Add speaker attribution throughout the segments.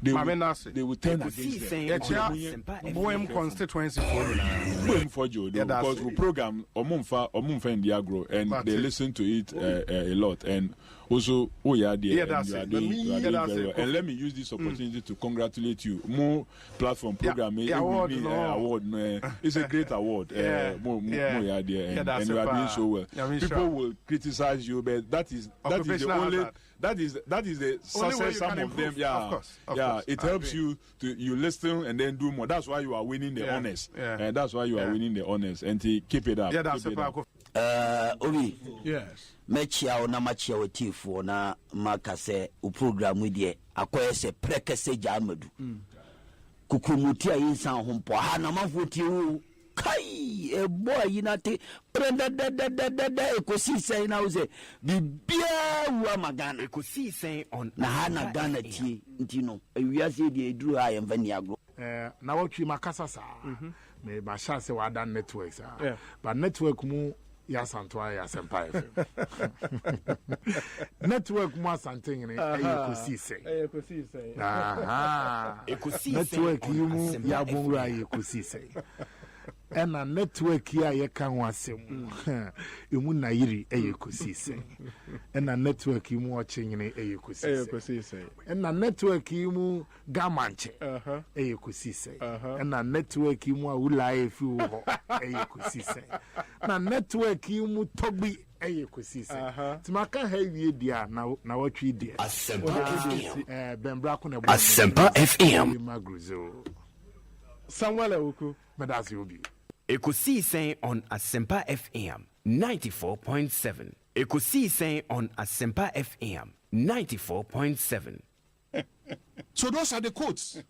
Speaker 1: they will turn against them.
Speaker 2: Constituency
Speaker 1: for Joe, because we program Omumfa in the agro, and they listen to it a lot. And also, you are doing very well. And let me use this opportunity to congratulate you. More platform program, award. It's a great award. More you are there, and you are doing so well. People will criticize you, but that is the only. That is the success. Some of them, it helps you to listen and then do more. That's why you are winning the honors. And that's why you are winning the honors. And to keep it up.
Speaker 3: Obi.
Speaker 2: Yes.
Speaker 3: Mechia na machia wetifo na makase u program with ye akoye se prekese jamadu. Kukumutia insa hompo ha na mafuti u kai e boy yinate prenda ekosise na uze bibia wa magana
Speaker 4: ekosise on
Speaker 3: na hana gana tie ntino ewiase de eduru ha yemfa ni agro
Speaker 2: na watwi makasa sa me ba sha se wa dan network sa but network mu ya santo ya Asempa FM network mu asanten ni ekosise network mu ya bonra ekosise ena network ya ye kan wasem emu na yiri ekosise ena network mu ochenyene ekosise ena network mu gamanche ekosise ena network mu awula efi wo ekosise na network mu togbi ekosise timaka ha wie dia na watwi dia
Speaker 4: Asempa FM
Speaker 2: bembra ko na
Speaker 4: Asempa FM
Speaker 2: magruzo Samuel Oku medasi obi
Speaker 4: Ekosiise on Asempa FM 94.7. Ekosiise on Asempa FM 94.7.
Speaker 5: So those are the quotes.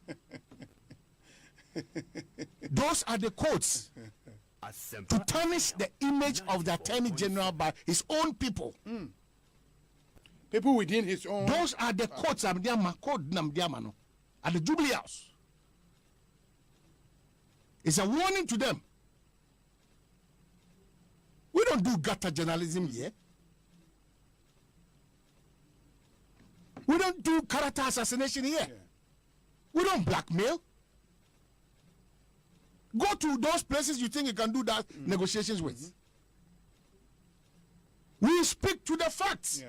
Speaker 5: Those are the quotes to tarnish the image of the Attorney General by his own people.
Speaker 6: People within his own.
Speaker 5: Those are the quotes at the Jubilee House. It's a warning to them. We don't do gutter journalism here. We don't do character assassination here. We don't blackmail. Go to those places you think you can do that negotiations with. We speak to the facts.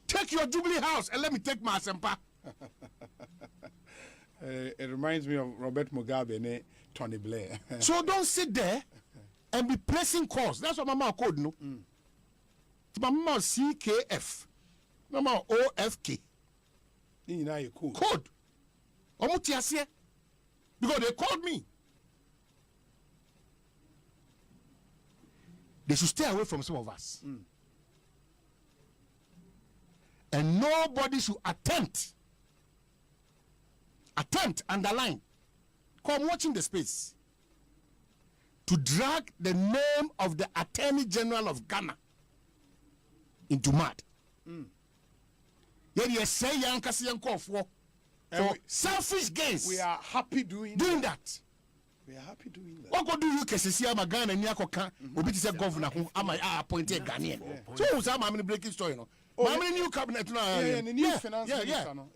Speaker 5: Take your Jubilee House and let me take my Asempa.
Speaker 6: It reminds me of Robert Mugabe and Tony Blair.
Speaker 5: So don't sit there and be pressing calls. That's what Mama code no. Mama CKF. Mama OFK. Code. Because they called me. They should stay away from some of us. And nobody should attempt, underline, come watching the space, to drag the name of the Attorney General of Ghana into mud. Yet you say for selfish gains.
Speaker 6: We are happy doing
Speaker 5: that.
Speaker 6: We are happy doing that.
Speaker 5: What go do you KCC ama Ghana ni akoka obi ti say governor who am appointed Ghanaian. So who say am breaking story no. How many new cabinet now?
Speaker 6: The new finance minister no.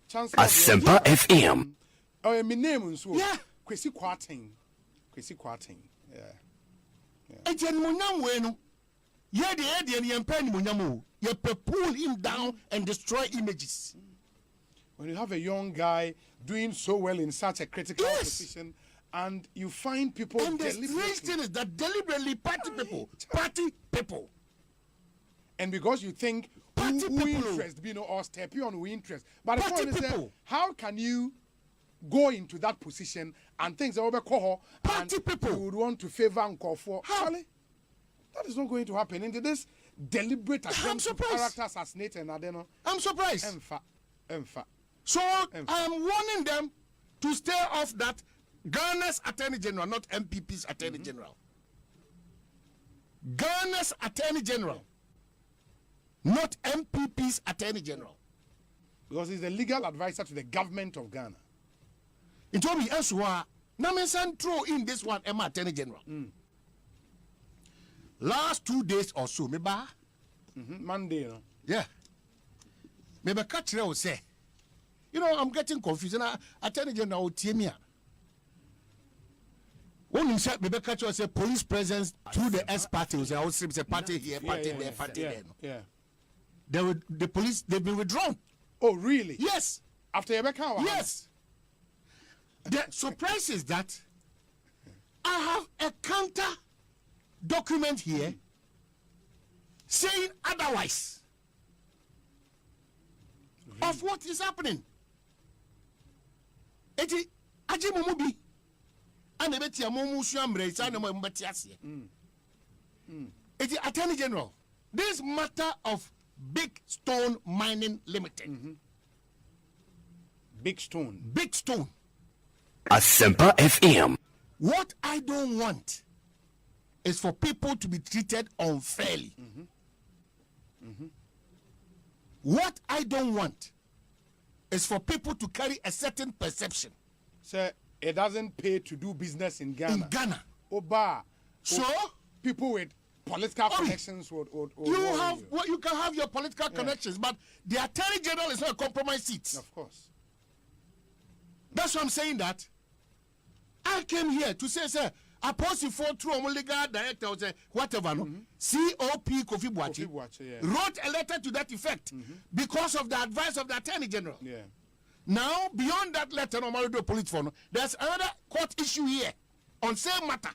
Speaker 4: Asempa FM.
Speaker 6: Oh, my name so. Yeah. Kwesi Kwarteng. Yeah.
Speaker 5: Ejen munyam we no. Ye de ni empen munyam o. You pull him down and destroy images.
Speaker 6: When you have a young guy doing so well in such a critical position, and you find people
Speaker 5: and the strange thing is that deliberately party people.
Speaker 6: And because you think who interest, or step on who interest. But the point is that how can you go into that position and things are over
Speaker 5: party people
Speaker 6: you would want to favor and call for? Charlie, that is not going to happen. Into this deliberate attempt to character assassinate and
Speaker 5: I'm surprised. So I'm warning them to stay off that. Ghana's Attorney General, not MPP's Attorney General. Ghana's Attorney General, not MPP's Attorney General.
Speaker 6: Because he's the legal advisor to the government of Ghana.
Speaker 5: It told me elsewhere, Namensan throw in this one, Emma Attorney General. Last 2 days or so, maybe.
Speaker 6: Monday,
Speaker 5: Yeah. maybe catch will say, you know, I'm getting confused. And I tell you now, Timia. When you say maybe catch will say police presence through the S party, was a party here, party there, party there.
Speaker 6: Yeah.
Speaker 5: The police, they've been withdrawn.
Speaker 6: Oh, really?
Speaker 5: Yes.
Speaker 6: After Ebeka?
Speaker 5: Yes. The surprise is that I have a counter document here saying otherwise of what is happening. Eti aje momubi ane beti amomu suamre isa no mbati ase. Eti Attorney General, this matter of Big Stone Mining Limited.
Speaker 6: Big Stone.
Speaker 5: Big Stone.
Speaker 4: Asempa FM.
Speaker 5: What I don't want is for people to be treated unfairly. What I don't want is for people to carry a certain perception.
Speaker 6: So it doesn't pay to do business in Ghana.
Speaker 5: In Ghana.
Speaker 6: Oba.
Speaker 5: So
Speaker 6: people with political connections would
Speaker 5: you can have your political connections, but the Attorney General is not a compromise seat.
Speaker 6: Of course.
Speaker 5: That's why I'm saying that. I came here to say, sir, I posted for through legal director or whatever, no? COP Kofi Boachi wrote a letter to that effect because of the advice of the Attorney General.
Speaker 6: Yeah.
Speaker 5: Now, beyond that letter, no, police phone, there's another court issue here on same matter.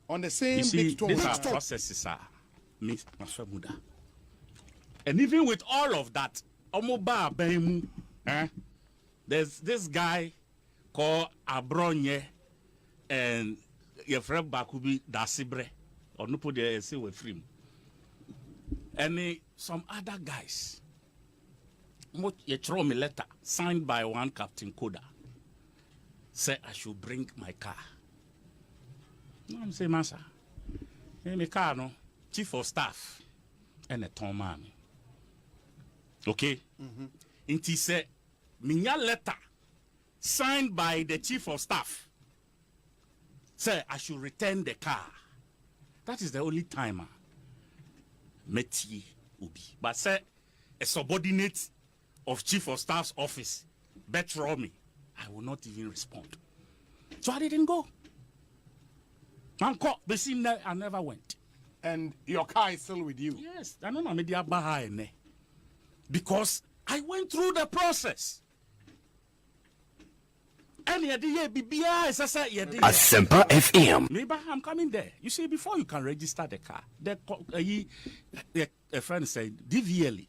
Speaker 6: On the same
Speaker 7: Big
Speaker 6: Stone.
Speaker 7: These are processes, Miss Maswamuda. And even with all of that, Omoba Bemu, there's this guy called Abronye and your friend Bakubi Dasibre, or no put the say with him. And some other guys. You throw me letter signed by one Captain Koda. Say I should bring my car. No, I'm saying, Master, my car, no, chief of staff, and a Tom man. Okay? And he said, Minya letter signed by the chief of staff. Say I should return the car. That is the only time Meti Ubi. But say a subordinate of chief of staff's office betray me, I will not even respond. So I didn't go. I never went.
Speaker 6: And your car is still with you?
Speaker 7: Yes. I know media behind because I went through the process. And
Speaker 4: Asempa FM.
Speaker 7: Maybe I'm coming there. You see, before you can register the car, a friend said, DVL,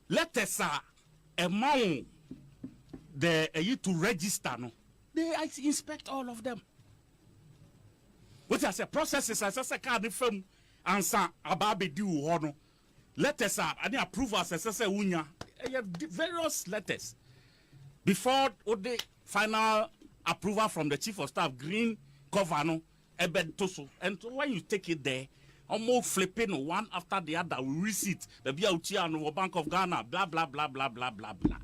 Speaker 7: let us amount the to register. No, they inspect all of them. What I say, processes as a card firm answer about the due honor. Letters are any approvals as a unya. Various letters before the final approval from the chief of staff, green governor, Ebentoso. And when you take it there, almost flipping one after the other, we receipt the Biauchian Bank of Ghana, blah blah blah blah blah blah blah.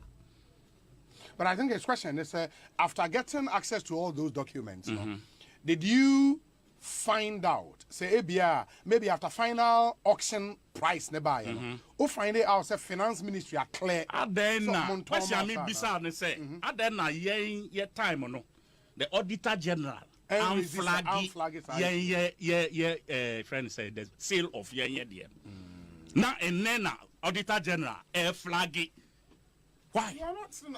Speaker 6: But I think his question is after getting access to all those documents, did you find out, say ABR, maybe after final auction price nearby, or find it out, say finance ministry are clear.
Speaker 7: Then, what's your name? Beside say, then ye time or no, the auditor general. Unflag friend said the sale of yeah. Now and then auditor general flag. Why?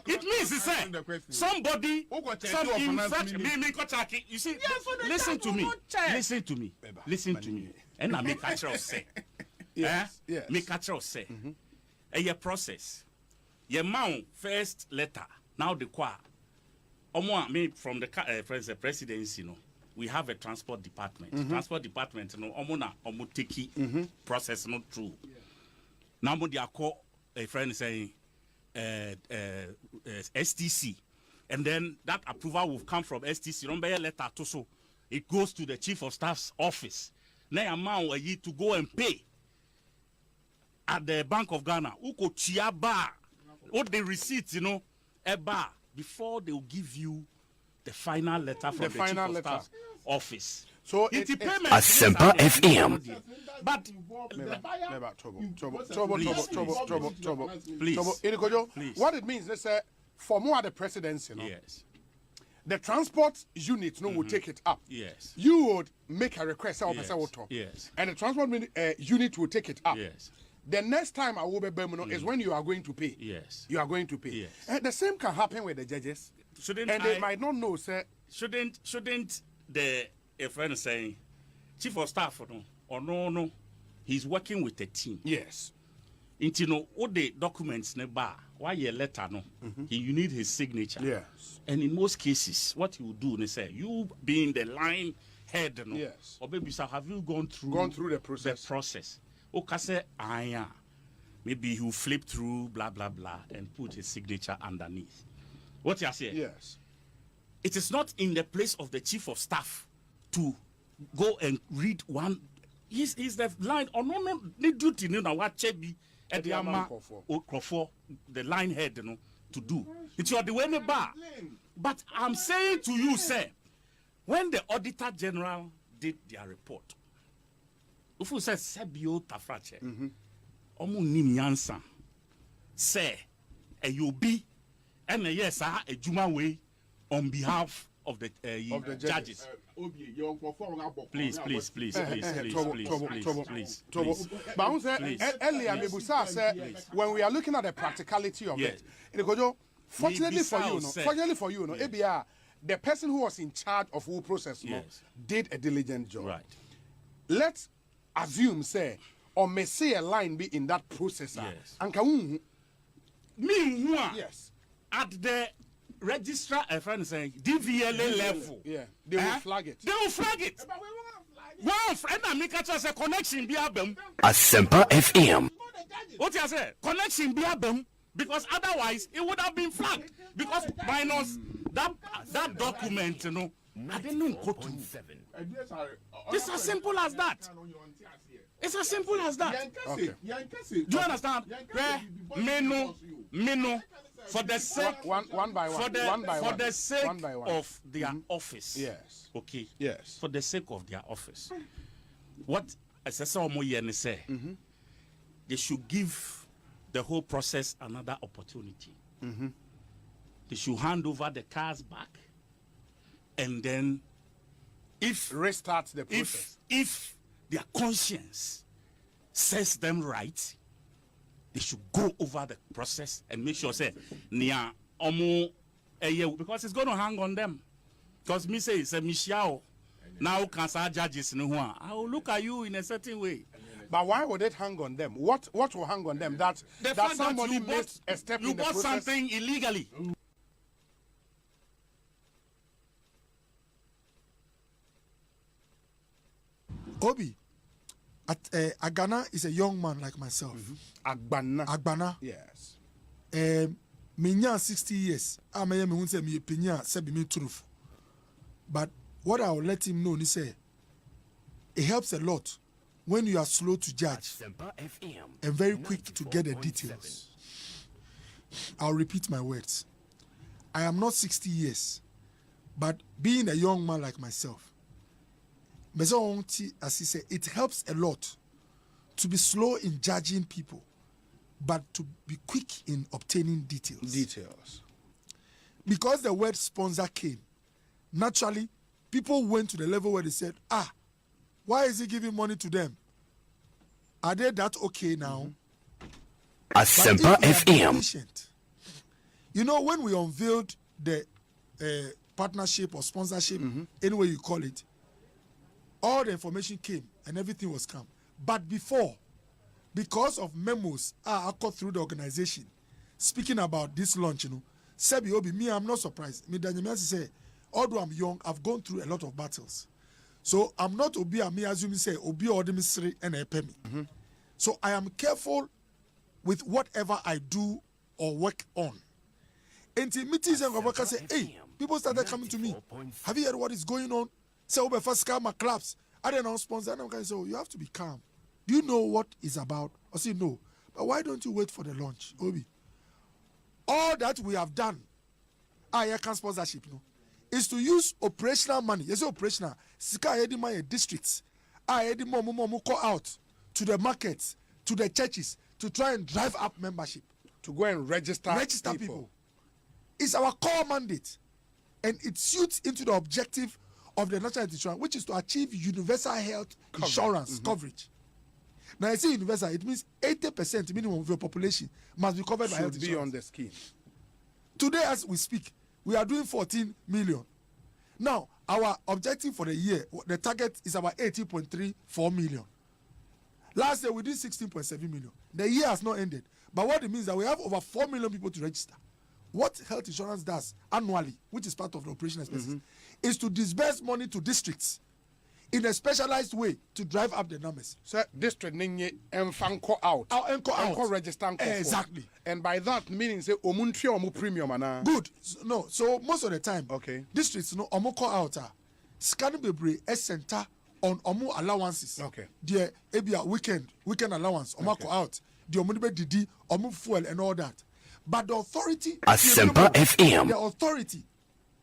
Speaker 7: It means he said somebody in fact me you see listen to me. Listen to me. And I make catcher say. Make catcher say. A process. Your mount first letter. Now the qua. Me from the presidency, you know, we have a transport department. Transport department, you know, omuteki process not true. Now they are called a friend saying STC, and then that approval will come from STC. Remember a letter to so it goes to the chief of staff's office. Now amount a year to go and pay at the Bank of Ghana. Uko chiaba, what the receipts, you know, a bar. Before they will give you the final letter from the chief of staff's office.
Speaker 6: So
Speaker 4: Asempa FM.
Speaker 7: But
Speaker 6: please. What it means is for more the presidency,
Speaker 7: yes,
Speaker 6: the transport unit will take it up.
Speaker 7: Yes,
Speaker 6: you would make a request.
Speaker 7: Yes,
Speaker 6: and the transport unit will take it up.
Speaker 7: Yes.
Speaker 6: The next time I will be is when you are going to pay.
Speaker 7: Yes,
Speaker 6: you are going to pay.
Speaker 7: Yes.
Speaker 6: And the same can happen with the judges. They might not know, sir.
Speaker 7: Shouldn't the a friend saying chief of staff or no, he's working with a team.
Speaker 6: Yes.
Speaker 7: Into all the documents never why your letter you need his signature.
Speaker 6: Yes.
Speaker 7: And in most cases, what you do is say you being the line head,
Speaker 6: yes,
Speaker 7: or maybe so have you gone through
Speaker 6: the process?
Speaker 7: Okay, maybe he will flip through blah blah blah and put his signature underneath. What you are saying?
Speaker 6: Yes.
Speaker 7: It is not in the place of the chief of staff to go and read one. He's the line or no need duty what chebi at the line head to do. It's your the way bar. But I'm saying to you, sir, when the Auditor General did their report, if you say Sebio Tafrache, omu nim yansa, say you be and yes, a Juma way on behalf of the judges. Please.
Speaker 6: Earlier, Mebusa said when we are looking at the practicality of it, fortunately for you, ABR, the person who was in charge of whole process did a diligent job.
Speaker 7: Right.
Speaker 6: Let's assume, say, or may say a line be in that process.
Speaker 7: Yes.
Speaker 6: And
Speaker 7: yes. At the registrar, a friend saying DVLA level.
Speaker 6: Yeah, they will flag it.
Speaker 7: They will flag it. One friend and make a connection be abem.
Speaker 4: Asempa FM.
Speaker 7: What you say? Connection be abem because otherwise it would have been flagged because minus that document, I didn't know code 7. It's as simple as that. It's as simple as that.
Speaker 6: Okay.
Speaker 7: Do you understand? Menu. For the sake
Speaker 6: one by one.
Speaker 7: For the sake of their office.
Speaker 6: Yes.
Speaker 7: Okay.
Speaker 6: Yes.
Speaker 7: For the sake of their office. What Assessor Omoyeni say? They should give the whole process another opportunity. They should hand over the cars back, and then
Speaker 6: restart the process.
Speaker 7: If their conscience says them right, they should go over the process and make sure say because it's going to hang on them. Because me say it's a Michelle. Now cancer judges I will look at you in a certain way.
Speaker 6: But why would it hang on them? What will hang on them? That somebody made a step in the process.
Speaker 7: You bought something illegally.
Speaker 8: Obi, Agana is a young man like myself. Agbana.
Speaker 6: Yes.
Speaker 8: Minya 60 years. I may me say me pinya say me truth. But what I will let him know is say it helps a lot when you are slow to judge and very quick to get the details. I'll repeat my words. I am not 60 years, but being a young man like myself, as he said, it helps a lot to be slow in judging people, but to be quick in obtaining details. Because the word sponsor came, naturally, people went to the level where they said, why is he giving money to them? Are they that okay now?
Speaker 4: Asempa FM.
Speaker 8: You know, when we unveiled the partnership or sponsorship, any way you call it, all the information came and everything was calm. But before, because of memos I got through the organization speaking about this launch, Sebi Obi, me, I'm not surprised. Me, Daniel say, although I'm young, I've gone through a lot of battles. So I'm not Obi, me assuming say Obi or the mystery and a pay me. So I am careful with whatever I do or work on. Until meetings and workers say, hey, people started coming to me. Have you heard what is going on? Say, Obi, first come my claps. I don't know sponsor. And I'm going to say, you have to be calm. Do you know what it's about? I say, no. But why don't you wait for the launch, Obi? All that we have done, I can sponsorship, is to use operational money. Yes, operational. Sika ayedi my districts. Ayedi mo call out to the markets, to the churches, to try and drive up membership.
Speaker 6: To go and register
Speaker 8: people. It's our core mandate. And it suits into the objective of the national health insurance, which is to achieve universal health insurance coverage. Now, I say universal, it means 80% minimum of your population must be covered by health insurance.
Speaker 6: Should be on the scheme.
Speaker 8: Today, as we speak, we are doing 14 million. Now, our objective for the year, the target is about 18.34 million. Last year, we did 16.7 million. The year has not ended. But what it means is that we have over 4 million people to register. What health insurance does annually, which is part of the operational expenses, is to disburse money to districts in a specialized way to drive up the numbers.
Speaker 6: So district ninye enfanko out.
Speaker 8: Enko
Speaker 6: register.
Speaker 8: Exactly.
Speaker 6: And by that meaning say omuntri omu premium ana.
Speaker 8: Good. So most of the time, districts omu call out scanning bebre a center on omu allowances.
Speaker 6: Okay.
Speaker 8: The ebia weekend allowance omu call out. The omu be didi omu fuel and all that. But the authority,
Speaker 4: Asempa FM.
Speaker 8: The authority,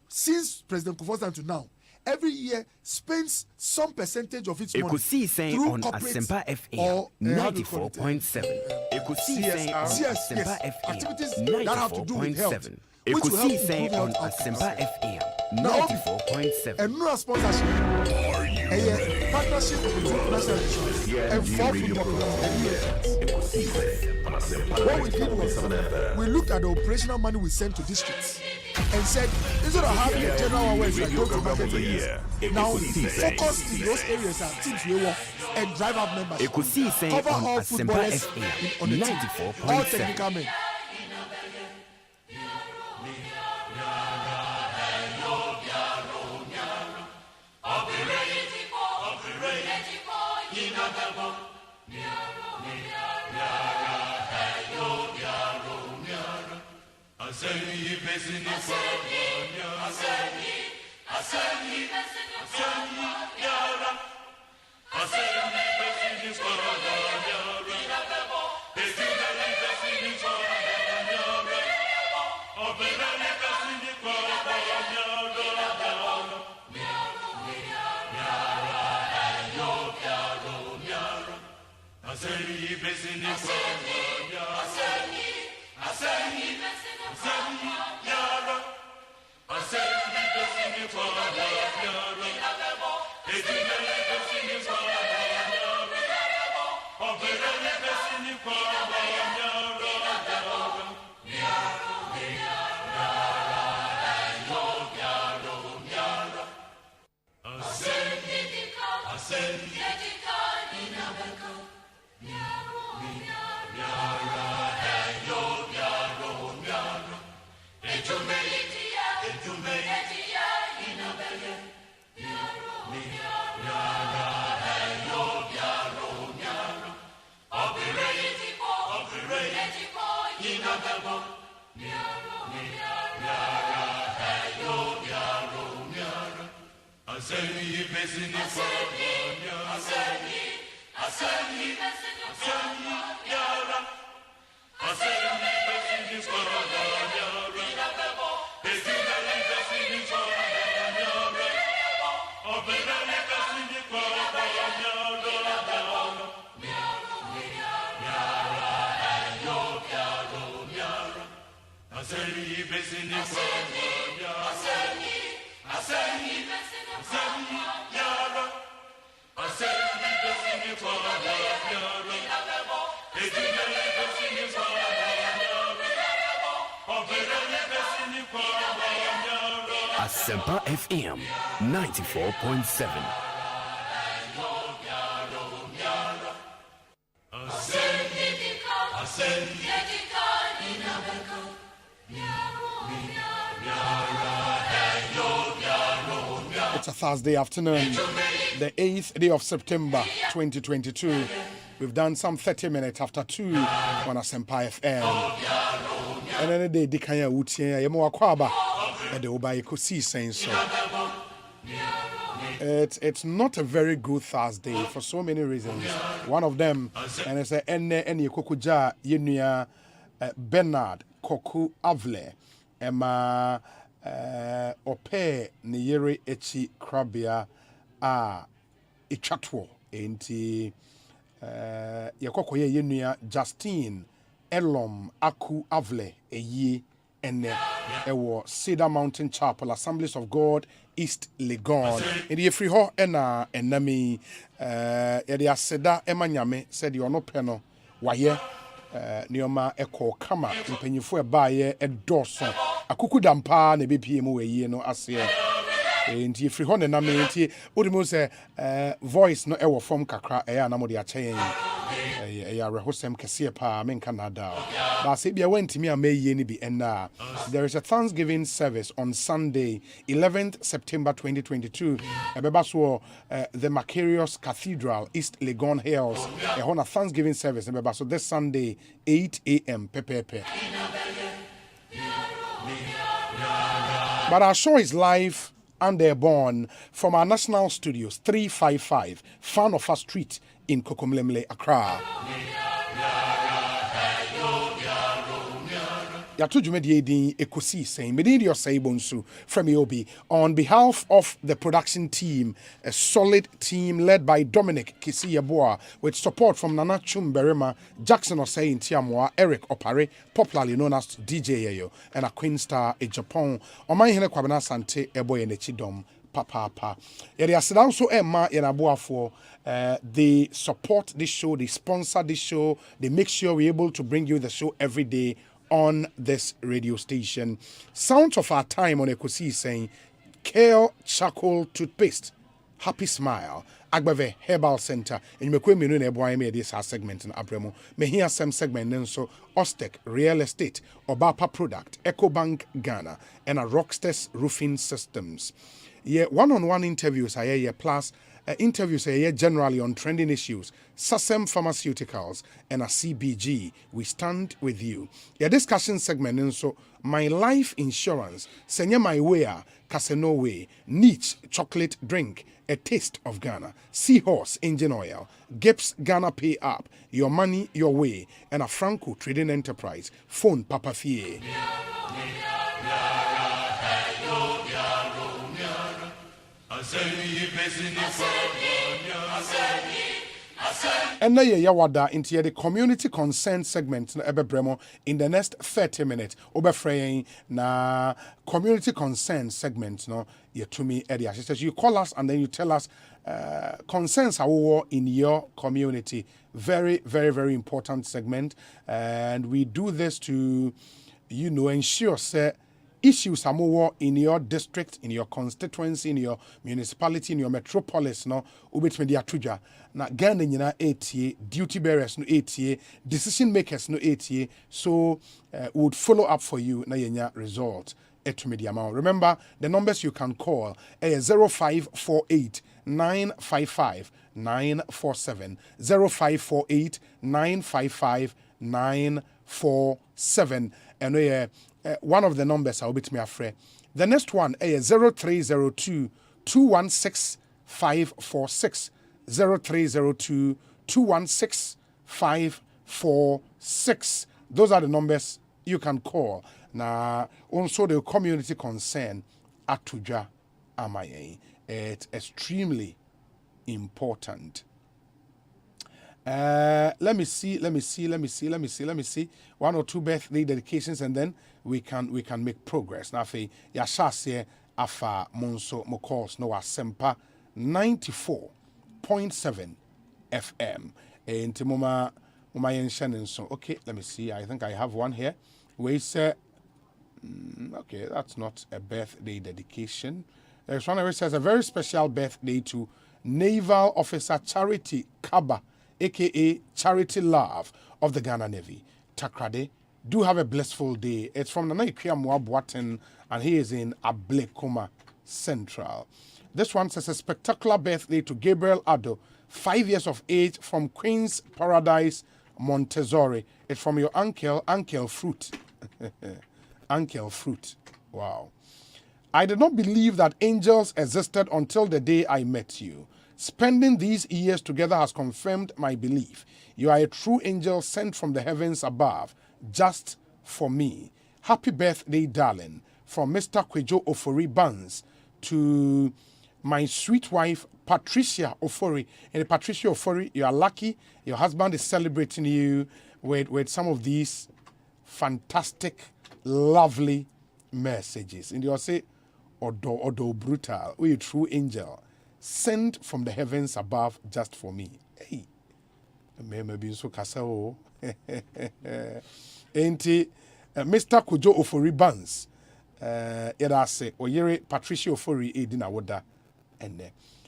Speaker 8: since President Kufuor to now, every year spends some percentage of its money
Speaker 4: Ekosiisen On Asempa FM 94.7. Ekosiisen On Asempa FM
Speaker 8: activities that have to do with health.
Speaker 4: Ekosiisen On Asempa FM 94.7.
Speaker 8: And no sponsorship. A partnership with the national insurance and for football. What we did was we looked at the operational money we sent to districts and said, instead of having a general awareness like go to market areas, now focus in those areas that teams will work and drive up membership. Cover all footballers on the team, all technical men.
Speaker 4: Asempa FM 94.7.
Speaker 6: It's a Thursday afternoon, the 8th day of September 2022. We've done some 30 minutes after 2 on Asempa FM. And then the decay utia yemo akwaba and the oba Ekosiisen so. It's not a very good Thursday for so many reasons. One of them, and it's a ene kokuja yenuya Bernard Koku Avle Emma ope ne yere echi krabia a etwatwo enti yekokoye yenua Justine Elom Aku Avle Eyi ene ewo Cedar Mountain Chapel Assemblies of God East Legon edi efri ho ena enami yede aseda emanyame said you no pe no waye nioma eko kama mpanyifo ebaye edoso akuku dampa na bepie mu wayi no ase nti efri ho na me nti wodimu se voice no ewo form kakra eya na mo de achen ya rehosem kese pa men Canada ba se bia wantimi amaye ni bi enna there is a Thanksgiving service on Sunday 11th September 2022 ebeba so the Macarius Cathedral East Legon Hills e hona Thanksgiving service ebeba so this Sunday 8 a.m. pepepe. But our show is live and they're born from our national studios 355 Fanofa Street in Kokomlemle, Accra. Yatujumedi Ekosiise Osei Bonsu from Yobi on behalf of the production team, a solid team led by Dominic Kisiyaboa with support from Nana Chumberema, Jackson Osei Ntiamwa, Eric Opare, popularly known as DJ Yayo, and a Queen Star in Japan. Omaihene Kwabena Sante Eboye Nechidom. Papa. Yet also Emma Yenaboafo. They support this show, they sponsor this show, they make sure we're able to bring you the show every day on this radio station. Sounds of our time on Ekosiise saying Kale Charcoal Toothpaste, Happy Smile, Agbave Herbal Center, and you may me no boy me this segment in Abremo. Me hear some segment then so Ostec Real Estate, Obapa Product, EcoBank Ghana, and a Rockstars Roofing Systems. Yeah, one-on-one interviews are here, plus interviews are here generally on trending issues. Sasem Pharmaceuticals and a CBG. We stand with you. Yeah, discussion segment and so my life insurance. Senya my way, Casino way. Niche chocolate drink. A taste of Ghana. Seahorse engine oil. Gibbs Ghana Pay Up. Your money your way. And a Franco Trading Enterprise. Phone Papa Fie. And now yawada into the community consent segment na ebebremo in the next 30 minutes. Obefraying na community consent segment no yetumi area. She says you call us and then you tell us concerns are in your community. Very, very, very important segment. And we do this to, ensure issues are more in your district, in your constituency, in your municipality, in your metropolis, no, ubit media tuja. Na Ghana nyina ATA, duty bearers no ATA, decision makers no ATA, so we would follow up for you na yenya result etu media amount. Remember the numbers you can call 0548 955 947 0548 955 947 and one of the numbers I'll bit me afraid. The next one is 0302 216 546 0302 216 546. Those are the numbers you can call. Now, also the community concern atuja amaye. It's extremely important. Let me see. One or two birthday dedications, and then we can make progress. Now, yashase afa monso mokos no Asempa 94.7 FM. And muma yenshanin so. Okay, let me see. I think I have one here. We say, okay, that's not a birthday dedication. There's one where it says a very special birthday to Naval Officer Charity Kaba, aka Charity Love of the Ghana Navy. Takrade, do have a blissful day. It's from Nana Ikriamwa Boaten, and he is in Ablekuma Central. This one says a spectacular birthday to Gabriel Addo, 5 years of age, from Queen's Paradise, Montessori. It's from your Uncle Fruit. Uncle Fruit. Wow. I did not believe that angels existed until the day I met you. Spending these years together has confirmed my belief. You are a true angel sent from the heavens above, just for me. Happy birthday, darling. from Mr. Kwejo Ofori Bans to my sweet wife, Patricia Ofori. And Patricia Ofori, you are lucky. Your husband is celebrating you with some of these fantastic, lovely messages. And you'll say, Odo brutal, we a true angel, sent from the heavens above just for me. Hey, maybe so kasao. Ain't Mr. Kujo Ofori Bans, say, Oyere Patricia Ofori Edina Woda, and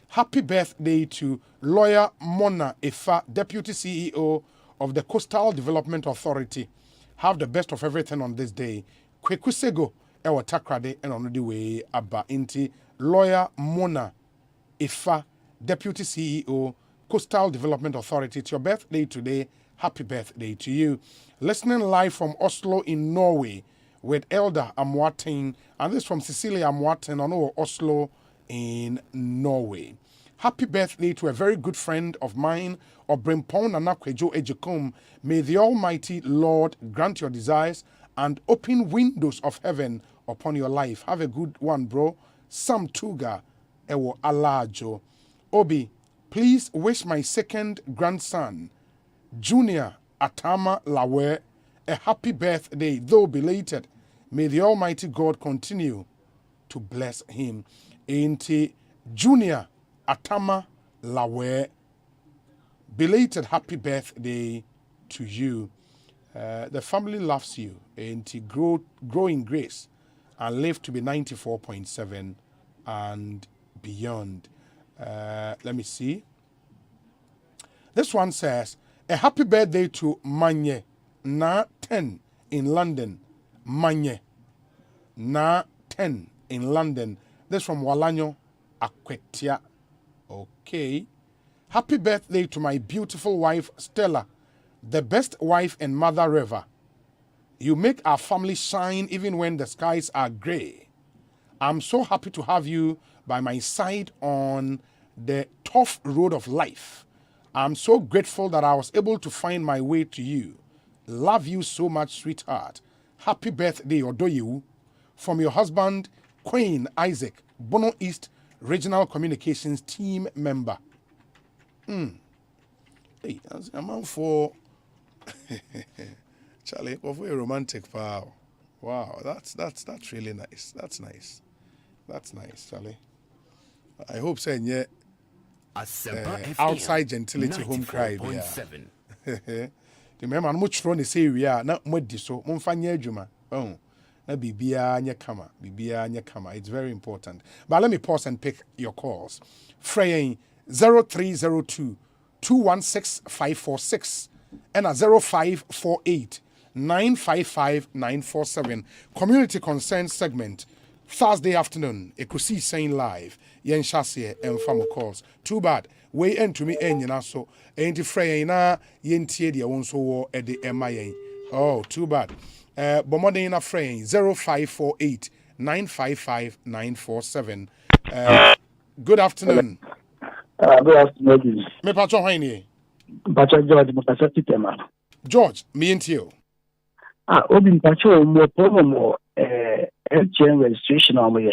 Speaker 6: happy birthday to lawyer Mona Efa, Deputy CEO of the Coastal Development Authority. Have the best of everything on this day. Kwekusego ewa takrade and on the way aba inti lawyer Mona Efa, Deputy CEO, Coastal Development Authority. It's your birthday today. Happy birthday to you. Listening live from Oslo in Norway with Elder Amwatin, and this from Cecilia Amwatin on Oslo in Norway. Happy birthday to a very good friend of mine, Obrimpon Anakwejo Ejekum. May the Almighty Lord grant your desires and open windows of heaven upon your life. Have a good one, bro. Sam Tuga Ewo Alajo. Obi, please wish my second grandson, Junior Atama Lawe, a happy birthday, though belated. May the Almighty God continue to bless him. Ain't Junior Atama Lawe, belated happy birthday to you. The family loves you, and grow in grace and live to be 94.7 and beyond. Let me see. This one says, a happy birthday to Manye Na 10 in London. Manye Na 10 in London. This from Walanyo Akwetia. Okay. Happy birthday to my beautiful wife, Stella, the best wife and mother ever. You make our family shine even when the skies are gray. I'm so happy to have you by my side on the tough road of life. I'm so grateful that I was able to find my way to you. Love you so much, sweetheart. Happy birthday, Odoyewu, from your husband, Queen Isaac, Bono East Regional Communications Team member. Hey, that's a man for Charlie, for a romantic power. Wow, that's really nice. That's nice, Charlie. I hope saying yeah. Outside gentility home cry. The man much from say we are not muddy so mumfanya juma. Oh, na bibia nya kama. It's very important. But let me pause and pick your calls. Fraying 0302 216 546 and a 0548 955 947. Community concern segment. Thursday afternoon, Ekosiise live. Yen Shasie and Famo calls. Too bad. Way end to me and so ain't frey na yen tie won so war at the MIA. Oh, too bad. Bomodena fraying 0548 955 947. Good afternoon.
Speaker 9: Good afternoon.
Speaker 6: Me patron haini.
Speaker 9: Patron George Mukasatitema.
Speaker 6: George, me and you.
Speaker 9: Obi patron more problem MTN registration on my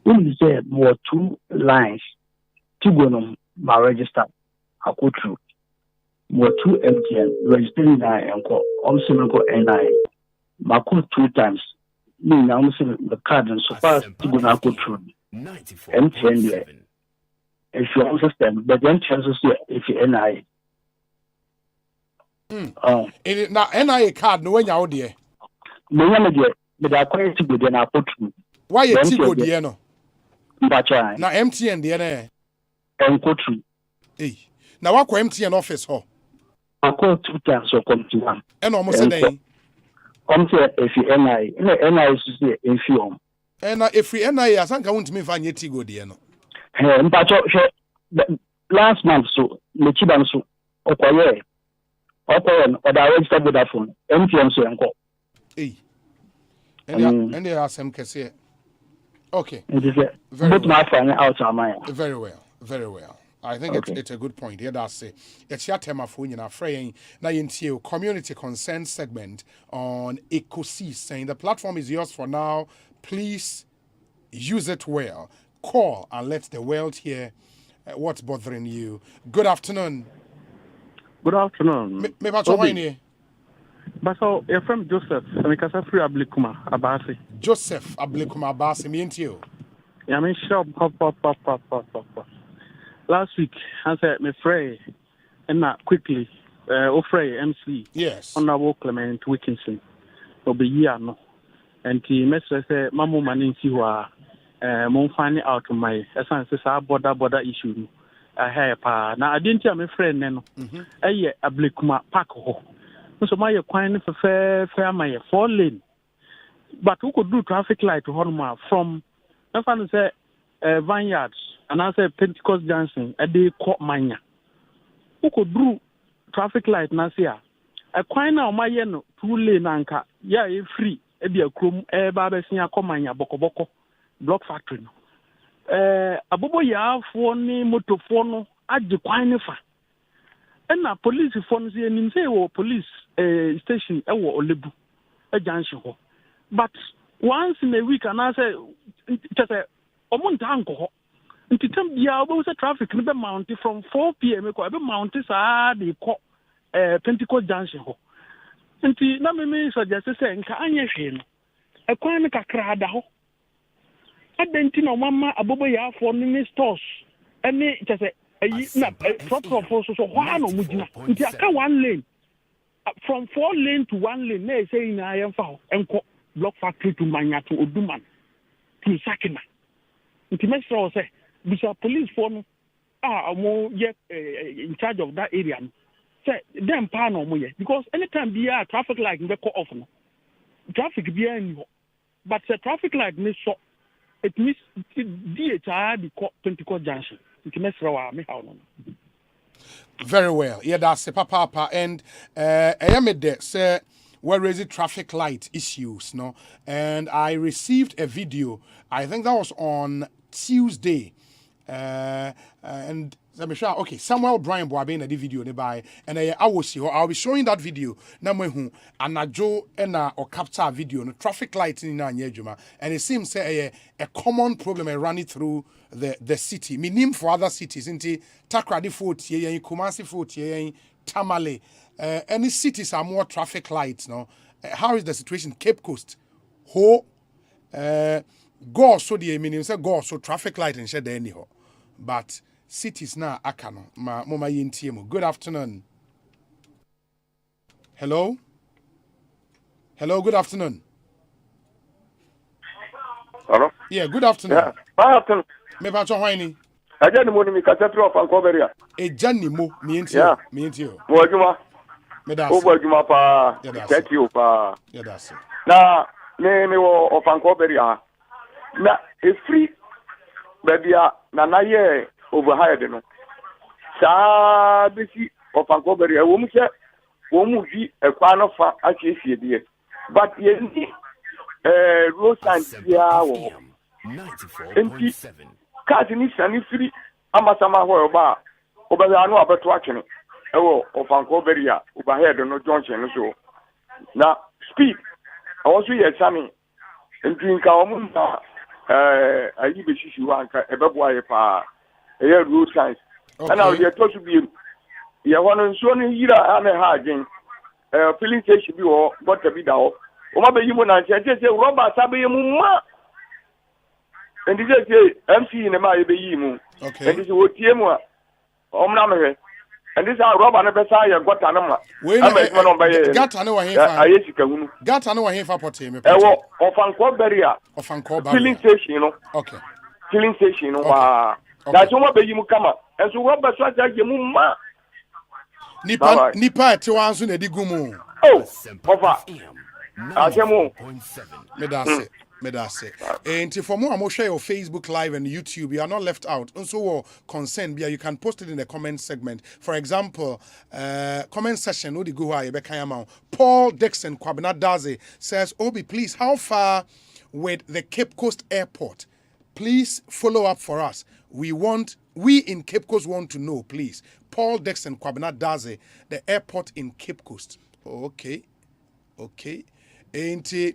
Speaker 9: when say more 2 lines to go on my register I go through more 2 MTN registering and go also go NI my code 2 times me now the card and so fast to go through MTN if you understand but then chances if you NI
Speaker 6: now NI card no when you out there
Speaker 9: but I quite to go then I put
Speaker 6: why you go there no
Speaker 9: but
Speaker 6: na MTN there
Speaker 9: and go through
Speaker 6: now what MTN office ho
Speaker 9: I call 2 times or come to one
Speaker 6: and almost a day
Speaker 9: if you NI is if you
Speaker 6: and if we NI I think I want me find yet go there no
Speaker 9: but last month so the chiban so okoye or the register with that phone MTN so enko
Speaker 6: and they are some case. Okay.
Speaker 9: Very well.
Speaker 6: Very well. I think it's a good point. Yeah, that's it. It's your tema for you now. Now into community concern segment on Ekosiisen saying the platform is yours for now. Please use it well. Call and let the world hear what's bothering you. Good afternoon.
Speaker 10: Good afternoon.
Speaker 6: Me ba chowani.
Speaker 10: Baso, you're from Joseph. I'm free Ablikuma Abasi.
Speaker 6: Joseph Ablikuma Abasi. Me into you.
Speaker 10: Yeah, I'm sure. Last week, I said, me Frey, and not quickly, Frey MC.
Speaker 6: Yes.
Speaker 10: Honorable Clement Wilkinson. Obe year no. And he message say, Mamu Manin Siwa, mon find out to my essence, border issue. I have now I didn't tell my friend, Neno. A Blikuma Paco. So my acquaintance fair my 4 lane. But who could do traffic light to Honma from, I found say, Vineyards. And I said Pentecost Johnson, a day caught mania. Who could do traffic light Nasia? A quine now my yeno, 2 lane anchor, yeah, free, a be a crum, a barbesia comania, boko, block factory. A bobo ya for ni motofono at the quinefa. And now police phones in say police station, a lebu, a junction. But once in a week, and I say, just a montanko. Nti tam bia obo se traffic no be mount from 4 p.m. ko be mount saa de ko Pentecost Junction ho. Nti na me suggest say nka anye hwe no. Ekwan no kakra da ho. Adenti no mama abobo ya afo ni stores. Ene chese ayi na proper so ho ano mugina. Nti aka 1 lane from 4 lane to 1 lane na say na ayemfa ho enko block factory to Manya to Oduman to Sakina. Nti me say because police phone in charge of that area. Say them pan no more because anytime be a traffic light they call off no. Traffic be any but the traffic light miss so it miss DHR the Pentecost Junction.
Speaker 6: Very well. Yeah, that's a papa and I am there say where is it traffic light issues no, and I received a video. I think that was on Tuesday. And let me show. Okay, Samuel Brian Boabe in the video nearby, and I will see. I'll be showing that video. Now who and Joe and or capture video no traffic light in Nyejuma, and it seems a common problem running through the city. Minim for other cities, inti Takrady 40, Kumasi 40, Tamale. Any cities are more traffic lights. No, how is the situation? Cape Coast, ho. Go so the meaning say go so traffic light and shed anyhow. But cities now akano ma mama yintiemo. Good afternoon. Hello? Hello, good afternoon.
Speaker 11: Hello?
Speaker 6: Yeah, good afternoon.
Speaker 11: Yeah. Good afternoon.
Speaker 6: Me ba cho hwani?
Speaker 11: Ajani mo ni mi kasetro of Ankoberia.
Speaker 6: Ejani mo mi ntio.
Speaker 11: Yeah.
Speaker 6: Mi ntio.
Speaker 11: Mo adwuma.
Speaker 6: Me da.
Speaker 11: O bo adwuma pa. Thank you pa.
Speaker 6: Yeah, that's it.
Speaker 11: Na me wo of Ankoberia. Na a free baby na na ye overhired no saa bisi ofankobere e wo mu se wo mu vi ekwa no fa achiesie die but ye ni road sign ya wo 94.7 cars ni sani free amasama ho ba obaya no abeto atwene e wo ofankobere ya overhead no junction no so na speed also ye sani ntinka wo mu na ayi be shishi wanka ebebo aye pa eye road signs and now they talk to be ye hono nso no yira ana ha agen filling station bi wo bota bi da wo o ma be yimu na nche say rubber sabe yimu ma and this say MC ne ma ye be yimu
Speaker 6: okay
Speaker 11: and this wo tie mu a omna me and this rubber na be sa ye gota na ma ama no ba ye
Speaker 6: gata ne wa hefa
Speaker 11: aye sika hunu
Speaker 6: gata ne wa hefa pote me
Speaker 11: ewo Ofankoberia
Speaker 6: filling
Speaker 11: station no
Speaker 6: okay
Speaker 11: filling station no wa that's what be yimu kama and so rubber so aje mu ma
Speaker 6: nipa te wanso na digumu
Speaker 11: oh over Asemu
Speaker 6: me da say and for more I'm share your Facebook live and YouTube you are not left out also concern bia you can post it in the comment segment for example comment section no dey go where you be kan am Paul Dixon Kwabena Daze says Obi please how far with the Cape Coast Airport please follow up for us. We in Cape Coast want to know, please. Paul Dixon Kwabena Daze, the airport in Cape Coast. Okay. And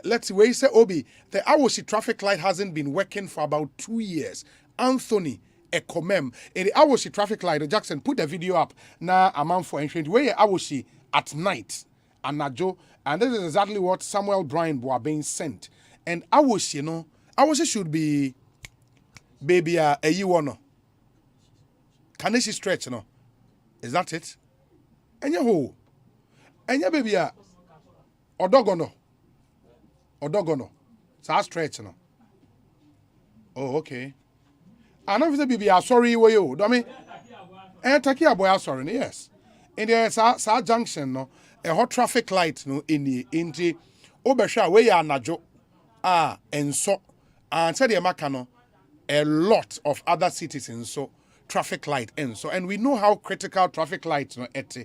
Speaker 6: let's see where you say Obi. The Awoshi traffic light hasn't been working for about 2 years. Anthony Ekomem. In the Awoshi traffic light, Jackson, put the video up now amount for entry. Where Awoshi at night and Najo, and this is exactly what Samuel Bryan were being sent. And Awoshi, Awoshi should be baby a no. Can she stretch no? Is that it? And who? And baby Odogono. So I stretch no. Oh, okay. I know if the baby sorry where you. Do I mean? Takia boy sorry, yes. In the sa junction no, a hot traffic light no in the Obesha where ya najo and so and said the makano a lot of other citizens so traffic light and so and we know how critical traffic lights no at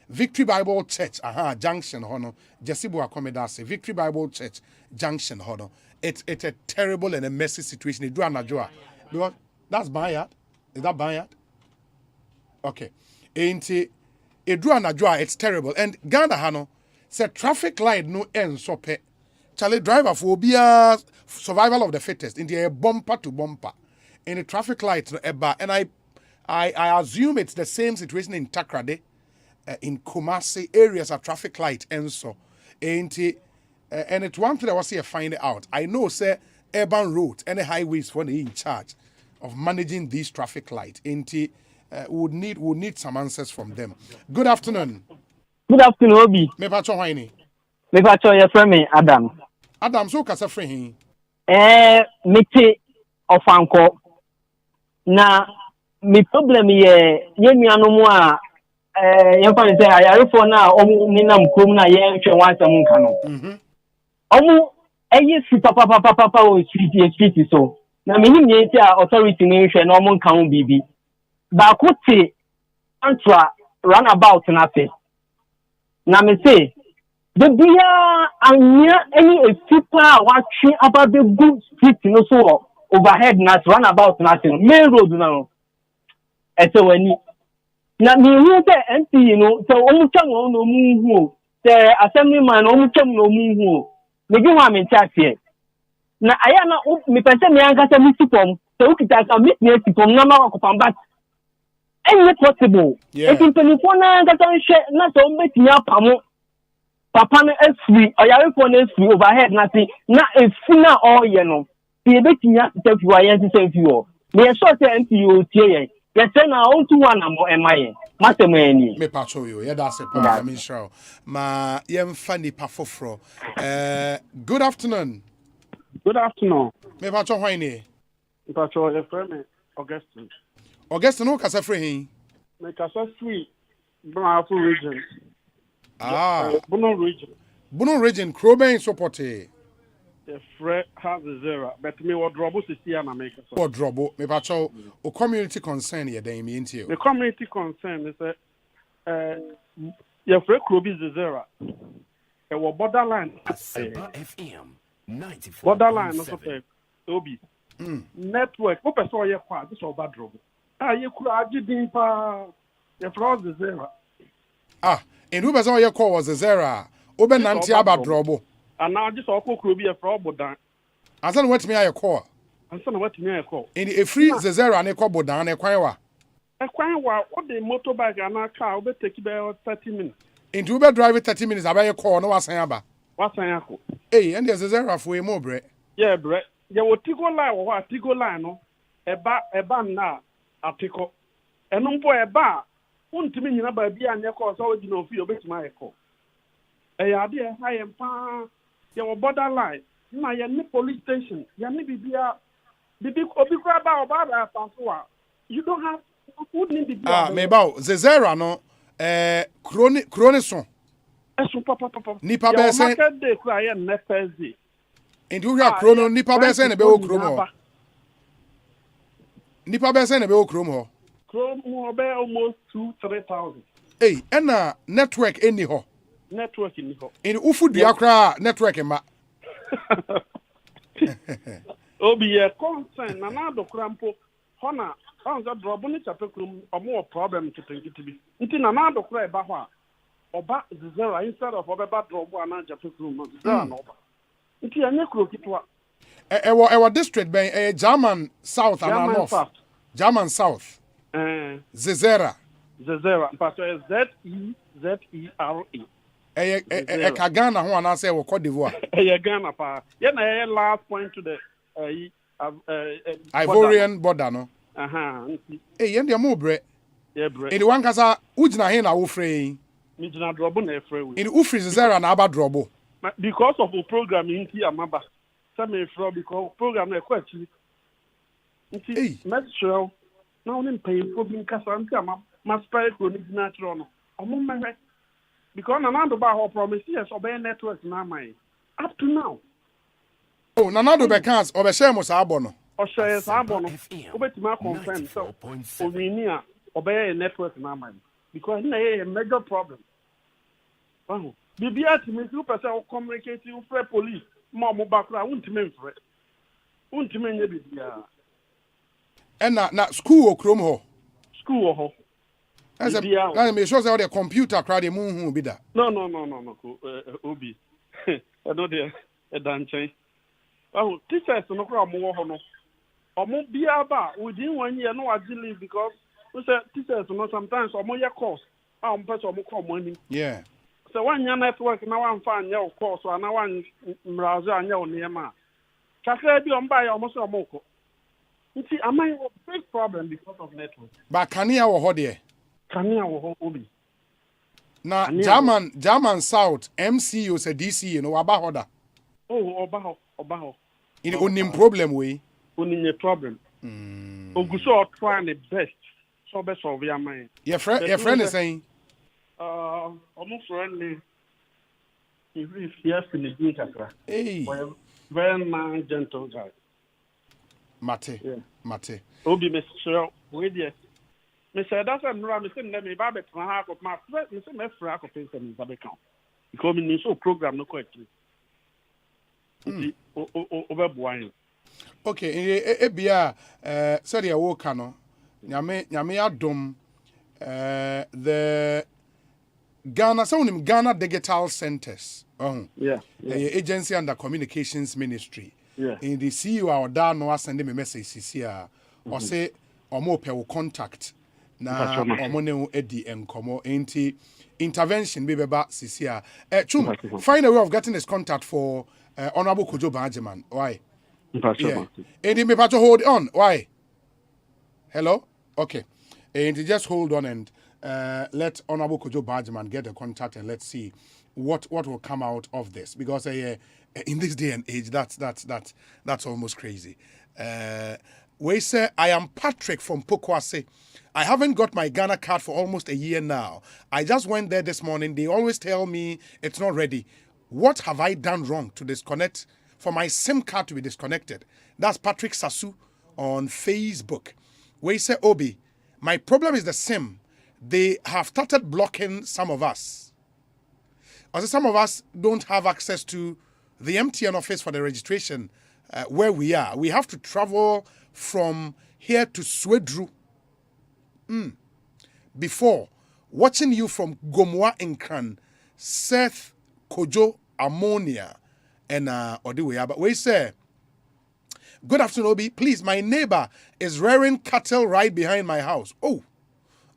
Speaker 6: Victory Bible Church junction hono Jesibu Commendations Victory Bible Church junction hono it's a terrible and a messy situation. They do anajoa because that's Bayard. Is that Bayard? Okay. Ain't it do anajoa, it's terrible. And Ghana hano said traffic light no end so pe Charlie driver phobia survival of the fittest in the bumper to bumper in the traffic light no eba. And I assume it's the same situation in Takrade, in Kumasi areas of traffic light and so ain't it and it's one thing I was here finding out. I know say urban roads and highways for the in charge of managing these traffic light ain't it would need some answers from them. Good afternoon.
Speaker 9: Good afternoon, Obi.
Speaker 6: Me pacho hwani.
Speaker 9: Me pacho your friend me Adam.
Speaker 6: Adam so kasa free hin.
Speaker 9: Mete ofanko. Na me problem ye nuanom a yen fa say ayarefo na ninam krom na ye hwe wansam nka no. Omu eye si papa o street so. Na me him ye ti authority ni hwe na omu nka ho bibi. Ba ko te antra runabout na fe. Na me say the dia anya any super watching about the good street no so overhead na runabout na thing main road na eto wani na me hu say MP so omutwa no mu hu say assemblyman omutwa no mu hu me gi wa me ntaase na aya na me pese me anga say mi sipom so ukita ka meet me sipom na ma ko pamba any possible it in telephone na anga say na so mbeti apamo papa no free oyarefo no free overhead na say na efina all ye no be betinya tafi wa yen say fi o me so say MP o tie ye yes na on to one am emaye matemani
Speaker 6: me pacho yo yeah that's it I mean sure ma yem fani pa foforo good afternoon me pacho hwani
Speaker 10: Me pacho your friend
Speaker 6: Augustine no kasa free hin
Speaker 10: me kasa free Bonsu region
Speaker 6: Bono region Kroben supporte
Speaker 10: the Fred has a zero but me what drobo to see na make so
Speaker 6: what drobo me pacho o community concern ye dem me ntio
Speaker 10: the community concern is your Fred Krobi is zero e wo borderline
Speaker 4: Asempa FM 94.7
Speaker 10: borderline no so Obi network wo person ye kwa this over drobo ye kura agidin pa your Fred is zero
Speaker 6: and who person ye call was a zero obe nanti aba drobo
Speaker 10: and now just okokro bi e fra obodan
Speaker 6: ansa na watimi aye call
Speaker 10: ansa na watimi aye call
Speaker 6: in a free the zero and e call bodan na kwan wa
Speaker 10: what the motorbike and a car will take about 30 minutes
Speaker 6: into Uber drive 30 minutes abaye call no wasan aba
Speaker 10: ako
Speaker 6: and there's a zero for more bre
Speaker 10: yeah bre ya wo tigo line wo tigo line no eba na atiko eno mpo eba untimi nyina ba bia anye call so we no fi obetima aye call ya de high empa your borderline na ya ni police station ya ni bibia bibi obi kwa ba oba afanso you don't have food ni bibia
Speaker 6: me ba zezera no chronic
Speaker 10: eso papa
Speaker 6: nipa be sen
Speaker 10: market day kwa ya na Thursday
Speaker 6: and you hear chrono nipa be sen na be wo kromo nipa be sen na be wo kromo
Speaker 10: be almost 2-3,000
Speaker 6: and network any ho
Speaker 10: network in ho
Speaker 6: in ufu dua kra network ma
Speaker 10: Obi a concern na na do krampo hona on za drop ni chapekrum omo problem kitengitibi nti na na do kra e ba ho a oba zero instead of oba drop ana chapekrum no zero na oba nti anye kro kitwa
Speaker 6: ewo district ben German South and North
Speaker 10: South.
Speaker 6: German South Zezera
Speaker 10: pato Zezera
Speaker 6: Kagana ho ana say wo Cote d'Ivoire
Speaker 10: Ghana pa ye na last point to the
Speaker 6: Ivorian border no ye ndie mo bre
Speaker 10: bre
Speaker 6: in one kasa ugina he na wo free
Speaker 10: mi gina drobo na efre we
Speaker 6: in ufri Zezera na aba drobo
Speaker 10: because of the program inti amaba me from because program na kwachi nti metro na onim pay problem kasa nti ama spare chronic natural no omo mehwe because na do ba ho promise yes obey network na mai up to now
Speaker 6: na do be cans obe share mo sa abo no
Speaker 10: o share sa abo no obetima confirm so ovini a obey network na mai because na a major problem bibia ti me super say communicate with police mo bakra wuntime mfre wuntime nye bibia
Speaker 6: na school okrom ho as a me show say the computer crowd dey hu bi da
Speaker 10: no obi I know there e dan chen teachers no kra mo ho no omo bia ba within 1 year no wa leave because we say teachers no sometimes omo ye course am person omo come money
Speaker 6: yeah
Speaker 10: so one year network na one fan your course or na one mrazo anya onema kakra bi omba ya omo so omoko nti am I a big problem because of network
Speaker 6: but kania wo ho de
Speaker 10: kania wo ho obi
Speaker 6: na German South MCU say DC no waba ho da
Speaker 10: oba ho
Speaker 6: in onim problem we
Speaker 10: onim problem oguso try the best so be solve ya man
Speaker 6: your friend is saying
Speaker 10: almost friendly. If yes, in the drink,
Speaker 6: hey,
Speaker 10: very nice, gentle guy.
Speaker 6: Mate.
Speaker 10: Obi, Mr. Wait, yes. Mr. That's a no, Mr. Nemi, Babette, my friend, Mr. Mefra, of things in Zabekon. Because in so program, no correctly. Over wine.
Speaker 6: Okay, ebia, sorry, I walk, no. Nyame adom, the Ghana, some Ghana Digital Centers.
Speaker 10: Yeah.
Speaker 6: Agency under Communications Ministry.
Speaker 10: Yeah.
Speaker 6: In the CEO our da no send me message here. Or say omo pe wo contact na omo ne edi enkomo enti intervention be beba sisia. Chum, find a way of getting his contact for Honorable Kojo Bahajiman. Why? Yeah. And me pato hold on. Why? Hello? Okay. And just hold on and let Honorable Kojo Bahajiman get the contact and let's see what will come out of this, because in this day and age that's almost crazy. We say I am Patrick from Pokwase. I haven't got my Ghana card for almost a year now. I just went there this morning. They always tell me it's not ready. What have I done wrong to disconnect for my SIM card to be disconnected? That's Patrick Sasu on Facebook. We say Obi, my problem is the SIM. They have started blocking some of us. Also, some of us don't have access to the MTN office for the registration where we are. We have to travel from here to Swedru. Before, watching you from Gomoa Nkran, Seth, Kojo, Ammonia, and Odiwe. But we say, good afternoon, Obi. Please, my neighbor is rearing cattle right behind my house. Oh,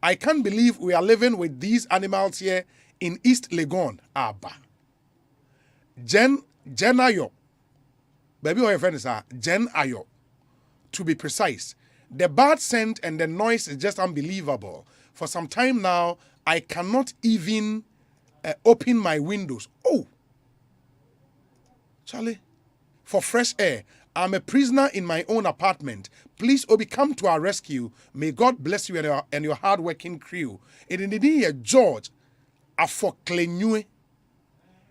Speaker 6: I can't believe we are living with these animals here in East Legon. Abba. Jen Ayo. Baby, what your friend is Jen Ayo. To be precise. The bad scent and the noise is just unbelievable. For some time now, I cannot even open my windows. Oh. Charlie. For fresh air. I'm a prisoner in my own apartment. Please, Obi, come to our rescue. May God bless you and your hard-working crew. And in the day, George, Afoklenue.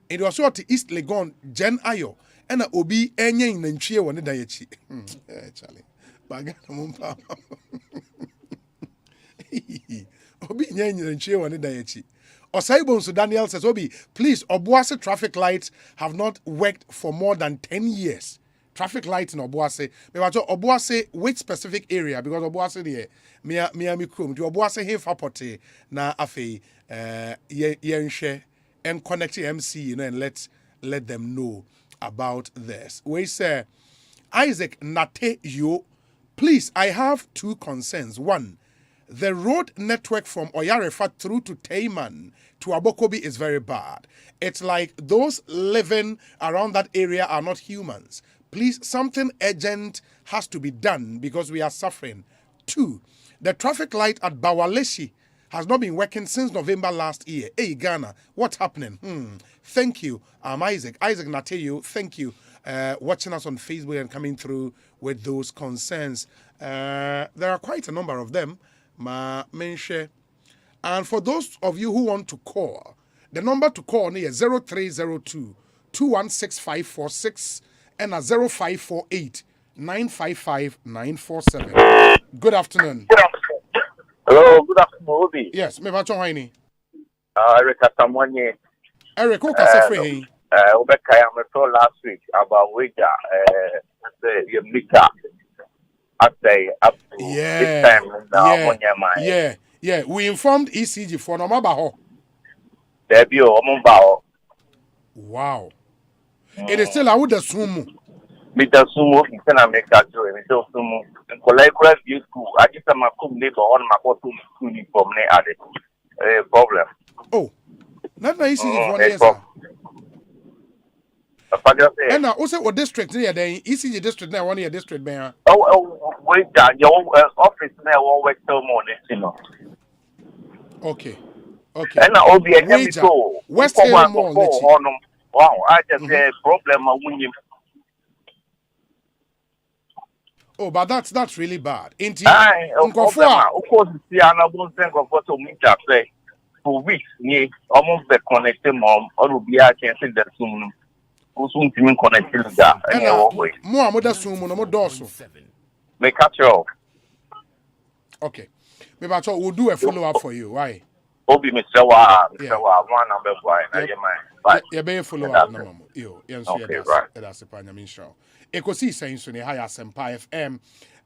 Speaker 6: It was what East Legon, Jen Ayo, and Obi enye in the chair one day. Charlie. Bagana mumpa. Obi enye in the chair one day. Osei Bonsu Daniel says, Obi, please, Obuasi traffic lights have not worked for more than 10 years. traffic light in Obuase. Me watch Obuase which specific area because Obuase there. Miami Chrome. Do Obuase here for pote na afe yenhwe and connect MC and let them know about this. We say Isaac Nate yo. Please, I have 2 concerns. One, the road network from Oyarefa through to Tayman to Abokobi is very bad. It's like those living around that area are not humans. Please, something urgent has to be done because we are suffering. 2, the traffic light at Bawaleshi has not been working since November last year. Hey, Ghana, what's happening? Thank you. I'm Isaac Nateyo. Thank you. Watching us on Facebook and coming through with those concerns. There are quite a number of them. And for those of you who want to call, the number to call is 0302 216546 and 0548 955 947. Good afternoon.
Speaker 12: Hello, good afternoon, Obi.
Speaker 6: Yes, me bacho haini.
Speaker 12: Eric Asamonye.
Speaker 6: Eric, who can say free?
Speaker 12: Obeka, I told last week about wager, your meter. Up to this time,
Speaker 6: yeah. We informed ECG for no mabaho. Wow. It is still I would assume.
Speaker 12: Mr. Sumo, in America, Mr. Sumo, and Collective View School. I just am a cool neighbor on my school from the problem.
Speaker 6: Oh, not very easy for this. And now, also, what district near the ECG district now, 1 year district, man.
Speaker 12: Wait, your office now, always so more, you know.
Speaker 6: Okay.
Speaker 12: And I'll be a heavy soul.
Speaker 6: West Hill Mall.
Speaker 12: Wow, I just had a problem with him.
Speaker 6: Oh, but that's really bad. Of
Speaker 12: course, the honorable thing of what we say for weeks, almost the connected mom, or will be I can say that soon. Soon to connect that.
Speaker 6: More mother soon, more dorsal.
Speaker 12: May catch you off.
Speaker 6: Okay. Maybe I thought we'll do a follow up for you. Why?
Speaker 12: Obi Mr. One number one.
Speaker 6: Yeah, be follow up. No,
Speaker 12: okay, right.
Speaker 6: That's a Panyamin show. Ekosiisen On Asempa FM.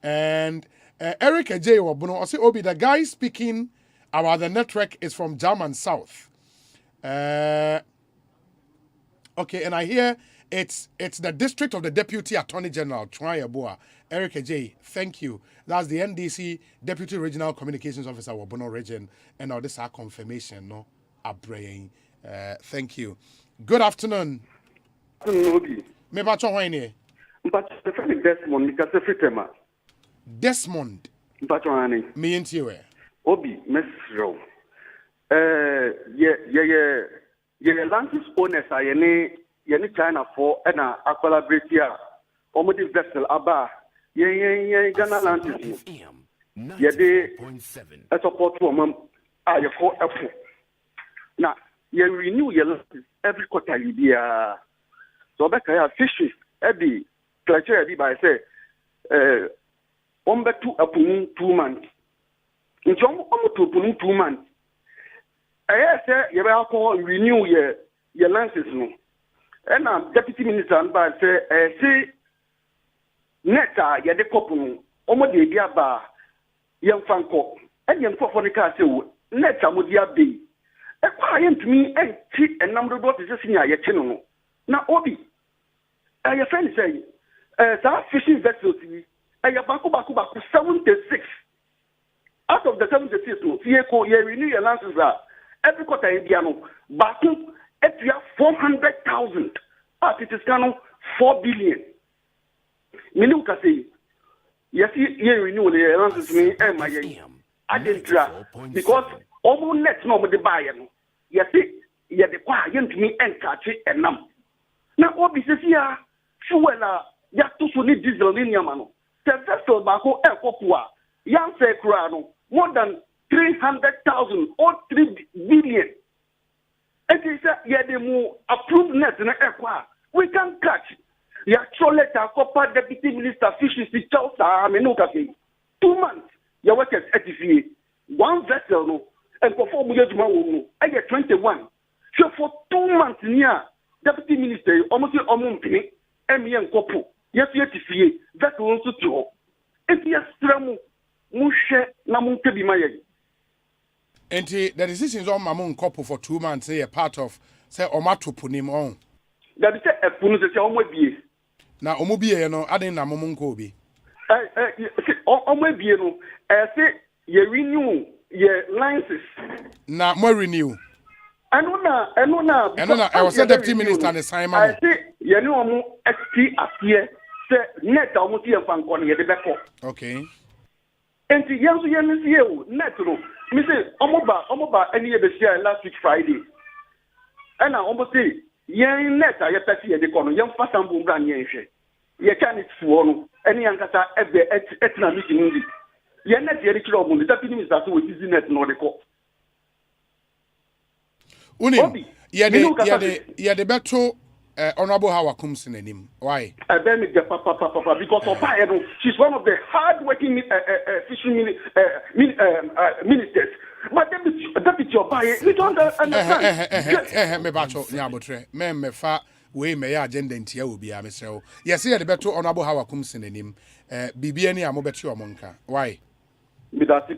Speaker 6: And Eric J. Wabuno, I say, Obi, the guy speaking about the network is from German South. Okay, and I hear it's the district of the Deputy Attorney General, Troy Eric J. Thank you. That's the NDC Deputy Regional Communications Officer, Wabuno Region. And now this is our confirmation, no? Abraying. Thank you. Good afternoon. Me bacho wine.
Speaker 13: But the friend Desmond, because the free tema.
Speaker 6: Desmond.
Speaker 13: Bacho wine.
Speaker 6: Me into you.
Speaker 13: Obi, Mesro. Yeah, Lantis owners are any China for and a collaborate here. Omodi vessel Abba. Yeah, Ghana Lantis. Yeah, they a support woman are your for Apple. Now, you renew your Lantis every quarter you be so back I have fishes every criteria by say on 2 months. In some 2 months. I say you will call renew your license no. And deputy minister and by say neta ye de couple omo de dia ba yem fanko and yem for the car say neta mo dia be e kwa yentumi enti enam do to say nya ye che no na obi your friend say that fishing vessels yi e bako 76 out of the 76 no ye renew your license every quarter in Diano, Baku, Etria 400,000. It is kind of 4 billion. Minuka say, yes, you renew the answers me and my I didn't because almost let's know with the buyer. Yes, you the quiet to me and catch it and numb. Now, what is this here? Fuel, you need diesel in Yamano. The vessel Baku El Popua, Yan say Crano, more than 300,000 or 3 billion. And he said, yeah, the more approved net in the aircraft. We can catch. You actually let our copper deputy minister fishes the Chelsea. I mean, 2 months. Your workers at the one vessel, no, and perform with tomorrow. I get 21. So for 2 months near deputy minister, almost a month, and me and Kopu. Yes, fie. That will also to. If you strum, mushe na munke bi maye.
Speaker 6: And the decisions on Mamon couple for 2 months, say a part of say Omato Punim on.
Speaker 13: That is a punu se omo bie.
Speaker 6: Na omo bie no adin na momon ko bi.
Speaker 13: Omo bie no say ye renew ye licenses.
Speaker 6: Na mo renew.
Speaker 13: Eno na
Speaker 6: I was a deputy minister and Simon.
Speaker 13: I say ye no omo XP afie say net omo ti enfan ko ye de beko.
Speaker 6: Okay.
Speaker 13: Enti yanso ye nsi o net no. Me say omo ba any ye be share last week Friday. And I almost say yen net a ye pesi ye de kono yen fa sambu mbra nye hwe. Ye kan it fuo no any ankasa ebe etina meeting ndi. Ye net ye kiro omo the deputy minister so we use net no de ko.
Speaker 6: Uni ye de beto honorable Hawakum sinanim. Why?
Speaker 13: Papa because of she's one of the hard-working fishery ministers. But deputy Obaye, you don't understand.
Speaker 6: Me bacho nyabotre. Me fa we me ya agenda ntia obi a mesrew. Yes, ye de beto honorable Hawakum sinanim. Bibia ni amobetri omonka. Why? Medase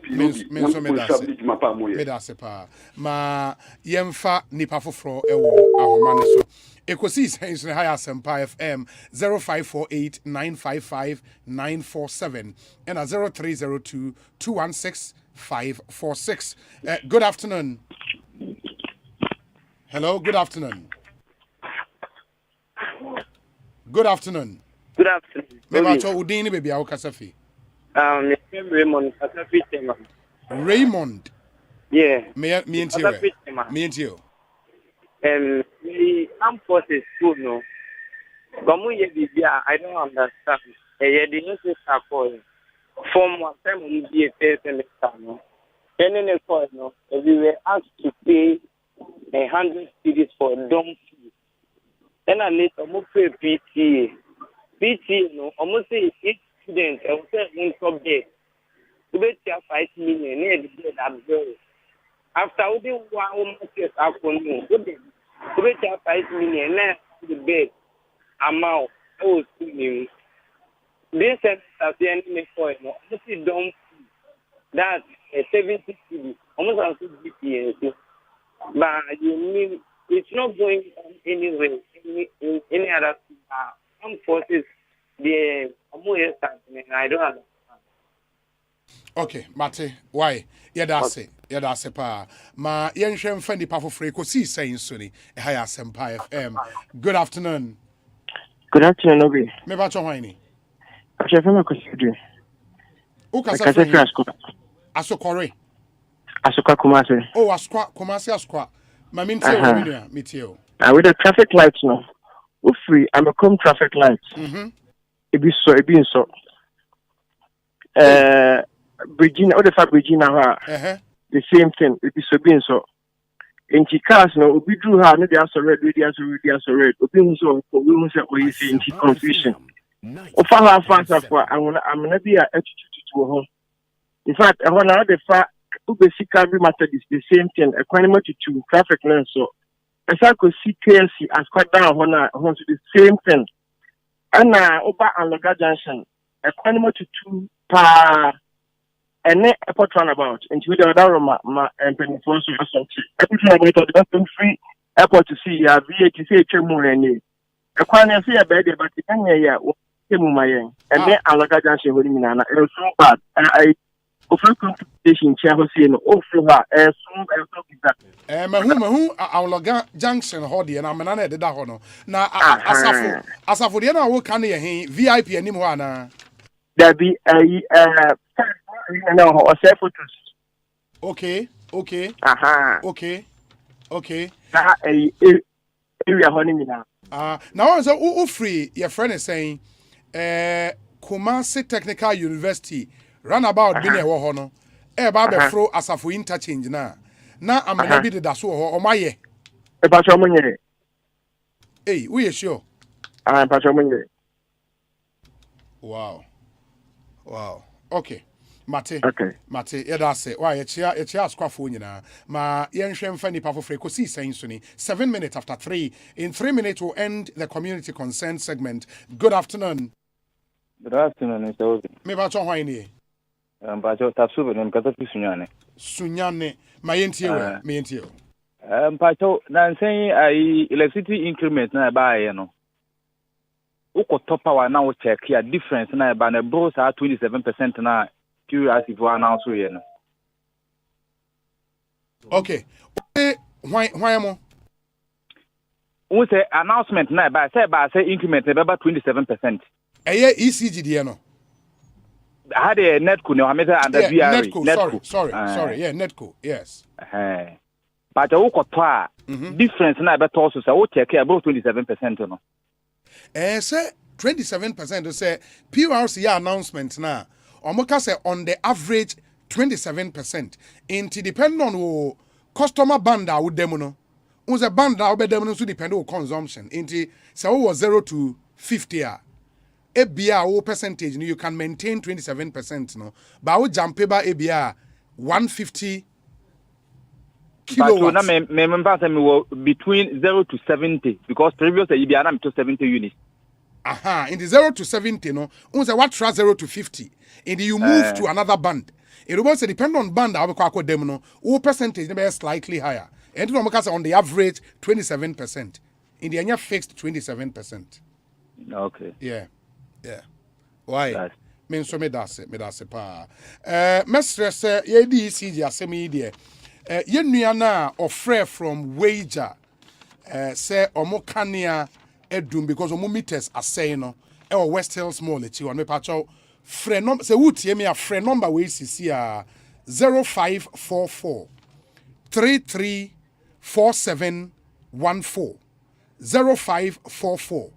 Speaker 6: pa ma yemfa nipa foforo ewo ahoma ne so Ekosiisen On Asempa FM 0548955947 and 0302216546. Good afternoon. Hello, good afternoon. Good afternoon.
Speaker 14: Good afternoon.
Speaker 6: Me macho udini baby awo kasafi.
Speaker 14: Raymond,
Speaker 6: Raymond.
Speaker 14: Yeah.
Speaker 6: Me into you.
Speaker 14: The armed forces school, no. I don't understand. The news are calling. From one time we be a first semester, no. Then in the course, no, we were asked to pay 100 cedis for dumb fee. Then I need to pay PTA. PTA, no, almost say each student, I will say in top day. To be 5 million, near the day that after we do 1 month, afternoon, to be 5 million, now the bed amount. Oh, this is the enemy for it. This is dumb. That's 70 cedis, almost as BPS. But you mean it's not going anywhere in any other armed forces. The I don't understand.
Speaker 6: Okay, Mate, why? Yadase pa. Ma yenshem fendi pafo free Ekosiisen Suni. Asempa FM. Good afternoon.
Speaker 15: Good afternoon, Obi.
Speaker 6: Me bacho hwaini.
Speaker 15: Achefema Kosidu.
Speaker 6: Ukasa Asokore.
Speaker 15: Asokwa Kumase.
Speaker 6: Oh, Kumase Asokwa. Ma mintio waminia, mitio.
Speaker 15: With the traffic lights no. Ufri, I'm a come traffic lights. Ebi so. Virginia, all the fact Virginia, the same thing. Ebi so. In cars no, obi drew her, no, they are so red. Obi so, we say, we see in confusion. Ofa ha fast afwa, I'm gonna be a to home. In fact, I want the fact, Ubesika matter is the same thing. Equanimity to traffic lens so. As I could see KLC as quite down on to the same thing. And over and Loga Junction, equanimity to pa and then airport runabout into the other room and penny for something. Everything about the best free airport to see ya VAT say chemu any. Equanimity a bed, but the can ya and then and Loga Junction with me and it was so bad. And I offer competition chair was saying, oh, for her,
Speaker 6: mahu Awloga Junction hodi and I'm an edda hono. Na asafo de na wo kan ye hen VIP anim ho ana.
Speaker 15: There be no Osei photos.
Speaker 6: Okay. Okay.
Speaker 15: That area honey now.
Speaker 6: Now so free your friend is saying Kumasi Technical University runabout bi na wo ho no. E ba be fro asafo interchange na amana bi de da so ho o maye.
Speaker 15: E pa so mo nyere.
Speaker 6: Hey, we are sure.
Speaker 15: Pa so mo nyere.
Speaker 6: Wow. Okay. Mate.
Speaker 15: Okay.
Speaker 6: Mate, that's it. Why, it's squaffo nyina. Ma yenhwe mfa nipa fofre Ekosiisen Suni. 7 minutes after 3. In 3 minutes we'll end the community concern segment. Good afternoon.
Speaker 16: Good afternoon, Mr. Obi.
Speaker 6: Me ba cho hwan ni?
Speaker 16: Ba cho tapsu be nem kata Sunyane.
Speaker 6: Sunyane, ma yentie we, me yentie.
Speaker 16: Ba cho na nsen ai electricity increment na ba ye no. Uko top power na wo check ya difference na ba na bro sa 27% na curiosity for announce we no.
Speaker 6: Okay. Why mo?
Speaker 16: We say announcement na ba say increment na ba 27%.
Speaker 6: Eye ECG die no.
Speaker 16: Had a netco no ameta under VR.
Speaker 6: Netco. Sorry. Yeah, netco. Yes.
Speaker 16: But uko to difference na ba to so say wo check ya bro 27% no.
Speaker 6: Say 27% say PRC announcement na. Omoka say on the average 27%. Inti depend on wo customer band with them no. Unse band out be them so depend on consumption. Inti say wo 0 to 50 a ebia wo percentage you can maintain 27% no. But wo jump ba ebia 150 kilowatts.
Speaker 16: But na me remember say me between 0 to 70 because previous year ebia na me to 70 units.
Speaker 6: In the 0 to 70 no. Unse what try 0 to 50. And you move to another band. It will depend on band how we them no. What percentage be slightly higher. And on the average 27%. In the anya fixed 27%.
Speaker 16: Okay.
Speaker 6: Yeah. Why? Me so me dase pa. Mestre ye di CG asemi die. Ye nua na ofre from wager. Say omo kania edum because omo meters asay no. E West Hills Mall echi won me pacho. Friend number say wotie me a friend number we sisi a 0544 334714 0544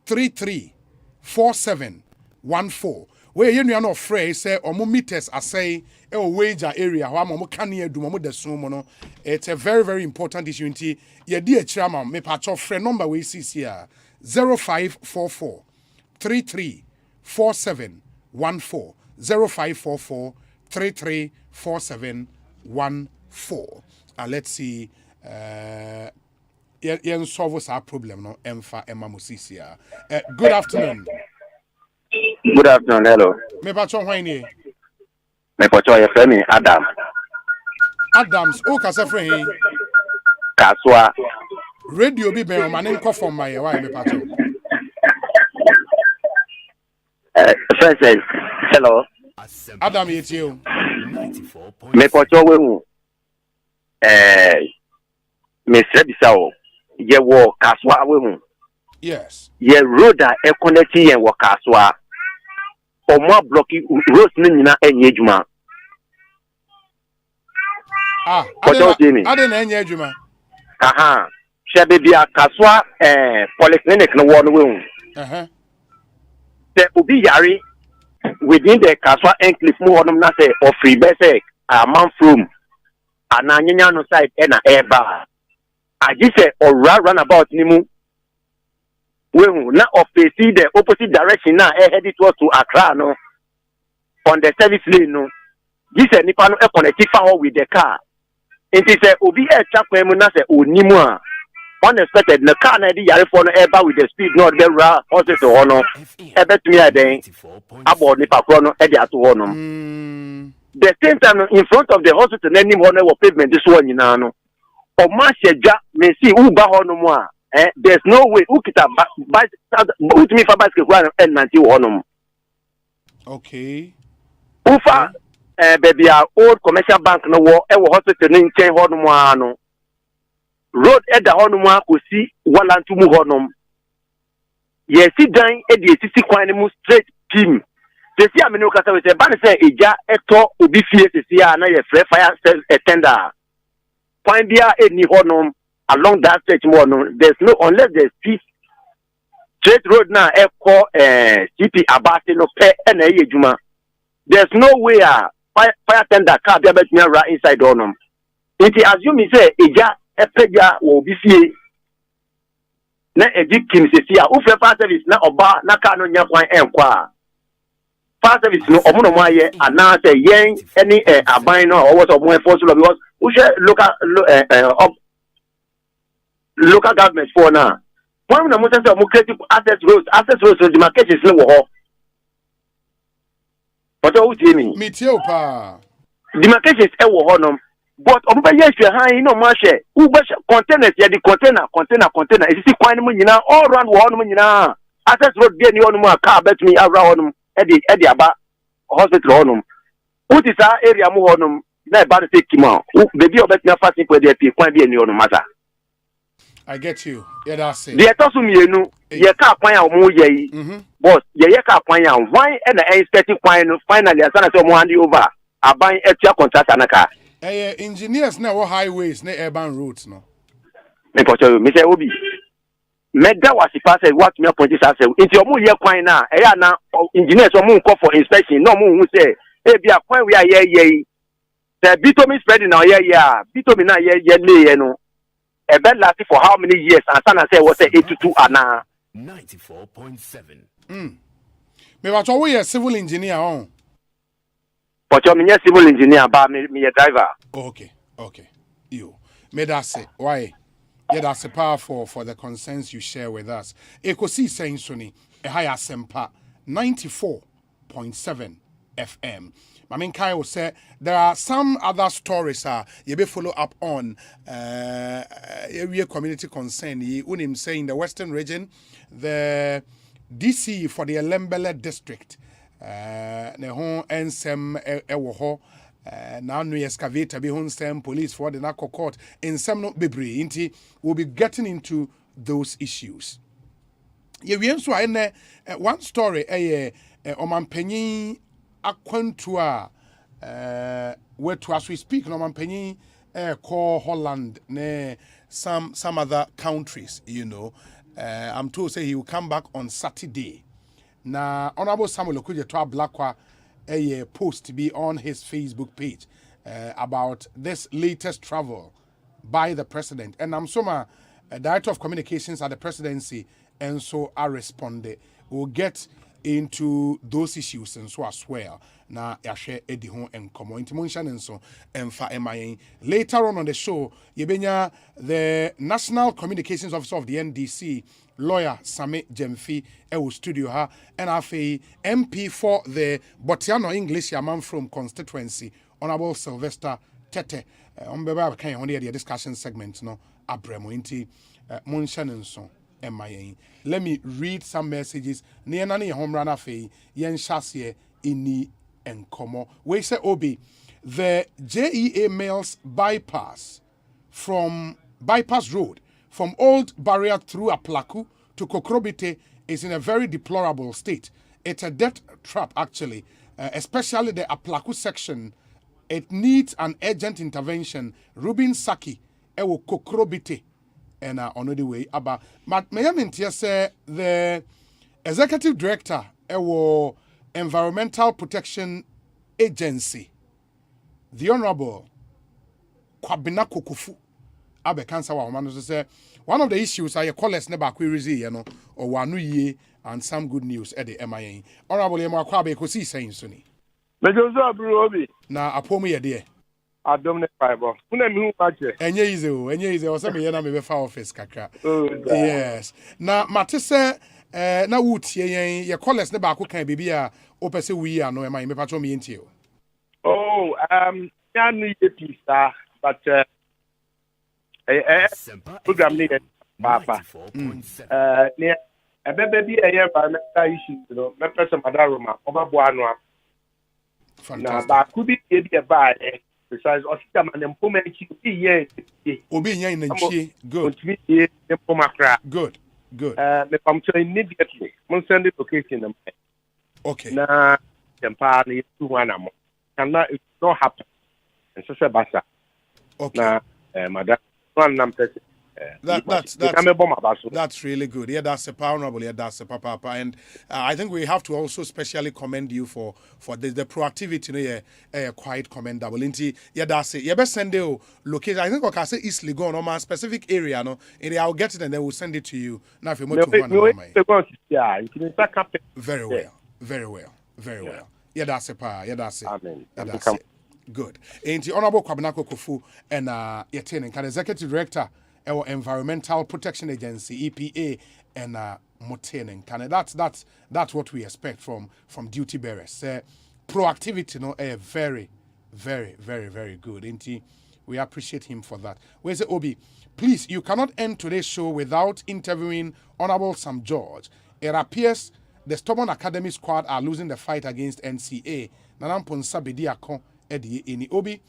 Speaker 6: 334714 we ye nua no frɛ say omo meters asay e wager area ho am omo kane adum omo deso mo no. It's a very very important issue nti ye di akira ma me pacho friend number we sisi a 0544 334714 0544 334714. Let's see. Yen solve our problem no. Emfa Emma Musisia. Good afternoon.
Speaker 17: Good afternoon. Hello.
Speaker 6: Me pacho hwan ni?
Speaker 17: Me pacho ye frɛ me Adam.
Speaker 6: Adams. O ka se frɛ he?
Speaker 17: Kaswa.
Speaker 6: Radio bi ben o ma ne nkɔ from my why me pacho.
Speaker 17: First, hello.
Speaker 6: Adam yetio.
Speaker 17: Me pacho we hu. Me sɛ bisa o. Ye wo Kaswa we hu.
Speaker 6: Yes.
Speaker 17: Ye road a e connect ye wo Kaswa. Omo blocky road ni nyina enye adwuma.
Speaker 6: Ade na enye adwuma.
Speaker 17: Hwɛ bebi a Kaswa polyclinic no wo no we hu. The Obi Yari within the Kaswa enclave mu honum na say of free be say man from ananyanya no side e na eba agi say ora runabout ni mu we na of face the opposite direction na head towards to Accra no on the service lane no this nipa no e connect fa with the car it is Obi e twa kwa mu na say onimu a unexpected the car na di yare for no eba with the speed no the ra hospital ho no ebetumi aden abo ni pakro no e di ato ho no the same time in front of the hospital na nim ho no wo pavement this one nyina no o ma sheja me see uba ho no mo a there's no way ukita utimi fa basket kwa and nanti ho no.
Speaker 6: Okay.
Speaker 17: Ufa baby a old commercial bank no wo e wo hospital ni nchen ho no mo a no road eda honum akosi walantu mu honum ye si dan e de sisi kwan mu straight team se si amene okasa we se ban se eja eto obi fie se si a na ye free fire tender kwan dia eni honum along that stretch mo no there's no unless there's peace straight road na e ko CP abate no pe e na ye juma there's no way a fire tender car be about me right inside honum it assume say eja epeja wo bifie na victim se sia wo frɛ fire service na oba na ka no nya kwan enkwa fire service no omo no mo aye ana say yen any aban no or what omo enforce law because wo local government for na when na mo say omo create access roads demarcations no wo ho But all Jimmy.
Speaker 6: Me too, pa.
Speaker 17: Demarcations ewo honum. But omba yes you high no mashe. Uba containers ya the container. Is it quite nyina all around honum nyina. Access road be ni honum car bet me around honum. Edi aba hospital honum. What is our area mu honum? Na about to take him out. Baby obet na fasting for the kwan be ni honum matter.
Speaker 6: I get you. Yeah, that's it.
Speaker 17: The etosu mienu ye ka kwan a omo ye yi. Boss, ye ka kwan a why and the expecting kwan finally asana say omo hand over. Aban etia contract anaka.
Speaker 6: Engineers na wo highways na urban roads no.
Speaker 17: Me pocho me say obi. Meda wasi pass what me point is say. Nti omo ye kwan na na engineers omo call for inspection no omo hu say e bia kwan we are ye. The bitumen spreading now bitumen na ye lay no. A bed lasted for how many years? And Sana say was 82 ana
Speaker 4: 94.7.
Speaker 6: Me what we a civil engineer on.
Speaker 17: But you're a civil engineer, but me a driver.
Speaker 6: Okay. You. Me that say why? Yeah, that's a powerful for the concerns you share with us. Ekosiisen Sony, a high Asempa 94.7 FM. I mean, Kyle said there are some other stories you be follow up on area community concern. Unim saying the Western region, the DC for the Elembele district, ne hon ensem ewo now no excavator be hon sem police for the narco court in some no bebre inti we'll be getting into those issues. Ye we so one story omampanyin akwantua where to as we speak no mampanyin call Holland ne some other countries, you know. I'm told say he will come back on Saturday. Now Honorable Samuel Okudje to Blakwa a post to be on his Facebook page about this latest travel by the president, and I'm Soma, Director of Communications at the presidency, and so I responded. We'll get into those issues and so as well. Now, I share Eddie Hon and Common Intimation and so and for MIA. Later on the show, Yebenya, the National Communications Officer of the NDC, lawyer Sami Jemfi, will studio her, and I MP for the Botiano English Yaman from constituency, Honorable Sylvester Tete. On Beba can only the discussion segment, no, Abremo Inti, Munshan and so. MIA. Let me read some messages. Nianani home run afe yen shasye ini enkomo. We say Obi, the JEA Mills bypass road from Old Barrier through Aplaku to Kokrobite is in a very deplorable state. It's a death trap actually, especially the Aplaku section. It needs an urgent intervention. Rubin Saki ewo Kokrobite. And on the way, but may say the executive director of Environmental Protection Agency, the Honorable Kwabena Kokufu, Abe Cancer Woman, say one of the issues I call us never queries, or one ye and some good news at the MIA. Honorable Emma Kwabe Ekosiisen Sony. Now, upon me a dear.
Speaker 15: Adomne fiber. Una mi upache.
Speaker 6: Enye easy. O se me na me be fa office kakra. Yes. Na matese na wutie yen ye college ne ba ko kan bibi a o pese wi ano e man me patcho me ntie o.
Speaker 15: Oh, ya no ye pisa, but program ni papa. Ne ebebe bi environmental issues, you know, me pese madaroma obabo anu. Na ba ku bi e bi e ba besides Osita man empowerment
Speaker 6: obi yen na nchie good
Speaker 15: me come to immediately mun send the location them
Speaker 6: okay
Speaker 15: na tempa ni tu wana mo cannot it not happen and so basa
Speaker 6: okay
Speaker 15: na madam one nam person
Speaker 6: that's really good. Yeah, that's a honorable. Yeah, that's a papa. And I think we have to also specially commend you for the proactivity. You know, quite commendable. Yeah, that's it. Yeah, best send the location. I think I can say Eastleigh go on a specific area. No, and I'll get it and then we'll send it to you. Now, if you want very well. Yeah, that's a power. Yeah, that's it.
Speaker 15: Amen.
Speaker 6: Yeah, that's it. Good. And the Honorable Kwabena Kokufu and Yetene, Executive Director. Our Environmental Protection Agency (EPA) and Motenen. That's what we expect from duty bearers. proactivity, very, very, very, very good. Indeed, we appreciate him for that. Where's the Obi? Please, you cannot end today's show without interviewing Honorable Sam George. It appears the stubborn academy squad are losing the fight against NCA. Obi,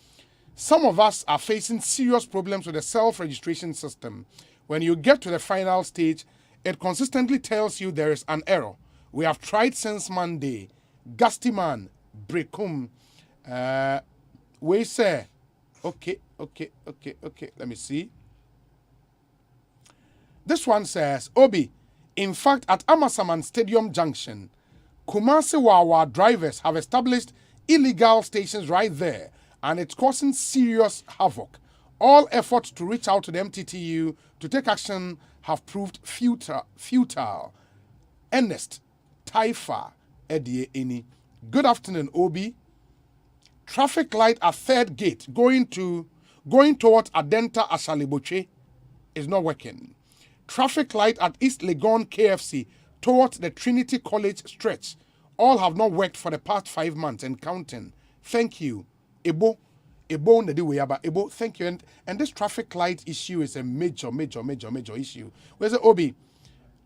Speaker 6: some of us are facing serious problems with the self-registration system. When you get to the final stage, it consistently tells you there is an error. We have tried since Monday. Gastiman, Brekum, we say, okay. Let me see. This one says, Obi, in fact, at Amasaman Stadium Junction, Kumasi Wawa drivers have established illegal stations right there, and it's causing serious havoc. All efforts to reach out to the MTTU to take action have proved futile. Ernest Taifa Edie Eni. Good afternoon, Obi. Traffic light at third gate going towards Adenta Asaliboche is not working. Traffic light at East Legon KFC towards the Trinity College stretch all have not worked for the past 5 months and counting. Thank you. Ebo thank you. And this traffic light issue is a major issue. Where's the Obi?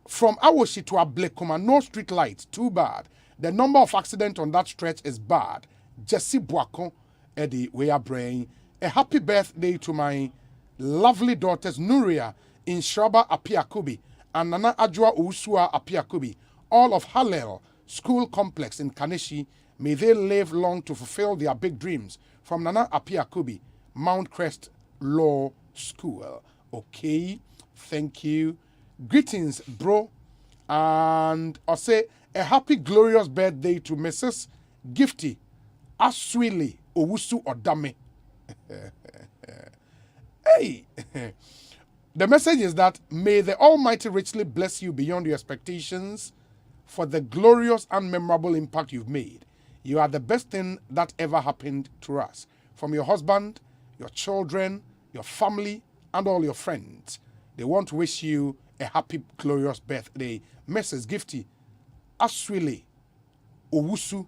Speaker 6: From Awoshi to Ablekuma, no street light. Too bad. The number of accidents on that stretch is bad. Jesse Boakon, Eddie, we are praying. A happy birthday to my lovely daughters Nuria in Shraba Apiakubi and Nana Ajwa Usua Apiakubi, all of Hallel School Complex in Kaneshi. May they live long to fulfill their big dreams. From Nana Apiakubi, Mount Crest Law School. Okay, thank you. Greetings, bro. And Osei, a happy, glorious birthday to Mrs. Gifty Aswili Owusu Odame. Hey! The message is that may the Almighty richly bless you beyond your expectations for the glorious and memorable impact you've made. You are the best thing that ever happened to us. From your husband, your children, your family, and all your friends. They want to wish you a happy, glorious birthday. Mrs. Gifty Aswili Owusu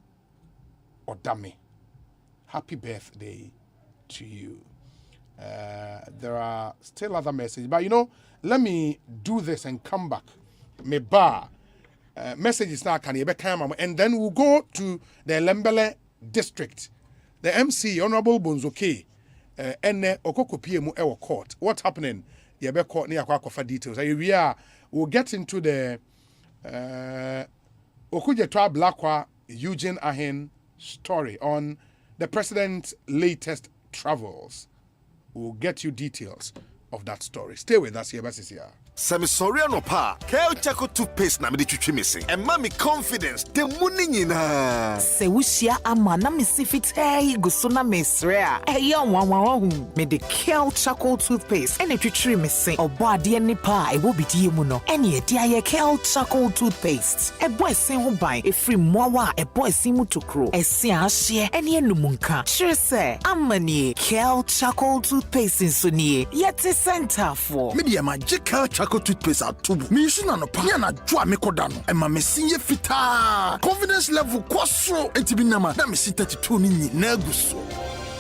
Speaker 6: Odame. Happy birthday to you. There are still other messages, but let me do this and come back. Me bar messages now can come, and then we'll go to the Lembele district. The MC Honorable Bonsu ene okokopie mu ewo court. What's happening? Yebe court ni akwa details. We'll get into the Okujetwa Blakwa Eugene Ahen story on the president's latest travels. We'll get you details of that story. Stay with us here, Basisia.
Speaker 18: Sami sorry no pa. Keo chako toothpaste na me de twitwi missing. And mommy confidence the money nyina.
Speaker 19: Se wushia ama na me sifit guso na mesrea. Eya wanwa me de Keo charcoal toothpaste and twitwi missing. Obo ade ni pa e wo bidie mu no. Ene e dia ye Keo charcoal toothpaste. E boy sen ho ban e free mowa e boy sin mu tokro. E se ahye ene enumunka. Sure say amani Keo charcoal toothpaste so nie. Yet center for.
Speaker 18: Media magical charcoal toothpaste at tubu. Me issue na no pa. Ya na dwa me kodano. E ma me sinye fita. Confidence level kwaso. Entibi nama na me si 32 ni nyina guso.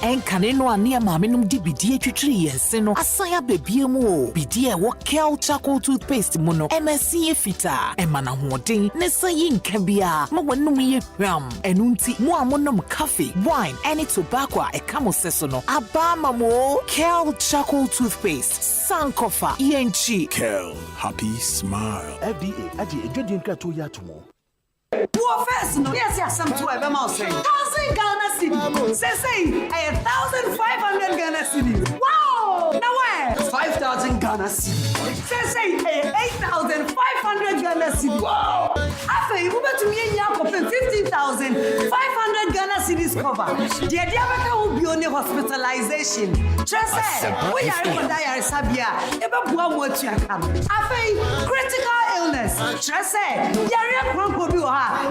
Speaker 19: En kaneno ania mamenum di bidie twitwi yense no asaya bebie mu o bidie wo Keo charcoal toothpaste mu no MSC e fita e mana hoden ne sayi nka bia ma wanum ye hwam enunti mu amonom coffee wine any tobacco e kamo seso no aba mamo Keo charcoal toothpaste sankofa yenchi
Speaker 18: Keo happy smile
Speaker 4: FDA adi edwedi nkrato ya tomo.
Speaker 20: Poor first, no, yes, some to a mouse. 1,000 Ghana cedi. Say, 1,500 Ghana cedi. Wow! Now where? 5,000 Ghana cedi. Say, 8,500 Ghana cedi. Wow! After you move to me and Yakob 15,500 Ghana cedis cover. The Advocacy will be on the hospitalization. Just say, we are in Diary Sabia. Ever blow what you can. After critical illness. Just say, Yari Kronko be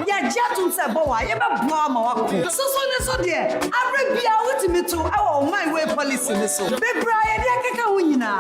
Speaker 20: ya jatu se bowa ye be boa ma wako so ne so de abrebia wotimi to awo my way policy ne so bebra ye de keka hunyina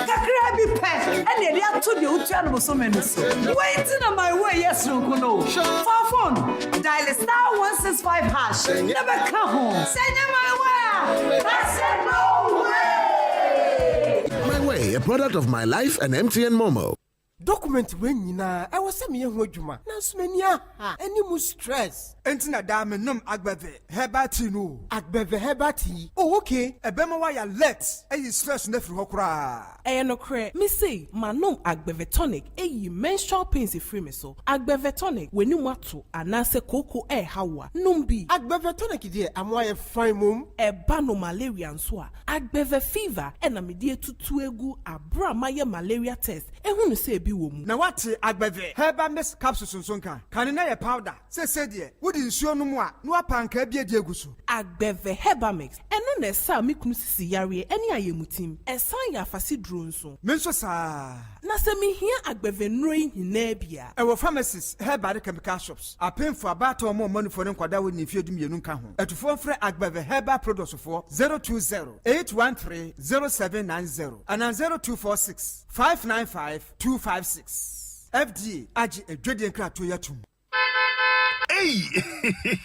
Speaker 20: kakra bi pe ene de ato de otua no so me ne so wait na my way yes no for phone dial *164 #5 hash. Never come home. Send them my way. I said no way.
Speaker 18: My Way, a product of My Life and MTN Momo.
Speaker 21: Document when yina I was some young wojuma na sumenia ha any mu stress entina da me nom agbeve hebati no agbeve hebati oh okay ebema wa ya let stress na firi hokra
Speaker 22: no kre me say manom agbeve tonic menstrual pains free me so agbeve tonic weni mu ato anase koko hawa numbi
Speaker 21: agbeve tonic die amwa ye fine mum
Speaker 22: eba no malaria nso a agbeve fever na me die tutu egu abra maye malaria test ehunu say bi wo mu
Speaker 21: na wate agbeve herbal mix capsules nso nka kan na ye powder se die wodi nsuo no mu a no apanka bia die egu so
Speaker 22: agbeve herbal mix eno na sa me kunu sisi yare eni ayemutim esan ya afasi duro nso
Speaker 21: me nso sa
Speaker 22: na se me hia agbeve nroi hina bia
Speaker 21: ewo pharmacies herbal chemical shops apemfo abato mo manufo ne nkwada wo ne fiedum yenu nka ho etufo mfre agbeve herbal products for 020-813-0790 and 0246-595-256 FDA agi edwede nkrato yatum.
Speaker 18: Hey,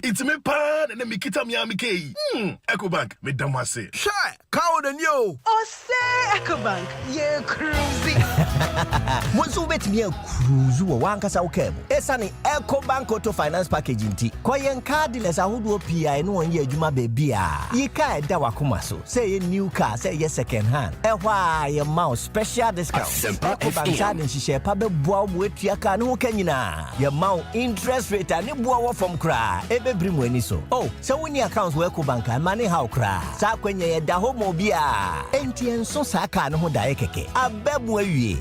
Speaker 18: it's me pan and me kita mi amike. Ecobank me damase.
Speaker 4: Shy, cow the new.
Speaker 19: Osei Ecobank, ye cruisy.
Speaker 4: Monsu bet me a cruise wo wankasa ukemo. Esani Ecobank Auto Finance Package nti. Koyen cardless ahodo PI no won ye adwuma baby a. Ye ka da wakoma so. Say ye new car, say ye second hand. Ehwa ye mouse special discount. Ecobank card nhihye pa be boa wo etua ka no kanyina. Ye mount interest rate ani boa from cry. Ebe brim weni so. Oh, so when your accounts work bank money how cry. Sa kwenye ye da ho mobia. Enti enso sa ka no ho da keke. Abebu awie.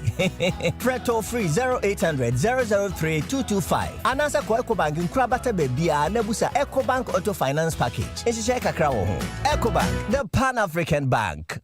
Speaker 4: Preto free 0800 003 225. Anasa ko Ecobank nkra bata bebia na busa Ecobank Auto Finance Package. Ehihye kakra wo ho. Ecobank, the Pan-African Bank.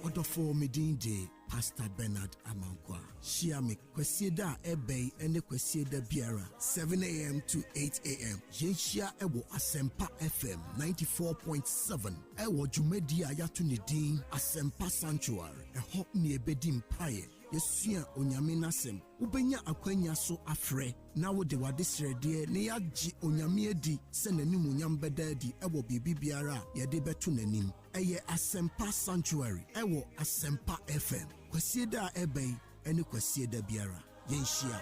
Speaker 18: Order for Medin Day. Pastor Bernard Amankwa. Shiame kwesieda ebei ene kwesieda biara 7 a.m. to 8 a.m. Yenshia ewo Asempa FM 94.7. Ewo jumedi ayatu nidin Asempa Sanctuary. Ehop ni ebedi mpaye. Yesua onyame nasem. Ubenya akwenya so afre. Na wo de wade srede ne yaji onyame edi se nanim onyam bedadi ewo bibi biara yede betu nanim. Eye Asempa Sanctuary. Ewo Asempa FM. Kwesieda ebei ene kwesieda biara yenshia.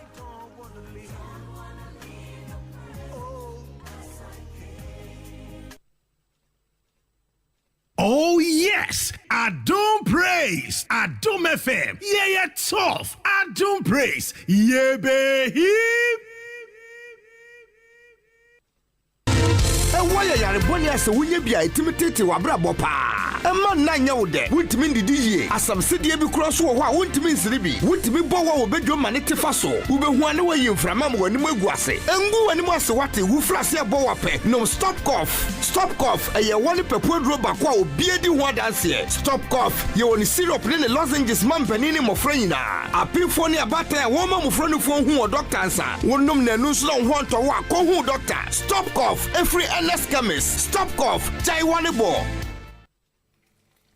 Speaker 23: Oh yes, Adum Praise, Adum FM, yeah tough, Adum Praise, yeah baby.
Speaker 4: Why are you born as a winner? Be a timidity wa brabo pa. A man nanya wo de. Won't mean the DJ. As some city be cross wo wa won't mean sribi. Won't be bowa wo bedwo mane tefaso. Wo be hu ane wa yimfra mam wo ni magu ase. Engu ani mo ase wate wu flase bowa pe. No stop cough. Stop cough. Eye woni pepo dro ba kwa obi edi ho adanse. Stop cough. Ye woni syrup ne lozenges man panini mo franyina. Apinfo ne abata wo ma mo franu fo hu doctor ansa. Wonom na nu so ho nto wa ko hu doctor. Stop cough. Every NS chemist. Stop cough. Taiwan ball.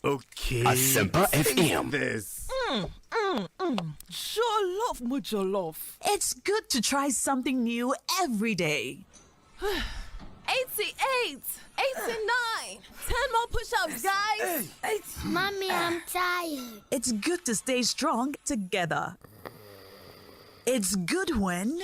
Speaker 23: Okay.
Speaker 4: Asempa FM.
Speaker 23: This.
Speaker 19: Jollof, Mujollof. It's good to try something new every day.
Speaker 24: 88, 89, 10 more push-ups, guys.
Speaker 25: Mommy, I'm tired.
Speaker 19: It's good to stay strong together. It's good when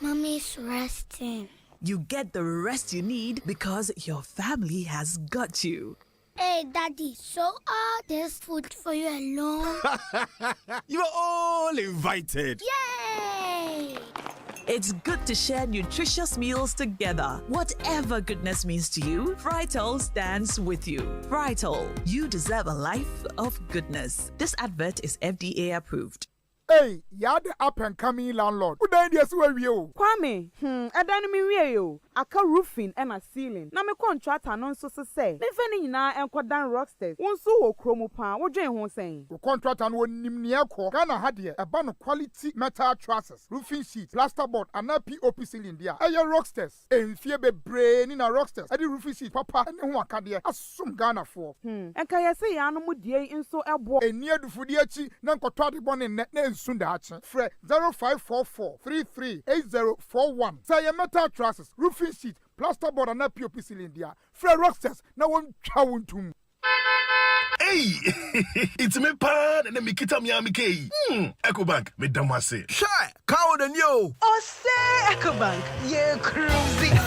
Speaker 25: Mommy's resting.
Speaker 19: You get the rest you need because your family has got you.
Speaker 25: Hey, Daddy, so all this food for you alone?
Speaker 23: You are all invited.
Speaker 25: Yay!
Speaker 19: It's good to share nutritious meals together. Whatever goodness means to you, Frytol stands with you. Frytol, you deserve a life of goodness. This advert is FDA approved.
Speaker 2: Hey, you're the up and coming landlord. Who died yesterday?
Speaker 26: Kwame, I don't mean you. I can roofing and a ceiling. Now my contract and so say. Living na and quadan rocksters. One so chromo pan. What Jane was saying?
Speaker 2: The contract and one nimniako. Ghana had here a ban of quality metal trusses, roofing sheets, plasterboard, and a POP ceiling there. Aye, rocksters. And fear be brain in a rocksters. I did roofing sheet, papa, and one cadia. As some Ghana for.
Speaker 26: And can I say, I know what in so a boy.
Speaker 2: And near the Fudiachi, Nanko Toddy Bonnet,
Speaker 21: soon the action. Fred 0544-338041. Say your metal trusses, roofing sheet, plasterboard and POP cylinder. Fred Rocksters, now one chawuntum.
Speaker 23: Hey, it's me pan and me kita mi amike. Ecobank, me damase.
Speaker 4: Sure, count on you.
Speaker 19: Osei Ecobank, ye cruising.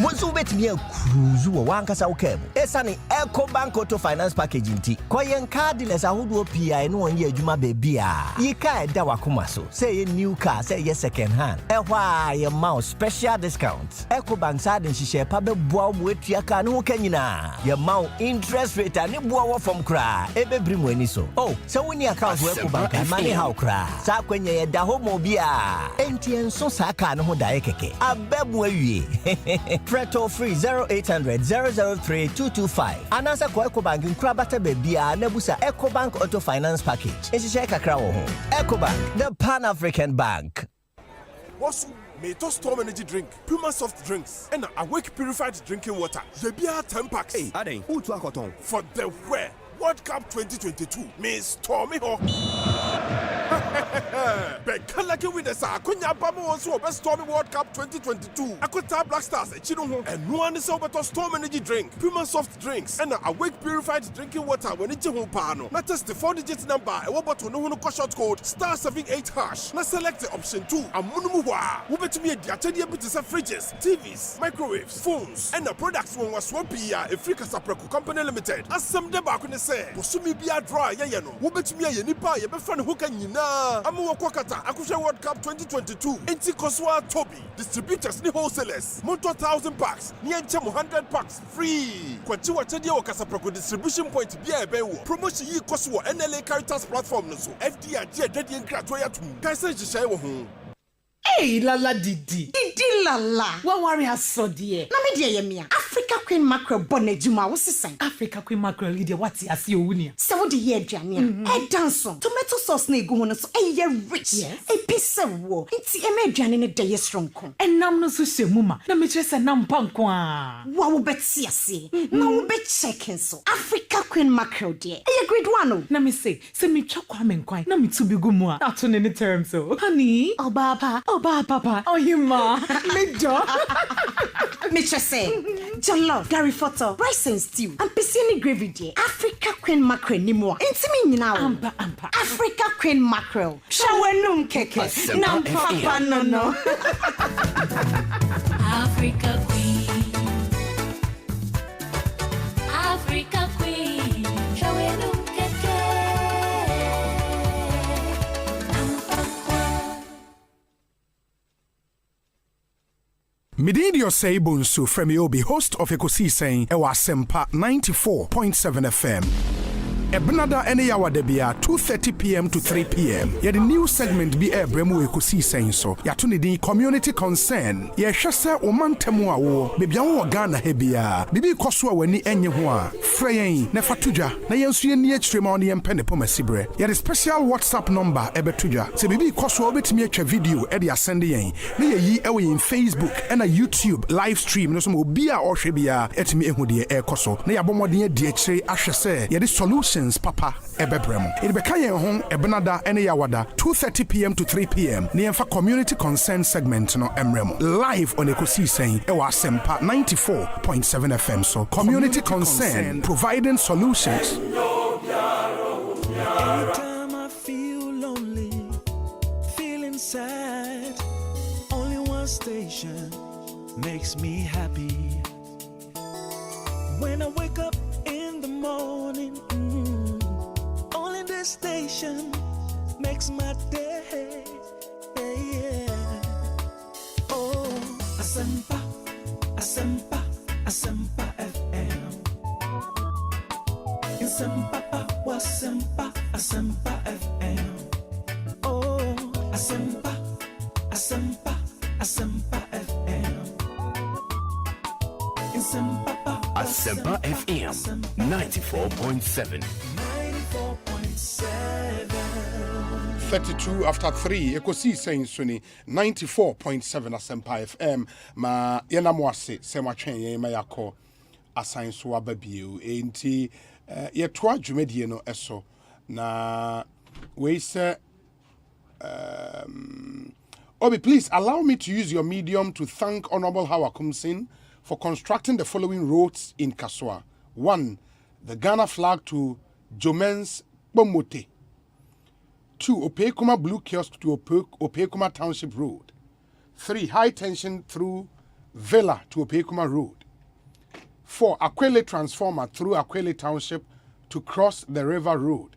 Speaker 4: Bonsu bet me cruise wo wankasa ukemu. Esani Ecobank Auto Finance Package nti. Koyen car dealers ahodo PI no onye adwuma bebia. Yika eda wakoma so. Say new car, say ye second hand. Ehwa ye mouse special discounts. Ecobank sa den hihye pa beboa mo etua car no kanyina. Ye mouse interest rate ani boa from cry. Ebe bring when so. Oh, so when your account work Ecobank money how cry. Sa kwenye ye da homo bia. Enti enso sa car no ho dae keke. Abebu awie. Preto free 0800 003 225. Anasa ko Ecobank nkrabata bebia na busa Ecobank Auto Finance Package. Esi kakra wo ho. Ecobank, the Pan-African Bank.
Speaker 1: Bonsu, may to storm energy drink, Puma soft drinks, and awake purified drinking water. The beer 10 packs.
Speaker 3: Hey, Ade, who to akoton?
Speaker 1: For the where World Cup 2022. May stormy ho. Bekalaki with the Sakunya Bama also best stormy World Cup 2022. Akota Black Stars Chino and no one is over to storm energy drink, Puma soft drinks, and awake purified drinking water when it's home pano. Not just the 4-digit number, a wobot to no short code *78#. Now select the option 2. A munumuwa. Wobet me a diatedia bit fridges, TVs, microwaves, phones, and the products one was swampy a free Casapreco Company Limited. As some debakune say, Posumi be a dry yano. Wobet me a nipa, a befan who can you know? Amu Wakata, Akusha World Cup 2022. Inti Koswa Toby. Distributors ni wholesalers. Moto 1,000 packs. Niancham 100 packs. Free. Kwachiwa Chadia Wakasaprako distribution point be a bewo. Promotion yi Koswa NLA Caritas platform no so. FDR Daddy and Kratoya tu. Kaisa Jishayo home.
Speaker 20: Hey, lala Didi lala. What worry has so dear? Na me dear yemia. Africa Queen Mackerel bonnet juma was saying. Africa Queen Mackerel Lydia what's as you win. So the year Jania. A danson. Tomato sauce ne go on so a rich. Yes. A piece of war. It's a median in a day strong con. And nam no so muma. Na me just a nam pankwa. Wow bet see. No bet checking so. Africa Queen Mackerel dear. A great one. Na me say me chokwa men kwai. Na me to be gumwa. Not on any term so. Honey. Oh baba. Oh papa. Oh you ma. Me jo. Me just say. Jollof, Gary Photo, rice and stew, and piscine gravy dear. Africa Queen Mackerel ni more. Intimi now. Ampa. Africa Queen Mackerel. Shawenum keke. Nam papa no.
Speaker 5: Africa Queen. Africa Queen. Shawenum keke.
Speaker 6: Midini Osei Bonsu from Yobi, host of Ekosiisen On Asempa 94.7 FM. Ebnada ene yawa debia 2:30 p.m. to 3 p.m. Ye the new segment be bremu Ekosiisen so. Ya to ni community concern. Ye hwese omantemu awo bebia wo Ghana hebia. Bibi koso wani enye ho a. Freyen na fatudwa na yensu ye ni akyirema on ye mpene pomasibre. Ye the special WhatsApp number ebetudwa. Se bibi koso obetimi atwa video e de asende yen. Na ye yi ewe in Facebook and a YouTube live stream no so obi a ohwe bia etimi ehudie ekoso. Na ya bomodin ye de akyire ahwese ye the solution Papa Ebebrem. It became home Ebnada ene yawada 2:30 p.m. to 3 p.m. Near community concern segment no Emrem live on Ekosiisen On Asempa 94.7 FM. So community concern providing solutions.
Speaker 7: Anytime I feel lonely, feeling sad, only one station makes me happy. When I wake up in the morning, only this station makes my day. Yeah. Oh, Asempa FM. Asempa FM. Oh, Asempa FM.
Speaker 23: Asempa FM 94.7.
Speaker 6: 32 after 3 Ekosiisen Suni 94.7 Asempa FM ma yenamwase semwatwen yen mayako asan so ababie enti ye to adwumedie no eso na we se Obi, please allow me to use your medium to thank Honorable Hawa Kumsin for constructing the following roads in Kaswa. 1. The Ghana flag to Jomens Bomote. 2. Opekuma Blue Kiosk to Opekuma Township Road. 3. High tension through Villa to Opekuma Road. 4. Akwele Transformer through Akwele Township to cross the River Road.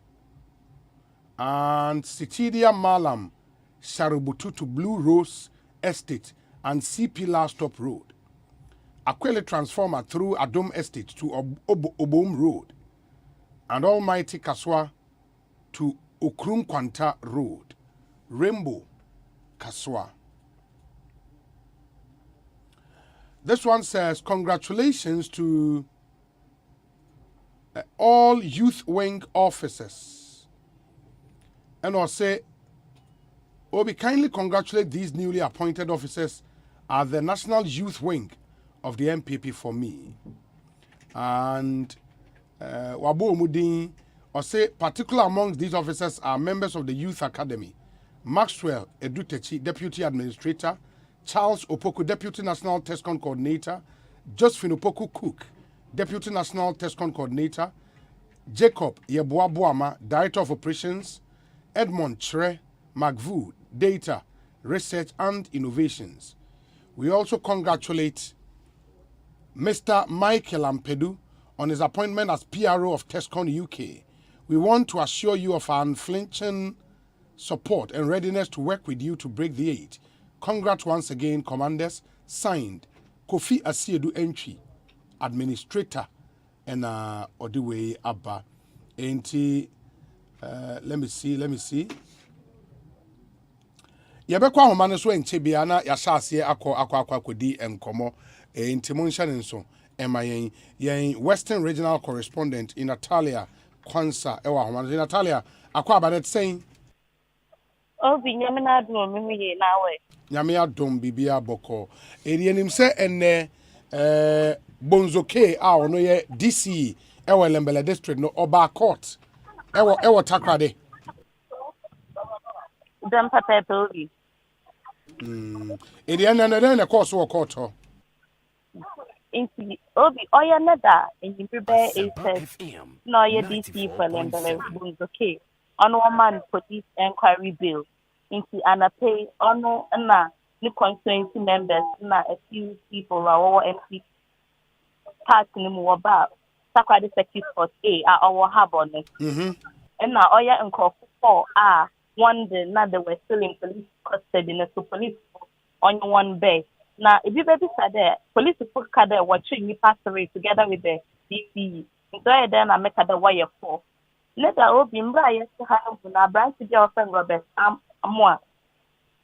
Speaker 6: And Sitidia Malam Sharubutu to Blue Rose Estate and CP Last Stop Road. Akwele Transformer through Adom Estate to Obom Road. And Almighty Kaswa to Okrum Kwanta Road. Rainbow Kaswa. This one says, congratulations to all youth wing officers. And I'll say, Obi, kindly congratulate these newly appointed officers at the National Youth Wing of the MPP for me. And Wabo Mudin, or say, particular amongst these officers are members of the Youth Academy. Maxwell Edutechi, Deputy Administrator. Charles Opoku, Deputy National TESCON Coordinator. Josephine Opoku Cook, Deputy National TESCON Coordinator. Jacob Yeboabuama, Director of Operations. Edmond Chre, Magvu, Data, Research and Innovations. We also congratulate Mr. Michael Ampedu on his appointment as PRO of TESCON UK. We want to assure you of our unflinching support and readiness to work with you to break the 8. Congrats once again, Commanders. Signed, Kofi Asiedu Entry, Administrator, and Odiwe Abba. Let me see. Yabekwa homane so enchebia na yashase akwa enkomo intimunshane nso ema yen Western Regional Correspondent in Natalia Kwansa ewa homane Natalia akwa abadet saying
Speaker 3: Obi nyame na adom me ye nawe
Speaker 6: nyame adom bibia boko erienim se enne Bonsu a ono ye DC ewa Lembele district no Oba Court ewa takrade
Speaker 3: dem papa Obi
Speaker 6: na course wo court ho
Speaker 3: inti Obi oya neda in prepare is no ye DC for Lembele Bonsu on one man police inquiry bill into anape ono na the constituency members na a few people our MP part ni mo ba sakwade secretary for A our habon and na oya nko for one day na they were still in police custody na so police on one bay na if you baby said there police people kada watching you pass away together with the DCE so then I make the wire for later Obi mbra yes ha na branch dey ofen Robert amwa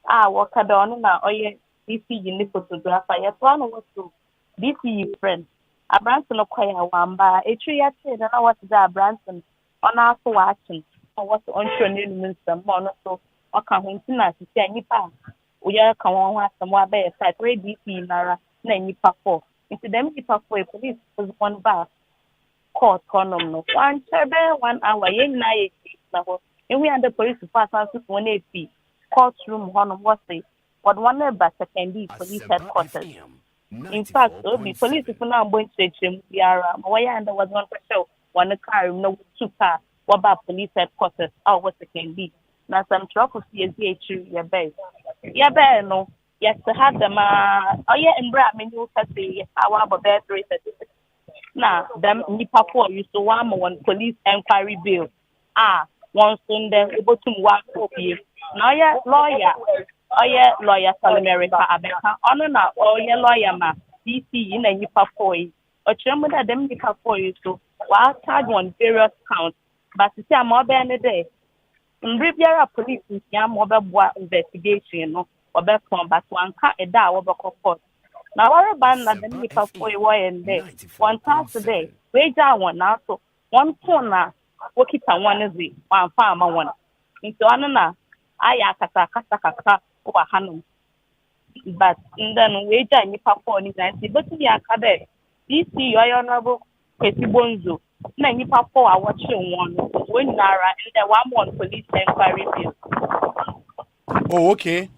Speaker 3: wakada on na oye DCE ni photographer yes one was to DCE friend a branch no kwaya wamba etri ya te na what that branch on aso watching what on show ni minister mo no so aka ho ntina sisi anyipa uya ka won ho asamo abe site DCE nara na anyipa for into them anyipa for police was one back court konom no one chebe 1 hour yen na ye na ho and we under police department so one AP courtroom honom was say but one number second police headquarters in fact Obi police people now going to chem biara ma why under was one for show one car no two car what about police headquarters what second be na some trouble see ye be no yes to have them embra me you say our about that certificate na them nipa for you so one police inquiry bill one Sunday able to work copy now lawyer Salamerica Abeka on na lawyer ma DC in a nipa for you or chemo that them nipa for you so while charge on various counts but to say I'm more than a day in Riviera police is mobile investigation no or back from but one car a da over court. Now, our band na the nipa for you and there. One task today, we down one now, so one corner, work it on one is it, one farmer one. Into anana, kata over Hanum. But then we down nipa for ni nanti, but we are cadet. DC, your honorable Kwesi Bonsu, na nipa for our watching one, when Nara, and the one police inquiry bill.
Speaker 6: Oh, okay.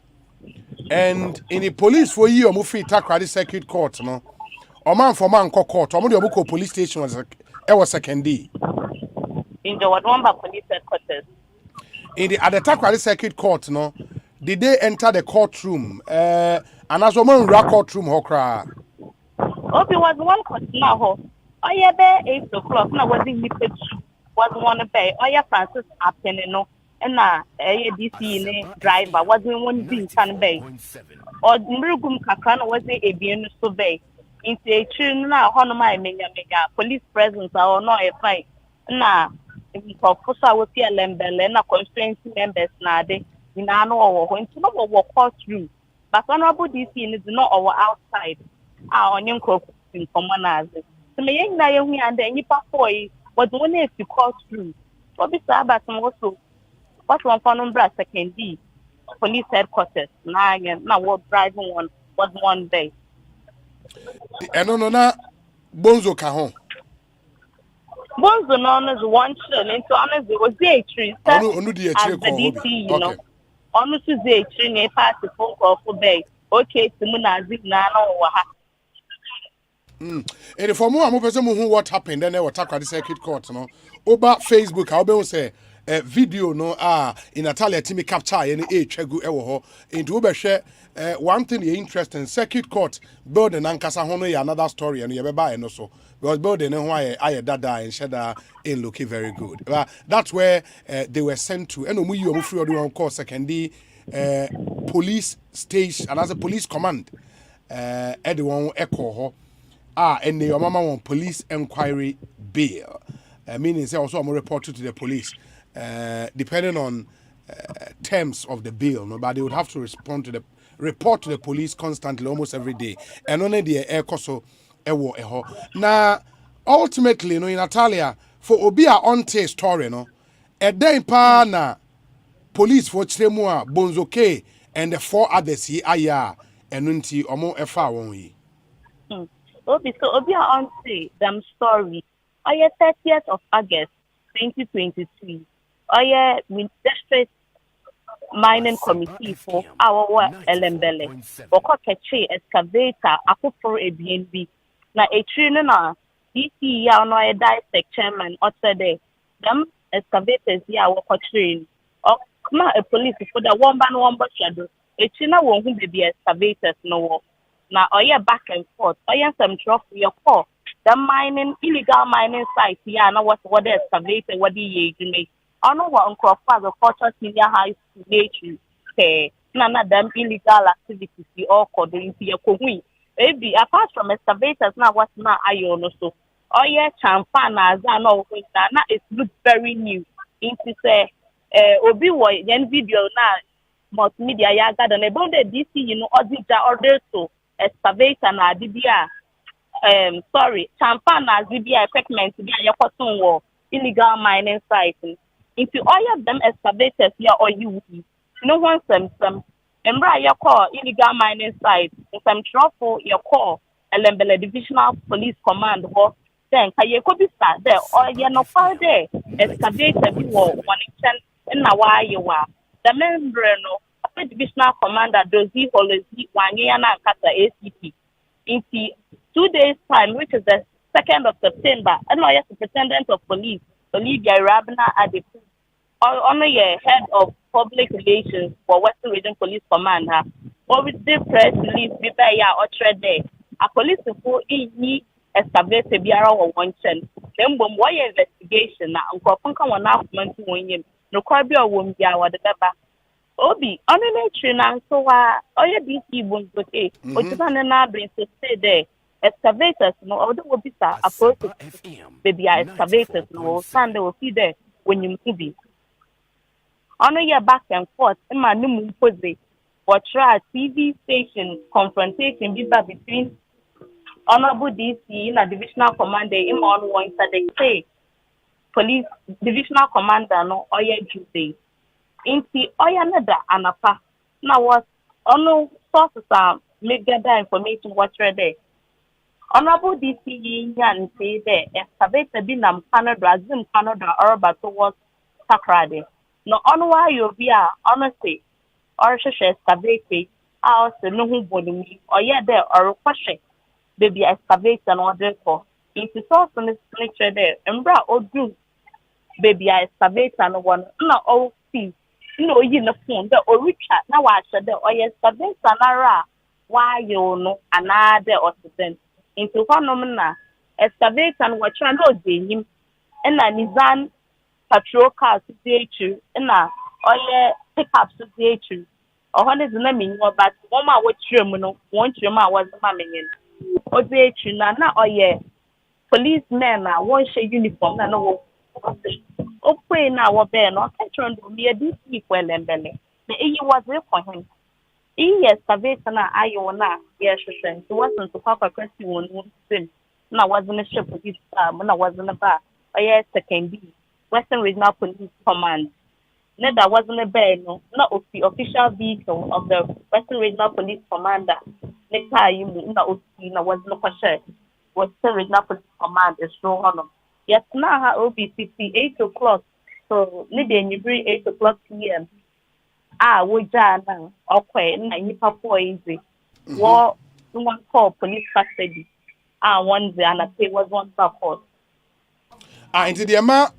Speaker 6: And in the police for you, I'm free Takrady Circuit Court, no. Or man for man court, or the police station was second D.
Speaker 3: In the one police headquarters.
Speaker 6: In the at the Takrady Circuit Court, no, did they enter the courtroom? And as a man courtroom, hokra.
Speaker 3: Obi was one court now. Oh yeah, be 8 o'clock. Now was in the was one bay. Oh yeah, Francis Apenino. And now DC driver wasn't one being can bay. Or Murugum Kakana was a bien so bay. Into a tune now, Honoma mega police presence or no a fight. Now, if you for Fosa with your lembel and a constituency members now, they in an hour when to know what courtroom. But honorable DC is not our outside. Our onion cook in common as it. So, me young Naomi and then you boy was one if you courtroom. What be Sabbath also? What one for number second D? Police headquarters. Now what driving one was one day.
Speaker 6: And no, Bonsu Cajon.
Speaker 3: Bonsu known as one shilling into honest, it was the tree.
Speaker 6: Only the
Speaker 3: DC, you know. Honestly, the tree near past the phone call for bay. Okay, Simunazi, Nano.
Speaker 6: And for more, I'm person who what happened, then they will talk at the circuit court, no. Over Facebook, I'll be say video no in Natalia Timmy capture any chegu ewo into Uber share one thing interesting circuit court building Ankasa Hono another story and you buy and also because building why I dada and sheda in looking very good. That's where they were sent to and we you free on course second police station and as a police command everyone echo ho and the mama on police inquiry bail meaning say also I'm reported to the police depending on terms of the bill, no, but they would have to report to the police constantly, almost every day. And only the air coso ewo eho. Now, ultimately, in Natalia, for Obia on story, no, a day pa na police for Chemua, Bonzoke, and the 4 others here, aya, and unti omo efa won we.
Speaker 3: Obi, so Obia on them story. On your 30th of August, 2023. Oh yeah, with district mining committee for our Elembele. Oko keche excavator ako for a BNB. Na a tree na DC ya no a dissect chairman outside them excavators ya wako train. O kuma a police for the one shadow. A china won who be excavators no. Na oh yeah back and forth. Oh yeah some trophy your call. The mining illegal mining site ya na what the excavator what the ye I know what Uncle Father culture senior high school nature say none of them illegal activities we all called into your coin. Maybe apart from excavators now what's not iron also. Oh yeah, champagne as I know now it looks very new. Into say Obi boy yen video now multimedia ya garden about the DC you know order so excavator na DBA sorry champagne as DBA equipment be your cotton wall illegal mining site. If you all of them excavators here or you no one some embra your call illegal mining site some trouble your call Elembele divisional police command or then you could be start there or you no far there excavator be one in why you are the member no divisional commander dozy holiday 1 year na kata ACP in 2 days time which is the 2nd of September and now yes superintendent of police Olivia Rabna at the only head of public relations for Western Region Police Command. Or with the press release, be by or trade day. A police who in excavate the Biara or one chen. Then, why investigation now? Uncle Funka one announcement to win. No Corby or won't be our the Baba. Obi, on the nature now, so all your DC won't go take. But you can't bring to stay there. Excavators, no, although will be a process. Baby, excavators, no, Sunday will see there when you be. On your back and forth, in my new pose, or try TV station confrontation between Honorable DC in a divisional commander in on one Saturday say police divisional commander no Oya Tuesday. In the Oya Nada Anapa. Now was no sources are make gather information what's there. Honorable DC Yan say there excavator binam Canada, Zim Canada or but towards Sakrade. No on why you be honestly or excavate house no who body or yeah there or question baby excavate and order for into source on this nature there and bra or do baby excavate and one no all see no you the phone the or Richard now I said the or excavate and ara why you know another or into phenomena excavate and what you know him and a Nissan patrol cars to and oil pickups to ọhọ is na mean but mama what you no want you ma was mammy in odechu na oye policemen na one shade uniform na no o pray na wo be no catch do me this week well and belly the e was for him yes survey na ayo na yes sure so wasn't to papa question one sim na wasn't a ship police na wasn't a bar oye second B Western Regional Police Command. No, that wasn't a bed, no, not of the official vehicle of the Western Regional Police Commander. Next time you know, was no question. Western Regional Police Command is no honor. Yes, now it will be 8 o'clock. So, maybe you bring 8 o'clock p.m. We now. Okay, na you papa easy. What one call police custody. One day and I say was one support.
Speaker 6: Into the amount.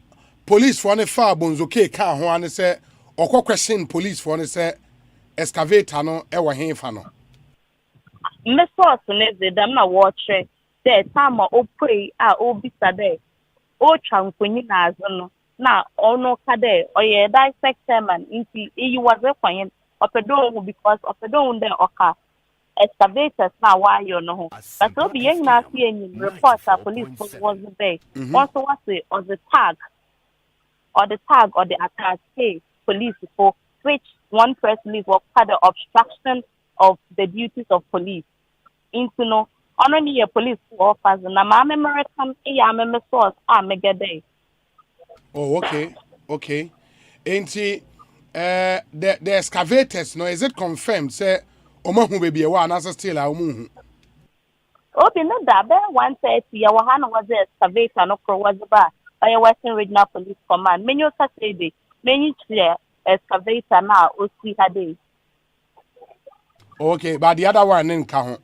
Speaker 6: Police for ne far Bonsu car ho ane say okọ question police for ne say excavator no e wo hen fa no
Speaker 3: me source ne de dem na watch the time o pray o bisa there o twa nkonyi na azo no na ono ka there oye dissect man inti e was required opedon because opedon there oka excavators na why you know but so be yen na see any report police was there also was on the tag or the attaché police for which one person is for the obstruction of the duties of police. Into no, only a police officer. Na my American, I'm a source. Mega day.
Speaker 6: Oh, okay. Ain't the excavators? No, is it confirmed? Say, Omahu baby, one answer still a Omahu.
Speaker 3: Oh, be not that. 1:30. Our hand was the excavator. No pro was the bar. By Western Regional Police Command. Many of us say they many clear excavator now Osei had.
Speaker 6: Okay, but the other one in Kahon.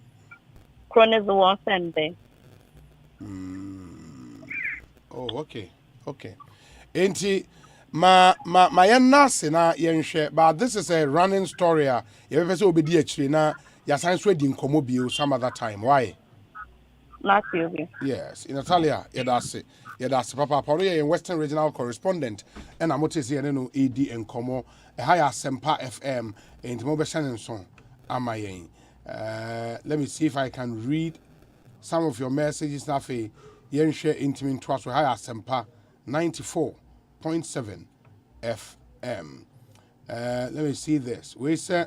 Speaker 3: Chronis one Sunday.
Speaker 6: Oh, okay. Ain't my nurse na yenhwe, but this is a running story. You ever say obedi actually na your science reading komo some other time. Why?
Speaker 3: Not you.
Speaker 6: Yes, in Italia, that's Papa Paulia in Western Regional Correspondent, and I'm what is here no AD and Como, a higher Asempa FM, and Mobile Shannon song. Let me see if I can read some of your messages. Now, yen share intimate to us with higher Asempa 94.7 FM. Let me see this. We say,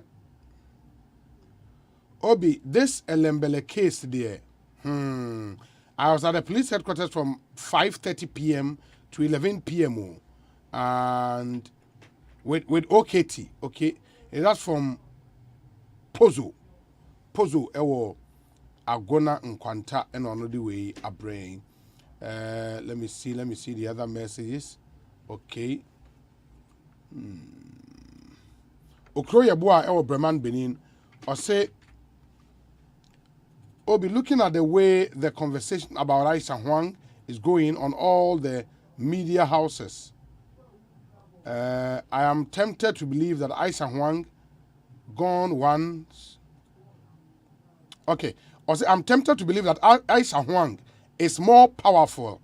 Speaker 6: Obi, this Elembele case there. I was at the police headquarters from 5:30 p.m. to 11 p.m. And with OKT, okay, and that's from Pozo, ewo Agona Nkwanta and on the way a brain. Let me see the other messages. Okay. Okroya Boa ewo Breman Benin, or say. We'll be looking at the way the conversation about Aisha Huang is going on all the media houses. I am tempted to believe that Aisha Huang gone once. Okay. I'm tempted to believe that Aisha Huang is more powerful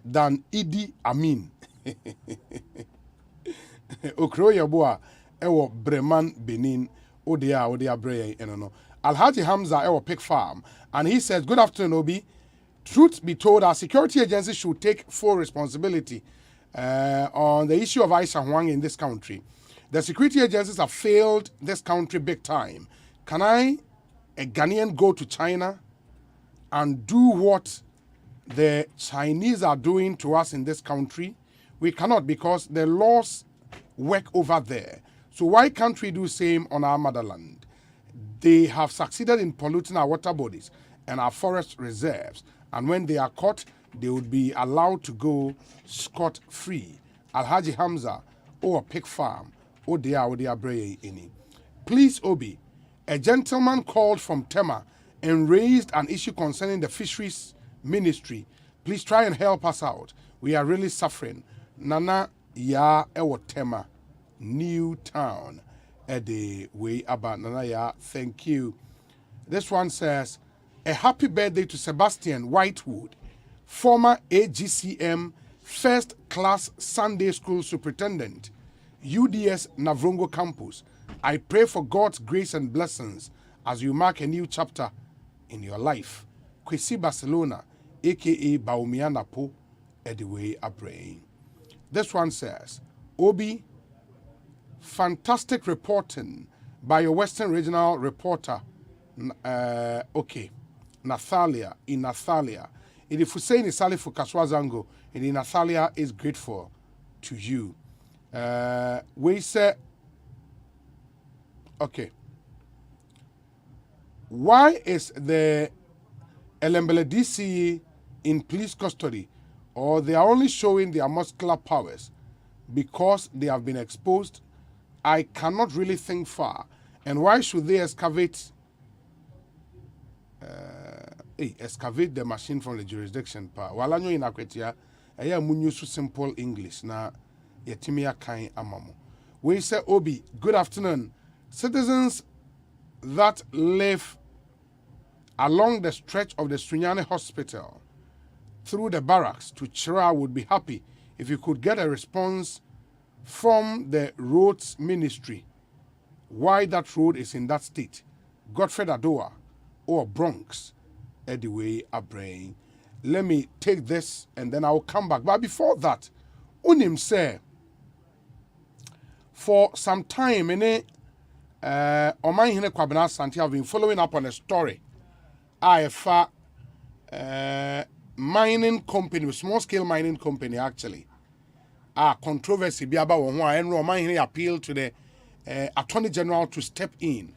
Speaker 6: than Idi Amin. Okroya Boa ewo Breman Benin odia Breya enono. Alhaji Hamza ewo Pig Farm, and he says, good afternoon, Obi. Truth be told, our security agencies should take full responsibility on the issue of Aisha Huang in this country. The security agencies have failed this country big time. Can I, a Ghanaian, go to China and do what the Chinese are doing to us in this country? We cannot, because the laws work over there. So why can't we do same on our motherland? They have succeeded in polluting our water bodies and our forest reserves. And when they are caught, they would be allowed to go scot-free. Alhaji Hamza, or Pig Farm, or they are Breye ini. Please, Obi, a gentleman called from Tema and raised an issue concerning the fisheries ministry. Please try and help us out. We are really suffering. Nana ya ewo Tema, New Town, the way about Nana ya. Thank you. This one says, a happy birthday to Sebastian Whitewood, former AGCM First Class Sunday School Superintendent, UDS Navrongo Campus. I pray for God's grace and blessings as you mark a new chapter in your life. Kwesi Barcelona, aka Baumiana Po, Ediwe Abrain. This one says, Obi, fantastic reporting by your Western Regional reporter, Nathalia, in Nathalia. If Hussein is Salih for Kaswazango, and in Nathalia is grateful to you. We say, okay. Why is the Elembele DCE in police custody, or they are only showing their muscular powers because they have been exposed? I cannot really think far. And why should they excavate the machine from the jurisdiction? While I know in Akwetia, I am munyu simple English na yetimia kain amamo. We say, Obi, good afternoon. Citizens that live along the stretch of the Sunyani Hospital through the barracks to Chira would be happy if you could get a response from the roads ministry why that road is in that state. Godfred Adoa or Bronx, Ediwe Abrain. Let me take this and then I'll come back. But before that, Unim say, for some time, Omai Hine Kwabena Santi have been following up on a story. IFA mining company, small scale mining company actually. Controversy biaba wonwa and Omai Hine appealed to the Attorney General to step in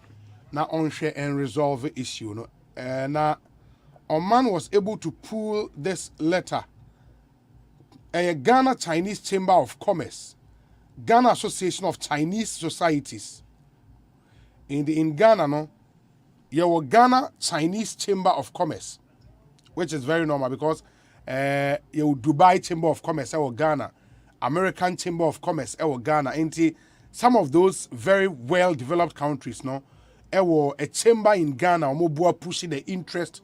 Speaker 6: now on share and resolve the issue. No? Now, Oman was able to pull this letter. A Ghana Chinese Chamber of Commerce, Ghana Association of Chinese Societies. In Ghana, no, you have Ghana Chinese Chamber of Commerce, which is very normal because you have Dubai Chamber of Commerce, or Ghana, American Chamber of Commerce, or Ghana. And some of those very well developed countries, no, a chamber in Ghana, or pushing the interest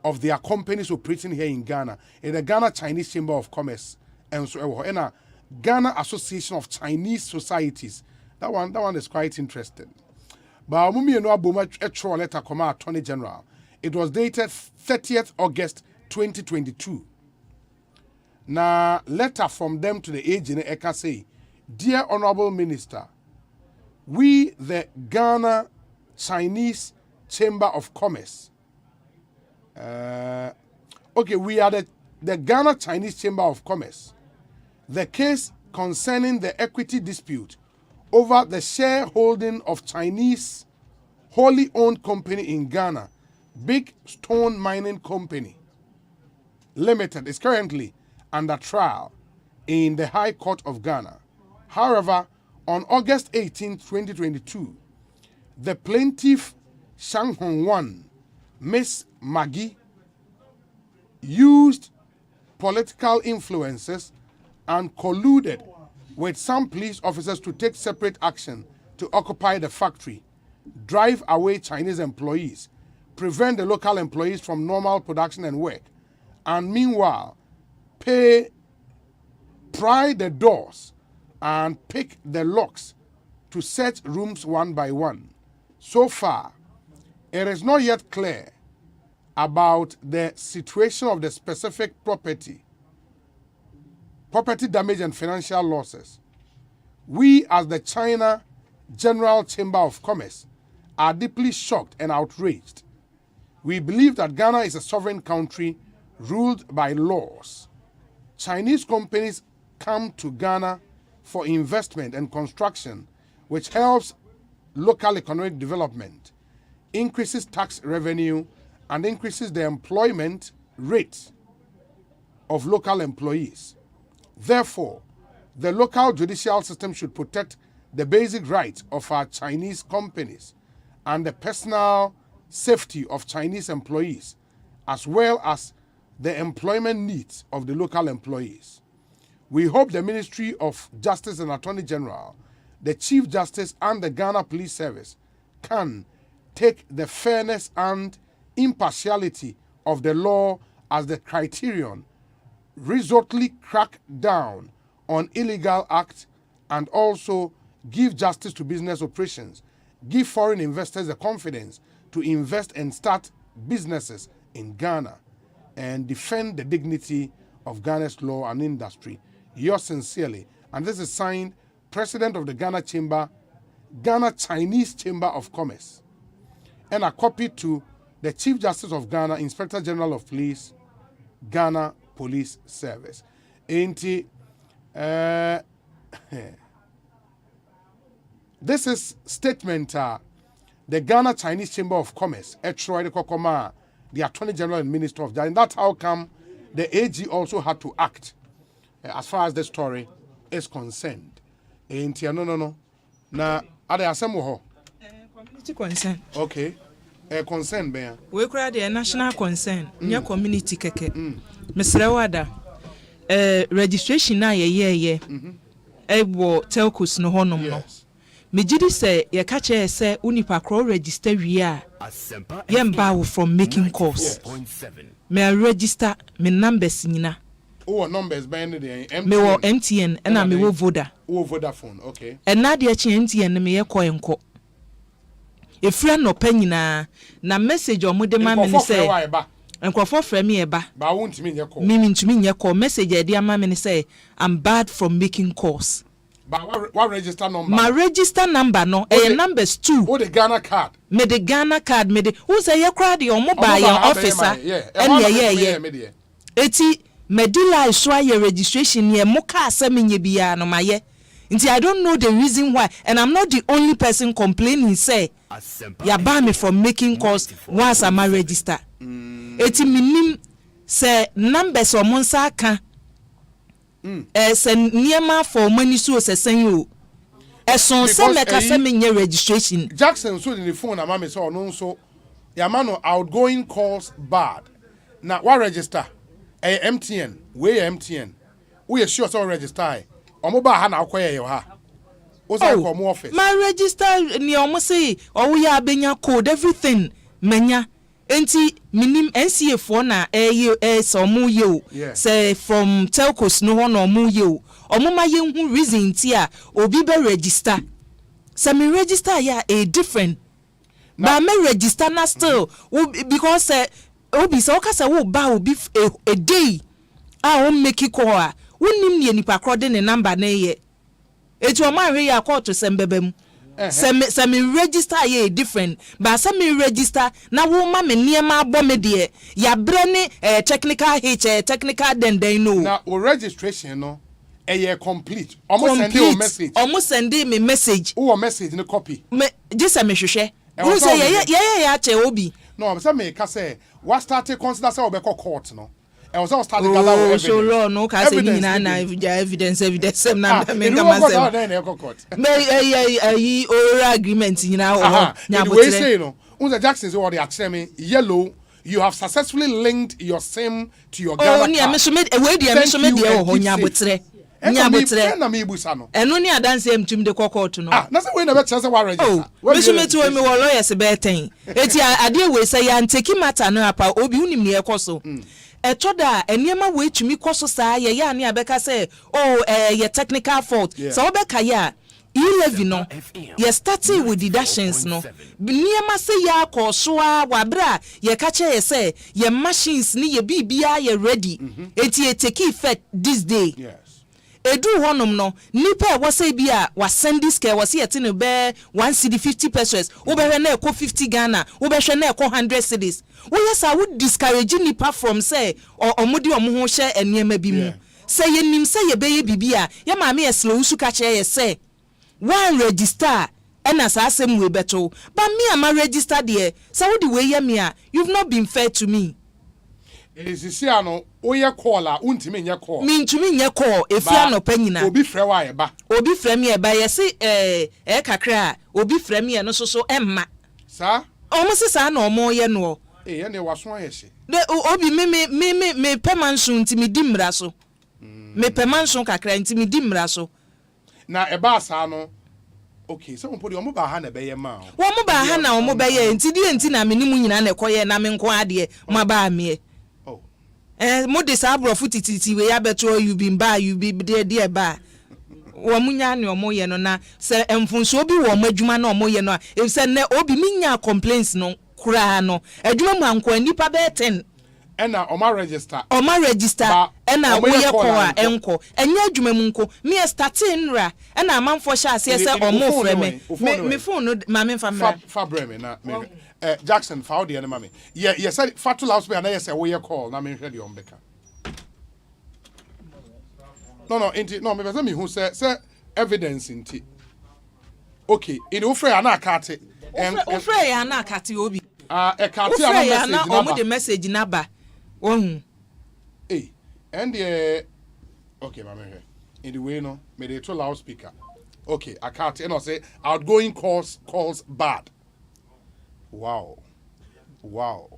Speaker 6: of their companies operating here in Ghana. In the Ghana Chinese Chamber of Commerce, and so and a Ghana Association of Chinese Societies. That one is quite interesting. But Mumi no aboma a letter come out Attorney General. It was dated 30th August 2022. Now letter from them to the agent Eka say, Dear Honorable Minister, we the Ghana Chinese Chamber of Commerce. We are the Ghana Chinese Chamber of Commerce. The case concerning the equity dispute over the shareholding of Chinese wholly owned company in Ghana, Big Stone Mining Company Limited, is currently under trial in the High Court of Ghana. However, on August 18, 2022, the plaintiff Shang Hong Wan, Miss Maggie, used political influences and colluded with some police officers to take separate action to occupy the factory, drive away Chinese employees, prevent the local employees from normal production and work, and meanwhile, pry the doors and pick the locks to search rooms one by one. So far, it is not yet clear about the situation of the specific property damage and financial losses. We, as the China General Chamber of Commerce, are deeply shocked and outraged. We believe that Ghana is a sovereign country ruled by laws. Chinese companies come to Ghana for investment and construction, which helps local economic development, increases tax revenue, and increases the employment rate of local employees. Therefore, the local judicial system should protect the basic rights of our Chinese companies and the personal safety of Chinese employees, as well as the employment needs of the local employees. We hope the Ministry of Justice and Attorney General, the Chief Justice and the Ghana Police Service can take the fairness and impartiality of the law as the criterion, resolutely crack down on illegal acts, and also give justice to business operations, give foreign investors the confidence to invest and start businesses in Ghana, and defend the dignity of Ghana's law and industry. Yours sincerely. And this is signed President of the Ghana Chinese Chamber of Commerce. And a copy to the Chief Justice of Ghana, Inspector General of Police, Ghana Police Service. This is statement the Ghana Chinese Chamber of Commerce, the Attorney General and Minister of Justice. And that's how come the AG also had to act as far as the story is concerned. No. Na ade asemo ho.
Speaker 8: Community concern.
Speaker 6: Okay. Concern be.
Speaker 8: We cry the national concern. Nya community keke. Mesrewada. Registration na ye. Ebo telcos no honom no. Mejidi say ye ka che say unipa kro register wi a. Yemba from making calls. Me register me numbers nyina.
Speaker 6: Oh, numbers by the MTN.
Speaker 8: Me wo MTN and me wo Voda.
Speaker 6: Oh, Vodafone, okay.
Speaker 8: And na de MTN me ye ko enko. E friend no panyina na message o mode ma me say. Enkrofo frɛ me eba.
Speaker 6: Ba won't me nyɛ call.
Speaker 8: Me ntumi nyɛ call. Message e de ma me say I'm bad from making calls.
Speaker 6: But what register number?
Speaker 8: My register number no numbers 2.
Speaker 6: Oh, the Ghana card.
Speaker 8: Me the Ghana card me the who say you cry the mobile officer.
Speaker 6: Yeah.
Speaker 8: Eti medula iswa your registration ye moka asem nye bia no maye. Nti I don't know the reason why, and I'm not the only person complaining say ya ban me from making calls once I register. Eti minim say numbers o monsa kan se niema for money so se senyo eson se meka se menye registration.
Speaker 6: Jackson so in the phone na mama so no so ya man outgoing calls bad. Na what register MTN we MTN we sure so register omoba ha na akoye yo ha o say ko mo office
Speaker 8: my register ni omo say o we abenya code everything menya enti minim NCA4 na so mu ye say from telcos no ho no mu ye omo ma ye hu reason ti a obi be register say me register ya a different but me register na still because obi so ka say wo ba obi a day o make it call a wonim ne nipa krode ne number na ye eti o ma hwe ya call to sembebem se me register ye different but se me register na wo ma me niema abo me de ya bre ne technical technical den no
Speaker 6: na o registration no ye complete almost send me message o message ne copy
Speaker 8: me just me hwehwe who say ye che obi
Speaker 6: no say me ka say what started consider say obekọ court no e was all started gather evidence
Speaker 8: so law no ka say ni na evidence na me ka say me oral agreement ni na o
Speaker 6: nya botre say no unza Jackson say what they are me yellow you have successfully linked your SIM to your Ghana card.
Speaker 8: Oh ni me so me we dey me so me dey o nya botre
Speaker 6: na me ibusa no
Speaker 8: eno ni adanse mtum de court no
Speaker 6: na say we na be chance wa register
Speaker 8: we so me to me wo lawyers be ten eti ade we say ya nteki matter no apa obi unim ne ekoso etoda eniema we tumi koso saa ye ya ne abeka say ye technical fault so obeka ya 11 no ye starting with deductions no niema say ya koso a wabra ye ka che ye say ye machines ni ye bibia ye ready eti e take effect this day. Edu honum no nipa we say bia wa send this care was yet in be 1 cedi 50 pesos wo be na eko 50 Ghana wo be hwe na eko 100 cedis wo yes I would discourage nipa from say omudi omo ho hye eniema bi mu say ye nim say ye be ye bibia ye ma me slow su ka che ye say one register and as asem we beto but me am register there so wo the way ye me a you've not been fair to me
Speaker 6: Esisiano oye call a untimi nye call.
Speaker 8: Mintumi nye call efia no pa nyina.
Speaker 6: Obi frɛ wa ye ba.
Speaker 8: Obi frɛ me ye ba ye se kakra obi frɛ me ye no so emma.
Speaker 6: Sa?
Speaker 8: Omo se sa na omo ye no.
Speaker 6: Ye ne waso ayehye.
Speaker 8: De obi me pemanso ntimi di mmra so. Me pemanso kakra ntimi di mmra so.
Speaker 6: Na eba sa no okay, so omo omo ba ha na be ye ma.
Speaker 8: Omo ba ha na omo be ye enti na me nimu nyina na ekoye na me nko ade ma ba me. Mo de sa abro futititi we ya beto you be there ba. Wo munya ne omo ye no na se emfunso bi wo madwuma na omo ye no e se ne obi minya complaints no kura no adwuma mu anko nipa be 10
Speaker 6: ena oma register
Speaker 8: ena wo ye ko a enko enya adwuma mu nko me starting ra ena amanfo sha ase se omo frɛ me phone no ma me fa
Speaker 6: breme na me Jackson found the enemy. Yeah, yes, fatu last week and I said, we call. Now, me ready on Becca. No, me who said evidence in tea. Okay, in Ufre and I cut it.
Speaker 8: Ufre and I cut you, Obi.
Speaker 6: A cut the
Speaker 8: message naba.
Speaker 6: Hey, and the okay, my man. In the way, no, made it to loudspeaker. Okay, I cut it and I say outgoing calls bad. Wow.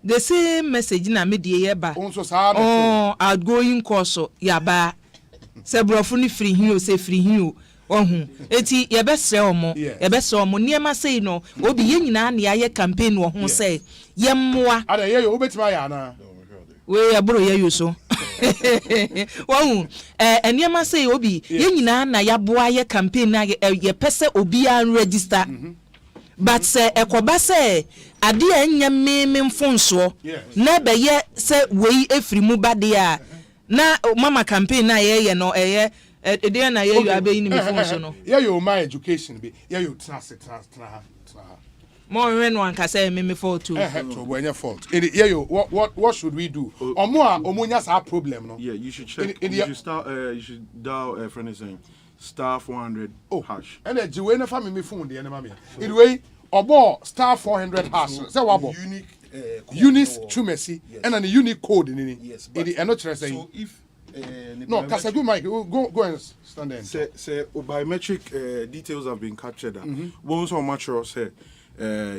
Speaker 8: The same message na me die ye ba. Outgoing course ya ba. Se brofo ni free hin o se free hin o. Ohun. Eti ye be sre omo. Ye be sre omo niema sei no. Obi ye nyina na ya campaign wo ho sei. Ye mmoa.
Speaker 6: Ada ye yo obetima ya na.
Speaker 8: We ya bro ye yo so. Ohun. Niema sei obi ye nyina na ya boa ye campaign na ye pese obi an register. But say ekoba say ade anya meme mfonso na be ye say wei efri mu bade a na mama campaign na ye no eye ede na ye yo abeyi ni mfonso no
Speaker 6: ye yo my education be ye yo tra
Speaker 8: mo wen wan ka say meme fault too
Speaker 6: to when fault ye yo what should we do omo nya sa problem no
Speaker 9: you should check you should dial friend is saying star 400 hash.
Speaker 6: And the Jiwe na family phone the enemy. Anyway, obo star 400 hash. Say wabo. Unique chumesi and a unique code in it.
Speaker 9: Yes.
Speaker 6: So if no, Kasagu Mike, go and stand there.
Speaker 9: Say biometric details have been captured. Bonsu on mature say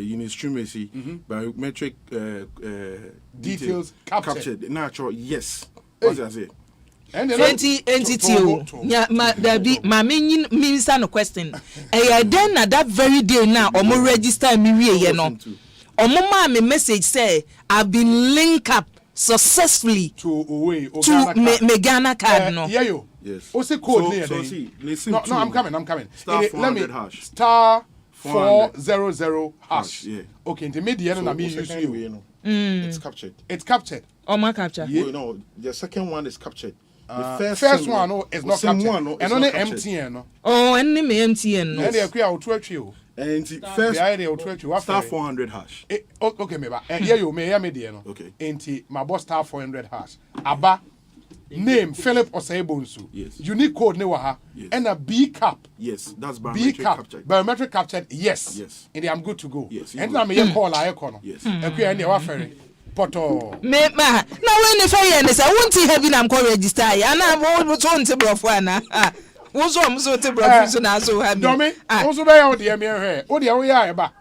Speaker 9: unique chumesi biometric
Speaker 6: details captured.
Speaker 9: Natural, yes. What's that say?
Speaker 8: Entity yeah ma me minister no question then na that very day now omo register me wie ye no omo ma me message say I've been linked up successfully
Speaker 6: to
Speaker 8: me Ghana card no
Speaker 6: yes what's the code
Speaker 9: no
Speaker 6: I'm coming
Speaker 9: star 400 hash
Speaker 6: star 400 hash okay the media na me use you
Speaker 9: it's captured
Speaker 8: my capture
Speaker 9: no the second one is captured. The
Speaker 6: first one is not captured. And only MTN no.
Speaker 8: And me MTN no.
Speaker 6: And they create to
Speaker 9: and first star 400 hash.
Speaker 6: Okay, me ba. Yeah, you me there no.
Speaker 9: Okay.
Speaker 6: Enti my boss star 400 hash. Aba name Philip Osei Bonsu.
Speaker 9: Yes.
Speaker 6: Unique code ne waha. And a B cap.
Speaker 9: Yes, that's biometric captured.
Speaker 6: Biometric captured. Yes.
Speaker 9: And
Speaker 6: I'm good to go.
Speaker 9: Yes.
Speaker 6: And now me call I call.
Speaker 9: Yes.
Speaker 6: And we wa ferry. Poto.
Speaker 8: Me ma na when the fire ne say won't heavy na am register ya na wo so nte brofo ana wo so te brofo so na so ha mi
Speaker 6: domi wo so be ya wo de me hwe wo de wo ya e ba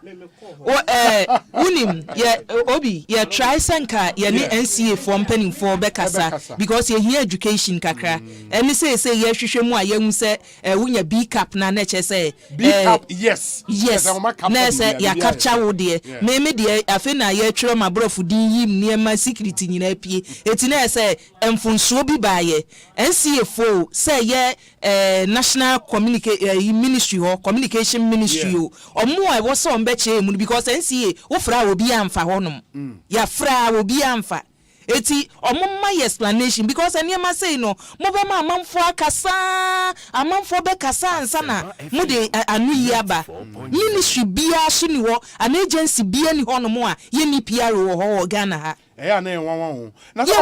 Speaker 8: unim ye obi ye try sanka ye ne NCA for penning for bekasa because ye hear education kakra and say ye hwehwe mu a ye hu say wunya B cap na na che say
Speaker 6: B cap yes
Speaker 8: na say ya capture wo de me de afi na ye twere ma brofo din yim niema security nyina pie eti na say emfunso bi ba ye NCA for say ye national ministry or communication ministry omo a wo so mbeche mu because NCA wo fra obi amfa honom ya fra obi amfa eti omomma explanation because eniema say no mo be ma amamfo akasa amamfo be kasa ansana mo de anu yaba ministry bia so ni wo an agency bia ni honom a ye ni PR wo ho Ghana ha
Speaker 6: na nwan na
Speaker 8: so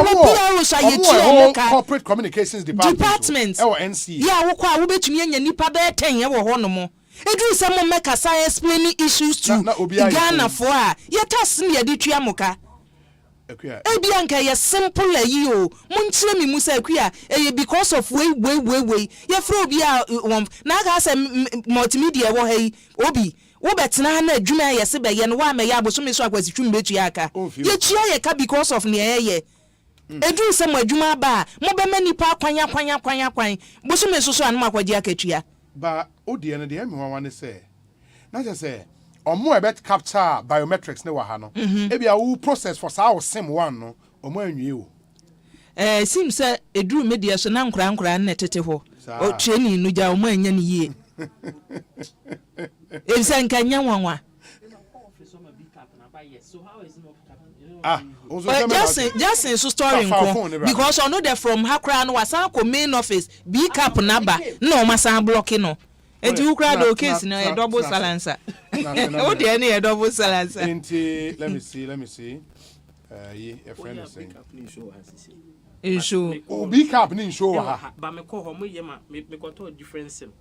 Speaker 6: corporate communications department NCA
Speaker 8: ya wo kwa wo betumi anya nipa be 10 ye wo honom edu se mo make explaining issues to Ghana for a ye task me ye di twa muka Ebia nka ye simple ayi o. Munchire mi musa akua because of way. Ye fro obi a na ga say multimedia wo hai obi. Wo betena na adwuma ye se be ye no wa me ya aboso me so akwasi twum betu aka. Ye chia ye ka because of ne ye. Edu se mo adwuma ba mo be manipa kwan. Boso me so anum akwaji akatua.
Speaker 6: Ba odi ene de me wan say. Na just say omo ebet capture biometrics ne wa ha no. Ebia wo process for sa sim one no omo anwie o.
Speaker 8: Sim say edu media so na nkura na tete ho. O training no ja omo anya ne yie. Ebisa nka nya nwanwa. Just so story nko because I know they from Hakra no wasan ko main office B cap number no masan blocking no. Enti who crowd the case no a double silencer. Oh dey any a double silencer.
Speaker 6: Let me see. A friend is saying.
Speaker 8: Insure.
Speaker 6: Be cap ni insure ha.
Speaker 10: But me call home ye ma me got to different sim.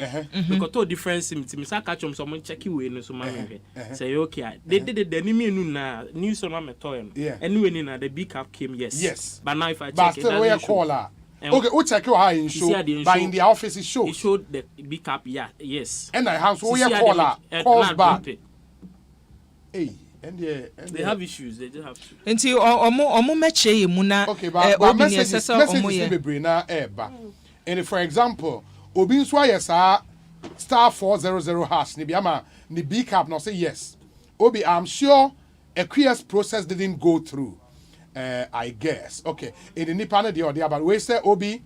Speaker 10: Me got to different sim. Me say catch him someone check you no so man. Say okay. They did the name nu na news on me to no. Anyway ni na the big cap came yes. But now if I check it
Speaker 6: doesn't show. Okay, we check you how insure. But in the office it shows.
Speaker 10: It showed the big cap yes.
Speaker 6: And I have so we caller calls back. Hey. And
Speaker 10: they have issues. They just have to.
Speaker 8: Until omo meche mu na
Speaker 6: message be na eba. And for example, obi nso ayesa *400 hash ni biama ni B cap no say yes. Obi, I'm sure a QS process didn't go through. I guess. Okay. In the nipa na the order but we say obi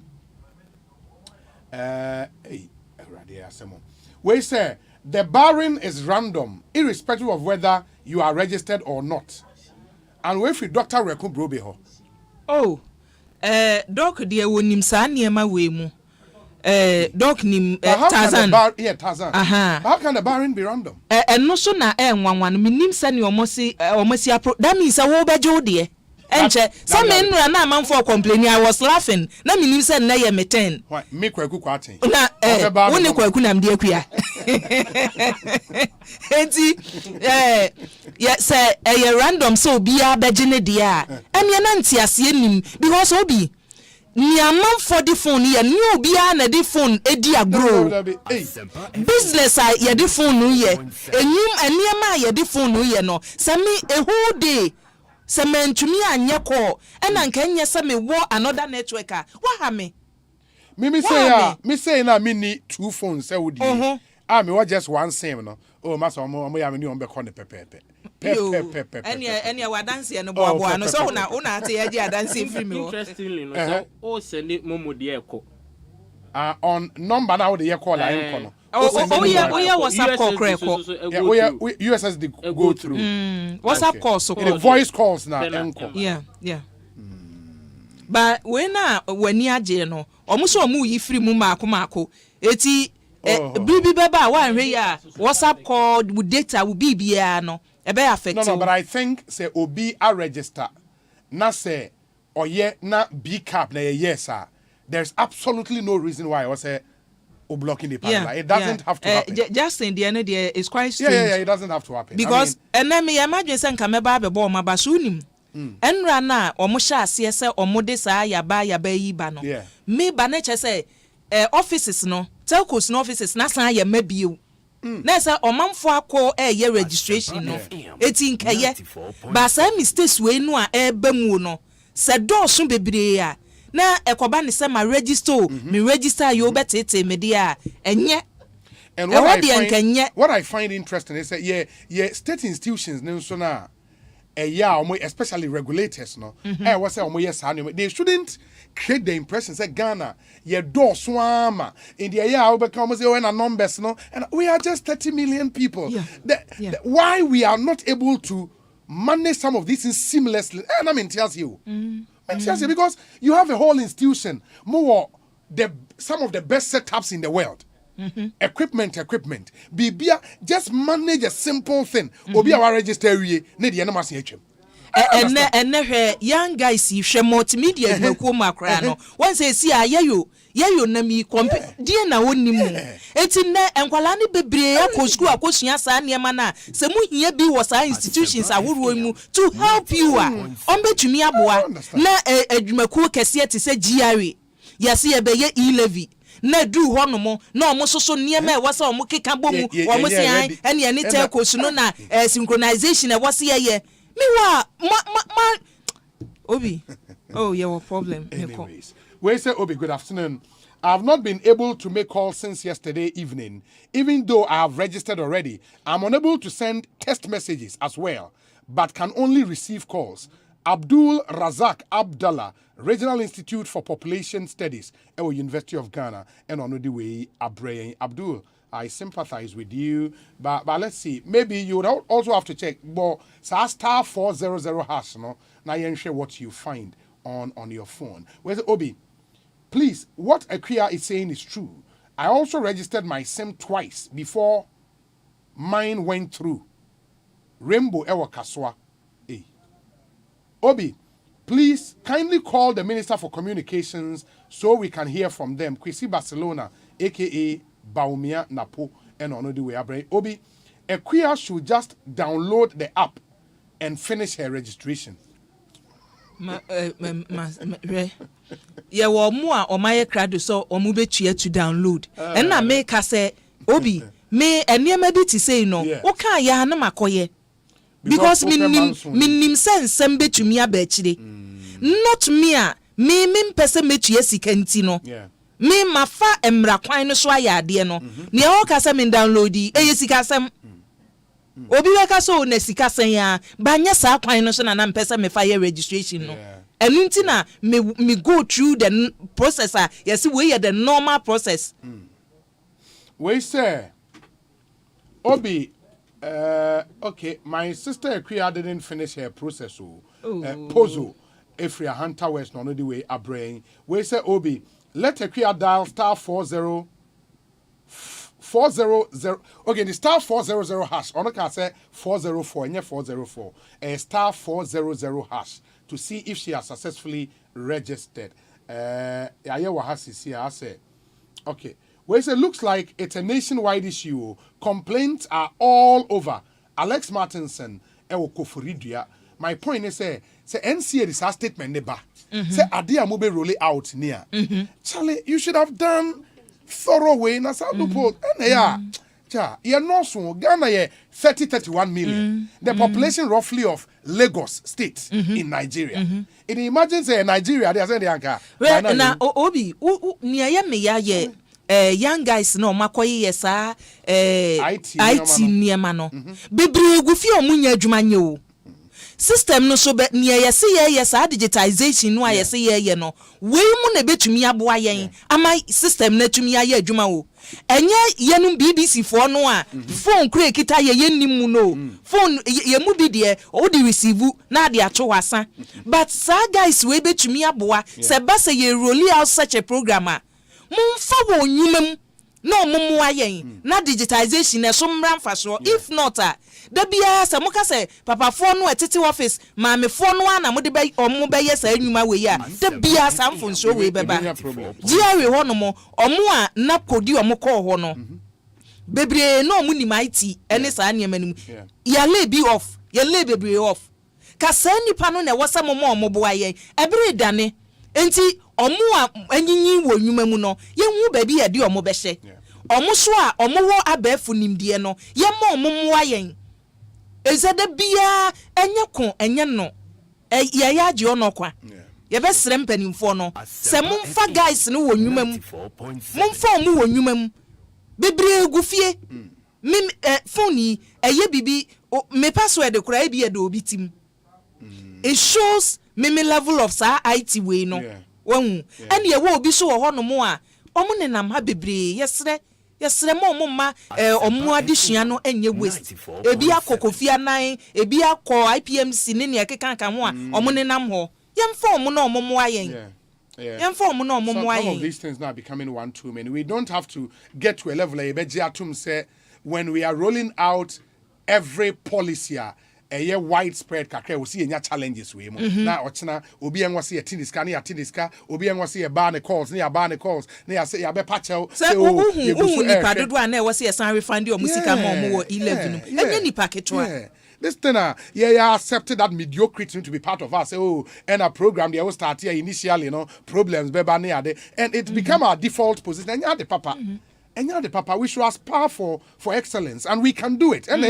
Speaker 6: we say the barring is random irrespective of whether you are registered or not. And if you doctor reku brobe ho.
Speaker 8: Oh. Doc dear wonim sa niema we mu. Doc nim Tarzan.
Speaker 6: Tarzan. How can the barring be random?
Speaker 8: No so na nwanwan minim sa ni omosi that means a wo bejo de. Enche some men na amanfo complaining I was laughing. Na minim sa na ye meten.
Speaker 6: Why me kwaku kwaten.
Speaker 8: Na woni kwaku nam de akua. Enti yeah say random so obi abegine de a. Ene na ntiase nim because obi ni amanfo de phone ye ni obi a na de phone edi agro. Business a ye de phone no ye. Enyim eniema ye de phone no ye no. Say me a whole day se mentumi anye call ena nka nye se me wo another network a wa ha me
Speaker 6: say na me need two phones say wodi me wa just one sim no masa omo ya me ni on be call ne pepepe
Speaker 8: enya wa dance no boa no so una ate ya ji dance free me
Speaker 10: interestingly no so o send momo de eko
Speaker 6: on number now the call la enko no
Speaker 8: yeah, WhatsApp call correct.
Speaker 6: USSD go through.
Speaker 8: WhatsApp call so
Speaker 6: the voice calls now.
Speaker 8: Yeah. But when you aje no, omuso omu yi free mu mako. Eti bibi beba wa hwe ya WhatsApp call with data will be bia no. E be affect.
Speaker 6: No, but I think say obi a register. Na say oye na B cap na yes sir. There's absolutely no reason why I was say blocking the panel. It doesn't have to happen.
Speaker 8: Just in the end is quite strange.
Speaker 6: Yeah, it doesn't have to happen.
Speaker 8: Because and then me imagine say nka meba be bo ma ba so nim. Enra na omo sha ase say omo de sa ya ba yi ba no. Me ba na che say offices no, telcos no offices na san ya mabio. Na say omanfo akọ ye registration no. Eti nka ye. Ba sa mistakes we no a ba mu no. Se do so bebre a na ekoba ne se ma register me register you betete me dia enye
Speaker 6: and what I find interesting is that state institutions so na especially regulators no was say they shouldn't create the impression that Ghana do swama in the year we become say when numbers no and we are just 30 million people. Why we are not able to manage some of these things seamlessly and I mean tells you because you have a whole institution, some of the best setups in the world. Equipment. Bibia just manage a simple thing. Obi our register we need the
Speaker 8: ene young guys hwe multimedia dwumakuo makra no won say si ayeyo na mi die na wonni mu enti ne enkwala ne bebre akọ school akosua saa niema na se mu hia bi wo saa institutions ahoro mu to help you on betumi aboa na adwumakuo kese te se GRA yase ye beye e-levy na du honomo na omo soso niema e wasa omo keka bomu omo se an ene ne te kosuno na synchronization e wase ye me wa ma Obi oh yeah what problem.
Speaker 6: Anyways, we say Obi, good afternoon. I have not been able to make calls since yesterday evening. Even though I have registered already, I'm unable to send text messages as well, but can only receive calls. Abdul Razak Abdallah, Regional Institute for Population Studies, at University of Ghana, and on the way, Abdul, I sympathize with you, but let's see. Maybe you would also have to check. But star 400 hash, no? Now you share what you find on your phone. Where's Obi? Please, what Akria is saying is true. I also registered my SIM twice before mine went through. Rainbow Ewa Kaswa. Hey. Obi, please kindly call the Minister for Communications so we can hear from them. Kwesi Barcelona, aka Baumia Napo, and on the way. Obi, Akria should just download the app and finish her registration.
Speaker 8: Yeah, well, more or my crowd so or move to download. And I make her say, Obi, me and near maybe to say no. Okay, ya na makoye. Because minim sense sembe to me a betchide. Not me person me to yesikentino. Me mafa emra kwine so ya de no. Ne o ka say me downloadi eyesikasem. Obi weka so na sikasen ya banya sa kwan no so na mpesa me fire registration no. Enu nti na me go through the process yes we the normal process.
Speaker 6: We say Obi okay, my sister Akria didn't finish her process Pozo Efria Hunter West no the way abrain. We say Obi, let Akria dial star 400. Okay, the star 400 hash. On can say 404 and 404. Star 400 hash to see if she has successfully registered. I say, okay. Well, it looks like it's a nationwide issue. Complaints are all over. Alex Martinson, my point is say NCA is a statement neba. Say Adia Mube roll it out near. Charlie, you should have done thorough way na sa loophole and you're not so Ghana 30-31 million. The population roughly of Lagos state in Nigeria. In imagine say Nigeria they are saying the
Speaker 8: na Obi niya me ya young guys no makoye yesa IT niema no bebre gufi omunya adwuma nye o system no so be near yesi yesa digitization no ayese ye no we mu na betumi aboa yen ama system na tumi aye adwuma o enye yenum BBC for no a phone kure kita ye nimu no phone ye mu bi de o di receive na de ato wasa but sa guys we betumi aboa se ba se ye roll out such a program a mumfa wo nyumam no mumu ayen na digitization na so mran fa so if not da bia se muka se papa fo no etete office ma me fo no na mo de be omo be yes anwuma we ya da bia samfo so we beba giawe ho no mo omo a na kodi omo ko ho no bebre no mu ni mighty ene sa ane manum ya le be off ya le bebre off ka sa nipa no na wosa mo omo bo ayen ebre dane enti omo a anyinyi wo nwuma mu no ye hu ba bi ya de omo be hye omo so a omo wo abafu nimdie no ye ma omo mo ayen ezede bia enye ko enye no ye ya age ono kwa ye be sere mpanimfo no se mumfa guys no wo nwuma mu mumfa omo wo nwuma mu bebre gufie me phone eye bibi me password kura bi ye do obi tim it shows me level of sa IT we no won and ye wo obi so wo no mo a omo nenam ha bebre yesre mo ma omo adesua no enye waste ebi akokofia nan ebi akọ IPMC ne ne ekeka kan ho a omo nenam ho yemfa omo na omo mo ayen
Speaker 6: some of these things now becoming one too many. We don't have to get to a level say when we are rolling out every policy a widespread kakra we see any challenges we na ochina obi en wase atiniska na atiniska obi en wase ba ne calls na ba ne calls na ya say ya be patchel
Speaker 8: say o nipa dodo a na wase san refund o musika ma o mo 11 enye nipa ketwa
Speaker 6: this thing yeah accepted that mediocrity to be part of us and a program they will start here initially problems beba na there and it become our default position and the papa we should aspire for excellence and we can do it and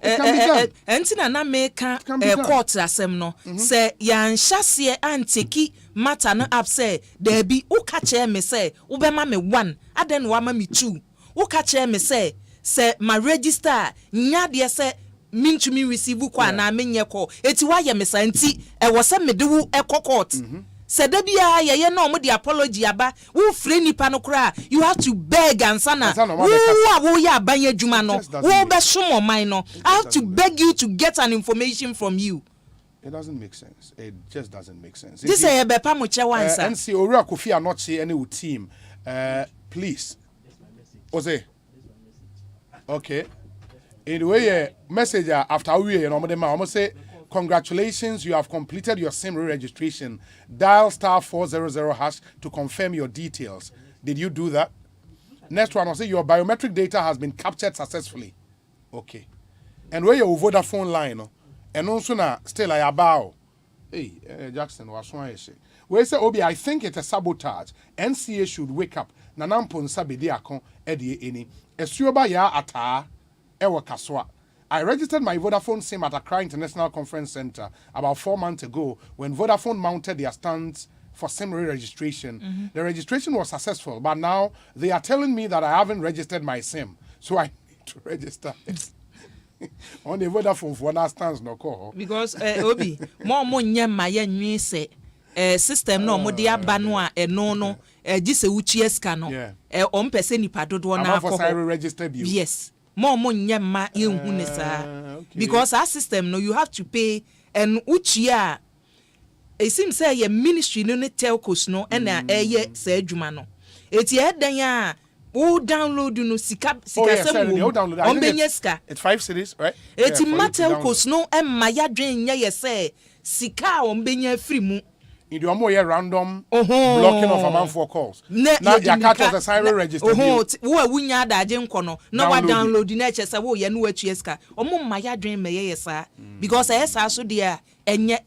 Speaker 8: entina na meka court asem no say yan hyase anteki matter no up say there be uka che me say ubema me 1 aden wa ma me 2 uka che me say my register nya de say mintumi receive kwa na menye ko eti wa ye me santi e wo se mede wu court se da bia ye na omo the apology aba wo free nipa no kra you have to beg ansana wo ya ban adwuma no wo be somo man no I have to beg you to get an information from you.
Speaker 6: It doesn't make sense. It just doesn't make sense.
Speaker 8: This is be pa mo che wansa
Speaker 6: and see Ora Kofi are not say any team please Osei okay in the way message after we almost say congratulations, you have completed your SIM registration. Dial *400# to confirm your details. Did you do that? Next one, I'll say your biometric data has been captured successfully. Okay. And where your Vodafone line, and also now still I bow. Hey, Jackson, what's wrong? Where say Obi, I think it's a sabotage. NCA should wake up. Nanampon sabidi akon edi eni. Esuoba ya ata ewa kaswa. I registered my Vodafone SIM at Accra International Conference Center about 4 months ago when Vodafone mounted their stands for SIM registration. The registration was successful, but now they are telling me that I haven't registered my SIM, so I need to register it. On the Vodafone for that stands no call.
Speaker 8: Because Obi, more nyama ye nwi se system no mo dia ba no a no gise uchi eska no o mpese nipa dodo na
Speaker 6: akọ. I registered you.
Speaker 8: Yes. More nyama ye hu ne sa because our system no you have to pay and uchia it seems say your ministry no telcos no na ye sa adwuma no eti edan ya wo download no sika sem wo on benyeska
Speaker 6: it's 5 cities right
Speaker 8: eti telcos no emma ya dwen nya ye say sika on benya free mu
Speaker 6: in the more random blocking of amount for calls. Now your catch was a siren register.
Speaker 8: Wo wunya da je nkono na wa download na che say wo ye no atu eska. Omo ma ya dwen me ye sa because esa so dia enye.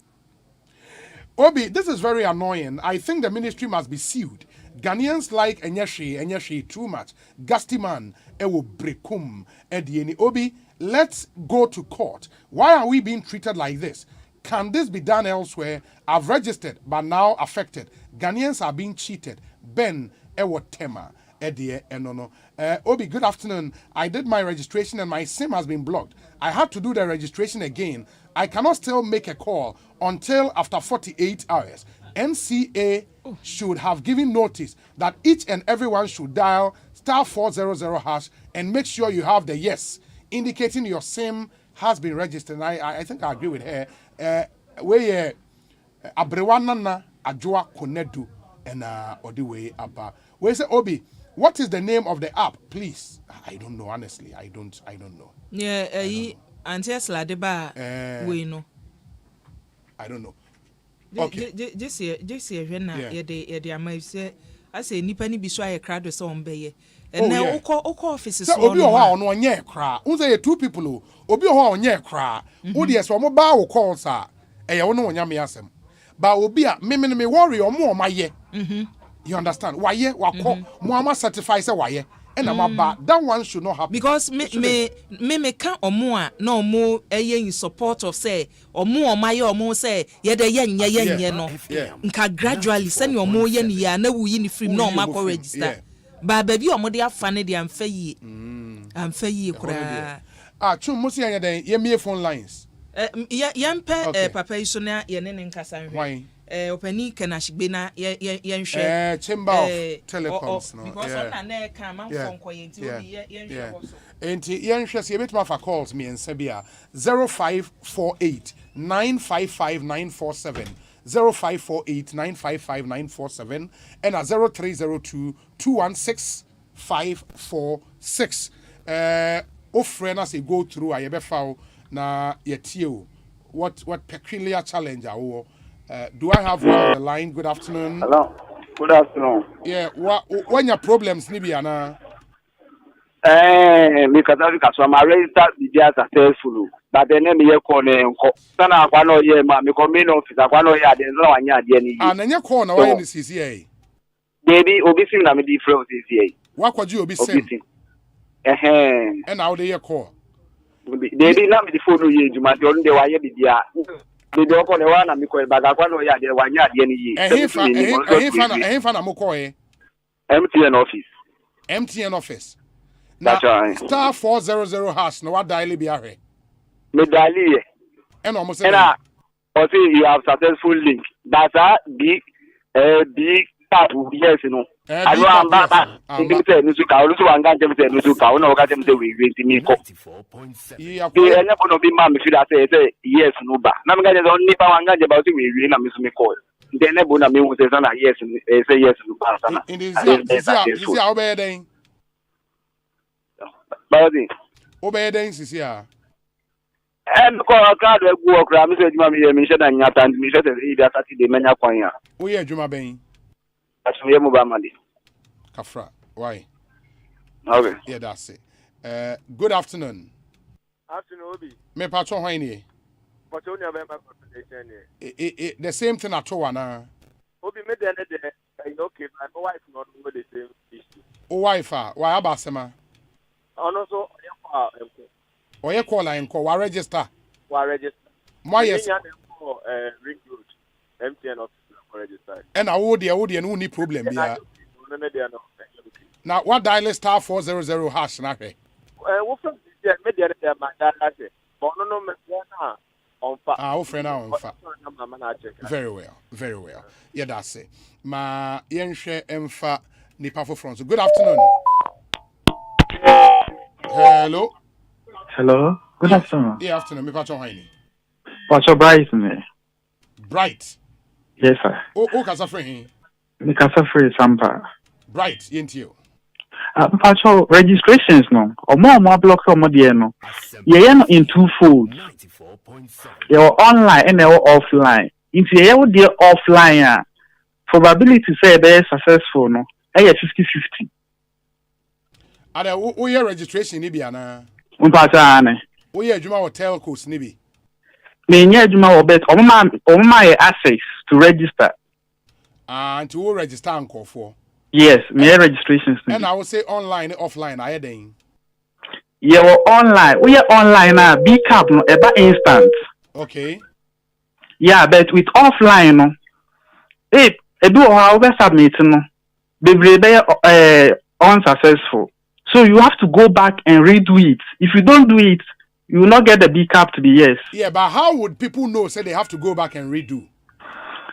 Speaker 6: Obi, this is very annoying. I think the ministry must be sued. Ghanaians like Enyeshi too much. Gastiman ewo brekum edieni. Obi, let's go to court. Why are we being treated like this? Can this be done elsewhere? I've registered, but now affected. Ghanaians are being cheated. Ben Ewo Tema. Enono. Obi, good afternoon. I did my registration and my SIM has been blocked. I had to do the registration again. I cannot still make a call until after 48 hours. NCA should have given notice that each and everyone should dial *400# and make sure you have the yes, indicating your SIM has been registered. And I think I agree with her. Where Abrewanana Ajua Konedu and Odiwe Abba. Where say Obi, what is the name of the app, please? I don't know, honestly. I don't know.
Speaker 8: Yeah, Antiasla deba we know.
Speaker 6: I don't know. Okay.
Speaker 8: Just here when ye amai say I say nipa ni bi so aye crowd so on beye. And now oko offices so
Speaker 6: Obi o ha ono onye kra. Unse two people Obi o ha onye kra. Wo de so mo ba wo call sa. Eye wo no onyame asem. Ba obi a me worry o mo maye. You understand? Why wako mo ama certify say why and ba that one should not happen
Speaker 8: because me can omo a na omo in support of say omo maye omo say ye de ye no nka gradually send omo ye ni ya na wu yi ni free no ma ko register ba baby omo de afane de amfa yi kura
Speaker 6: chum mo si anya den ye me phone lines
Speaker 8: yempe papa iso na ye ne nkasa
Speaker 6: why
Speaker 8: opani kana shigbe na yenhwe
Speaker 6: chamber of telecoms
Speaker 8: no because on na ka man phone ko yenti yenhwe also
Speaker 6: enti yenhwe se betima fa calls me ensa bia 0548 955 947 0548 955 947 and 0302 216 546 offering us a go through a foul na yetio. What peculiar challenge are do I have one on the line? Good afternoon.
Speaker 11: Hello. Good afternoon.
Speaker 6: Yeah, when your problems Nibiana?
Speaker 11: Because I'm registered media successful. But the name you call name Sana Quano ye ma me come in office Aquano ya de no anya de ni.
Speaker 6: And then you call now in the CCA.
Speaker 11: Baby obi sing na me di from CCA.
Speaker 6: What could you be saying? And how do you call?
Speaker 11: Baby na me di phone ye juma de on de wa ye bibia. Me do ko ne wa na me ko ba ga Aquano ya de wa nya de ni ye.
Speaker 6: Fan am call
Speaker 11: MTN office.
Speaker 6: MTN office. Now, star 400 hash. No, what dial be a
Speaker 11: me dial
Speaker 6: and almost
Speaker 11: and I say you have successful link. That's a big tap. Yes, you know. I know I'm back. I'm also I'm going to say Nusuka. No, I'm going to we wait me. Yeah, I'm not going to be mom if you say yes, no, but I'm going to only I'm going to we win. I'm missing me call. Then I'm going to say yes, say yes, no, but
Speaker 6: in this how bad thing.
Speaker 11: Body.
Speaker 6: Obedience is here.
Speaker 11: And call a card work. I'm saying, Mammy, me said, and yet, and me said, that's the mania coin.
Speaker 6: We are Juma Bain.
Speaker 11: That's me, Mubamadi.
Speaker 6: Kafra. Why?
Speaker 11: Okay.
Speaker 6: Yeah, that's it. Good afternoon.
Speaker 12: Afternoon, Obi.
Speaker 6: Me patron Haini.
Speaker 12: But only a member of
Speaker 6: the same thing at all, now.
Speaker 12: Obi made the other day. Okay, my wife not with the same issue.
Speaker 6: Oh, wife, why about Sema?
Speaker 12: And also,
Speaker 6: you call and call, register.
Speaker 12: Why register?
Speaker 6: Why, yes,
Speaker 12: ring road, MTN office, register.
Speaker 6: And I would the only problem here. Now, what dial star 400 hash, Nake?
Speaker 12: What from the media, my dad has it. Bono, on fire.
Speaker 6: Our friend, on fire. Very well, very well. Yeah, that's it. Ma Yenshe Emfa Nipafo France. Good afternoon. Hello.
Speaker 13: Hello. Good afternoon.
Speaker 6: Yeah, afternoon. Me patron Haini.
Speaker 13: What's your bright me?
Speaker 6: Bright.
Speaker 13: Yes, sir.
Speaker 6: Oh, kasa free.
Speaker 13: Me kasa free Asempa.
Speaker 6: Bright, yentio.
Speaker 13: Patron registrations no. Or more blocks or more no. Yeah, no in two folds. You're online and you're offline. If you're offline, probability say they're successful no. 50-50.
Speaker 6: Ada wo ye registration ni bia na
Speaker 13: mpata ane
Speaker 6: wo ye adwuma hotel course ni bi
Speaker 13: me nya adwuma wo bet omma ye access to register
Speaker 6: and wo register ankofo
Speaker 13: yes me registrations
Speaker 6: and I will say online offline aye den
Speaker 13: ye wo online we online na B cap no eba instant
Speaker 6: okay
Speaker 13: yeah but with offline no edu o ha we submit no bebre be unsuccessful. So you have to go back and redo it. If you don't do it, you will not get the B cap to be yes.
Speaker 6: Yeah, but how would people know? Say they have to go back and redo.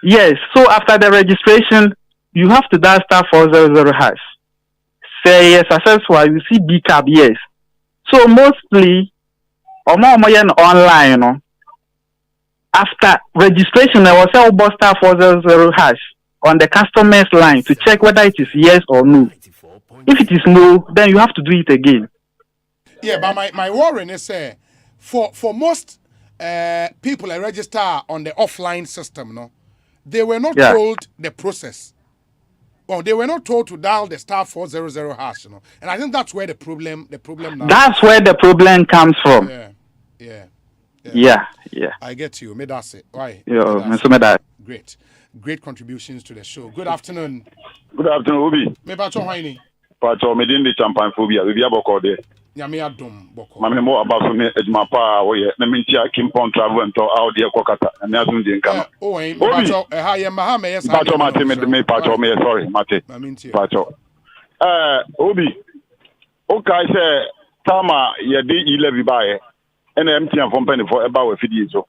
Speaker 13: Yes. So after the registration, you have to dial star 400 hash. Say yes, successful. You see B cap yes. So mostly, online, you know. After registration, I was say star 400 hash on the customer's line to check whether it is yes or no. If it is no, then you have to do it again.
Speaker 6: Yeah, but my worry is for most people I register on the offline system, no, they were not told the process. Well, they were not told to dial the star 400 hash, you know. And I think that's where the problem now.
Speaker 13: That's where the problem comes from. Yeah.
Speaker 6: I get you. Me that's it. Why? Great contributions to the show. Good afternoon.
Speaker 14: Good afternoon, Obi.
Speaker 6: Me bacho haini.
Speaker 14: Pacho me din the champagne phobia. We boko de.
Speaker 6: Nyame adom boko.
Speaker 14: Mame mo about me ejuma pa wo ye. Na mintia kimpon travel ento out there kokata. Na azun de nka no.
Speaker 6: Oh, me bacho ha ye ma ha me yes.
Speaker 14: Pacho mate me pacho me sorry mate. Pacho. Obi. Okay say tama ye di 11 bae. Na MTN from penny for eba we fidi so.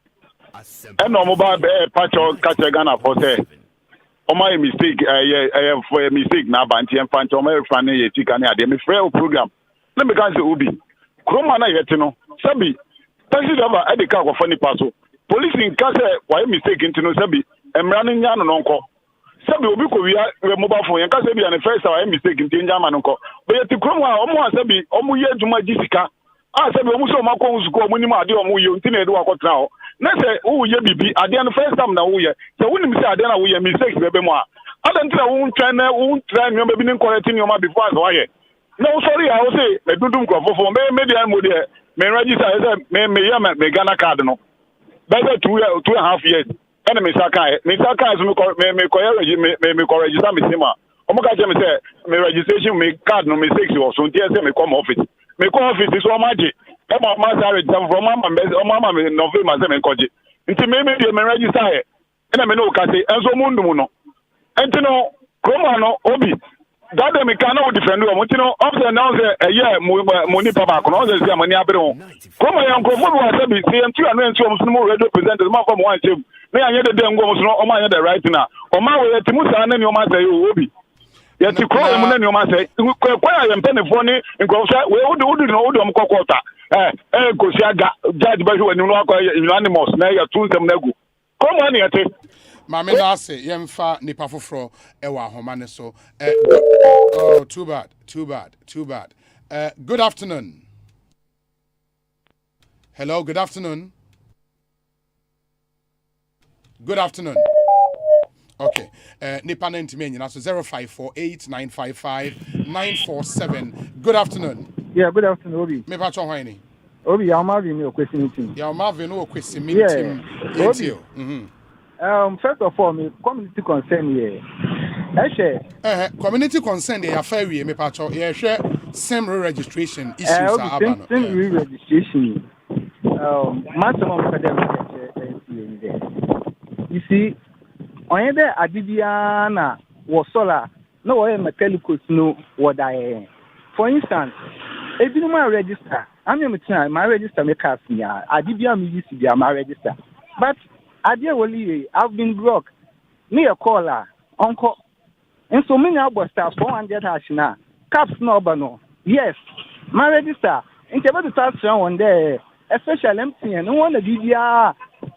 Speaker 14: And no mobile pacho catch Ghana for say. Oh my mistake, for a mistake now, Banty and Phantom, funny, chicken, I did frail program. Let me say, Ubi. Cromana yet, you know, Sabi, taxi driver at the car of funny parcel. Police in Casa, why mistake into no Sabi, and running yan and uncle. Sabi, we are mobile phone, and Casabi and the first hour mistake in Tinjaman uncle. But yet the Cromwa, almost Sabi, almost yet to my Jessica, I said, we must have Macron's go minimum idea on you, Tina do a now. Never, oh, ye be at the end of first time now, we so when you say, I don't know, we are mistakes, baby. I don't think I won't try, remember being correcting your mouth before I no, sorry, I will say, I don't go for maybe I'm with the may register, may Ghana Cardinal. Better 2.5 years. Enemy Sakai, Miss Sakai is may register me Sima. Omoka Jam say, may registration, may card no mistakes or so, dear, may come office. May come office is so magic. Emma Master from Mamma, November, and Koji. Until maybe may register. And I may know Cassie, and so Munduno. And you know, Cromano, Obi. That me cannot defend you. You know, after now, yeah, money papa, no, there's money abroad. Come on, Uncle, what was I be saying? 2 and 2 more representatives, more from one ship. May I hear the damn goes no, my other right now. On my way, Timusa and then your master, you will be. Yet to call him and your master, why am penny funny and go, where would you know them quota? Judge by you and you know, animals, now you're 2 them nego. Come on, yet.
Speaker 6: Mame na say yemfa nipa foforo ewa homane so oh too bad. Good afternoon. Hello, good afternoon. Good afternoon. Okay. Nipa na ntime nyina so 0548955947. Good afternoon.
Speaker 15: Yeah, good afternoon, Obi.
Speaker 6: Me pa cho hwan ni?
Speaker 15: Obi, ya Marvin no question meeting.
Speaker 6: Ya Marvin no question meeting.
Speaker 15: Yeah. First of all, me community concern here.
Speaker 6: Community concern they are fair we me pa cho. Yeah, share same registration issues are about.
Speaker 15: Same registration. Maximum academic you see, on the Adibiana was solar, no way mechanicals know what I am. For instance, if you my register, my register make us here. Adibia me used to be my register. But Adiawali, I've been broke. Me a caller, uncle. And so many other staff 400 hashina. Caps no bano. Yes, my register. In the start one there, especially empty and no one of DBR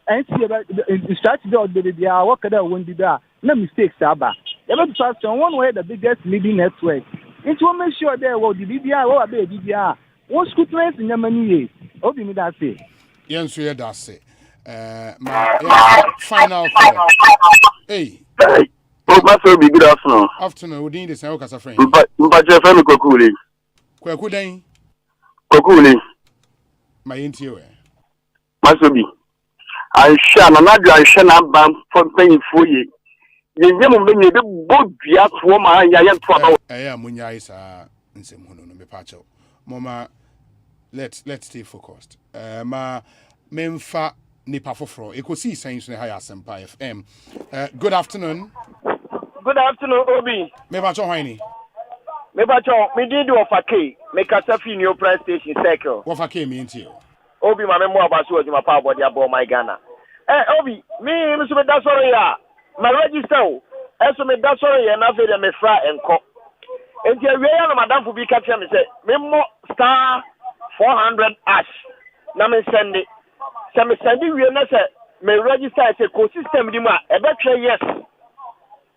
Speaker 15: and see about the strategy of the DBR, what could I won't be there. No mistakes, Abba. Ever start one way the biggest media network. It will make sure there will the DBR or the DBR. What scrutinize in your money? Obi me that say.
Speaker 6: Yes, we that say. My final call. Hey.
Speaker 11: Oh, Master, good afternoon.
Speaker 6: Afternoon, we need this. I work as a friend.
Speaker 11: But friend Kokuli.
Speaker 6: Kwekudeng.
Speaker 11: Kokuli.
Speaker 6: My interior.
Speaker 11: Master B. I shall not bam for paying for you. You never made me the boat be up for my young trouble.
Speaker 6: I am Munya is in some no pacho. Mama, let's stay focused. Ma memfa nipa foforo Ekosiisen On Asempa FM. Good afternoon.
Speaker 12: Good afternoon, Obi.
Speaker 6: Me ba cho hwan ni?
Speaker 12: Me ba cho me did do of K. Me kasa fi new press station circle.
Speaker 6: What for me into
Speaker 12: Obi ma me mo abaso ojuma pa body abo my Ghana. Obi, me so me da sorry ya. My register o. So me da sorry ya na fe de me fra enko. Enti awie ya na madam fu bi ka tia me say me mo star 400 ash. Na me send it. Se me send wie na say me register say co-system di ma e be twa yes.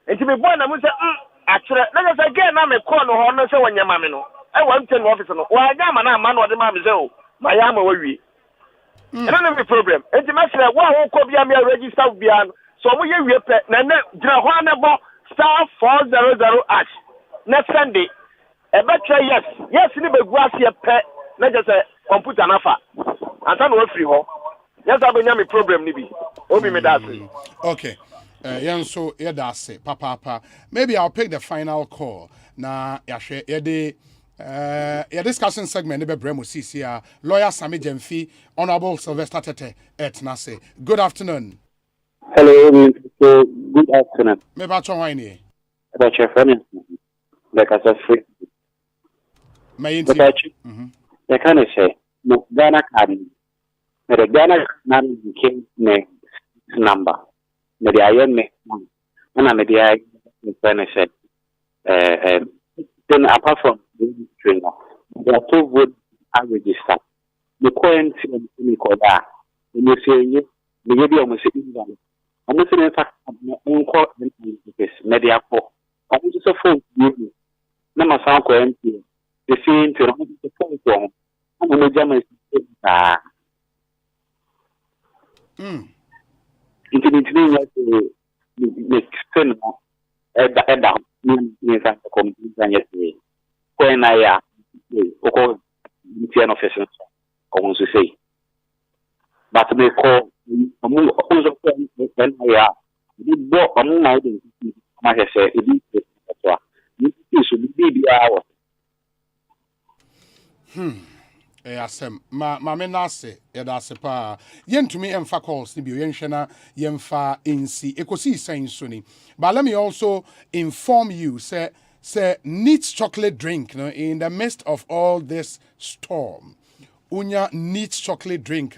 Speaker 12: Enti me boy na mo say actually na say again na me call no ho no say wanyama me no. I want to office no. Wa ga ma na ma no de ma me say o. Ma ya ma wa wie. I don't have a problem. Enti ma say wa ho ko bia me register bia no. So mo ye wie pe na na gira ho na bo star 400 ash. Next Sunday. E be twa yes. Yes ni be gu ase pe na just say computer na fa. Anta no free ho. Yes, I been problem ni bi. Obi me that.
Speaker 6: Okay. So yeah, that's it. Papa. Maybe I'll pick the final call. Na yahwe yede discussion segment be bremo CCR lawyer Sami Jemfi, Honorable Sylvester Tete etnase. Good afternoon.
Speaker 16: Hello, good afternoon.
Speaker 6: Me ba cho hwan ni?
Speaker 16: About your friend. Like as a free.
Speaker 6: My inti.
Speaker 16: They can say no Ghana card. The Ghana card became next number. Maybe I am me. And maybe I said then apart from registering, there are 2 votes are registered. The coin in Koda. You say maybe almost England. I'm not saying in fact in court media for. I just a phone you. Number sound empty. The same to the phone. I'm a German. Intimidation, make sense. Edda, me fa complain yesterday. When I okay, the officials, I want to say, but me call amu also when I the book amu na dey ma say e be so you should be hour.
Speaker 6: Asem ma me na ase yeda ase pa yentumi emfa calls ni bi yenhwe na yemfa nsi Ekosiisen so ni. But let me also inform you say neat chocolate drink, you know, in the midst of all this storm. Unya neat chocolate drink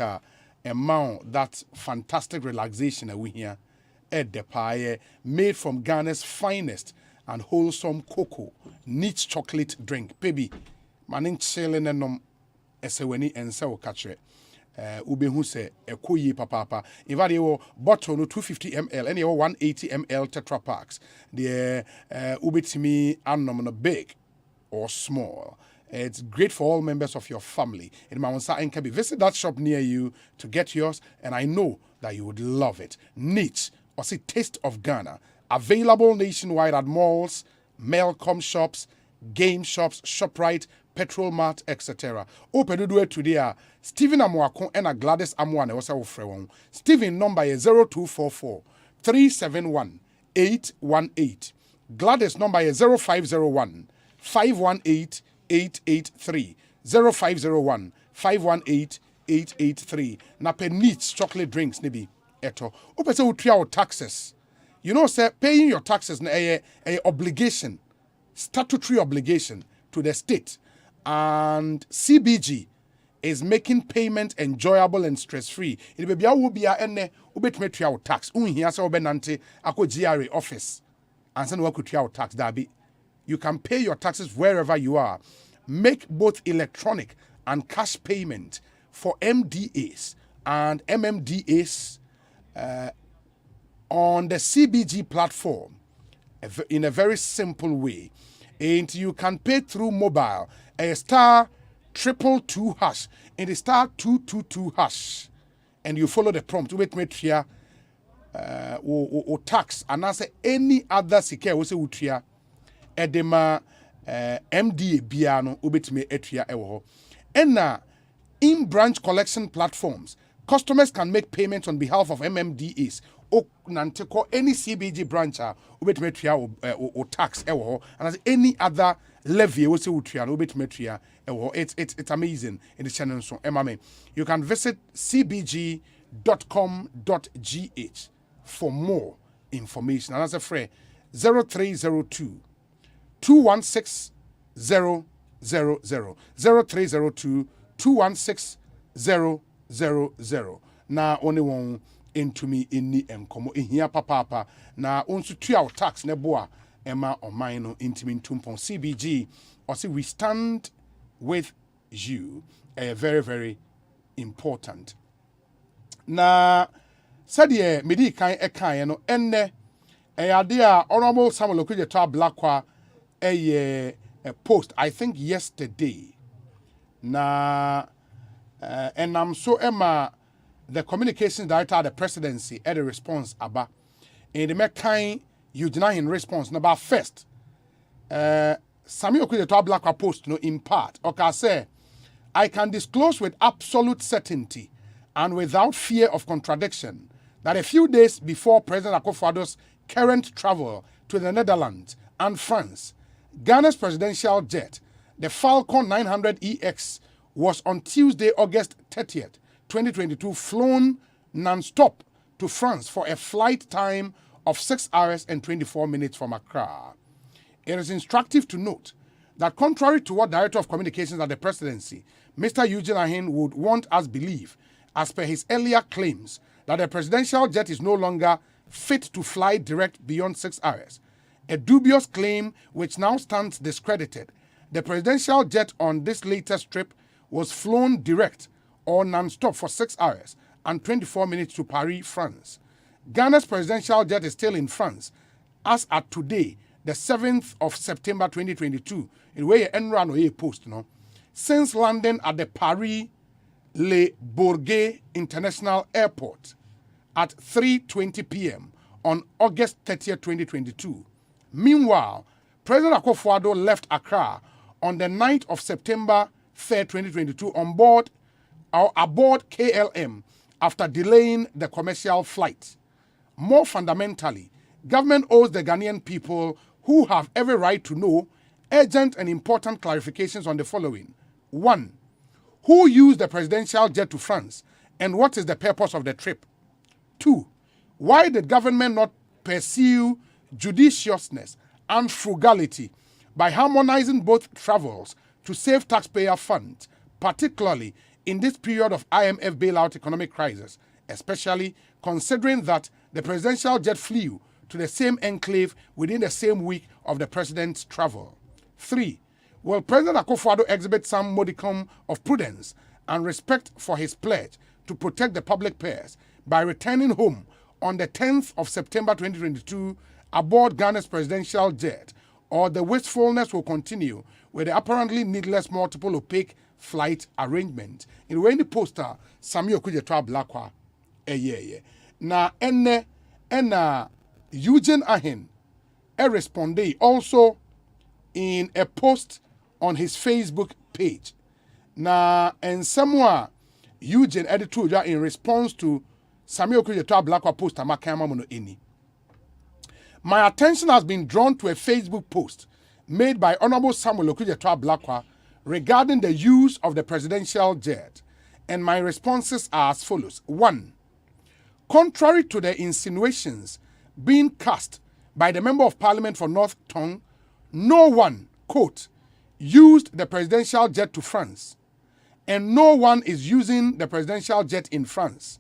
Speaker 6: amount that fantastic relaxation that we hear at the pie made from Ghana's finest and wholesome cocoa. Neat chocolate drink baby manin chilling and eseweni ense wo katre ubehu se ekoyi papa if I wo bottle no 250 ml and 180 ml tetra packs the ubetimi anom no big or small. It's great for all members of your family. In Mawansa Enkabi, visit that shop near you to get yours, and I know that you would love it. Neat, or say Taste of Ghana, available nationwide at malls, Melcom shops, game shops, ShopRite, Petrol Mart, etc. Open do it today. Stephen Amuako and Gladys Amwane was our friend. Stephen number is 0244 371 818. Gladys number is 0501 518 883. 0501 518 883. Na neat chocolate drinks nibi eto. Open say we our taxes. You know, sir, paying your taxes na a obligation, statutory obligation to the state. And CBG is making payment enjoyable and stress-free. It will be a wubia ene ubetmetri our tax. Unhia sa obenante ako GRA office. And send work with your tax dabi. You can pay your taxes wherever you are. Make both electronic and cash payment for MDAs and MMDAs on the CBG platform in a very simple way. And you can pay through mobile a *222# and the *222#, and you follow the prompt. Wait here, or tax and answer any other secure. We say utria edema MDA biano ubetime etria ewo. And in branch collection platforms, customers can make payments on behalf of MMDAs. O nanteko any CBG branch ubetmetria or tax ewo, and as any other levy we say utria ubetmetria ewo. It's amazing in the channel. So you can visit cbg.com.gh for more information. And as a friend 0302 216 000 0302 216 000. Na only one into me in the enkomo in here papa na unsu tua tax neboa ema or mine into me tumpon CBG or see we stand with you very very important. Na said medi kan ekan no enne idea honorable Samuel Okudje to Blackwa a post I think yesterday na and I'm so Emma the communications director of the presidency at the response aba in the mekan you deny in response number first Samuel Okudje to Blackwa post no in part okay say I can disclose with absolute certainty and without fear of contradiction that a few days before President Akufo-Addo's current travel to the Netherlands and France, Ghana's presidential jet, the Falcon 900EX, was on Tuesday, August 30th, 2022, flown non-stop to France for a flight time of 6 hours and 24 minutes from Accra. It is instructive to note that contrary to what Director of Communications at the Presidency, Mr. Eugene Ahin would want us believe, as per his earlier claims, that the presidential jet is no longer fit to fly direct beyond 6 hours. A dubious claim which now stands discredited. The presidential jet on this latest trip was flown direct or non-stop for 6 hours and 24 minutes to Paris, France. Ghana's presidential jet is still in France as at today, the 7th of September 2022, in where Enran or post, no? since landing at the Paris Le Bourget International Airport at 3:20 p.m. on August 30th, 2022. Meanwhile, President Akufo-Addo left Accra on the 9th of September 3rd, 2022 aboard KLM after delaying the commercial flight. More fundamentally, government owes the Ghanaian people, who have every right to know, urgent and important clarifications on the following. 1. Who used the presidential jet to France, and what is the purpose of the trip? 2. Why did government not pursue judiciousness and frugality by harmonizing both travels to save taxpayer funds, particularly in this period of IMF bailout economic crisis, especially considering that the presidential jet flew to the same enclave within the same week of the president's travel? 3. Will President Akufo-Addo exhibit some modicum of prudence and respect for his pledge to protect the public purse by returning home on the 10th of September 2022 aboard Ghana's presidential jet, or the wastefulness will continue with the apparently needless multiple opaque flight arrangement? In the poster, Samuel Kujetwa Blakwa, na ene Eugene Ahen responded also in a post on his Facebook page. Na ensemwa Eugene editorial in response to Samuel Kujetwa Blakwa poster makama mono eni. My attention has been drawn to a Facebook post made by Honorable Samuel Kujetwa Blakwa regarding the use of the presidential jet, and my responses are as follows. 1. Contrary to the insinuations being cast by the Member of Parliament for North Tongue, no one, quote, used the presidential jet to France, and no one is using the presidential jet in France.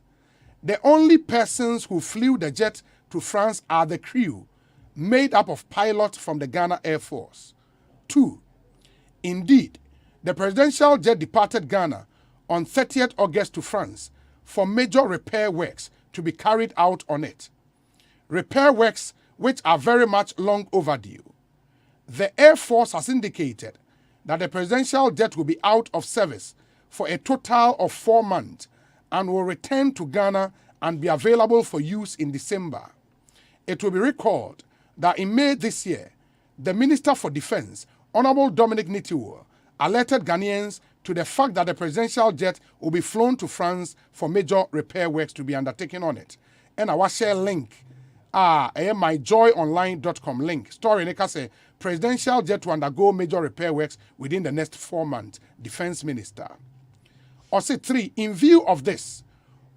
Speaker 6: The only persons who flew the jet to France are the crew, made up of pilots from the Ghana Air Force. 2. Indeed, the presidential jet departed Ghana on 30th August to France for major repair works to be carried out on it. Repair works which are very much long overdue. The Air Force has indicated that the presidential jet will be out of service for a total of 4 months and will return to Ghana and be available for use in December. It will be recalled that in May this year, the Minister for Defense, Honorable Dominic Nitiwo, alerted Ghanaians to the fact that the presidential jet will be flown to France for major repair works to be undertaken on it. And I will share link. myjoyonline.com link. Story Nika say presidential jet to undergo major repair works within the next 4 months. Defense Minister. Osei 3. In view of this,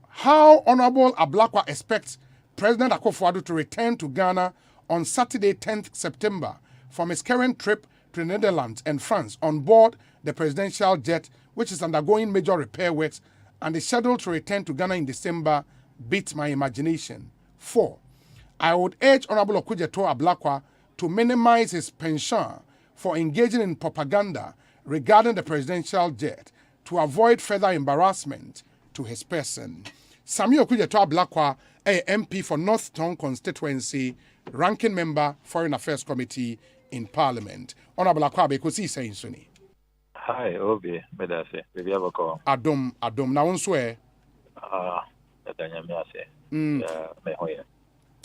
Speaker 6: how Honorable Ablakwa expects President Akufo-Addo to return to Ghana on Saturday, 10th September, from his current trip to the Netherlands and France on board the presidential jet, which is undergoing major repair works and is scheduled to return to Ghana in December, beats my imagination. 4. I would urge Honorable Okujeto Ablakwa to minimize his penchant for engaging in propaganda regarding the presidential jet to avoid further embarrassment to his person. Samuel Okujeto Ablakwa, MP for North Tongue constituency, ranking member, Foreign Affairs Committee in Parliament. Honorable Akwabe, Ekosiise Nsuni.
Speaker 17: Hi, Obi, Medase, Baby Aboko.
Speaker 6: Adom, na unswe.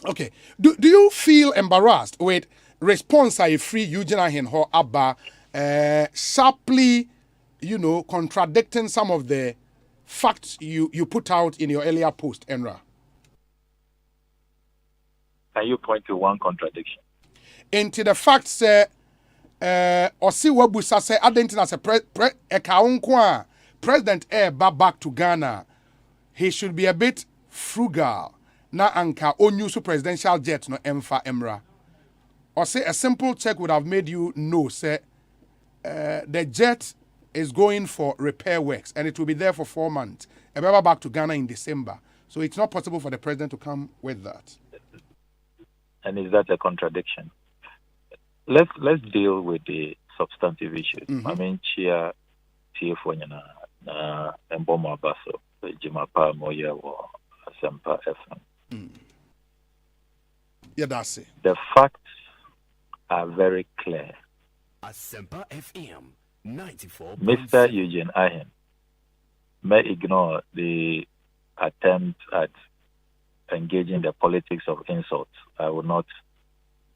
Speaker 6: Okay. Do you feel embarrassed with response I free Eugene Ahen or Abba sharply, contradicting some of the facts you put out in your earlier post, Enra?
Speaker 17: Can you point to one contradiction?
Speaker 6: Into the fact Osei Wabusa say Adentin as a President back to Ghana, he should be a bit frugal. Na anka onyusu presidential jet no emfa emra. Or say a simple check would have made you know, say, the jet is going for repair works and it will be there for 4 months. Ebeba back to Ghana in December. So it's not possible for the president to come with that.
Speaker 17: And is that a contradiction? Let's deal with the substantive issues. I mean, Chia Tiefonyana, Mboma Basso, Jimapa Moya or Asempa FM.
Speaker 6: Yeah, that's it.
Speaker 17: The facts are very clear.
Speaker 18: Asempa FM
Speaker 17: Mr. Eugene Ahem may ignore the attempt at engaging the politics of insults. I will not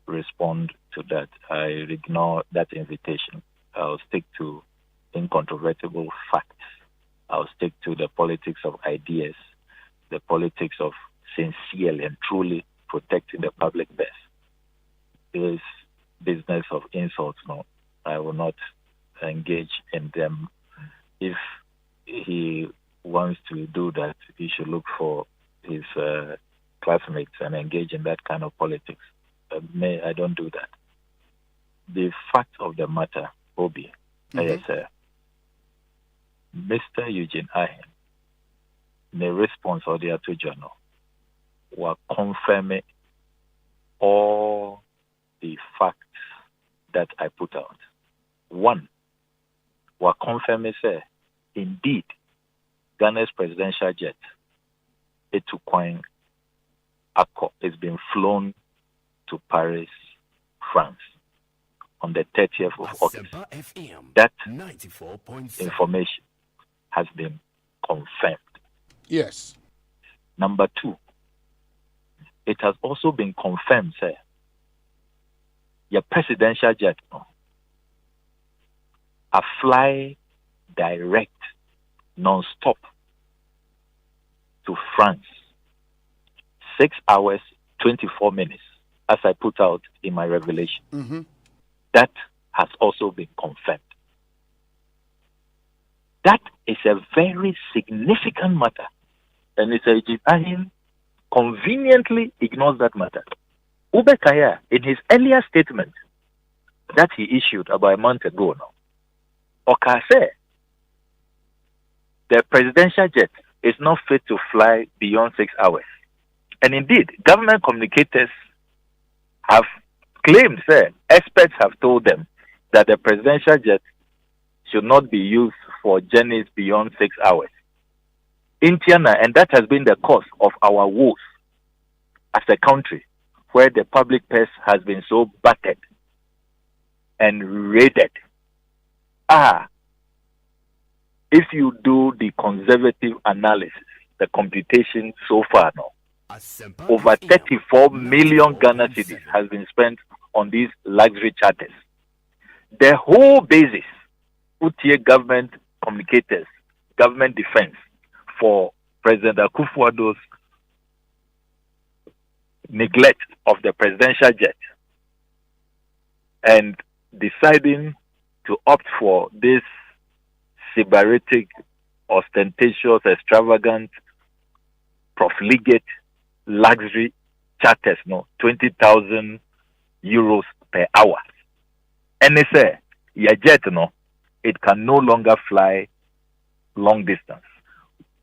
Speaker 17: respond to that. I ignore that invitation. I'll stick to incontrovertible facts. I'll stick to the politics of ideas, the politics of sincerely and truly protecting the public best. This business of insults, no, I will not engage in them. If he wants to do that, he should look for his classmates and engage in that kind of politics. I don't do that. The fact of the matter, Obi, Mr. Eugene Ahem, the response of the Ato Journal will confirm all the facts that I put out. One, will confirm say, indeed, Ghana's presidential jet, Etukwang Akko, is being flown to Paris, France, on the 30th of August. That information has been confirmed.
Speaker 6: Yes.
Speaker 17: Number two, it has also been confirmed, sir, your presidential jet a fly direct, non-stop to France. 6 hours, 24 minutes, as I put out in my revelation. That has also been confirmed. That is a very significant matter. And Mr. Eugene conveniently ignores that matter. Ube Kaya, in his earlier statement that he issued about a month ago now, Okase, the presidential jet is not fit to fly beyond 6 hours. And indeed, government communicators have claimed, experts have told them that the presidential jet should not be used for journeys beyond 6 hours. In Tiana, and that has been the cause of our woes as a country, where the public purse has been so battered and raided. If you do the conservative analysis, the computation so far now, over 34 million Ghana cedis has been spent on these luxury charters. The whole basis, UTA government communicators, government defense for President Akufo-Addo's neglect of the presidential jet and deciding to opt for this sybaritic, ostentatious, extravagant, profligate luxury charters, 20,000 euros per hour. And they say, your jet, it can no longer fly long distance.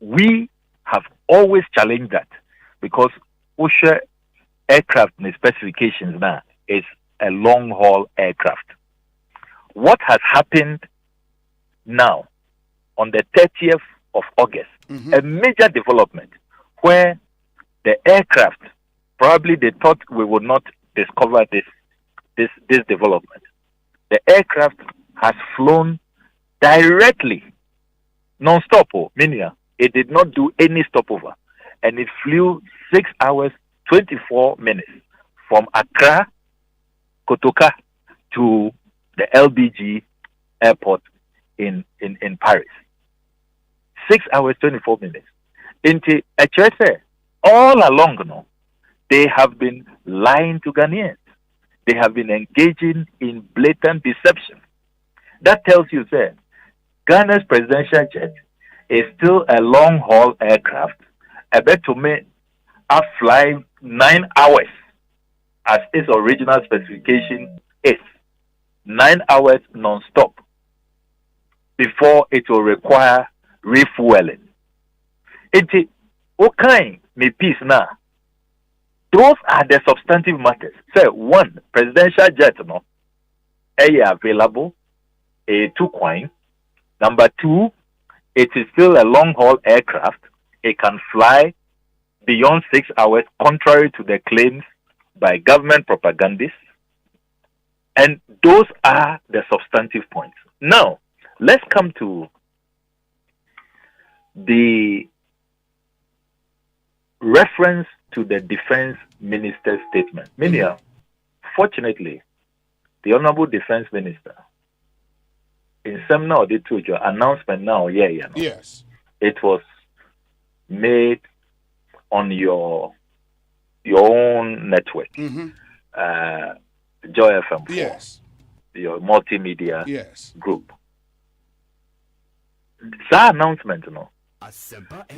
Speaker 17: We have always challenged that because OSHA aircraft specifications now is a long-haul aircraft. What has happened now on the 30th of August, a major development where the aircraft, probably they thought we would not discover this development. The aircraft has flown directly, non-stop, meaning it did not do any stopover, and it flew 6 hours, 24 minutes from Accra, Kotoka to the LBG airport in Paris. 6 hours, 24 minutes. Into HSA, all along, they have been lying to Ghanaians. They have been engaging in blatant deception. That tells you, Ghana's presidential jet is still a long-haul aircraft. I bet to me, I fly 9 hours as its original specification is. 9 hours non-stop before it will require refueling. It's okay, me peace now. Those are the substantive matters. One, presidential jet, available, two coin. Number two, it is still a long-haul aircraft. It can fly beyond 6 hours, contrary to the claims by government propagandists. And those are the substantive points. Now, let's come to the reference to the defense minister's statement. Meaning, fortunately, the Honorable Defense Minister, in some now, they told your announcement now,
Speaker 6: yes,
Speaker 17: it was made on your own network, Joy FM,
Speaker 6: yes,
Speaker 17: your multimedia group. That announcement,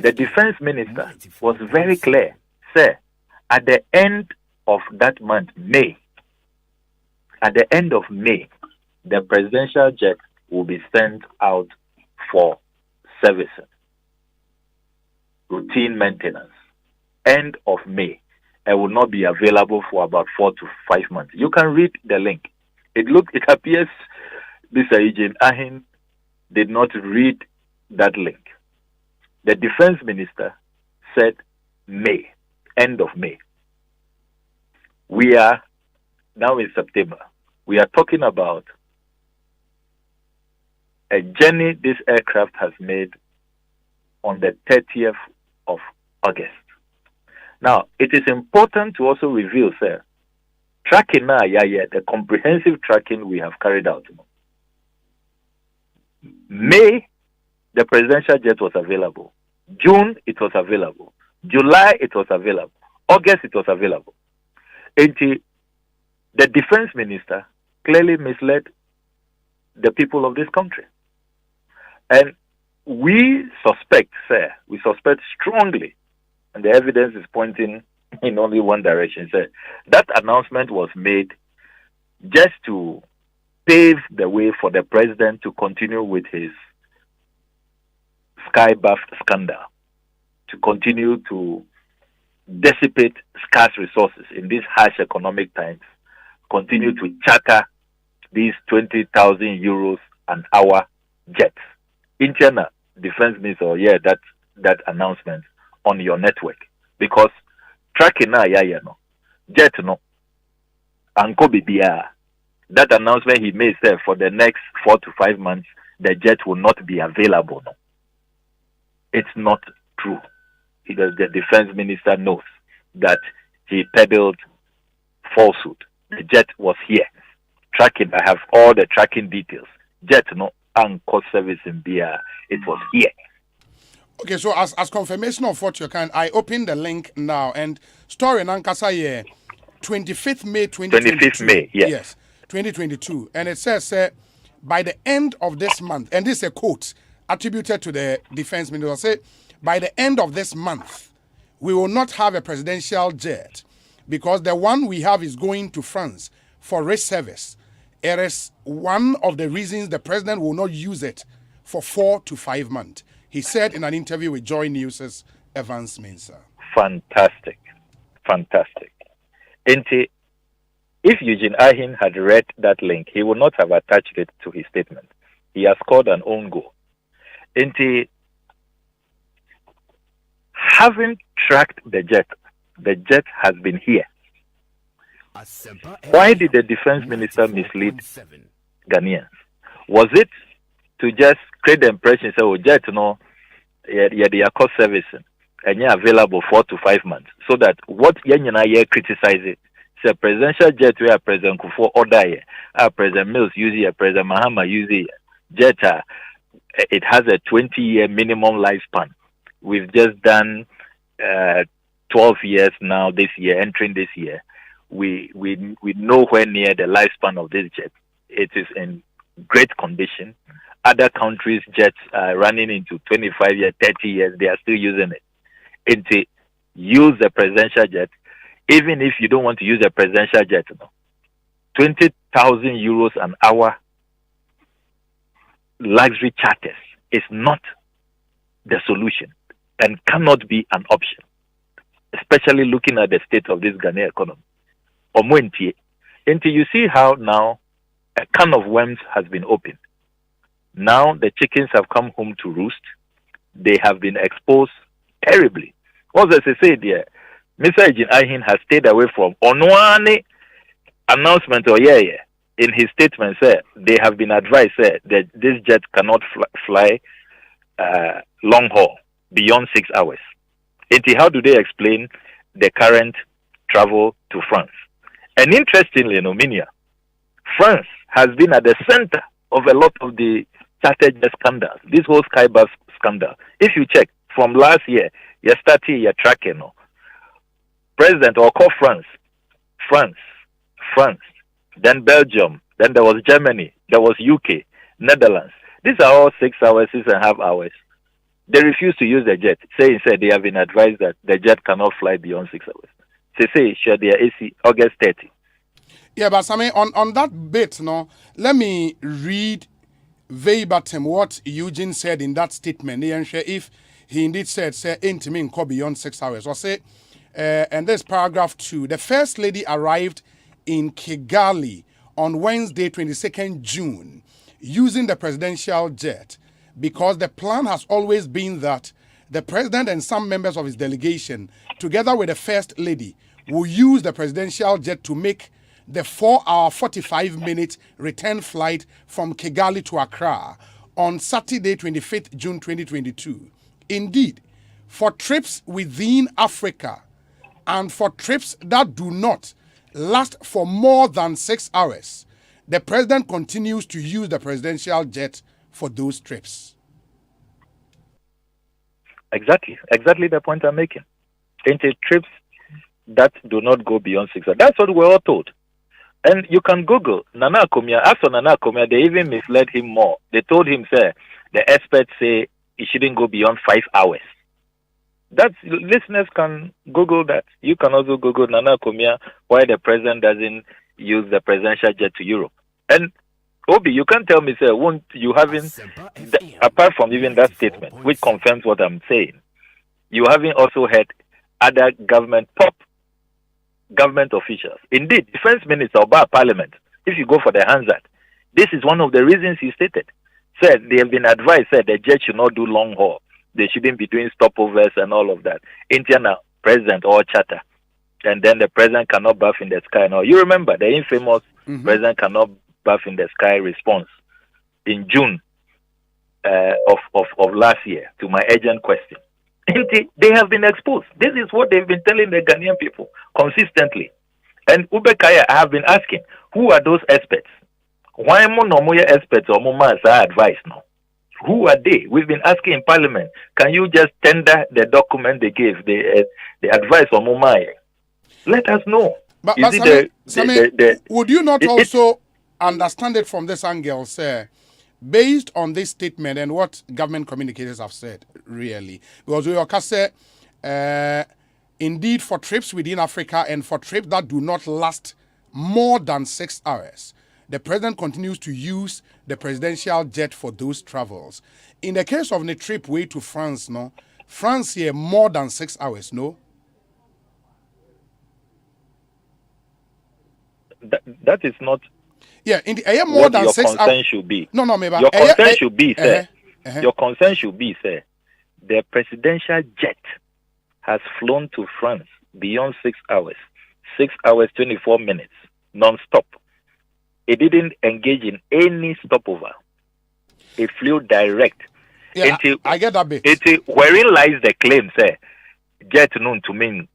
Speaker 17: the defense minister was very clear. Say, at the end of that month, May, the presidential jet will be sent out for servicing, routine maintenance. End of May, it will not be available for about 4 to 5 months. You can read the link. It appears Mr. Eugene Ahin did not read that link. The defense minister said May, end of May. We are now in September. We are talking about a journey this aircraft has made on the 30th of August. Now, it is important to also reveal, sir, tracking now, the comprehensive tracking we have carried out. May, the presidential jet was available. June, it was available. July, it was available. August, it was available. The defense minister clearly misled the people of this country. And we suspect strongly, and the evidence is pointing in only one direction, sir, that announcement was made just to pave the way for the president to continue with his sky-buff scandal, to continue to dissipate scarce resources in these harsh economic times, continue to charter these 20,000 euros an hour jets. Internal defense minister, that announcement on your network, because tracking now, jet no, anko bibia. That announcement he made, sir, for the next 4 to 5 months, the jet will not be available. No, it's not true. The defense minister knows that he peddled falsehood. The jet was here. Tracking, I have all the tracking details. Jet no anchor service in BR. It was here.
Speaker 6: Okay, so as confirmation of what you can, I open the link now and story in Ankasa 25th May 2022.
Speaker 17: 25th May,
Speaker 6: yes, 2022, and it says by the end of this month, and this is a quote attributed to the defense minister. Say, by the end of this month, we will not have a presidential jet because the one we have is going to France for race service. It is one of the reasons the president will not use it for 4 to 5 months. He said in an interview with Joy News' Evans Mensah.
Speaker 17: Fantastic. If Eugene Ahin had read that link, he would not have attached it to his statement. He has scored an own goal. Having tracked the jet has been here. Why did the defense minister mislead Ghanaians? Was it to just create the impression, say, jet, they are cost servicing and you're available 4 to 5 months, so that what you criticize it, say presidential jet where President Kufuor order here, President Mills use it, President Mahama use it, jet, it has a 20-year minimum lifespan. We've just done 12 years now this year, entering this year. We nowhere near the lifespan of this jet. It is in great condition. Other countries' jets are running into 25 years, 30 years. They are still using it. And to use the presidential jet, even if you don't want to use a presidential jet, 20,000 euros an hour luxury charters is not the solution and cannot be an option, especially looking at the state of this Ghanaian economy. Until you see how now a can of worms has been opened. Now the chickens have come home to roost. They have been exposed terribly. What as I said there, Mr. Eugene Ahin has stayed away from Onwani announcement or in his statement said they have been advised that this jet cannot fly long haul beyond 6 hours. How do they explain the current travel to France? And interestingly, Minia, France has been at the center of a lot of the chartered jet scandals. This whole Skybus scandal. If you check from last year, you started your tracking. President or call France, then Belgium, then there was Germany, there was UK, Netherlands. These are all 6 hours, 6.5 hours. They refuse to use the jet, saying they have been advised that the jet cannot fly beyond 6 hours. They say share their AC August 30.
Speaker 6: Yeah, but I mean, on that bit, let me read verbatim what Eugene said in that statement. If he indeed said, ain't me go beyond 6 hours. Or say, and this paragraph 2, the First Lady arrived in Kigali on Wednesday, 22nd June, using the presidential jet, because the plan has always been that the president and some members of his delegation, together with the First Lady, will use the presidential jet to make the 4-hour, 45-minute return flight from Kigali to Accra on Saturday, 25th June 2022. Indeed, for trips within Africa and for trips that do not last for more than 6 hours, the president continues to use the presidential jet for those trips.
Speaker 17: Exactly the point I'm making. Into trips that do not go beyond 6 hours. That's what we're all told. And you can Google Nana Akomia. As for Nana Akomia, they even misled him more. They told him, the experts say he shouldn't go beyond 5 hours. Listeners can Google that. You can also Google Nana Akomia, why the president doesn't use the presidential jet to Europe. And Obi, you can't tell me, won't you haven't, apart from even that statement, which confirms what I'm saying, you haven't also heard other government officials. Indeed, defense minister or parliament, if you go for the Hansard, this is one of the reasons he stated. Said they have been advised, the jet should not do long haul. They shouldn't be doing stopovers and all of that. Indiana president or charter. And then the president cannot bath in the sky. Now, you remember the infamous president cannot bath in the sky response in June of last year to my urgent question. They have been exposed. This is what they've been telling the Ghanaian people consistently. And Ubekaya, I have been asking, who are those experts? Why more experts or more advice now? Who are they? We've been asking in Parliament. Can you just tender the document they gave, the advice on Mumai? Let us know.
Speaker 6: But would you not also understand it from this angle, sir? Based on this statement and what government communicators have said, really, because we can say, indeed, for trips within Africa and for trips that do not last more than 6 hours, the president continues to use the presidential jet for those travels. In the case of the trip way to France, France here more than 6 hours, no?
Speaker 17: That is not.
Speaker 6: Yeah, in the more than 6 hours.
Speaker 17: Your concern should be.
Speaker 6: No, maybe.
Speaker 17: Your concern should be, sir. Your concern should be, sir. The presidential jet has flown to France beyond 6 hours. 6 hours, 24 minutes, non-stop. It didn't engage in any stopover. It flew direct.
Speaker 6: Yeah, I get that bit.
Speaker 17: Wherein lies the claim, sir? Jet known to mean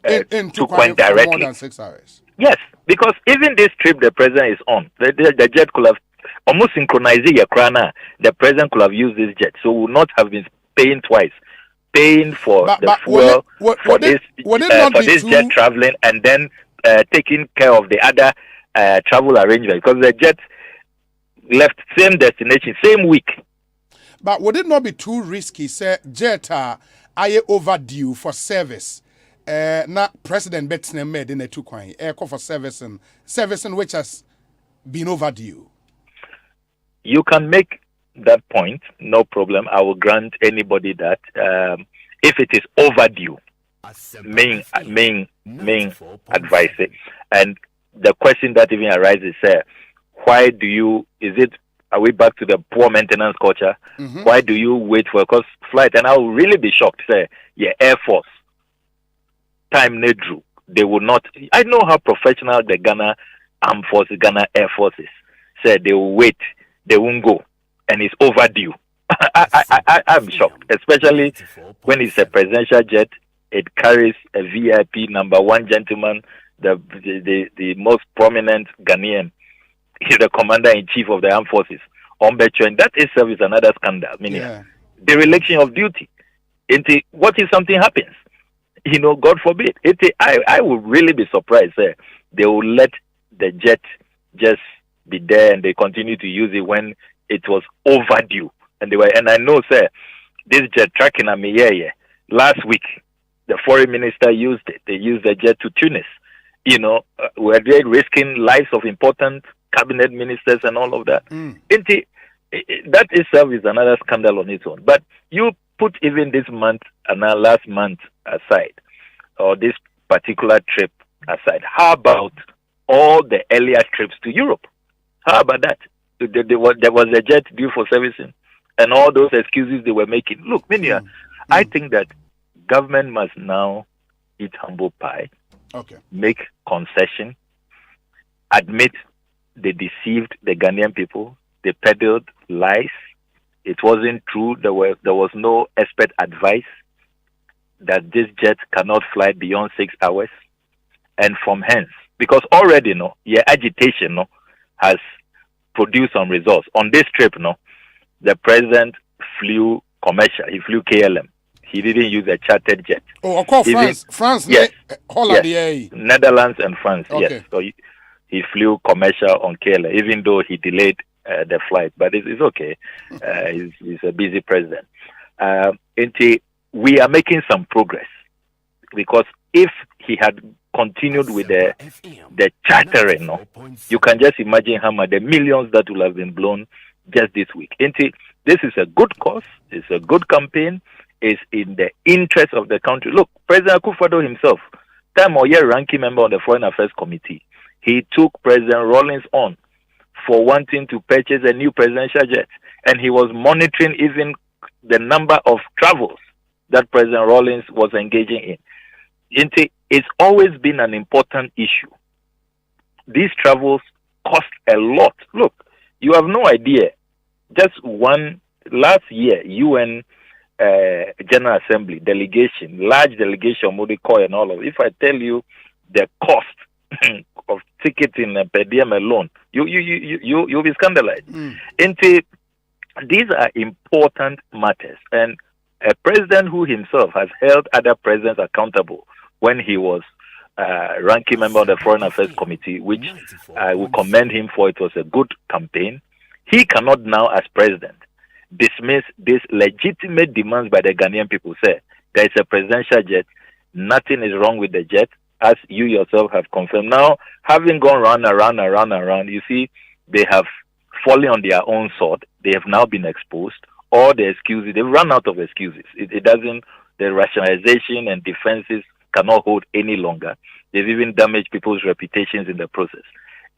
Speaker 6: to Queen directly. More than 6 hours.
Speaker 17: Yes, because even this trip the president is on, the jet could have almost synchronized your crana. The president could have used this jet, so would not have been paying twice, paying for the fuel for this jet traveling, and then taking care of the other travel arrangement, because the jet left same destination, same week.
Speaker 6: But would it not be too risky, sir? Jet are overdue for service. Not President Betsy made in a two coin aircraft for service and which has been overdue.
Speaker 17: You can make that point, no problem. I will grant anybody that if it is overdue, main advice. And the question that even arises, why do you? Are we back to the poor maintenance culture? Mm-hmm. Why do you wait for a flight? And I will really be shocked, Air Force. Time Nedru, they will not. I know how professional the Ghana armed forces, Ghana Air Forces, said they will wait, they won't go, and it's overdue. I'm shocked, especially when it's a presidential jet. It carries a VIP #1 gentleman, the most prominent Ghanaian. He's the commander-in-chief of the armed forces. And that itself is another scandal. Meaning dereliction of duty. What if something happens? God forbid. I would really be surprised. They will let the jet just be there and they continue to use it when it was overdue. And I know, sir, this jet tracking last week, the foreign minister used it. They used the jet to Tunis. Were they risking lives of important cabinet ministers and all of that? That itself is another scandal on its own. But you put even this month and last month aside, or this particular trip aside, how about all the earlier trips to Europe? How about that? There was a jet due for servicing, and all those excuses they were making. Look, Minia, I think that government must now eat humble pie, make concession, admit they deceived the Ghanaian people, they peddled lies. It wasn't true. There was no expert advice that this jet cannot fly beyond 6 hours, and from hence, because already your agitation has produced some results. On this trip, the president flew commercial. He flew KLM. He didn't use a chartered jet.
Speaker 6: Oh, of course, France,
Speaker 17: yes,
Speaker 6: Holland,
Speaker 17: yes, Netherlands and France.
Speaker 6: Okay.
Speaker 17: Yes, so he flew commercial on KLM, even though he delayed the flight. But it's okay. He's a busy president. We are making some progress, because if he had continued with the chartering, you can just imagine how much the millions that will have been blown just this week. This is a good cause. It's a good campaign. It's in the interest of the country. Look, President Akufo-Addo himself, time or year ranking member on the Foreign Affairs Committee, he took President Rawlings on for wanting to purchase a new presidential jet, and he was monitoring even the number of travels that President Rawlings was engaging in. It's always been an important issue. These travels cost a lot. Look, you have no idea. Just last year, UN General Assembly delegation, large delegation, Modikoi and all of it. If I tell you the cost of ticketing per diem alone, you'll be scandalized. These are important matters, and a president who himself has held other presidents accountable when he was ranking member of the Foreign Affairs Committee, which I will commend him for. It was a good campaign. He cannot now, as president, dismiss these legitimate demands by the Ghanaian people. Say there is a presidential jet, nothing is wrong with the jet, as you yourself have confirmed. Now, having gone round, you see, they have fallen on their own sword. They have now been exposed. All the excuses, they've run out of excuses. It doesn't, the rationalization and defenses cannot hold any longer. They've even damaged people's reputations in the process.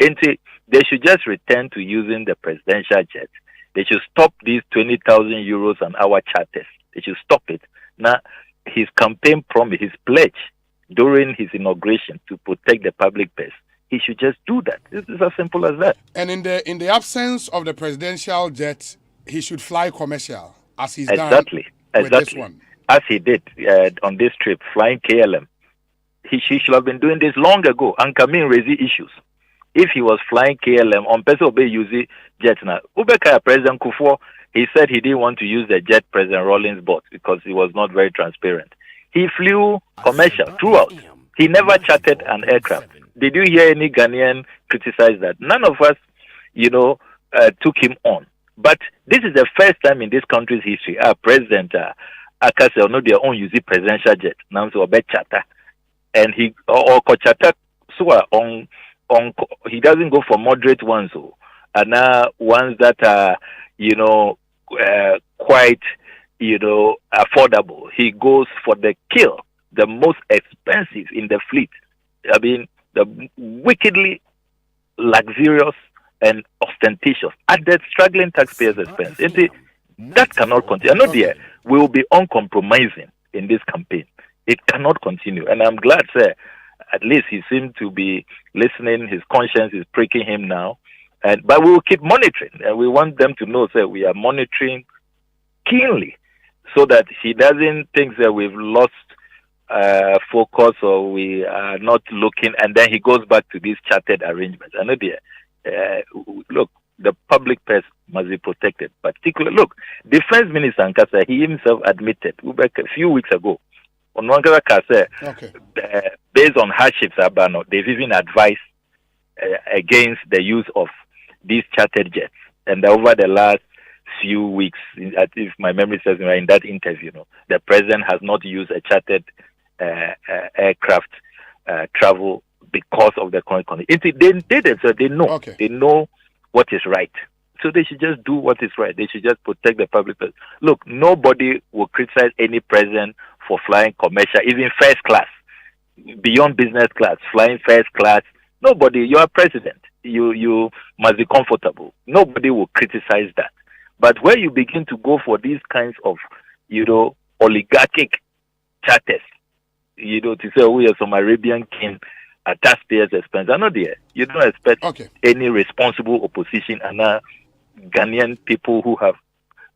Speaker 17: And they should just return to using the presidential jet. They should stop these 20,000 euros an hour charters. They should stop it. Now, his campaign promise, his pledge during his inauguration to protect the public purse, he should just do that. It's as simple as that.
Speaker 6: And in the absence of the presidential jet, he should fly commercial, as he's done with this one.
Speaker 17: As he did on this trip, flying KLM. He should have been doing this long ago. And Kamin raised issues. If he was flying KLM on person obey using jet now, Ubeka President Kufo, he said he didn't want to use the jet President Rawlings bought because he was not very transparent. He flew commercial throughout. He never chartered an aircraft. Did you hear any Ghanaian criticize that? None of us, took him on. But this is the first time in this country's history, our president, Akase, no, their own using presidential jet. Now, so a charter, and he or charter so on. He doesn't go for moderate ones, and now ones that are, quite, affordable. He goes for the kill, the most expensive in the fleet. I mean, the wickedly luxurious and ostentatious at the struggling taxpayers' expense. That cannot continue. I know we will be uncompromising in this campaign. It cannot continue. And I'm glad, sir, at least he seemed to be listening. His conscience is pricking him now. But we will keep monitoring. And we want them to know that we are monitoring keenly so that he doesn't think that we've lost focus or we are not looking, and then he goes back to these chartered arrangements. I know look, the public purse must be protected. Particularly, look, Defense Minister Nkasa, he himself admitted a few weeks ago, on based on hardships, they've even advised against the use of these chartered jets. And over the last few weeks, if my memory serves me right, in that interview, the president has not used a chartered aircraft travel because of the current condition. They did it, so they know. Okay. They know what is right. So they should just do what is right. They should just protect the public. Look, nobody will criticize any president for flying commercial, even first class, beyond business class, flying first class. Nobody, you are president. You must be comfortable. Nobody will criticize that. But where you begin to go for these kinds of, oligarchic charters, to say, we are some Arabian king at taxpayers' expense. I know there. You don't expect any responsible opposition and Ghanaian people who have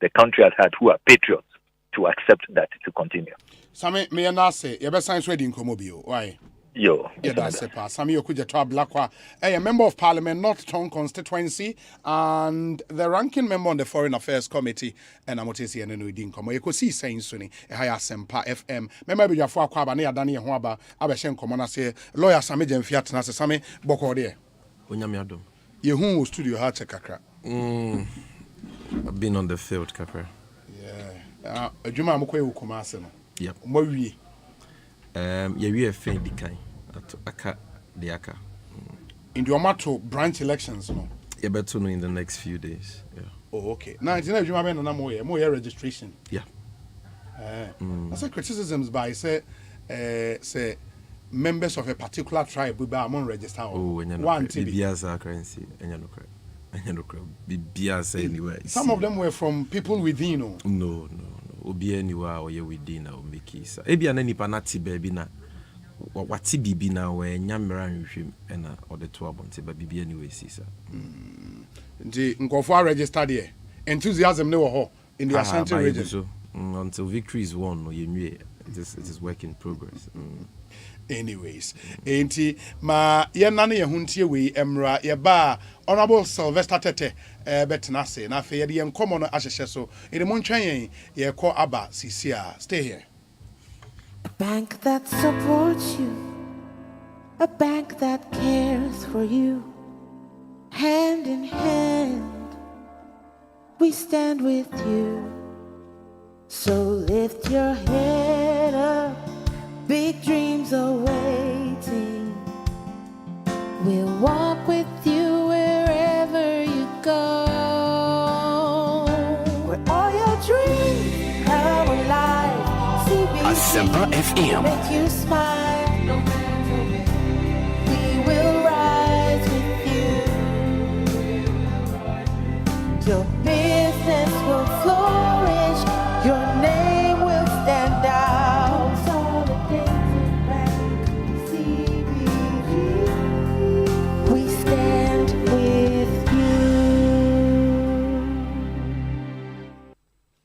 Speaker 17: the country at heart, who are patriots, to accept that to continue.
Speaker 6: Same me na say you be science ready in Komobio. Why?
Speaker 17: Yo.
Speaker 6: Yeah, that's it. Same Okuja to Blakwa, a member of Parliament, North Town constituency, and the ranking member on the Foreign Affairs Committee, and I'm going and then we come. Ekosiisen Suni, Asempa FM. Member be for Kwaba near Dani Huaba, Abeshen Komona say, lawyer Sami Fiat Nasa Sami Boko there.
Speaker 2: Unyamiado.
Speaker 6: You who studio had kakra.
Speaker 2: I've been on the field, Kakra.
Speaker 6: Yeah. Juma Mukwe Kumase.
Speaker 2: Yep.
Speaker 6: Mowi.
Speaker 2: We have faint decay at Aka the Aka.
Speaker 6: In the Omato branch elections, no?
Speaker 2: Yeah, but to know in the next few days. Yeah.
Speaker 6: Oh, okay. Now, you know, you have more registration.
Speaker 2: Yeah.
Speaker 6: I say criticisms by say members of a particular tribe will be among register.
Speaker 2: Oh, one TB. Currency, anyway.
Speaker 6: Some of them were from people within.
Speaker 2: No. Obi anywhere or within our Mikisa. Ebi an any panati baby na wati bibi na we nyamera nhwem na ode to abonte ba bibi anyway sisa.
Speaker 6: Nti nkofo register there. Enthusiasm ne wo ho in the Ashanti region.
Speaker 2: So, until victory is won no yenwie. It is work in progress.
Speaker 6: Anyways, enti ma ye nane ye huntie we emra ye ba Honorable Sylvester Tete betenase na fe ye de enkomo no ahyehye so ene mo ntwen ye ko aba sisia. Stay here.
Speaker 18: A bank that supports you, a bank that cares for you, hand in hand we stand with you. So lift your head up, big dreams are waiting. We'll walk with you wherever you go. Where all your dreams come alive. CBC
Speaker 22: Asempa FM.
Speaker 18: Make you smile. We will rise with you. Your business will flourish. Your name will stand out. We stand with you.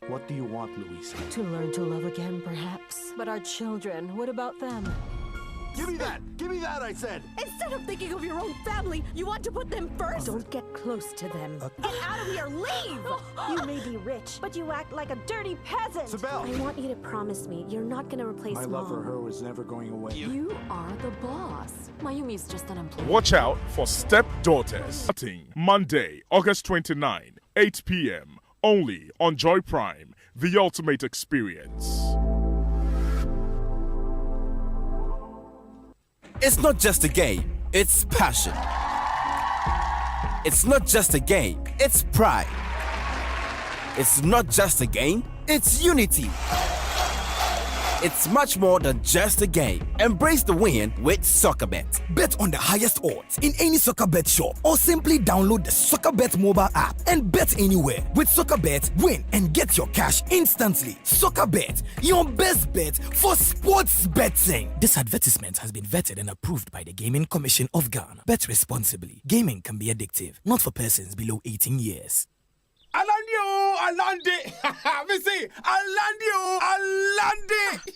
Speaker 22: What do you want, Louisa?
Speaker 24: To learn to love again, perhaps. But our children, what about them?
Speaker 22: Give me that! Give me that, I said!
Speaker 24: Instead of thinking of your own family, you want to put them first? Don't get close to them.
Speaker 25: Get out of here! Leave! You may be rich, but you act like a dirty peasant.
Speaker 22: Sibel!
Speaker 25: I want you to promise me you're not going to replace
Speaker 22: My
Speaker 25: Mom.
Speaker 22: love for her was never going away.
Speaker 24: You are the boss. Mayumi's just an employee.
Speaker 1: Watch out for Stepdaughters. Starting Monday, August 29, 8 p.m. Only on Joy Prime, the ultimate experience.
Speaker 26: It's not just a game, it's passion. It's not just a game, it's pride. It's not just a game, it's unity. it's much more than just a game. Embrace the win with SoccerBet.
Speaker 4: Bet on the highest odds in any SoccerBet shop or simply download the SoccerBet mobile app and bet anywhere. With SoccerBet, win and get your cash instantly. SoccerBet, your best bet for sports betting. This advertisement has been vetted and approved by the Gaming Commission of Ghana. Bet responsibly. Gaming can be addictive, not for persons below 18 years.
Speaker 22: Alande. Me say, Alande.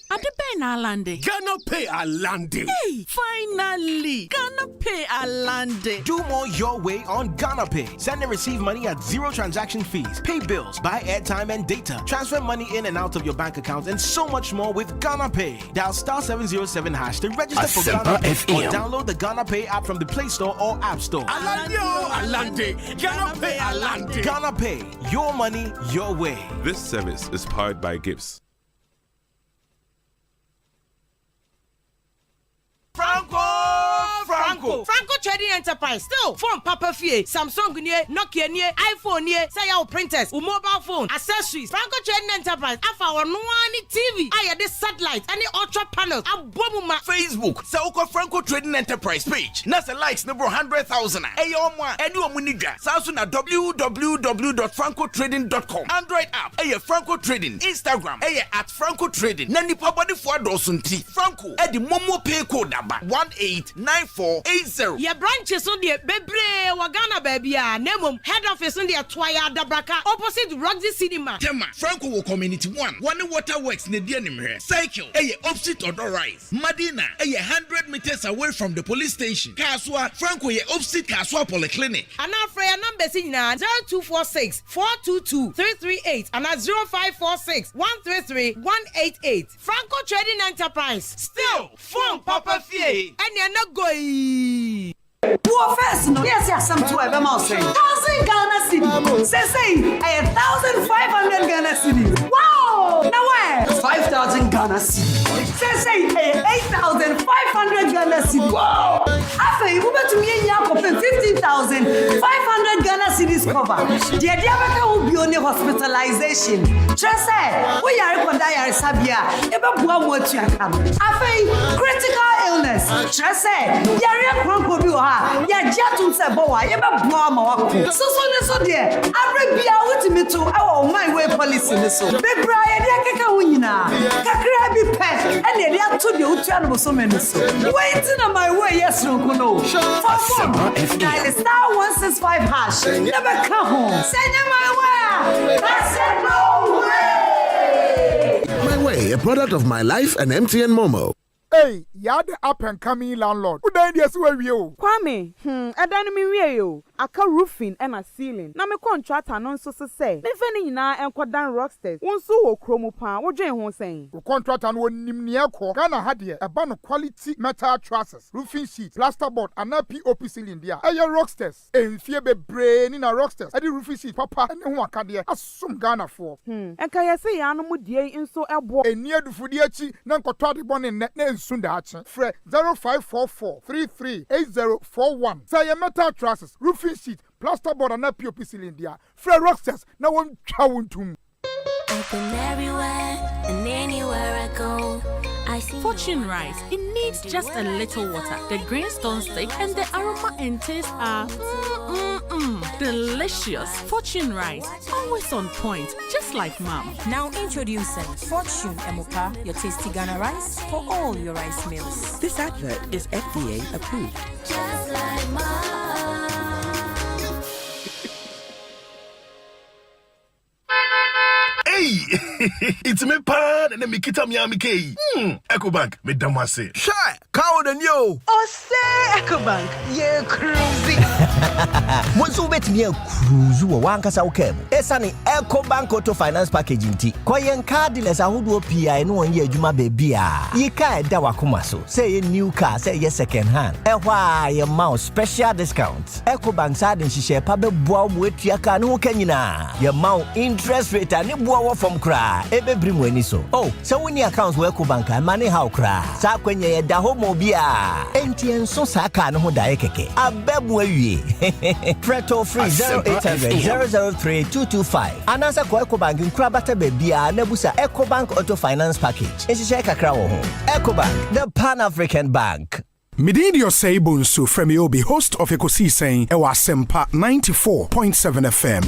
Speaker 5: Adepen Alande.
Speaker 22: Ghana pay Alande.
Speaker 5: Hey, finally. Ghana pay Alande.
Speaker 7: Do more your way on Ghana Pay. Send and receive money at zero transaction fees. Pay bills, buy airtime and data. Transfer money in and out of your bank account and so much more with Ghana Pay. Dial *707# to register for Ghana Pay or download the Ghana Pay app from the Play Store or App Store.
Speaker 22: Alande. Ghana pay Alande.
Speaker 7: Ghana Pay. Your money, your way.
Speaker 19: This service is powered by Gibbs.
Speaker 20: Franco Trading Enterprise. Still, phone Papa Fie, Samsung near, Nokia near, iPhone near, say our printers, mobile phone, accessories. Franco Trading Enterprise. Afa or no TV. I had this satellite, any ultra panels. Abomuma.
Speaker 22: Facebook. Sauko Franco Trading Enterprise page. Nasa likes number 100,000. Ayomwa. Edu Munija. Samsung www.francotrading.com. Android app. Aye Franco Trading. Instagram. Aye at Franco Trading. Nani pabadi for dosunti. Franco. Edi Momo pay code number 189480.
Speaker 20: Your branches on the Bebre Wagana baby. Nemum head office on the Twaya Dabraka opposite Roxy Cinema.
Speaker 22: Tema Franco Community 1. One waterworks near the enemy. Cycle. Aye opposite Odor Rise. Madina. Aye 100 meters away from the police station. Kaswa Franco ye opposite Kaswa Polyclinic.
Speaker 20: And our prayer number is 0246 422 338 and 0546 133 188. Franco Trading Enterprise.
Speaker 22: Still phone Papa Fie.
Speaker 20: And you're not going.
Speaker 21: Poor first, no, yes, some 12 mouse. 1,000 Ghana cedis. Say, 1,500 Ghana cedis. Wow! Now where? 5,000 Ghana cedis. Say, 8,500 Ghana cedis. Wow! After you move to me in Yakob, 15,500 Ghana cedis cover. The Diabaka will be on the hospitalization. Just say, we are going to die at Sabia. Eba Bua Motiakam. After critical illness. Just say, Yaria Kronko. Yeah, Jatum said, Boa, you ever blow my so dear. Arabia, what me to our my way policy. So, Big Brian, Yakaka Winina, Kakrabi Pet, and the other to the Utrian so many. Waiting on my way, yes, no, no. For phone, dial *165#. Never come home. Send you my way. I said, no way.
Speaker 22: My way, a product of my life and MTN Momo.
Speaker 27: Hey, you're the up and coming landlord. Who died yes where you?
Speaker 28: Kwame, I don't mean you. I can roofing and a ceiling. Now me contract and on so say. Me feni na and kwadan rocksters. One so chromo pan. What you want saying?
Speaker 27: The contract and one nimnia ko. Ghana had here a ban of quality metal trusses, roofing sheets, plasterboard, and a POP ceiling there. Aye rocksters. And fear be brain in a rocksters. I did roofing sheet papa and who can there as some Ghana for.
Speaker 28: And can you say animal dear in so a boy?
Speaker 27: And near the Fudiachi, Nanko Toddy Bonnet net Sundachi. Fre 0544 338041. Say a metal trusses, roofing sheet, plasterboard, and a POP ceiling there. Fre rocksters. Now one chawuntum.
Speaker 29: I've been everywhere and anywhere I go.
Speaker 5: Fortune rice. It needs just a little water. The greenstone stick and the aroma and taste are delicious. Fortune rice, always on point, just like mom.
Speaker 30: Now introducing Fortune Emopa, your tasty Ghana rice for all your rice meals.
Speaker 31: This advert is FDA approved.
Speaker 29: Just like mom.
Speaker 23: Hey, it's me pan and me kita mi amike. Ecobank, me damase.
Speaker 4: Shy, cow than you.
Speaker 21: Osei Ecobank, yeah, cruising.
Speaker 32: Once you bet me a cruise, you want to say, Esani Ecobank Auto Finance Packaging T. Koyen car dealers are who do PI no one year Juma baby. Ye ka dawa kumaso. Say a new car, say yes second hand. Why your mouse special discounts. Ecobank side and she share pabe boa with your car no kenina. Your mount interest rate and you boa from cry. pa ebe brim weni so oh so woni accounts we Ecobank money how kra sa kwenye ye da ho mo bia enti enso sa ka no ho dae keke ababu awie Preto free 0800-003-225 anasa ko Ecobank nkra bata bebia na busa Ecobank Auto Finance Package ensise kakra wo ho Ecobank the Pan-African Bank.
Speaker 23: Midin Osei Bonsu from Obi, host of Ekosiisen On Asempa 94.7 FM.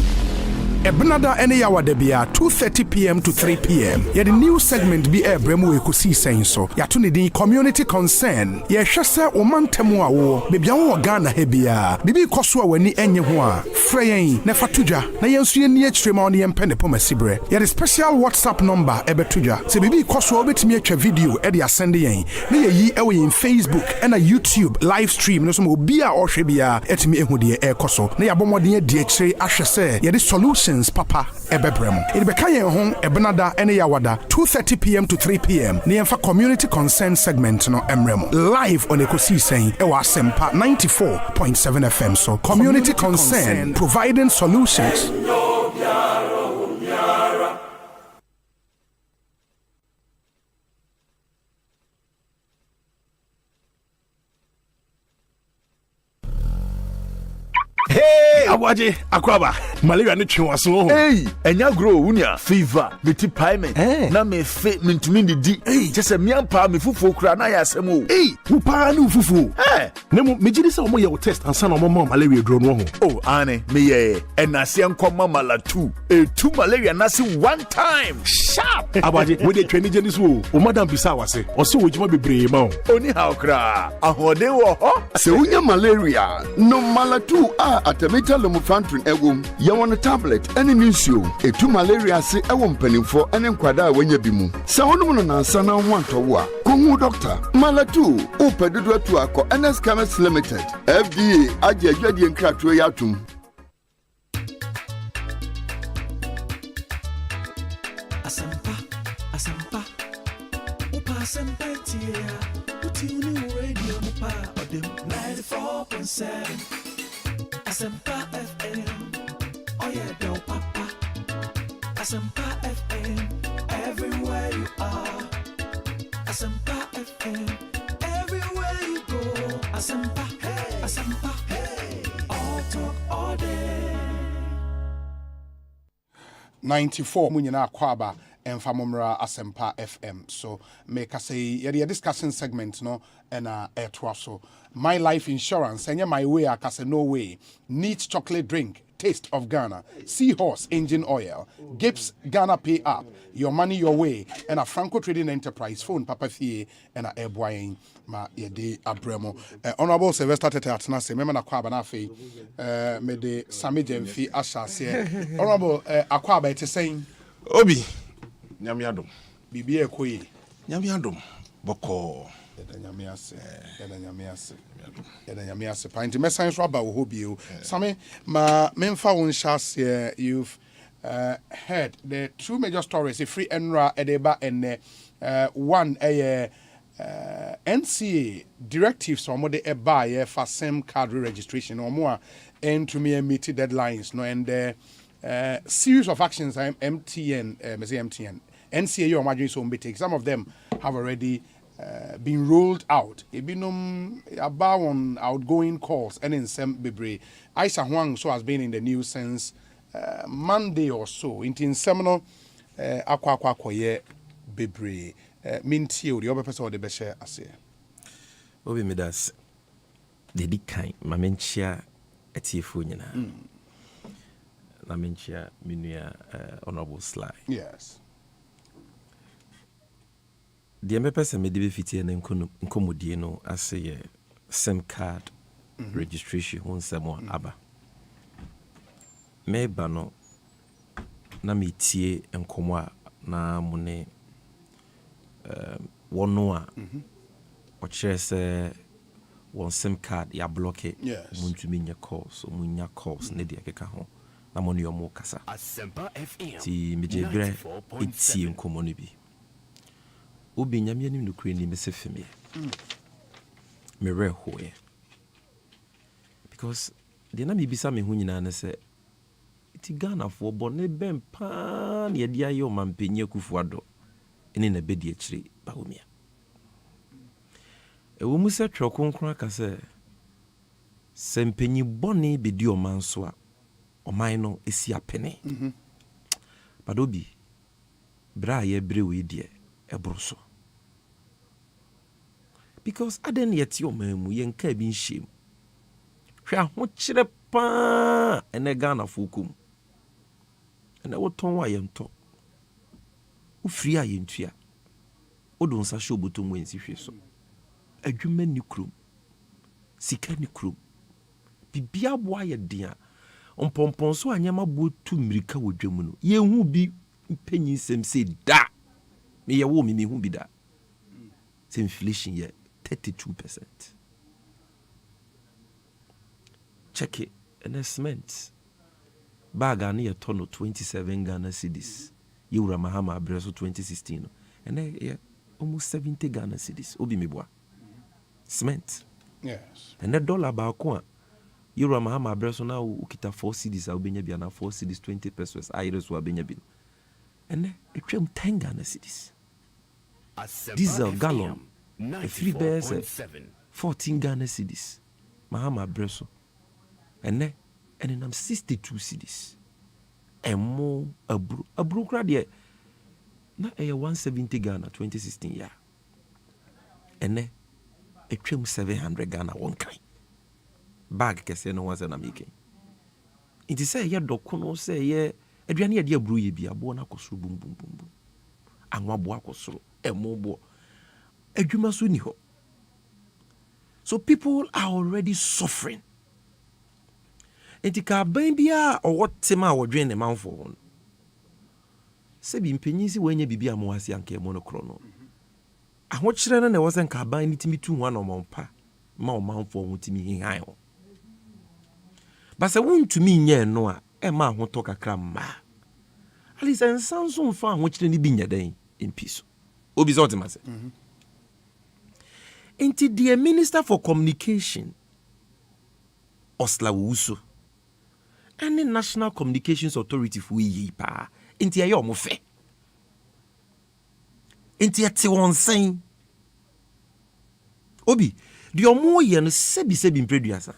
Speaker 23: Ebnada ene yawa debia 2:30 p.m. to 3 p.m. Ye the new segment bi bremu Ekosiisen so. Ya to ni community concern. Ye hwese omantemu awo. Bebia wo Ghana hebia. Bibi koso wani enye ho a. Freyen na fatudwa na yensu ye ni akyerema on ye mpene pomasibre. Ye the special WhatsApp number ebetudwa. Se bibi koso obetimi atwa video e de asende yen. Na ye yi ewe in Facebook and a YouTube live stream no so mo bia ohwe bia etimi ehu de e koso. Na ya bomode ye de akyere ahwese ye the solutions papa ebebrem. It beka yen ho ebnada ene yawada 2:30 p.m. to 3 p.m. Ne yemfa community concern segment no emrem live on Ekosiisen e wa Asempa 94.7 FM. So community concern providing solutions. Hey, Awaje, Akwaba, malaria no twenwaso.
Speaker 2: Hey, enya grow unia fever, meti payment. Na me fe mentumi di. Hey, just me ampa me fufu kura na ya asem o.
Speaker 23: Hey, wo pa na fufu. Nemu mejidi se omo ye wo test ansa na omo malaria dro no ho.
Speaker 2: Oh, ane, me ye. Enase enkoma malatu. Tu malaria na se one time. Sharp.
Speaker 23: Awaje, we dey twani jeni so. O madam bisa wase. O se wo jima bebre ma o.
Speaker 2: Oni how kra. Ahode wo ho.
Speaker 3: Se unya malaria, no malatu Atamita Lomufantrin egum, Yawan tablet, and an issue, a two malaria say a woman for an enquada when you be moo. Someone on Sana want to work. Kongu doctor, Malatu, Upedua to Ako, NS Chemist Limited, FDA, Aja Jadian Cratruatum.
Speaker 8: Asempa, Upa Sempentia, Utinu Radio Mupa, or the 94.7. Asempa FM, oh yeah, do papa. Asempa FM, everywhere you are. Asempa FM, everywhere you go. Asempa, hey, Asempa, hey, all talk all day.
Speaker 6: 94 munyina kwaba enfamomra Asempa FM. So make us say your discussion segment no and so my life insurance and my way akase no way neat chocolate drink taste of Ghana seahorse engine oil Gibbs Ghana Pay app your money your way and a Franco Trading Enterprise phone papa fie and a airboy ma yede abremo honorable Sylvester Tete atna se mema na kwaba na fe me de Sami Jemfi ashase honorable akwaba ete saying
Speaker 23: obi nyame adom
Speaker 6: bibia ekoyi
Speaker 23: nyame adom boko
Speaker 6: Yanyamiase. Painting message rubber will hope you. Sammy, ma memfa won shas you've heard the two major stories, the free enra edeba and one NCA directives from what they buy for same card registration or more and to me meet deadlines no and series of actions MTN NCA your margin so take some of them have already been rolled out. Ebinum about on outgoing calls and in some bebre. Aisha Huang so has been in the news since Monday or so. In seminal aqua koye bebre. Mintio the other person or the beshe ase.
Speaker 31: Obi medas the decay mamenchia etifu nyina. Mamenchia minua honorable Sly.
Speaker 6: Yes.
Speaker 31: The person may be fitting and incomodino as a SIM card registration on someone abba. May bano na metie and comwa na mune one noa or chess one SIM card ya block it.
Speaker 6: Yes.
Speaker 31: Muntuminya calls or munya calls nedia kekaho. Na moni yo mo kasa.
Speaker 8: Asempa FM.
Speaker 31: Ti mejebre iti en komonibi. Obi nyame anim no kure ni mesefeme. Me rehoe. Because the na me bisa me hu nyina na se Nti Ghana for bone ben pan ye dia yo mampenye kufuado. Ene na bedi akire Bawumia. Ewo mu se twa konkron aka se sempenyi bone bedi o manso a oman no esi apene. Badobi bra ye brewe die ebroso. Because aden yet yo mamu yen ka bi nhiem. Hwa ho kire pa ene Ghana fokum. Ene woton wa yento. Ufri ayentua. Odon sa show botom wensi hwe so. Adwuma ni krom. Sika ni krom. Bibia boa ye dia. Ompompon so anyama bo tu mrika wodwamu no. Ye hu bi mpanyin sem se da. Me ye wo me hu bi da. Se inflation ye 32%. Check it. And cement. Bag ani ye tono 27 Ghana cedis. Yura Mahama Abreso 2016. And then almost 70 Ghana cedis. Obi meboa. Cement.
Speaker 6: Yes.
Speaker 31: And that dollar ba ko Yura Mahama Abreso na ukita 4 cedis ubenya bia na 4 cedis 20 pesos. Ayres wa benya bin. And then it came 10 Ghana cedis. Diesel gallon. A 3 bears 14 Ghana cedis. Mahama Abreso. And then I'm 62 cedis. And more abro crowd na 170 Ghana 2016 yeah. And then a trim 700 Ghana one kind. Bag kese no was na making. It is say ye dokuno say ye aduane ye dia bru ye bia bo na kosoro bum bum bum bum. Anwa bo akosoro emo bo. Adwuma so ni ho. So people are already suffering. Enti ka ban bia o wotema wodwen ne manfo ho. Se bi mpanyin si wanya bibia mo ase anka mo no kro no. Ahokyere na wo sen ka ban ni timi tu ho na ompa ma o manfo ho timi hihan ho. Ba se wontumi nye no a e ma ho to kakra ma. Ali sen sanso mfa ahokyere ni bi nya den in peace. Obi so otima se. Enti the Minister for Communication Osla Wusu and the National Communications Authority for ye pa enti ayo mo fe enti ati won sen obi the omo ye no sebi mpreduasa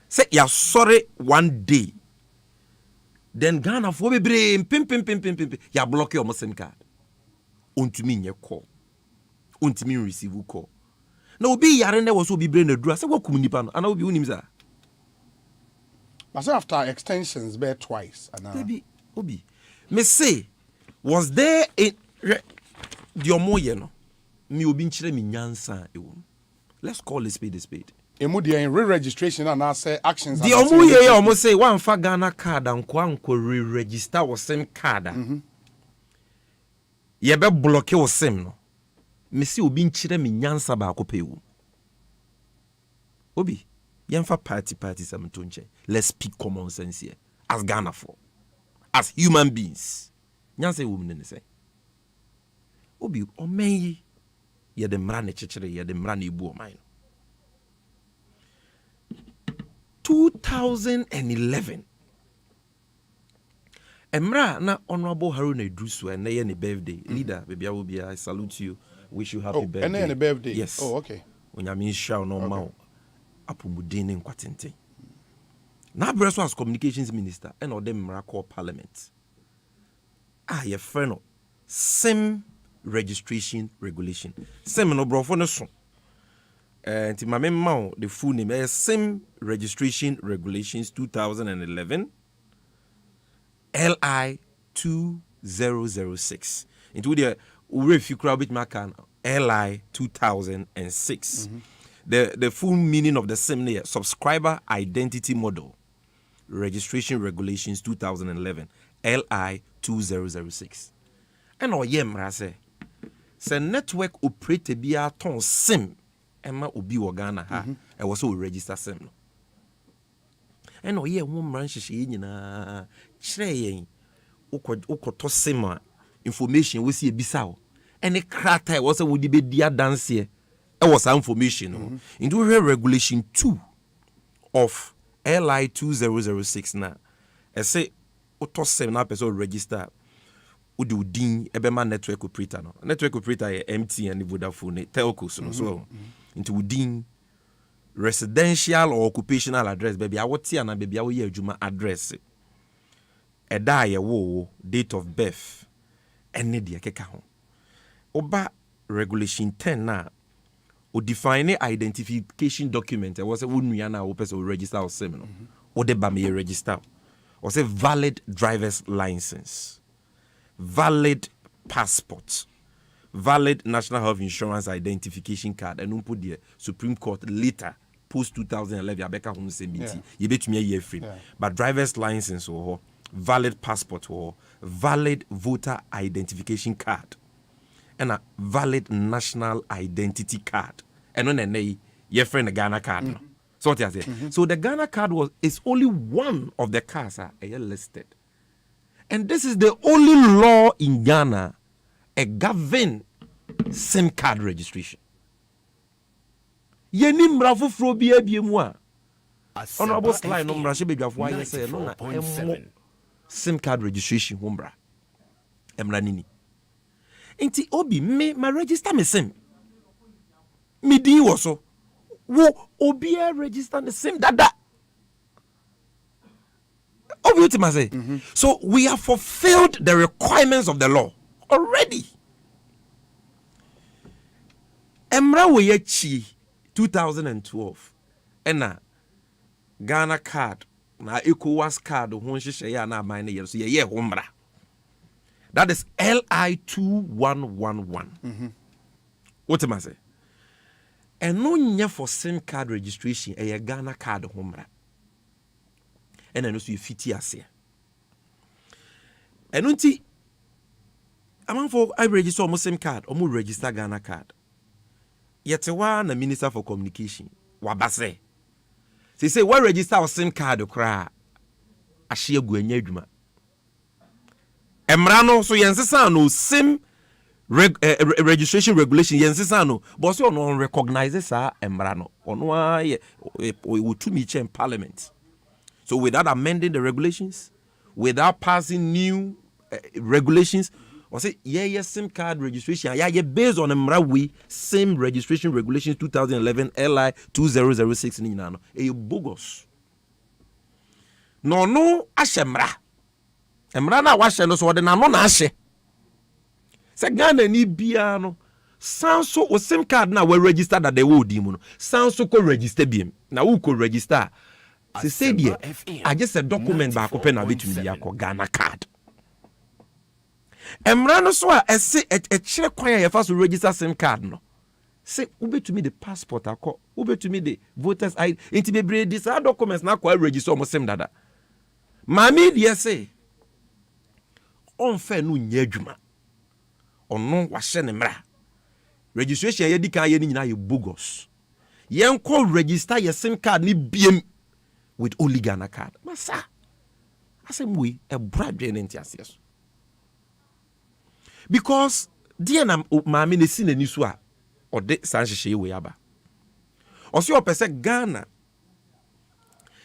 Speaker 31: say ya sorry one day then Ghana for bebre pim ya block your SIM card ontumi nye call ontumi receive call na obi yare na was obi brain adura say wakum nipa no ana obi unim za.
Speaker 6: But after extensions bear twice
Speaker 31: baby obi me say was there a the omoye no me obi nchire me nyansa ewo. Let's call a spade a spade.
Speaker 6: Emu dia in re-registration and say actions
Speaker 31: the omoye ya omo say one fa Ghana card anko re-register wo SIM card ye be block wo SIM no. Me see obi nchire me nyansa ba akopa ewu. Obi yemfa party samtonche. Let's speak common sense here as Ghana for as human beings. Nyansa woman ne say obi omen ye de mra ne chechere ye de mra ne ebu oman. 2011 Emra na Honorable Haruna Idrusu and na birthday leader baby I salute you. Wish you happy birthday.
Speaker 6: And then birthday.
Speaker 31: Yes.
Speaker 6: Oh, okay.
Speaker 31: When you mean shout no mau apumudin kwatente. Na Breso as communications minister and or them miracle parliament. Your friend SIM registration regulation. SIM no bro for no so. And my memo the full name is SIM registration regulations 2011 LI 2006. Into the if you crowd bit makan LI 2006. The full meaning of the SIM here, subscriber identity model registration regulations 2011 LI 2006. And yemra say network operator be a ton SIM Emma obi wo Ghana ha e was so register SIM no. And ye wo mran hye nyina kire yen ukoto SIM information we see ebisa wo ene krata was a wodi be dia dance e was information no. Into regulation 2 of LI 2006 na e say auto SIM na person register udi udin ebema network operator no network operator ye MTN and Vodafone telco so into udin residential or occupational address baby awoti ana baby awo ye adwuma address eda ye wo date of birth ene de keka ho oba regulation 10 na o define identification document was a wonua na wo person register o SIM no o de ba me register or say valid driver's license, valid passport, valid national health insurance identification card, and put the Supreme Court later post 2011 abeka home CBT. You bet me a year free, but driver's license or valid passport or valid voter identification card, and a valid national identity card, and on a year friend a Ghana card. No? So what I say? So the Ghana card is only one of the cards are listed. And this is the only law in Ghana a govern SIM card registration. Yeni mrafu frobi ebiemwa. Honorable slide no mrashe be dwafo aye say no na SIM card registration hombra. Emra nini. Enti obi me ma register me SIM. Me di wo so. Wo obia register the same dada. So we have fulfilled the requirements of the law already. Emra weyechi 2012 ena Ghana card na ECOWAS card ho nhihye ya na aman ne so ye homra. That is LI 2111. What am I say? And no nya for SIM card registration a Ghana card homra. And I know you fit here. And unti among for I register almost SIM card, or register Ghana card. Yet one a minister for communication. Wabase. They say why register our SIM card cry. Ashia Gwenyeduma. Emrano so yensesa no SIM registration regulation yensesano but so no recognizes emrano ono we to meet in parliament. So without amending the regulations, without passing new regulations, or say SIM card registration based on emrawi SIM registration regulations 2011 LI 2006 ni nano e bogus. No ashemra emra na wa hye no so de na no na ahye. Se Ghana ni bia no sanso o SIM card na we register that they will di mu no sanso ko register biem na wo ko register se say die I just a document ba ko pe na betumi dia ko Ghana card emra no so a ese e kire kwan ya fa so register SIM card no se wo betumi the passport akọ wo betumi the voters ID enti bebre dis documents na ko register mo SIM dada mami die say on fa no nya adwuma ono wahye ne mra registration ye dika ye ni nyina ye bogus yen ko register ye SIM card ni biem with only Ghana card masa asemwe e bradwe ne ntiaseso because dear na maami ne sin ani so a ode sanhyehyɛ we aba ɔse opese Ghana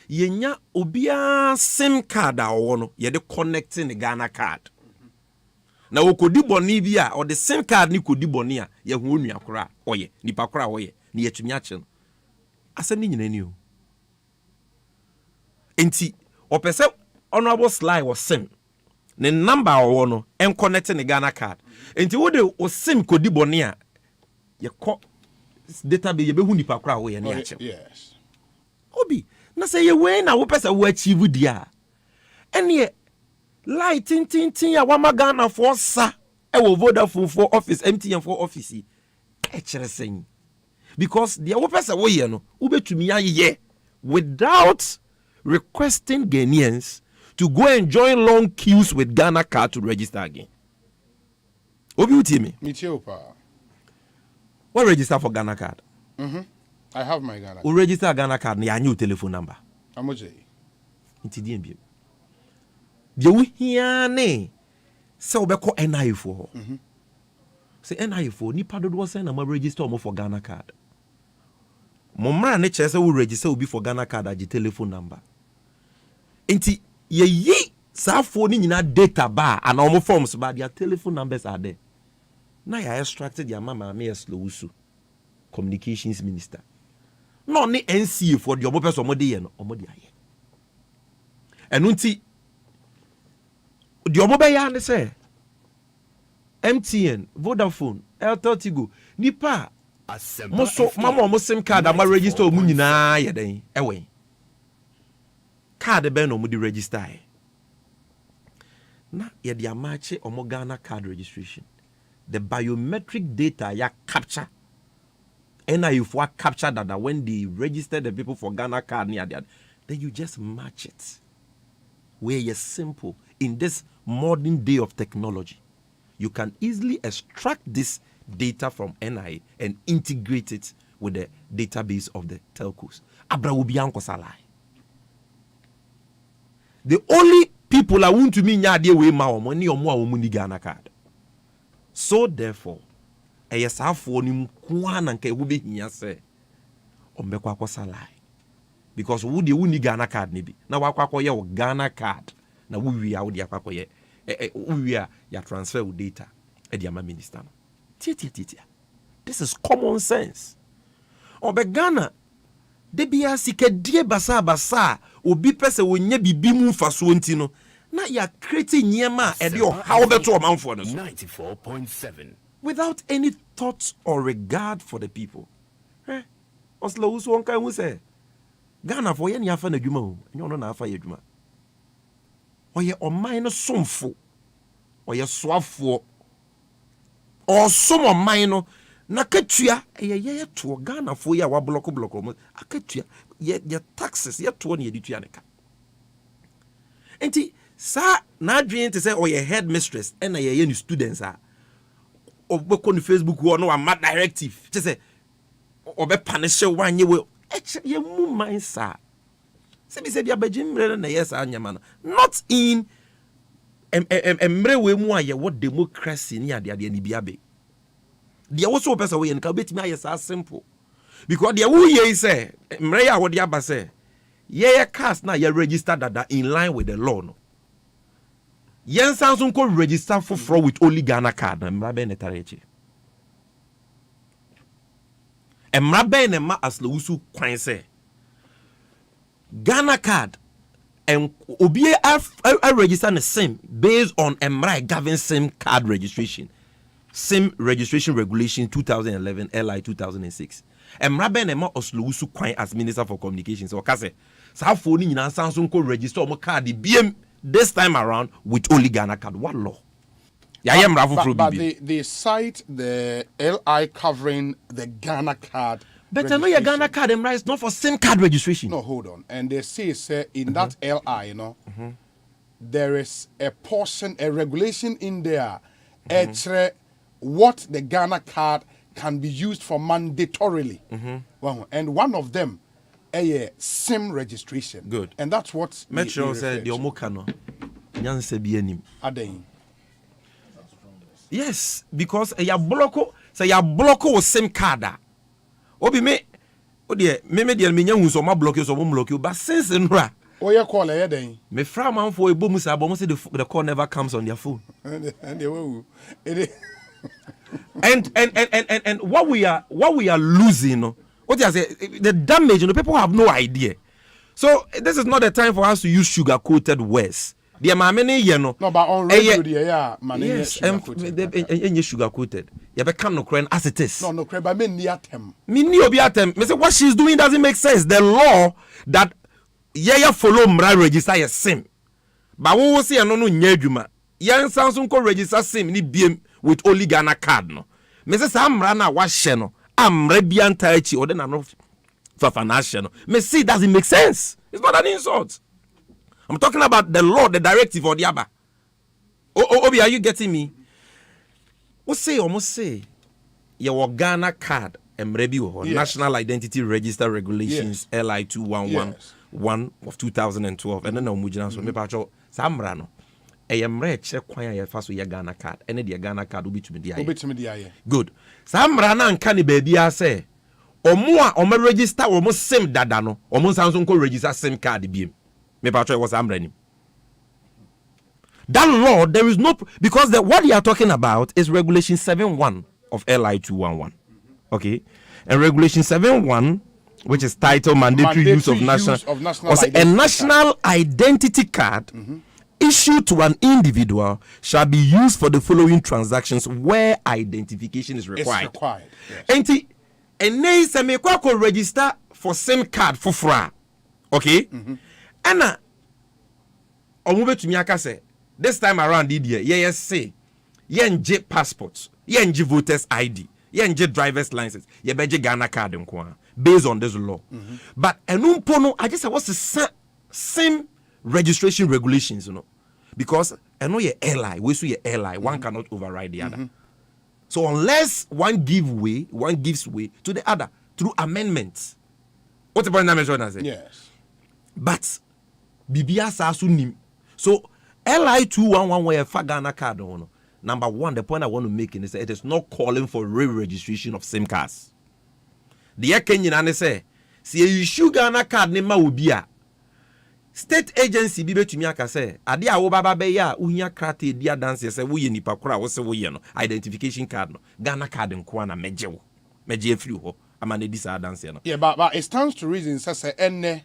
Speaker 31: yenya obia SIM card a ɔwɔ no ye de connecting the Ghana card na wokodi boni bia or the SIM card ni kodi boni a ye hu onua kora oye nipa kora oye ni yetumi ache no asem ni nyina ni o enti opese honorable slide was SIM ne number owo no en connect ne Ghana card enti wo de o SIM kodi boni a ye ko database ye be hu nipa kora oye ni ache
Speaker 6: yes
Speaker 31: obi na say ye we na wo pese wo achieve dia ene light tin ya wama Ghana for sa e wo Vodafone for office MTN for office e kire sen because the wo person wo ye no wo betumi aye without requesting Ghanaians to go and join long queues with Ghana card to register again. Obi uti me
Speaker 6: pa
Speaker 31: what register for Ghana card?
Speaker 6: I have my Ghana.
Speaker 31: Who register Ghana card na your telephone number?
Speaker 6: Amoje.
Speaker 31: Inti DMB. You hear ne so beko NIA for say NIA for nipa dodo say na ma register mo for Ghana card mo mra ne che say we register obi for Ghana card agi telephone number enti ye yi Sa phone nyina data bar and all forms but their telephone numbers are there. Now I extracted your mama me slow communications minister. No ni NCA for the omo person omode ye no omode aye. Enu nti the omo be ya ne say MTN, Vodafone, Airtel Tigo, nipa moso mama omo sim card ama register omu nyina ye den ewe. Card be no omo di register. Na ye di amache omo Ghana card registration. The biometric data ya capture. And if what capture that when they register the people for Ghana card near that, then you just match it. Where you're simple in this modern day of technology, you can easily extract this data from NIA and integrate it with the database of the telcos. The only people I want to mean we money or more Ghana card. So therefore, ayesafo ni mkwa na nke wube hinya se ombekwa kwa salai because wudi wuni Ghana card nibi na wakwa ye Ghana card na wuwi ya wudi akwa ye wuwi ya transfer with data edi ama minister no tia this is common sense obe Ghana de bia sikedie basa obi pese wonye bibi mu mfaso nti no na ya create nyema edi o how beto manfo no
Speaker 8: 94.7
Speaker 31: without any thought or regard for the people. Oslo usu wonka hu say Ghana for ye ni afa na dwuma o enyo no na afa ye dwuma. Oye oman no somfo. Oye soafo. O som oman no na katua ye to Ghana for ye wa block mo akatua ye taxes ye to na ye ditua ne ka. Enti sa na adwen te say oye headmistress and ye ni students are obeko on Facebook wo no ama directive che say obe punish wanye we ye mu man sa se bi se bia bagimre na yes anyama no not in emre we mu aye what democracy ni ade ni bia be de wo so person we nka betimi aye sa simple because de wo ye say emre ya wo de aba say ye cast na ye register that in line with the law no yen Samsung ko register for fraud with only Ghana card na mra be netarechi emra be ne ma aslo usu kwan say Ghana card and obi I register the same based on emra govern SIM card registration SIM registration regulation 2011 LI 2006 emra be ne ma aslo usu kwan as minister for communications o ka say sa phone ni nyina Samsung ko register o card BM this time around with only Ghana card. What law?
Speaker 6: But they cite the LI covering the Ghana card.
Speaker 31: But I know your Ghana card is not for SIM card registration.
Speaker 6: No, hold on. And they say in that LI, you know, there is a portion, a regulation in there, what the Ghana card can be used for mandatorily. Well, and one of them, a SIM registration.
Speaker 31: Good.
Speaker 6: And that's what
Speaker 31: Metro said the omokano nyanse bi anim.
Speaker 6: Aden.
Speaker 31: Yes, because ya blocko SIM card. Obi me de me nya hu so ma block so mo block but since nra
Speaker 6: oye call e den
Speaker 31: me fra man for ebomu sa but say the call never comes on their phone.
Speaker 6: and they will
Speaker 31: and what we are losing what you say the damage, people have no idea. So this is not the time for us to use sugar-coated words. There are many,
Speaker 6: No, but on radio,
Speaker 31: yes, sugar-coated. You become no crying as it is.
Speaker 6: No, but me near them.
Speaker 31: Me say what she's doing doesn't make sense. The law that follow mra register your SIM. But we will see no nyeduma. Samsung ko register SIM ni BM with only Ghana card no. Me say samra na wa hye no. Amrebian Taichi or then I'm for financial. Me see, doesn't make sense. It's not an insult. I'm talking about the law, the directive or the ABA. Obi, are you getting me? Almost say your Ghana card and National Identity Register Regulations LI 2111 of 2012 and then Mujina so me pacho Samrano. Check kwanya first with Ghana card and the Ghana card will be to me. Good. Samrana and Kani baby I say Omo register almost same dada no. Omo Samsung ko register same card BM. Me patro was Amrani. That law, there is no, because what they are talking about is Regulation 7.1 of LI 211. Okay? And Regulation 7.1, which is titled Mandatory Use of National Identity a national identity card issued to an individual shall be used for the following transactions where identification is required.
Speaker 6: It's required.
Speaker 31: And they say me ko register for SIM card for fra. Okay? And omo betumi aka say this time around yes say yenje passports, yenje voters ID, yenje driver's license, ye beje Ghana card nko based on this law. But enumpo no I just say what's the same registration regulations, you know, because I know your ally, we see your ally, one cannot override the other. So unless one gives way to the other through amendments. What's the point I say?
Speaker 6: Yes.
Speaker 31: But Bibia Sasunim. So LI 211 where Ghana card on. Number one, the point I want to make is that it is not calling for re-registration of SIM cards. The Kenyan say, see you issue Ghana card nema ubia. State agency bibe tumi aka say, ade a wo baba be ya uhia krate dia dance say wo ye nipa kora wo se wo ye no identification card no Ghana card nko na meje wo. Meje free ho. Amane dis dance no.
Speaker 6: Yeah, but it stands to reason say enne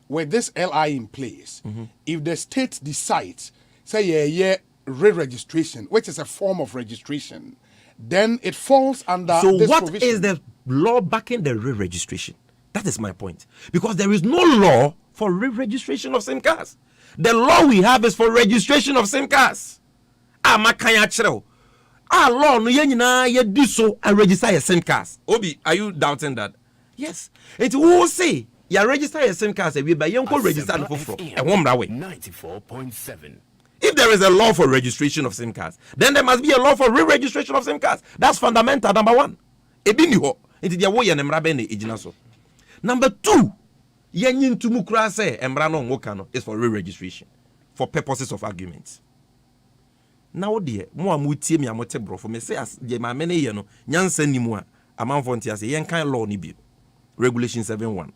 Speaker 6: with this LI in place, if the state decides say re-registration, which is a form of registration, then it falls under
Speaker 31: so
Speaker 6: this
Speaker 31: what
Speaker 6: provision.
Speaker 31: Is the law backing the re-registration? That is my point. Because there is no law for re-registration of SIM cards. The law we have is for registration of SIM cards. Makanya chero. Law no yenina ye do so and register your SIM cards. Obi, are you doubting that? Yes. It will say you register your SIM cards we by yonko register for
Speaker 8: 94.7.
Speaker 31: If there is a law for registration of SIM cards, then there must be a law for re-registration of SIM cards. That's fundamental, number one. Number two, is for re-registration for purposes of arguments. Now, dear, more muti me amote bro for me say as je ma mene ye no nyansa ni mu a amanfo ntia say yen kan law ni bi. Regulation 7.1.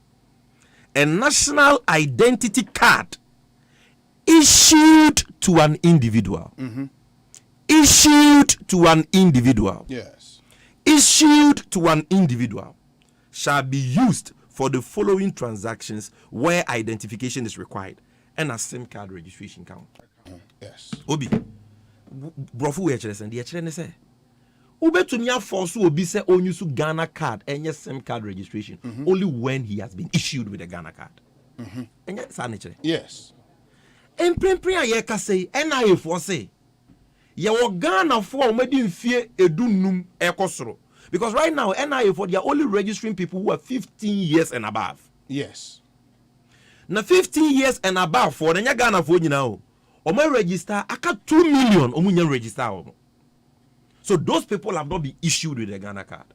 Speaker 31: A national identity card issued to an individual. Issued to an individual.
Speaker 6: Yes.
Speaker 31: Issued to an individual shall be used for the following transactions where identification is required and a SIM card registration count.
Speaker 6: Yes.
Speaker 31: Obi. Brofu we chere and the chere say ubetumi force obi say onyusu Ghana card and SIM card registration only when he has been issued with a Ghana card.
Speaker 6: Yes.
Speaker 31: En prempren aye ka say NIA for say ye wo Ghana for medi mfie edunum ekosoro because right now NIA for they are only registering people who are 15 years and above.
Speaker 6: Yes.
Speaker 31: Now 15 years and above for the Ghana for nyina o omo register aka 2 million omo nya register omo. So those people have not been issued with a Ghana card.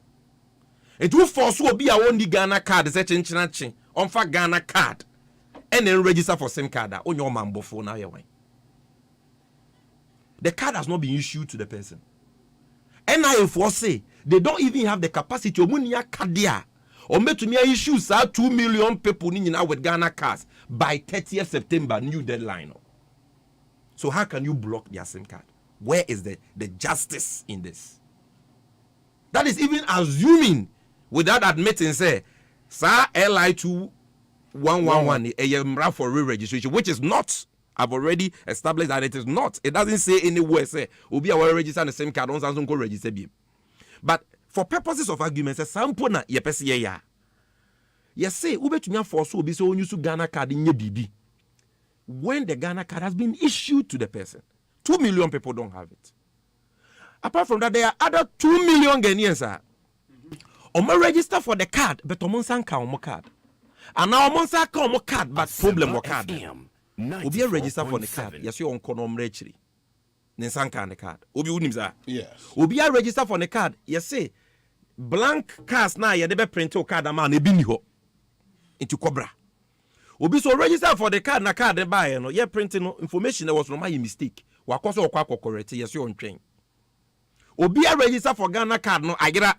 Speaker 31: It will force you be a only Ghana card say chin on for Ghana card and then register for SIM card on your man before now your wine. The card has not been issued to the person. NIA for say they don't even have the capacity of munia cardia or me to me issue 2 million people with Ghana cards by 30th September new deadline. So how can you block their SIM card? Where is the justice in this? That is even assuming without admitting say sir LI 2111 a for re-registration, which is not. I've already established that it is not. It doesn't say anywhere say Obi will register the same card on Samsung go register be. But for purposes of argument, say sample na ye pese ye ya. Yes say ubetumi force Obi say onyu su Ghana card nye bibi. When the Ghana card has been issued to the person. 2 million people don't have it. Apart from that, there are other 2 million Ghanaians. Omo register for the card, but omo sanka omo card. And now omo sanka omo card, but problem with card. Obi register for the card. Yes, you on konom rechri. Nensanka on the card. Obi unim za.
Speaker 6: Yes.
Speaker 31: Obi register for the card. Yes, say blank cards na ye debe print o card ama na ebi ni ho. Into Cobra. Obi so register for the card na card de buy no ye printing no information there was no my mistake. Wakoso okwa correct yes you on train. Obi register for Ghana card no agera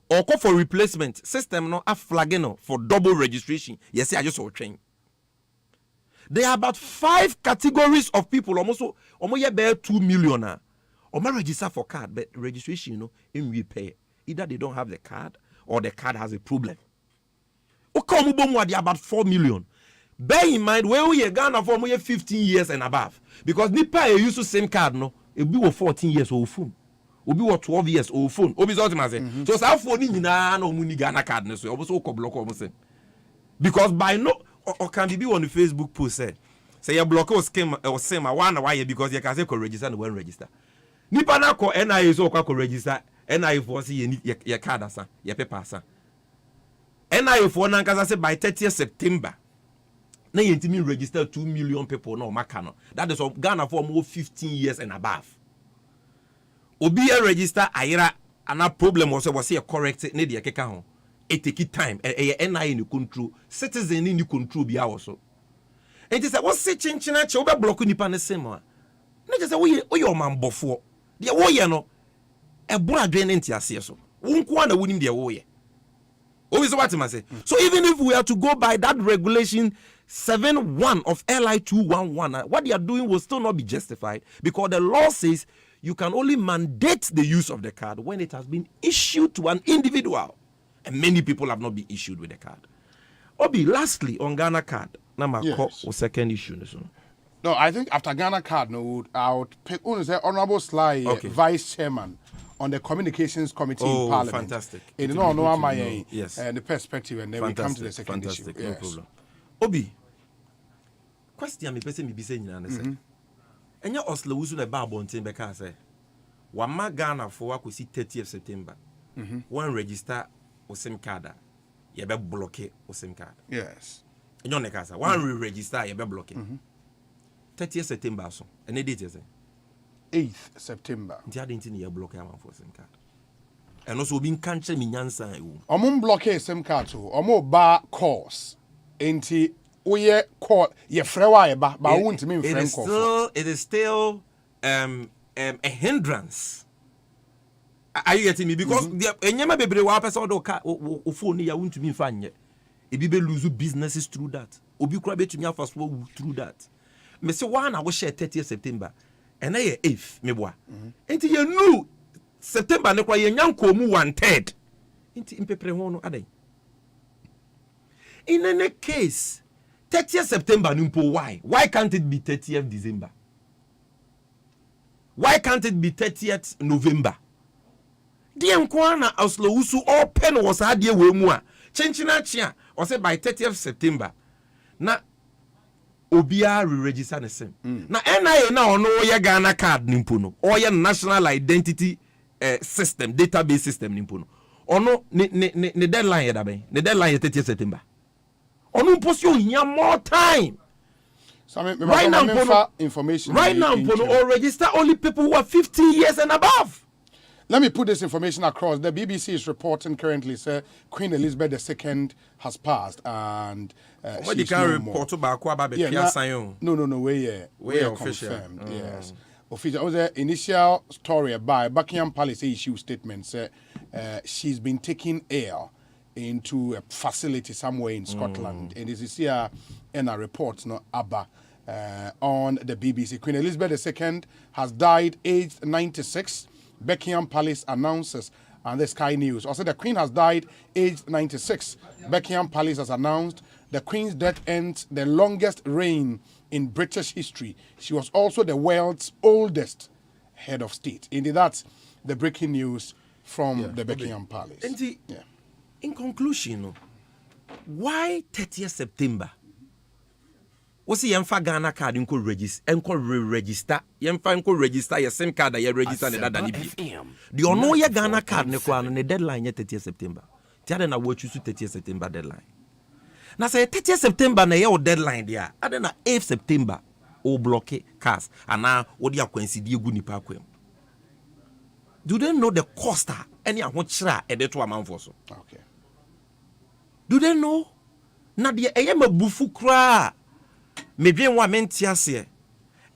Speaker 31: or call for replacement system no a flagging no for double registration. Yes I just on train. There are about 5 categories of people. Almost bear 2 million. Register for card, but registration, in repay. Either they don't have the card or the card has a problem. There are about 4 million. Bear in mind, where we are Ghana for 15 years and above. Because Nipa used the same card, no? It be 14 years old phone. Obi was 12 years old phone. Obi is ultimately. So our phone in no money Ghana card. So also block almost. Because by no or can be on the Facebook post say you block or scheme or same one why because you can say register and when register. Nipa na ko NIA so ko register NIA for see your card asa your paper asa. NIA for na nkasa say by 30th September. Na yentimi register 2 million people no maka no. That is Ghana for more 15 years and above. Obi register ayira ana problem was a correct ne de keka ho. It take time NIA in control citizen in control bi also. And it say what say chinchina che obe block nipa ne same a. Na just say we your man bofo. De wo ye no e bro adwen nti ase so. Wo nko na wonim de wo ye. Always what I say. So even if we are to go by that regulation 7.1 of LI 211, what they are doing will still not be justified because the law says you can only mandate the use of the card when it has been issued to an individual. And many people have not been issued with the card. Obi, lastly, on Ghana card, yes. Second issue.
Speaker 6: No, I think after Ghana card, I would pick Honorable Sly, Vice Chairman on the Communications Committee in Parliament.
Speaker 31: Fantastic.
Speaker 6: In the perspective, and then we come to the second issue.
Speaker 31: No problem. Obi, question me person me be saying say. Enya Oslo wusu na ba bonten be ka say. Wa ma Ghana for akosi 30th September. One register SIM card. You be block SIM card.
Speaker 6: Yes. Enyo
Speaker 31: ne ka say. One re-register you be block 30th September so. Any date you say?
Speaker 6: 8th September.
Speaker 31: Nti adenti ne you block am for SIM card. And also being country me nyansa e wo.
Speaker 6: Omo block SIM card so. Omo ba course. Enti oye call ye frewa e ba won't mean friend call.
Speaker 31: It is still a hindrance. Are you getting me? Because enyema bebre wa person do ka o phone ya won't mean fanye. E bi be lose businesses through that. Obi kura betumi afa so through that. Me say one na wo share 30th September. And na ye 8th me boa. Enti ye nu September ne kwa ye nyanko mu 1/3. Enti impepre ho no adan. In any case, 30th September, why? Why can't it be 30th December? Why can't it be 30th November? The Nkwana Oslo Usu open was a dear Wemua. Chenchina Chia, or say by 30th September. Na Obia re-register the same. Na NIA now no ya Ghana card nimpuno, or ya national identity system, database system nimpuno. Or no, ne deadline yadabe. The deadline is 30th September. On post you more time.
Speaker 6: So right now, information.
Speaker 31: Right now, or register only people who are 50 years and above.
Speaker 6: Let me put this information across. The BBC is reporting currently, sir, Queen Elizabeth II has passed, and she's no more. No, we are confirmed. Yes, official. Was the initial story by Buckingham Palace issue statement. She's been taken ill into a facility somewhere in Scotland. And this is here in a report, Abba, on the BBC. Queen Elizabeth II has died aged 96. Buckingham Palace announces, and the Sky News. Also, the Queen has died aged 96. Buckingham Palace has announced the Queen's death ends the longest reign in British history. She was also the world's oldest head of state. Indeed, that's the breaking news from the Buckingham Palace.
Speaker 31: In conclusion, why 30th September? What's the Yemfa Ghana card in register and re-register? Yemfa register your same card that you register the other day. The ono ya Ghana card ne kwa ne deadline 30th September. Tiada na watch you 30th September deadline. Na say 30th September na your deadline there. Ade na 8th September o block cars ana odi akwansi egu nipa kwem. Do they know the cost any ahochira e de to amanfo so?
Speaker 6: Okay.
Speaker 31: Do they know? Na de eyema bufu kra. Medwen wa mentiase.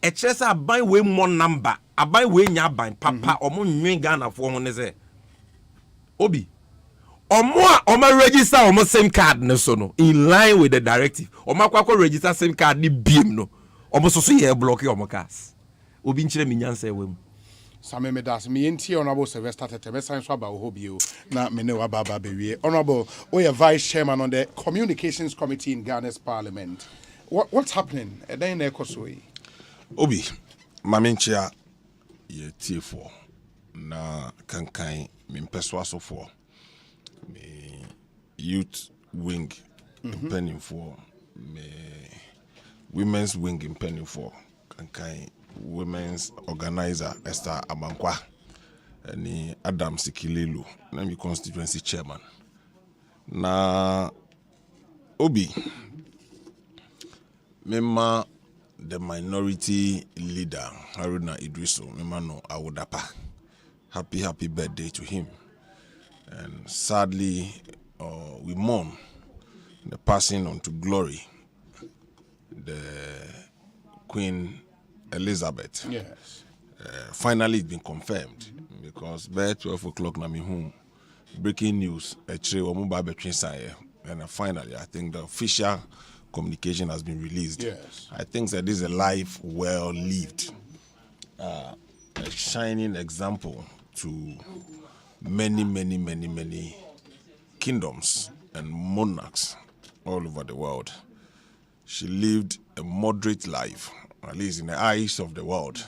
Speaker 31: E kire say aban we mo number, aban we nya aban papa omo nwen Ghana fo ho ne say. Obi Oma register omo same card no so no in line with the directive. Oma kwakwa register same card ni beam no. Omo so ye block omo cars. Obi nchire mi nyansa ewem.
Speaker 6: Same me das me enti honorable Sylvester Tete me san so aba wo bio na me ne wa baba bewie. Honorable Oye vice chairman on the communications committee in Ghana's parliament. What's happening? Then Ekosoi.
Speaker 9: Obi mamenchia ye tie4 na kankan me mpeswa so for me youth wing penning for me women's wing penning for kankan women's organizer Esther Amankwa and Adam Sikilelu na me constituency chairman na Obi mema the minority leader Haruna Idriso memano awodapa happy birthday to him. And sadly, we mourn the passing on to glory, the Queen Elizabeth.
Speaker 6: Yes.
Speaker 9: Finally, it's been confirmed because by 12 o'clock, na me home, breaking news, and finally, I think the official communication has been released.
Speaker 6: Yes.
Speaker 9: I think that this is a life well lived, a shining example to many kingdoms and monarchs all over the world. She lived a moderate life, at least in the eyes of the world.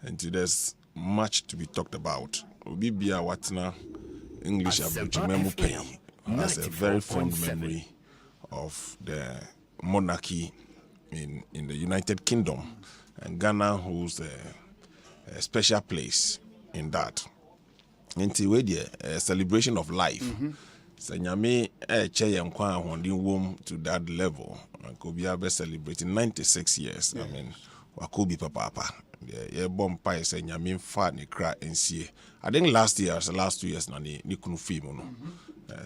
Speaker 9: And there's much to be talked about. Obibia Watna English Abujimemu Pay has a very fond memory of the monarchy in the United Kingdom, and Ghana holds a special place in that. Into a celebration of life. So nyame to that level. Kobi celebrating 96 years. I mean, wakobi papa. Yeah, bomb pie say nyame fa ne kra ensie. I think last 2 years na ni kunu film no.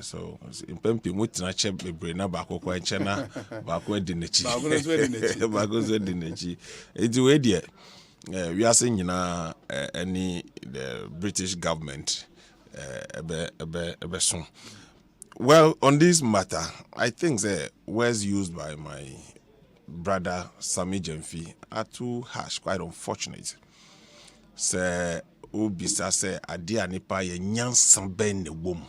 Speaker 9: So in pempi mutina che bebre na ba kokwa enche na ba ko di nechi. Ba go zo di nechi. Into we are saying the British government soon. Well, on this matter, I think the words used by my brother Sami Jemfi are too harsh, quite unfortunate. Say ubisa say adia nipa ye nyansambe ne wom.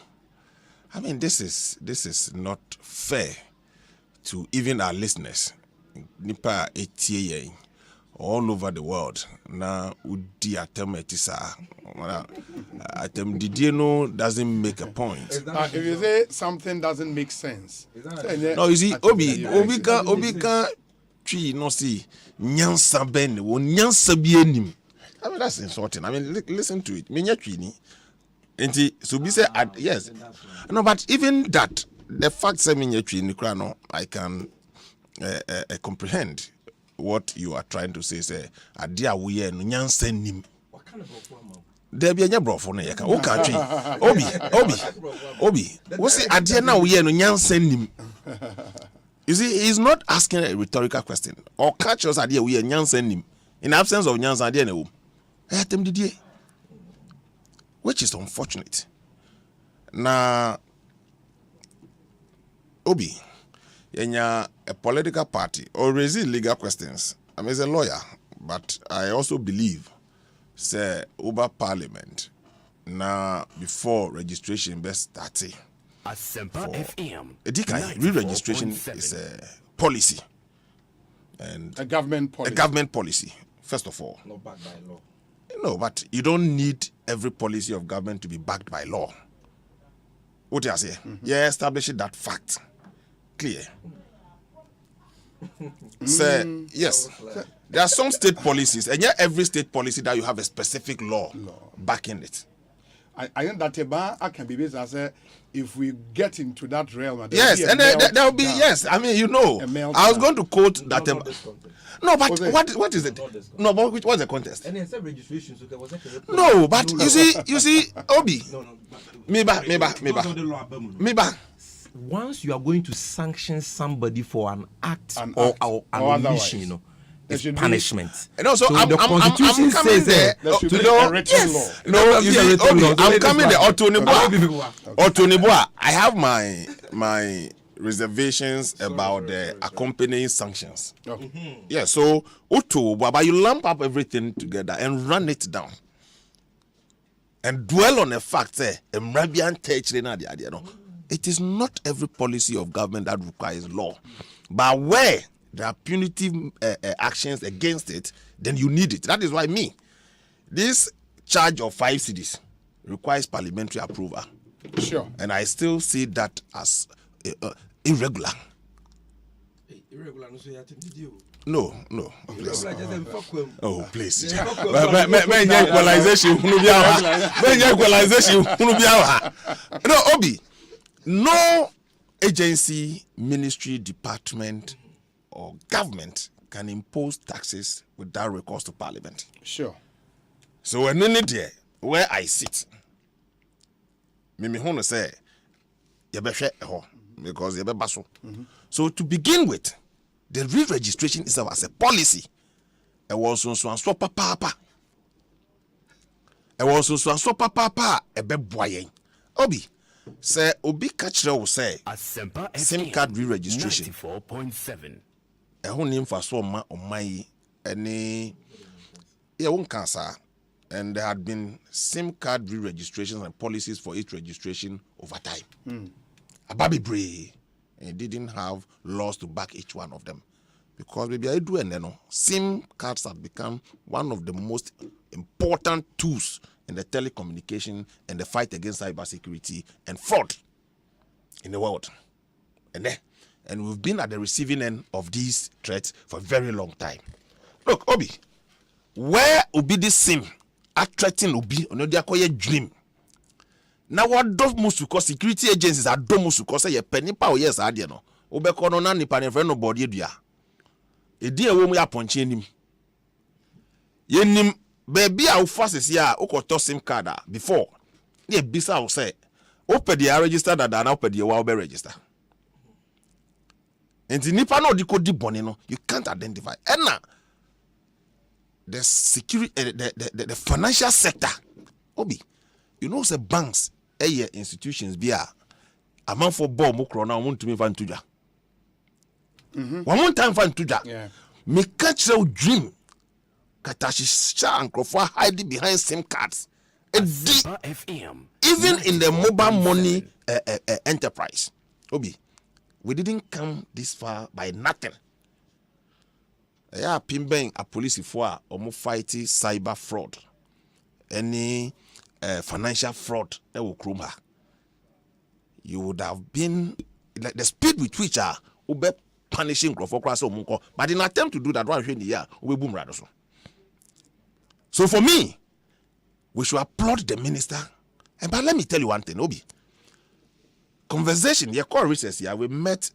Speaker 9: I mean, this is not fair to even our listeners. Nipa etie all over the world. Now, udi atem etisa. Atem didieno doesn't make a point.
Speaker 6: If you say something doesn't make sense,
Speaker 9: no, you see, Obika tree no see nyansa ben wo nyansa bienim. I mean, that's insulting. I mean, listen to it. Minya tree ni. So we say yes. No, but even that, the fact say minya tree ni krano, I can comprehend what you are trying to say adia we no nyansa nim. What kind of brofo? There be anya brofo no yeka. O ka twi. Obi. What say adia na we no nyansa nim? You see, he's not asking a rhetorical question. Or catch us adia we nyansa nim. In absence of nyansa adia na wo. Atem didie. Which is unfortunate. Na Obi a political party or raise legal questions. I'm a lawyer, but I also believe, say, over parliament, now before registration best 30.
Speaker 8: Asempa FM.
Speaker 9: A decay, re-registration is a policy. And
Speaker 6: a government policy.
Speaker 9: A government policy, first of all.
Speaker 31: Not backed by law.
Speaker 9: No, but you don't need every policy of government to be backed by law. What do you say? Yeah, establishing that fact. Clear. Say yes. There are some state policies, and yet every state policy that you have a specific law backing it.
Speaker 6: I think that I can be based as if we get into that realm.
Speaker 9: Yes, and there will be yes. I mean, you know, I was going to quote that. No, but what is it? No, but what's the contest?
Speaker 31: And it's a registration, so there was
Speaker 9: no, but you see, Obi. Meba.
Speaker 31: Once you are going to sanction somebody for an act or an omission, is punishment.
Speaker 9: And also,
Speaker 31: so
Speaker 9: the Constitution says that
Speaker 31: yes.
Speaker 9: No, you see, I'm coming there. Otonibua, I have my reservations about the accompanying sanctions. Yeah, so but you lump up everything together and run it down. And dwell on the fact that it is not every policy of government that requires law. But where there are punitive actions against it, then you need it. That is why this charge of 5 cedis requires parliamentary approval.
Speaker 6: Sure.
Speaker 9: And I still see that as irregular. No, please. Oh, please. No, Obi. No agency, ministry, department, or government can impose taxes without recourse to parliament.
Speaker 6: Sure.
Speaker 9: So when there where I sit, me want to say, because so to begin with, the re-registration itself as a policy. It was so papa. It was so papa. Boy. Obi say Obi catcher will say
Speaker 8: Asempa
Speaker 9: SIM card re-registration
Speaker 8: 94.7.
Speaker 9: A whole name for so ma on my any won't cancer. And there had been SIM card re-registrations and policies for its registration over time. A baby bray. And it didn't have laws to back each one of them. Because maybe I do, and SIM cards have become one of the most important tools in the telecommunication and the fight against cybersecurity and fraud in the world. And we've been at the receiving end of these threats for a very long time. Look, Obi, where Obi this SIM are threatening Obi on the dream? Now what does most because security agencies are domus because say penny power yes no obeko no na nipa ne friend no body dua e dia wo mu ya ponche nim yenim baby a ufasese a ukoto SIM card before na bisa wo say opedi register that na opedi wa be register enti nipa no di kodi bone no you can't identify na the security the financial sector Obi you know say banks institutions be a man for bomb mukro na want to me fan tuja. One time fan tuja. Me catch your dream. Katashi sha and crofwa hiding behind SIM cards.
Speaker 8: FM.
Speaker 9: Even in the mobile money enterprise. Obi, we didn't come this far by nothing. Yeah, pimbeng a police for omo fighting cyber fraud. Any financial fraud that will chrome her. You would have been like the speed with which ube punishing Munko, but in attempt to do that one in the year, we boom rather so. So for me, we should applaud the minister. And but let me tell you one thing, Obi. Conversation, your core recess here, we met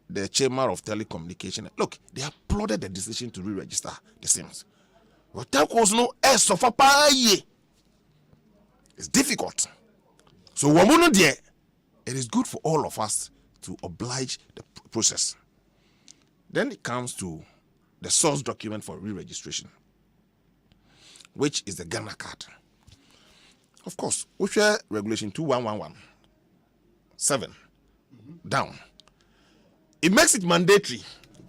Speaker 9: the chairman of telecommunication. Look, they applauded the decision to re-register the SIMs. But telcos no s of a pie. It's difficult. So, it is good for all of us to oblige the process. Then it comes to the source document for re-registration, which is the Ghana card. Of course, we share regulation 21117 down. It makes it mandatory.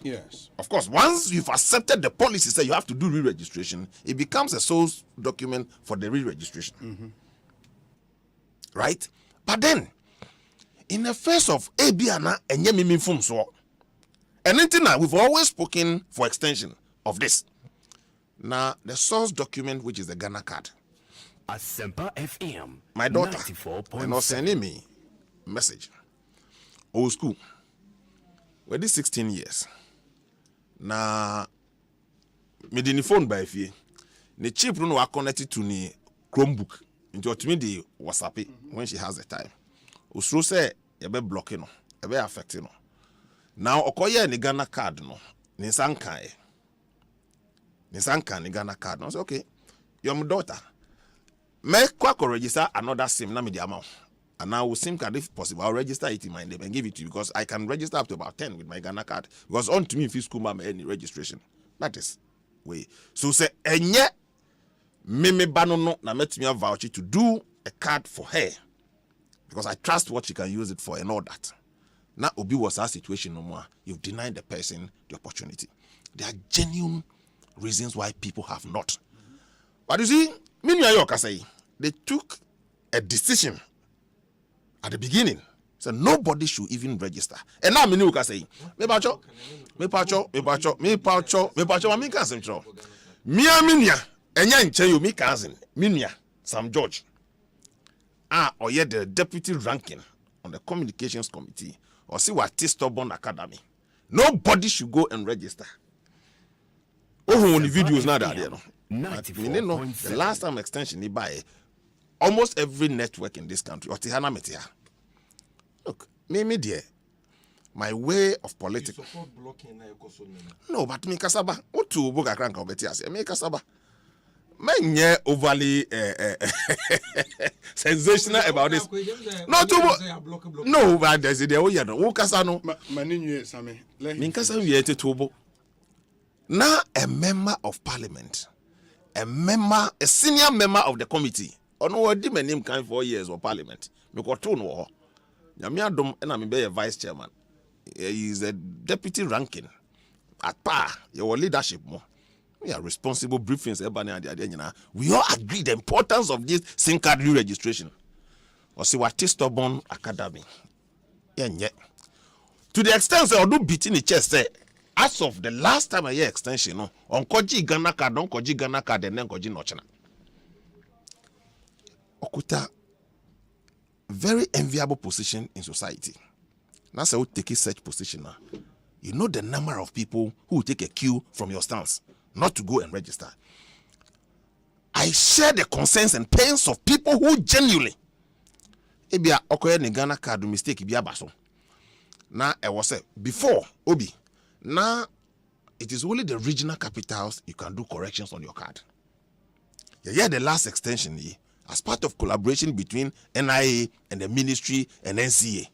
Speaker 6: Yes.
Speaker 9: Of course, once you've accepted the policy, say you have to do re-registration, it becomes a source document for the re-registration. Right? But then, in the face of Abiana and Yemimi Fumso, and we've always spoken for extension of this. Now, the source document, which is the Ghana card.
Speaker 8: Asempa FM.
Speaker 9: My daughter, and was sending me message. Old school. We're this 16 years. Now, me the phone by fee. The chip no are connected to the Chromebook. Into me the WhatsApp when she has the time. Usro say you be blocking no, you be affecting no. Now okoye ni Ghana card no, ni sankan ni Ghana card no. I say okay, you're my daughter. Make kwa register another SIM na me the amount. And now with SIM card if possible, I'll register it in my name and give it to you because I can register up to about 10 with my Ghana card. Because on to me if you school any registration. That is way. So say enye me bano no na metimi voucher to do a card for her because I trust what she can use it for and all that. Now obi was our situation no more. You've denied the person the opportunity. There are genuine reasons why people have not. But you see, they took a decision at the beginning. So nobody should even register. And now me say, me pacho, me cousin, Minya, Sam George. Or yet the deputy ranking on the communications committee, or see what Stubborn Academy. Nobody should go and register. Oh, the videos now that there. The last time extension he buy almost every network in this country, or Tihana Metia. Look, me dear, my way of politics. No, but me kasaba. What to book a crank of Betias? Me kasaba. Me overly sensational about this. No, but there's the way you know. Kasano.
Speaker 6: Maninye Sami.
Speaker 9: Me kasano yete tubo. Now a member of parliament, a senior member of the committee. On what did my name kind 4 years of parliament? Me got two no. Yamiadom and I'm a vice chairman. He is a deputy ranking at par. Your leadership more. We are responsible briefings. We all agree the importance of this SIM card re-registration. Or see what Stubborn Academy. Yeah. To the extent that I do beating the chest, as of the last time I hear extension, no, on Koji Ghana card, don't Koji Ghana card, and then Koji Nochana. Okuta, very enviable position in society. Now, so take such position now. You know the number of people who will take a cue from your stance not to go and register. I share the concerns and pains of people who genuinely. Ebia okoye ni Ghana card mistake bia baso. Now I was say before Obi. Now it is only the regional capitals you can do corrections on your card. Yeah, the last extension here, as part of collaboration between NIA and the ministry and NCA,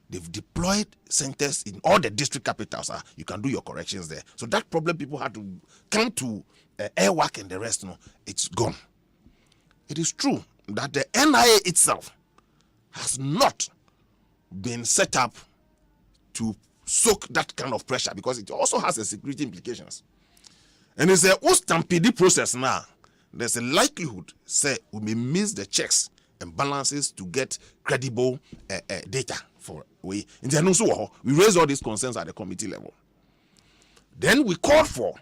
Speaker 9: they've deployed centers in all the district capitals. You can do your corrections there. So that problem people had to come to Airwork and the rest, no, it's gone. It is true that the NIA itself has not been set up to soak that kind of pressure because it also has a security implications. And it's a stampede process now. There's a likelihood, say, we may miss the checks and balances to get credible data for we raised all these concerns at the committee level. Then we called for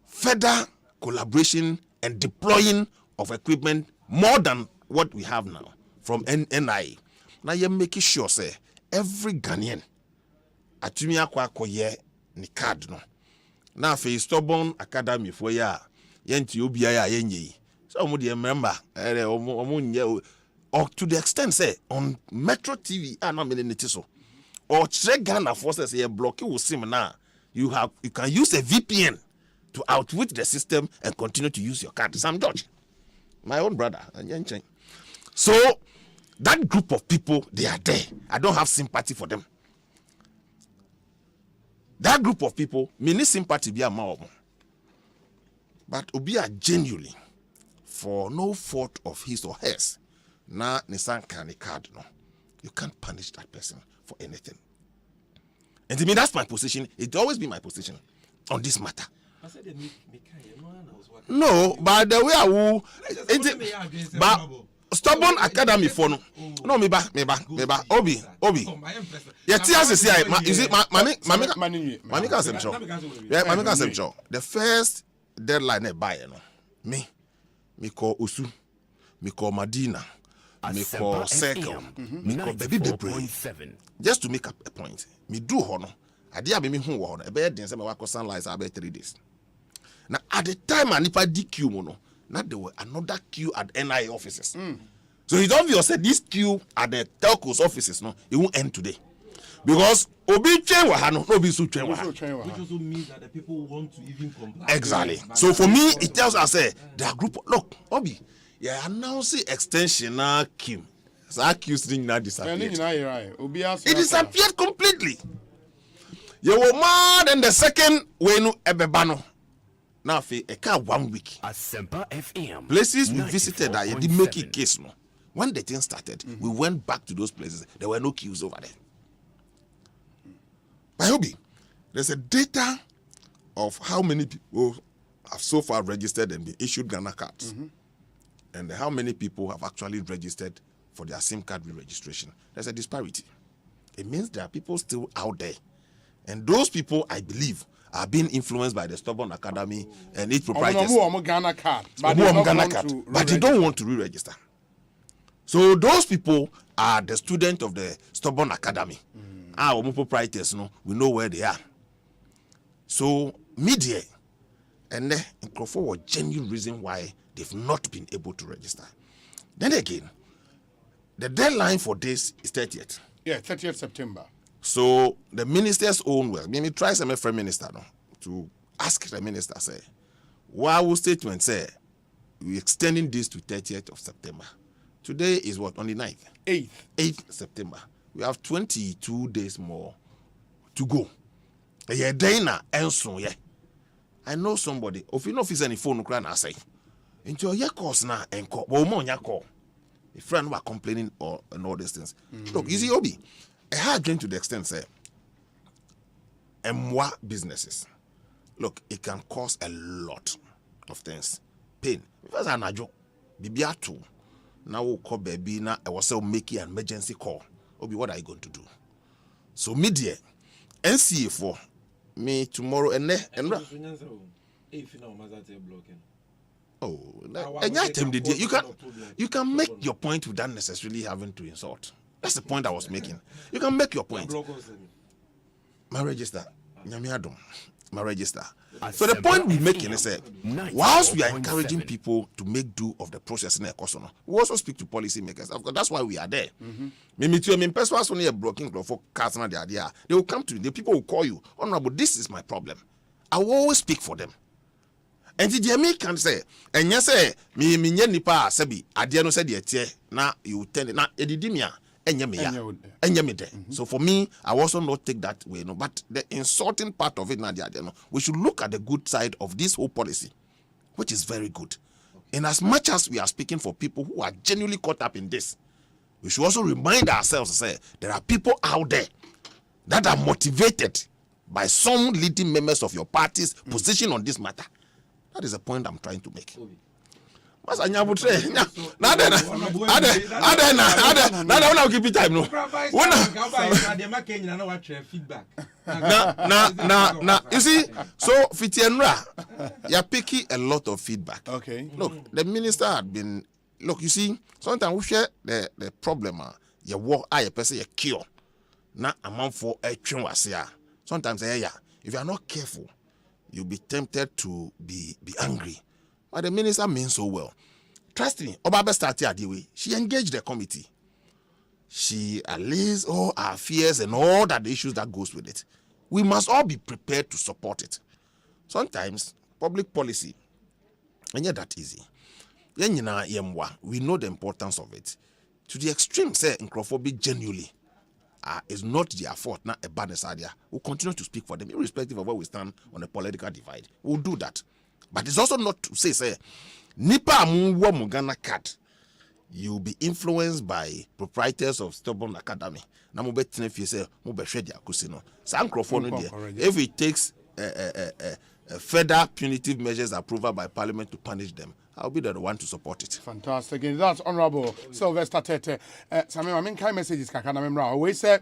Speaker 9: further collaboration and deploying of equipment more than what we have now from NIA. Now you're making sure, say, every Ghanaian atumi akwa koye ni card no. Now for Stubborn Academy for ya yenti obi ya yenye. So omo dey remember or to the extent say on Metro TV na meleniti so or check Ghana forces here block you sim now you can use a VPN to outwit the system and continue to use your card. Sam George, my own brother. So that group of people, they are there. I don't have sympathy for them. That group of people, me need sympathy be a more. But Obia genuinely, for no fault of his or hers, na Nissan can card no. You can't punish that person for anything. And to me, that's my position. It's always been my position on this matter. No, but the way I will, but Stubborn Academy for no, me ba, Obi. Yeah, tears is here. You see, Mami can say so. Yeah, Mami can say so. The first deadline I buy, me call Usu, me call Madina, me call Circle, me call Baby Brain. Just to make up a point, me do honor. I did have me who honor. A bed then say me work sunlight about 3 days. Now at the time I nipa DQ mono. Now there were another queue at NIA offices. So it's obvious that this queue at the telcos offices, no, it won't end today. Because Obi train wahano, no be su train wahano.
Speaker 31: Which also means that the people want to even comply.
Speaker 9: Exactly. So for me, it tells us their group. Look, Obi, yeah, announcing extension now Kim. So I queue thing now disappeared. It disappeared completely. You were mad, and the second when Ebebano. Now, a car 1 week.
Speaker 8: Asempa FM.
Speaker 9: Places we visited that didn't make it case. No. When the thing started, we went back to those places. There were no queues over there. By Obi, there's a data of how many people have so far registered and been issued Ghana cards, and how many people have actually registered for their SIM card re-registration. There's a disparity. It means there are people still out there, and those people, I believe, are being influenced by the Stubborn Academy and its proprietors.
Speaker 6: Ghana card,
Speaker 9: but they don't want to re-register. So those people are the students of the Stubborn Academy. Our proprietors, we know where they are. So media and the Crawford was genuine reason why they've not been able to register. Then again, the deadline for this is 30th.
Speaker 6: Yeah, 30th September.
Speaker 9: So the minister's own way, maybe try some Prime Minister to ask the minister, say, why will statement say we're extending this to 30th of September? Today is what, on the 9th? 8th September. We have 22 days more to go. I know somebody, if you know if it's any phone, I say, into your course now and call, call. A friend were complaining and all these things. Look, you see, Obi, I had dream to the extent, say, and businesses. Look, it can cause a lot of things. Pain. Because I'm a joke. Bibiatu. Now we'll call baby. Now I was making an emergency call. Obi, what are you going to do? So media, NCA for me tomorrow and you can make your point without necessarily having to insult. That's the point I was making. You can make your point. My register. My register. So the point we're making is that whilst we are encouraging people to make do of the process in Ekosiisen, we also speak to policymakers. That's why we are there. Personally, a blocking for cars and the idea. They will come to you. The people will call you, Honorable, this is my problem. I will always speak for them. And the Jamie can say, and yes, me nipa sebi adia no said the na you tell na edidimia. So for me, I also not take that way, no. But the insulting part of it, we should look at the good side of this whole policy, which is very good. And as much as we are speaking for people who are genuinely caught up in this, we should also remind ourselves, say, there are people out there that are motivated by some leading members of your party's position on this matter. That is the point I'm trying to make. Mas anyabutre na keep it time no you see, so Fitienra you're picking a lot of feedback.
Speaker 6: Okay,
Speaker 9: look, the minister had been, look, you see, sometimes we share the problem you work a person you cure na amount for a twenwasia. Sometimes if you are not careful, you'll be tempted to be angry. But the minister means so well. Trust me, Obaba started the way. She engaged the committee. She allays all our fears and all that the issues that goes with it. We must all be prepared to support it. Sometimes, public policy, and yet that easy. We know the importance of it. To the extreme, say, Nkrofobi genuinely is not their fault, not a badness idea. We'll continue to speak for them, irrespective of where we stand on a political divide. We'll do that. But it's also not to say, Nipa Munwa Mugana Cat, you'll be influenced by proprietors of Stubborn Academy. Now, if it takes further punitive measures approved by Parliament to punish them, I'll be the one to support it.
Speaker 6: Fantastic. And that's Honorable Sylvester Tete. Some kind messages, Kakana we say,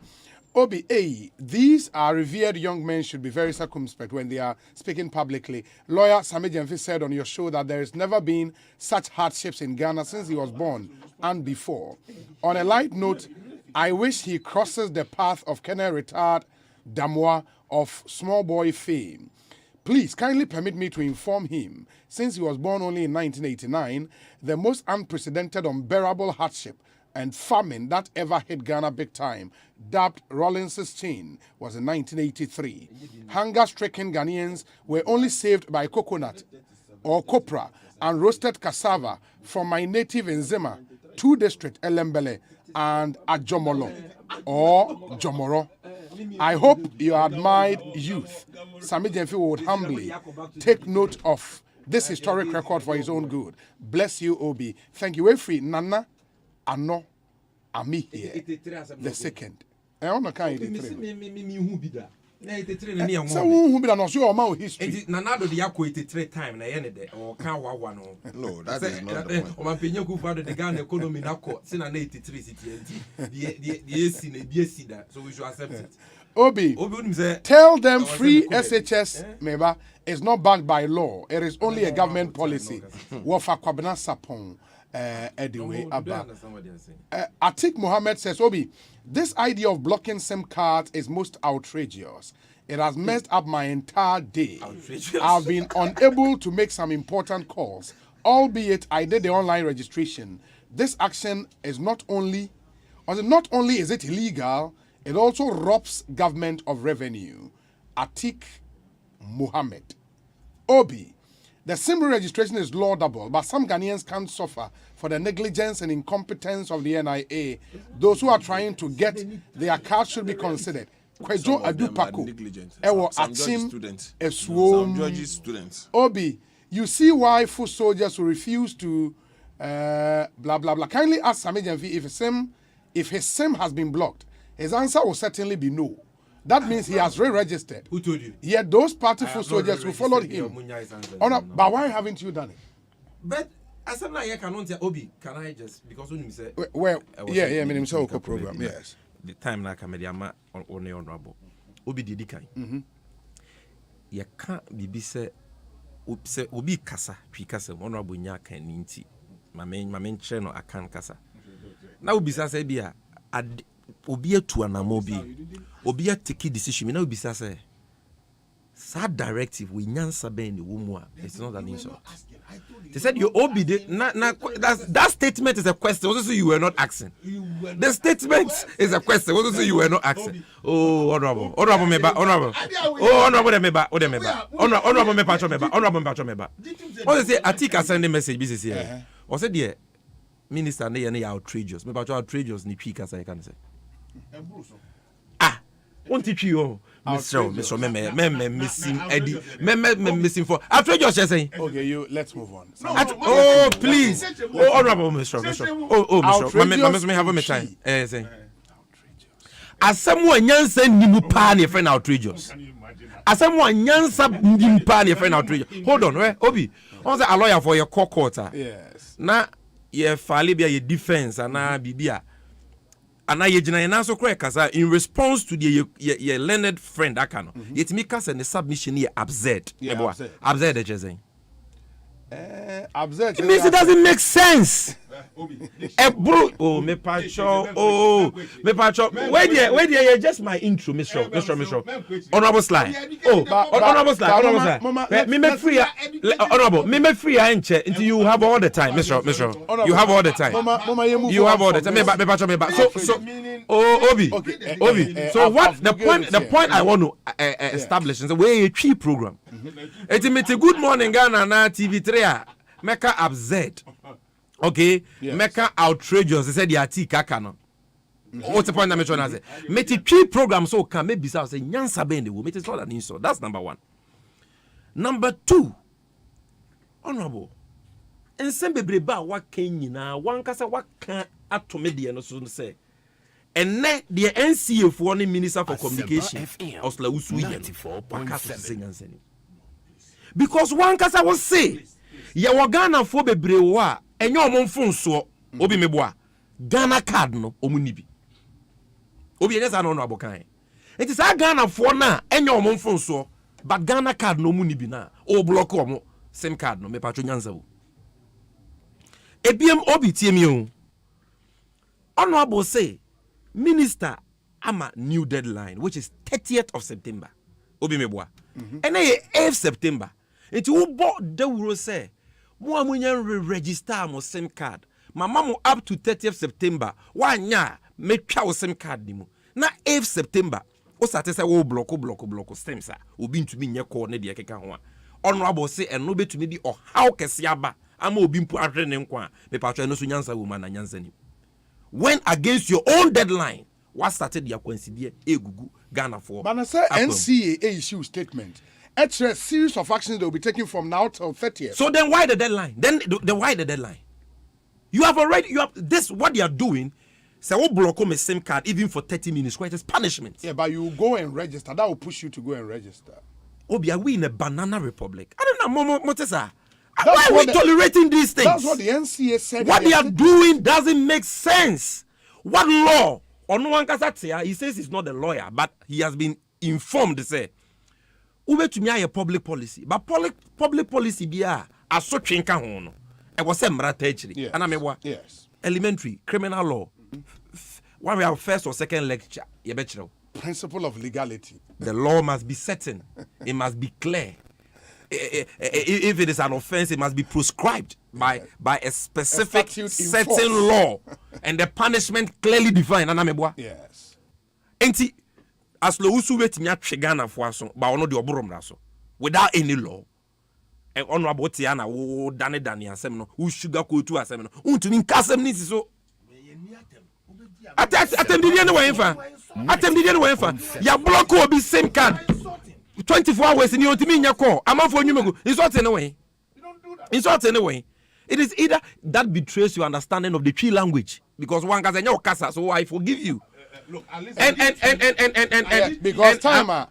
Speaker 6: OBA, these are revered young men should be very circumspect when they are speaking publicly. Lawyer Sami Jemfi said on your show that there has never been such hardships in Ghana since he was born and before. On a light note, I wish he crosses the path of Colonel Retired Damois of Small Boy fame. Please kindly permit me to inform him, since he was born only in 1989, the most unprecedented unbearable hardship and famine that ever hit Ghana big time, dubbed Rawlins's chain, was in 1983. Hunger-stricken Ghanaians were only saved by coconut or copra and roasted cassava from my native Nzema, 2 district Elembele and Ajomolo or Jomoro. I hope your admired youth, Sami Jenfi, would humbly take note of this historic record for his own good. Bless you, Obi. Thank you. Efri Nana Ano Ami here, the second. I don't know kind of so who be an osio ma history.
Speaker 31: Nanado the yako 83 time na yene de or kan wa no.
Speaker 9: No, that is not the point.
Speaker 31: O man penye ku fa the Ghana economy na ko se na 83 city the AC na BC that, so we should accept it.
Speaker 6: Obi, tell them free SHS member is not backed by law. It is only a government policy. Wafa kwabena sapon anyway aba. Atik Mohammed says, Obi, this idea of blocking SIM cards is most outrageous. It has messed up my entire day. I've been unable to make some important calls, albeit I did the online registration. This action is not only is it illegal, it also robs government of revenue. Atik Mohammed. Obi, the SIM registration is laudable, but some Ghanaians can't suffer for the negligence and incompetence of the NIA. Those who are trying to get their cards should be considered. Kwejo Adupako, Ewo Achim,
Speaker 9: Eswom, students.
Speaker 6: Obi, you see why foot soldiers will refuse to blah blah blah. Kindly ask Sami Jenfi if his SIM has been blocked. His answer will certainly be no. That means he has re-registered.
Speaker 31: Who told you?
Speaker 6: Yet those partyful soldiers who followed him. But why haven't you done it?
Speaker 31: But as I'm not here, Obi, can I just, because when you say,
Speaker 6: well, yeah, I mean, himself program, yes.
Speaker 31: The time na kamediama on honorable. Obi did decay. You can't be say, Obi kasa, Picasa, honorable Nyaka and Ninti. My main channel, I can't kasa. Now, Obi say, Bia, Obi to an amobi. Obi a take decision. Me now be say, sad directive we nyansa be in the womb. It's not an insult. They said you Obi that statement is a question. Also, you were not asking. The statement is a question. Also, you were not asking. Oh, honorable meba, honorable. Oh, honorable meba, honorable meba. Also say Atika send a message. Business here. Also, dear minister, ne outrageous. Meba outrageous ni pika say can say. Won't teach you. Mr. Missing Eddie. Missing for. Outrageous, you're saying.
Speaker 6: Okay, let's move on.
Speaker 31: Oh, please. Oh, honorable Mr. Oh, Mr. May have a time. As someone Yansa Nimu Pan, your friend outrageous. As someone Yansa Nimu Pan, your friend outrageous. Hold on, right? Obi, also a lawyer for your quarter.
Speaker 6: Yes.
Speaker 31: Now, your Falibia, your defense, and now Bibia. And I so correct in response to the your learned friend Akano. It makes us the submission here absurd. Absurd.
Speaker 6: Absurd.
Speaker 31: It means it doesn't make sense. Me pacho. Wait there, just my intro, Mr. Honorable slide. Honorable slide. Me free. Honorable, me free until you have all the time, Mr. You have all the time. You have all the time. Me pacho. So, Obi. So what the point I want to establish is the way a cheap program. It's a good morning Ghana na TV3 make absurd. Okay, yes. Make outrageous. They said the Atika Kano. What's the point I'm trying to say? Make it cheap program so can maybe say nyansa be in the woman. It's not an insult. That's number one. Number two, honorable. And some bebreba what can you now? One kasa what can atomedia no so say. And net the NCA for one minister for communication. Osla Usu 94.7. Because one kasa will say, ya wagana for bebrewa. And your mom phone so Obi meboa Ghana card no omunibi. Obi yes I don't know about kind. It is a Ghana for na and your mom phone so but Ghana card no munibi na o block omo same card no me patro nyanza wo. Ebiem Obi tiemi o. Honorable say minister ama new deadline which is 30th of September. Obi meboa. And 8th September. It will bought the wuro say Mo register mo SIM card. Mama mo up to 30th September. Wanya me twa SIM card ni mo. Na 8th September. O sate say wo block SIM sa. Obi ntumi nye call ne de keka ho a. Honorable say eno betumi di o how kese aba. Ama obi mpu ahwe ne nkwa. Me patwa no so nyansa wo ma na nyansa ni. When against your own deadline what started the coincidence egugu Ghana for.
Speaker 6: But I say NCA issue statement. It's a series of actions they will be taken from now till 30th.
Speaker 31: So then why the deadline? Then why the deadline? You have this what they are doing. Say we block on a SIM card even for 30 minutes. Quite as punishment.
Speaker 6: Yeah, but you go and register. That will push you to go and register.
Speaker 31: Obi, are we in a banana republic? I don't know, Motesa. Why are we tolerating these things?
Speaker 6: That's what the NCA said.
Speaker 31: What they are doing doesn't make sense. What law? He says he's not a lawyer, but he has been informed. Say, ube to me a public policy, but public policy be a so chinka hono. I was a mratechri. And I'm
Speaker 6: yes.
Speaker 31: Elementary criminal law. When we have first or second lecture,
Speaker 6: principle of legality.
Speaker 31: The law must be certain. It must be clear. If it is an offense, it must be prescribed by a specific certain law, and the punishment clearly defined.
Speaker 6: Yes.
Speaker 31: Enti as lo usu wetimi atwe Ghana fo aso ba ono de oborom raso without any law. And honorable Tiana wo dane asem no wo sugar coat to asem no untumi nkasem ni so. Atem di ne wenfa ya block obi same card 24 hours in your team nya call amafo nyumego insult anyway. It is either that betrays your understanding of the tree language, because one can say no kasa, so I forgive you.
Speaker 6: Look, and because timer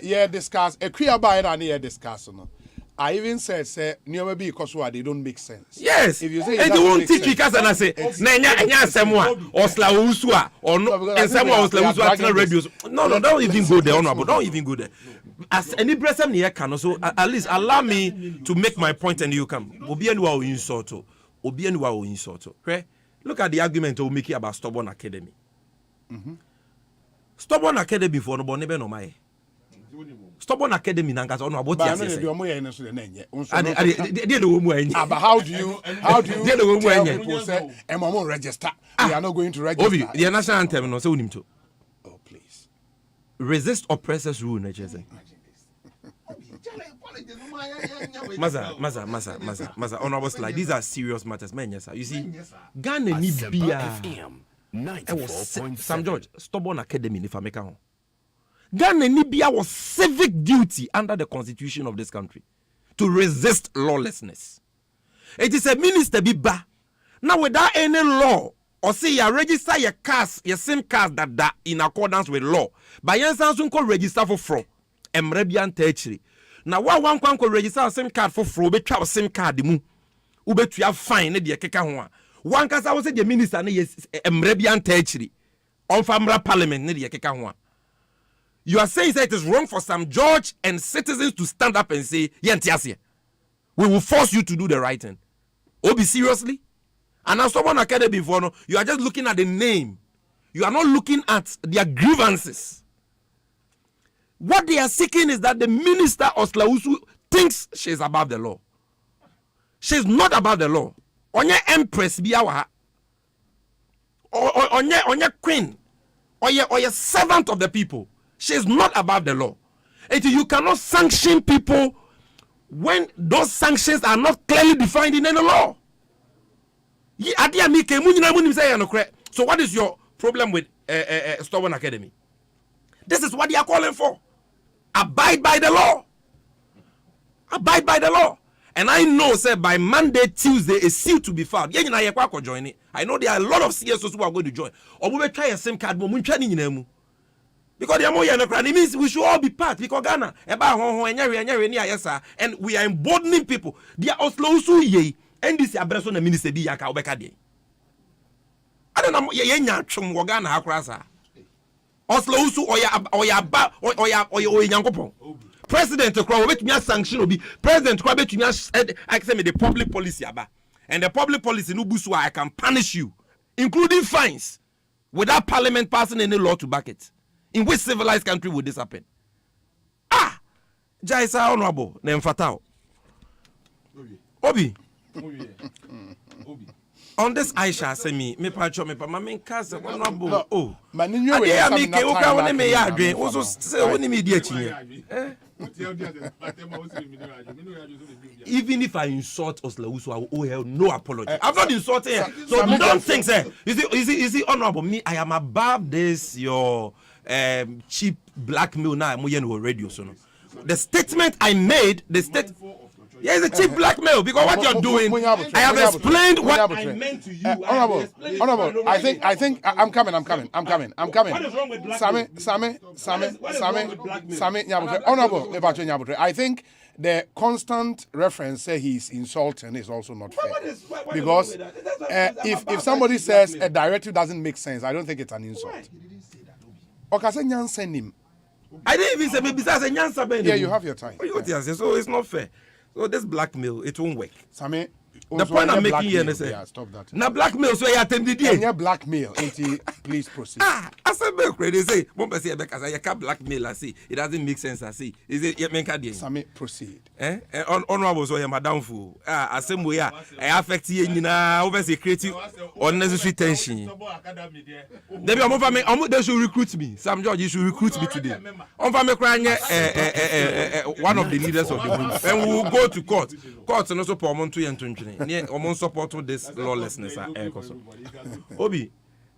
Speaker 6: yeah discuss a queer buy and here discuss no. I even said, say, never be because they don't make sense.
Speaker 31: Yes.
Speaker 6: If you say
Speaker 31: and you won't teach because and I say, Nanya Samoa or Slausua or no, and Samoa or Slausua radios. No, don't even go there, honorable. Don't even go there. As any person here can also, at least allow me to make my point and you come. Obianwa insulto. Obianwa insulto. Okay? Look at the argument we'll make about stubborn academy. Stubborn academy for no bonebe no mai. Stubborn academy nangas on about
Speaker 6: but how do you tell people say MMO register? We are not going to register.
Speaker 31: Obi, the national anthem no say unim to.
Speaker 6: Oh please.
Speaker 31: Resist oppressors rule na chese. Maza, honorable slide. These are serious matters, man. Yes, sir. You see, Ghana need Asempa 94.7. Sam George, stubborn academy if I make a Ghana Nibia was civic duty under the constitution of this country to resist lawlessness. It is a minister biba. Now without any law, or say you register your cars, your SIM cars that in accordance with law. By Yansan ko register for fraud. Emrebian tertiary. Now one ko register a SIM card for fraud, be try SIM card mu. Ube to have fine ne de keka ho a. One kasa wo say the minister ne Emrebian tertiary. On famra parliament ne de keka ho a. You are saying that it is wrong for some judge and citizens to stand up and say, we will force you to do the right thing. Obi, seriously? And as someone academy before, no, you are just looking at the name. You are not looking at their grievances. What they are seeking is that the minister Oslausu thinks she is above the law. She is not above the law. Onye empress biawa. Onye queen. Or servant of the people. She is not above the law. And you cannot sanction people when those sanctions are not clearly defined in any law. So what is your problem with Stubborn Academy? This is what they are calling for. Abide by the law. Abide by the law. And I know, say, by Monday, Tuesday, a seal to be filed. I know there are a lot of CSOs who are going to join. Or we will try a SIM card. Because it means we should all be part. Because Ghana, and we are emboldening people. They are also ye, and this is a minister be yaka obekade. I don't know, yenya chum Ghana hakrasa. Oslo oya President Okra bet me sanction obi. President Okra bet me accept the public policy aba. And the public policy no busu I can punish you, including fines, without parliament passing any law to back it. In which civilized country would this happen? Jaisa honorable, name fatal. Obi. On this Aisha say me pacho me pa main casa honorable. Oh.
Speaker 6: Maninyo
Speaker 31: we me ke o ka woni me ya adwen. O so say woni me di achi. Even if I insult Oslausu, I will owe her no apology. I'm not insulting her. So don't think, sir. Is it honorable? Me, I am above this, your cheap blackmail now. I'm on radio, so no. The statement I made, yeah, it's a cheap blackmail because what you're doing, I have explained what I meant to you.
Speaker 6: Honorable, I think I'm coming.
Speaker 31: What is wrong with
Speaker 6: Sammy, Honorable, I think the constant reference say he's insulting is also not fair. Because if somebody says a directive doesn't make sense, I don't think it's an insult. Okay, send him.
Speaker 31: I didn't even say maybe that's a nyansa.
Speaker 6: Yeah, you have your time.
Speaker 31: So it's not fair. So this blackmail, it won't work.
Speaker 6: Sammy,
Speaker 31: the point I'm making here is
Speaker 6: stop that.
Speaker 31: Now blackmail, so I attended it.
Speaker 6: Yeah, blackmail. Please proceed.
Speaker 31: I said, they say, I can't blackmail. I see it doesn't make sense. I see. Is it yet?
Speaker 6: Sammy, proceed.
Speaker 31: Honorable, so I am a downfall. I say, we are. I affect you in obviously creating unnecessary tension. Maybe they should recruit me. Sam George, you should recruit me today. One of the leaders of the group, and we will go to court. Court and also Pomon to Omon support this lawlessness. Obi,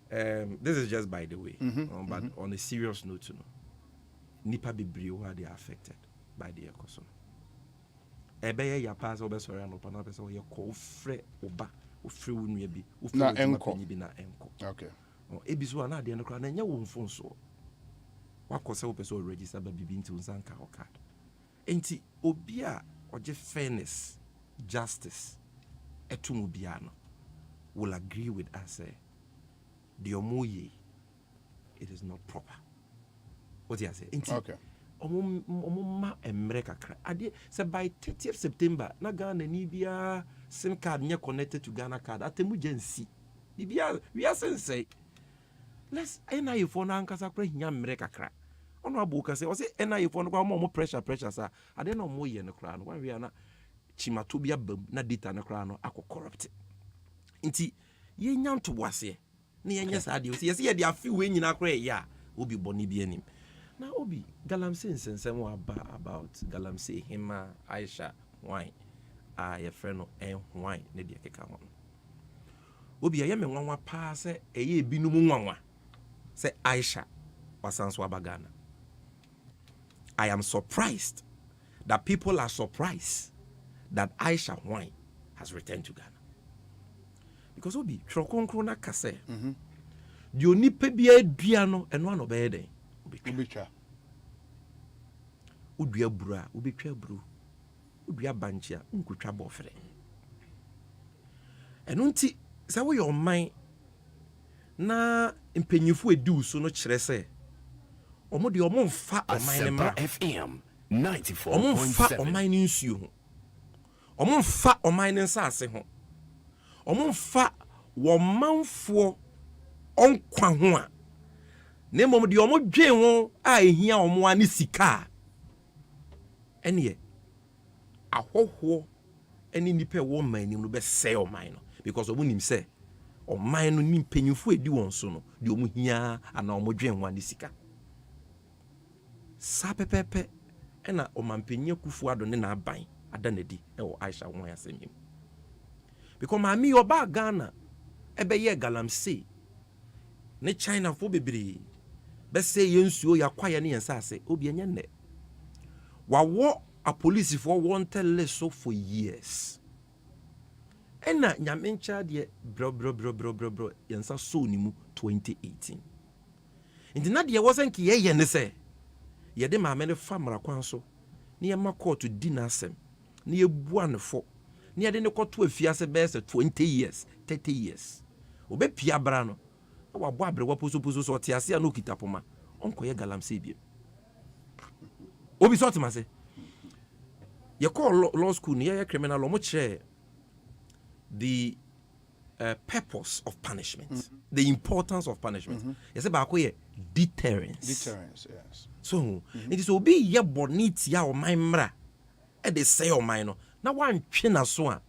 Speaker 31: this is just by the way, but on a serious note, Nipa Bibri where they are affected by the Ekosum. Ebeye ya pass over sorry and open up so you call free oba free wunu bi
Speaker 6: na enko. Okay.
Speaker 31: Ebiso na de no kra na nya wo mfon so. Wakose wo person register ba bibi nti unsanka o card. Enti obi a oje fairness, justice etumu bia no will agree with us the omoye it is not proper. What do you say?
Speaker 6: Okay.
Speaker 31: Omuma America cry. Ade say by 30th September na Ghana ni bia SIM card nye connected to Ghana card atemu gensi. Bia we are say let's NIA for na ankasa kra hinya America cry. Ono abuka say o say NIA for no kwa mo pressure sa ade no mo ye no kra no we are na chimatobia bam na data no kra no akọ corrupt. Nti ye nyanto wase na ye nya sa ade o say ye de afi we nyina kra ya obi boni bi anim. Now, Obi, Galamsey and about Galamsey, Hima, Aisha, wine, your friend and wine, Nedia Kekawan. Obi, I am one pass a ye binumwa, say Aisha, Wasanswa Bagana. I am surprised that people are surprised that Aisha wine has returned to Ghana. Because Obi, Trokonkrona Kase, you need to be a piano and one obey.
Speaker 6: Ubicha.
Speaker 31: Udua bra, ubitwa bru. Udua banchia, unkutwa bofre. Eno nti, sa wo your mind na mpenyifo edu so no kire se. Omo de omo mfa oman ne ma
Speaker 8: FM 94.7.
Speaker 31: Omo mfa oman ne nsuo ho. Omo mfa oman ne nsase ho. Omo mfa wo manfo onkwa ho a ne mom de omo dwen ho a ehia omo ani sika ene ahoho ene nipa wo man nim no be say oman no because omo nim say oman no nim penyufo edi won so no de omo hia ana omo dwen ho ani sika sa pepepe ena omampenya kufu ado ne na aban adanedi e wo Aisha won asemim because mami oba Ghana ebe ye Galamsey ne China fo bebere be say yensuo ya kwaya ne yensase obi enya ne wawo a police for wanted less so for years ena nyamencha de bro yensa so ni mu 2018 indi na de wasn't ye ne say ye de ma me famra kwan so ne ye ma court di na asem ne ye bua ne fo ne ye de ne koto afiase be say 20 years 30 years obe pia bra no wa bo abre wa poso so tiase no kitapoma onko ye Galamsey bi obi so ma say ye call law school ne ye criminal law mo kire the purpose of punishment the importance of punishment ye say ba ko ye deterrence
Speaker 6: yes
Speaker 31: so it is obi ye bonit ya o man mra e de say o man no na wan twe na so a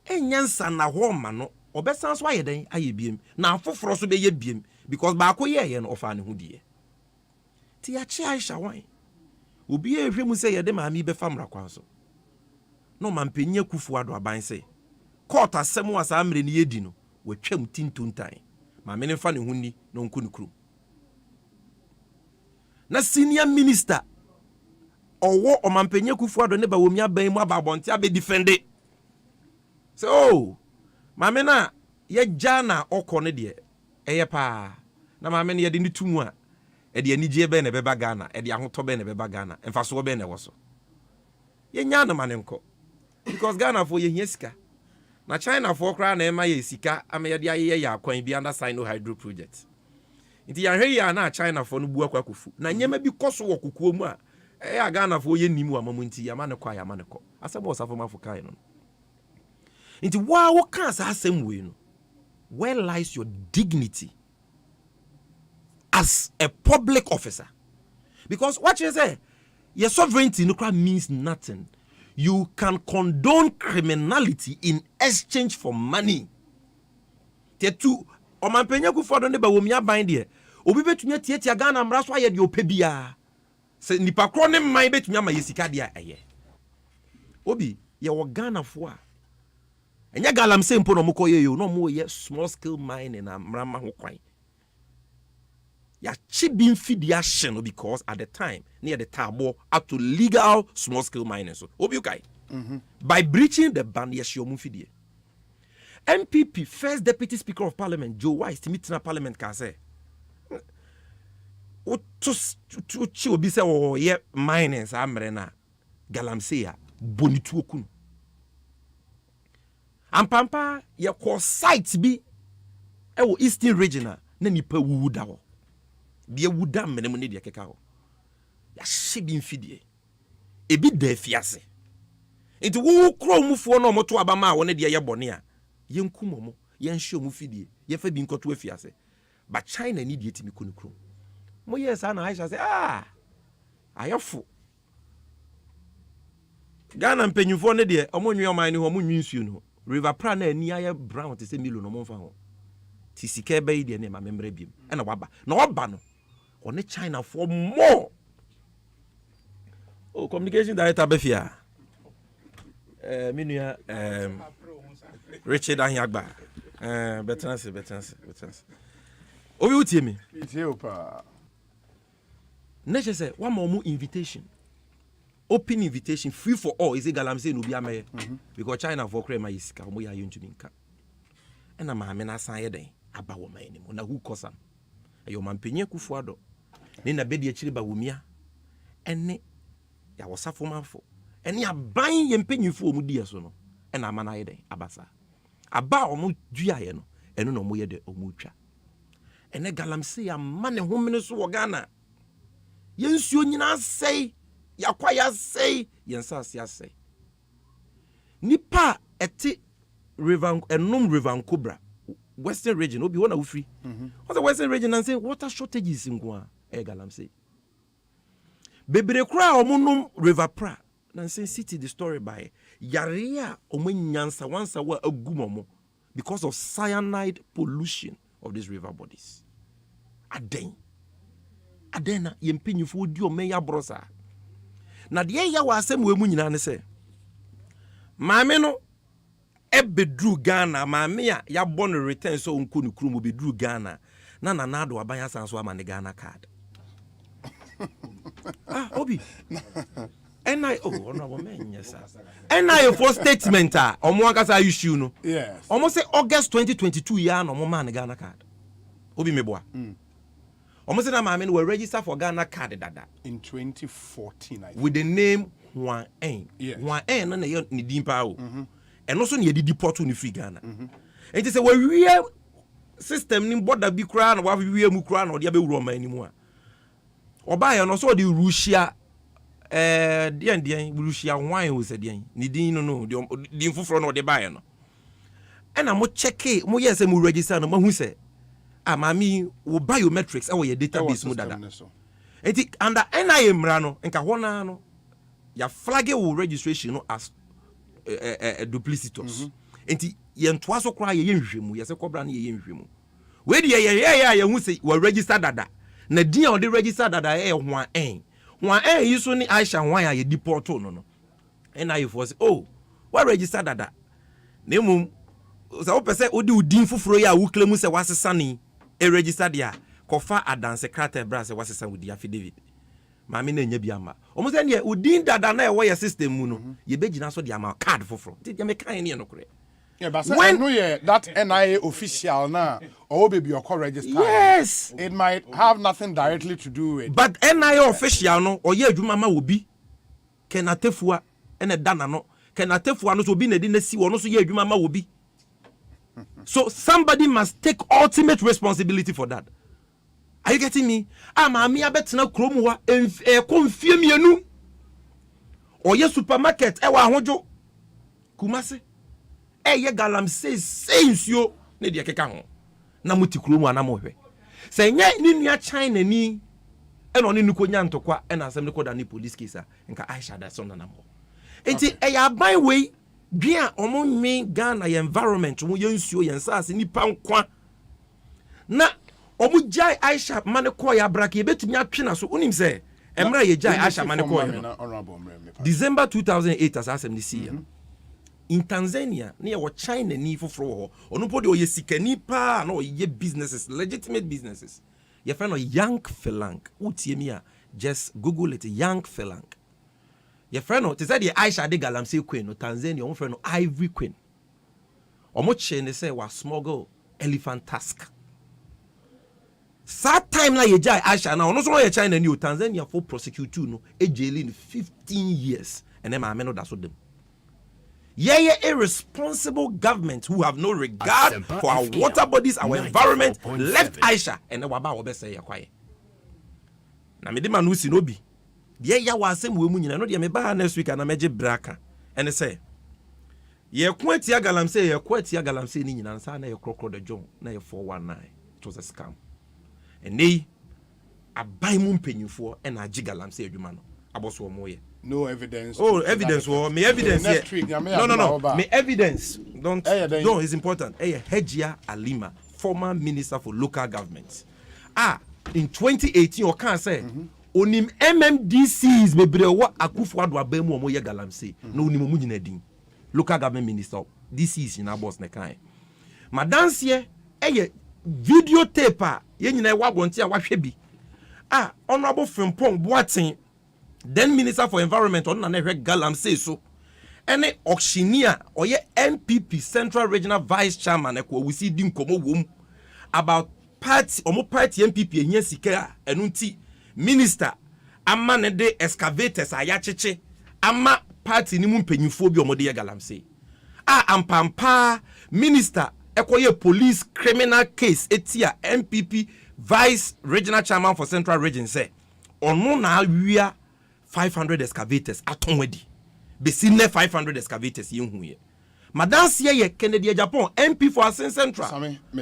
Speaker 31: enyansa na ho ma no obesan so ayeden ayebiem na afoforo so be ye biem because ba ko ye no ofa ne ho die ti ya chi Aisha wan obi e hwemu say ye de maami be famra kwan so no mampenya kufu ado aban say court asem wa sa amre ne yedi no watwam tintuntan maame ne fa ne hunni no nku ne kuru na senior minister owo omampenya kufu ado ne ba womi aban mu aba bonte abe defend so maame na ye jana okone de eye pa na maame ne ye de nitumu a e de anigye be na beba Ghana e de ahoto be na beba Ghana emfa so be na woso ye nya na manenko because Ghana for ye hiesika na China for kra na ema ye sika ama ye de aye ya akwan bi under Sino hydro project nti ya hwe ya na China for no bu akwakufu na nyema bi koso wo kokuo mu a e Ghana for ye nimu amamu nti ya mane kwa ya mane ko asebo osafo mafukai no nti wa wo kan sa asem we no where lies your dignity as a public officer? Because what you say, your sovereignty no means nothing. You can condone criminality in exchange for money. Tetu omampenya ku fodo ne ba wo mia ban de obi betumi tietia Ghana mra so aye de opebia se nipa kro ne man betumi ama yesika de aye obi ye wo Ghana fo a enya galam se mpo no mokoye yo no mo ye small scale mining na mra ma ho kwan ya chibin fidia shen because at the time near the tabo up to legal small scale mining so obi ukai by breaching the ban yes your mufidie MPP first deputy speaker of parliament Joe Wise to meet in parliament can say o to chi obi say o ye mining sa amre na galamsey ya bonitu okunu ampampa ye ko site bi e wo eastern region na nipa wuda ho bia wuda menemu ne de keka ho ya hyebi mfidie ebi da fiase enti wo kro mufo no moto abama wo ne de ye bone a yenkumomo yenhye mu fidie ye fa bi nkoto afiase ba China ni de etimi kunukru mo yes ana Aisha say ayofo Ghana mpanyufo ne de omonwe oman ne ho omonwe nsuo no river pra na ani aye brown te se milo no momfa ho ti sika be de ne ma memre biem na waba na waba no one China for more communication director befia minua Richard Anyagba betanse obi utie me
Speaker 6: Ethiopia
Speaker 31: neche say one more invitation open invitation free for all is a galamsey no bi amaye because China for crema isika mo ya yentumi nka na ma me na san ye den aba wo man ni mo na who cause am ayo mampenye kufu ado ni na bedi akiri ba womia ene ya wosafo manfo ene aban ye mpenyifo omu die so no na ama na ye den abasa aba omu dua ye no eno no mo ye de omu twa ene galamsey ama ne homene so wo Ghana yensuo nyina sei yakwa ya sei yensase asei nipa eti river river Cobra western region obi wona wo free what's the western region and say water shortages ngwa galamsey bebre kura omunum river pra na say city the story by yarea omunyansa wansa wa agumomo because of cyanide pollution of these river bodies adena yempenyufo odi omeya brosa na de ya wa asem we mu nyina ne se maame no ebedru Ghana maame ya born return so onku ne kuru mo bedru Ghana na nanado abanya sanso ama ne Ghana card obi NI honorable man yes NI for statement omo akasa issue no
Speaker 6: yes
Speaker 31: omo say August 2022 ya no mo man Ghana card obi meboa almost na maame we register for Ghana card dada
Speaker 6: in 2014 I think.
Speaker 31: With the name Juan N.
Speaker 6: Yes.
Speaker 31: Juan N na ni dimpa o. And also ni deport ni free Ghana. And say we system ni border bi kra na wa we mu kra na ode be wuro man ni mu a. Oba ya no so the Russia Russia wine o se den. Ni din no din fufuro na ode ba ya no. And mo check mo yes mo register no mo hu se amami wo biometrics e your database mu dada enti under NIA mra no nka hona no ya flag wo registration no as duplicitous enti ye ntoa so kra ye nhwemu ye se kobra na ye nhwemu we de ye hu se wo register dada na din o de register dada e ho an One you so ni Aisha why you deport no. And I for say, oh, what register that? Nemu so pese odi udin fufuro ya wo claim say wasesa ni e register dia kofa adanse krata bra say wasesa with the affidavit. Mami na nya biama. Omo say ne udin dada na e wo your system mu no, ye begina so dia ma card fufuro. Ti me kan ne no kure.
Speaker 6: Yeah, but when no yeah, that NIA official now or baby your call register.
Speaker 31: Yes.
Speaker 6: It might have nothing directly to do with.
Speaker 31: But NIA official no or ye adwuma ma obi kenatefua ene dana no kenatefua no so bi na di na si wo no so ye adwuma ma obi. So somebody must take ultimate responsibility for that. Are you getting me? Mami abetena krom wa konfie mienu. Oye supermarket e wa hojo Kumase. Ye galamsey says yo ne de keka ho. Na muti krom wa na mo hwe. Se nya ni nua China ni e no ne nukonya ntokwa e na asem ne koda ni police case nka Aisha da so na mo. Enti e ya ban we Bia omonwe Ghana environment wo yensuo yensase nipa nkwa na omujai Aisha mane ko ya brake betumi atwe na so unim se emra ye jai Aisha mane ko December 2008 as asem this year in Tanzania near what China ni foforo ho onu podi oye sikani pa na oye businesses legitimate businesses ye friend o Young Felang utie mi a just google it Young Felang. Your friend no, they said the Aisha de Galamsey Queen, no Tanzania, your friend no Ivory Queen. Omoche they say was smuggle elephant tusk. Sad time na ye jai Aisha now, no so ye China new Tanzania for prosecute you no, a jail in 15 years, and then my men that's what them. Yeah, irresponsible government who have no regard Asempa for our water bodies, our environment, left Aisha, and the waba obe say ya quiet. Na me de manu si no bi. Ye ya wasem we mu nyina no de me ba next week na meje braka ene say ye kwatia galamsey ni nyina nsa na ye krokro de John na ye 419 it was a scam ene abai mu mpanyufo e na agi galamsey adwuma no aboso mo ye
Speaker 6: no evidence.
Speaker 31: Oh, evidence wo me evidence
Speaker 6: next week
Speaker 31: no me evidence don't it's important Hejia Alima, former minister for local government in 2018 or can say onim MMDCs bebre wa akufo ado abamu omo ye galamsey na onim mu nyina din local government minister DCs in abos ne kan madanse video tape ye nyina wa bonte a wahwe bi honorable Frimpong Boatin then minister for environment on na hwe galamsey so ene auctioneer oye NPP Central Regional Vice Chairman ekwo we see din komo wom about party NPP ehia sika enu nti minister ama ne de excavators ayacheche ama party ni mu mpanyifo bi omode ye galamsey ampampa minister ekoye police criminal case etia NPP vice regional chairman for Central Region say ono na awia 500 excavators atonwadi be sinne 500 excavators yenhuye Madam ye Kennedy Japan MP for Asen Central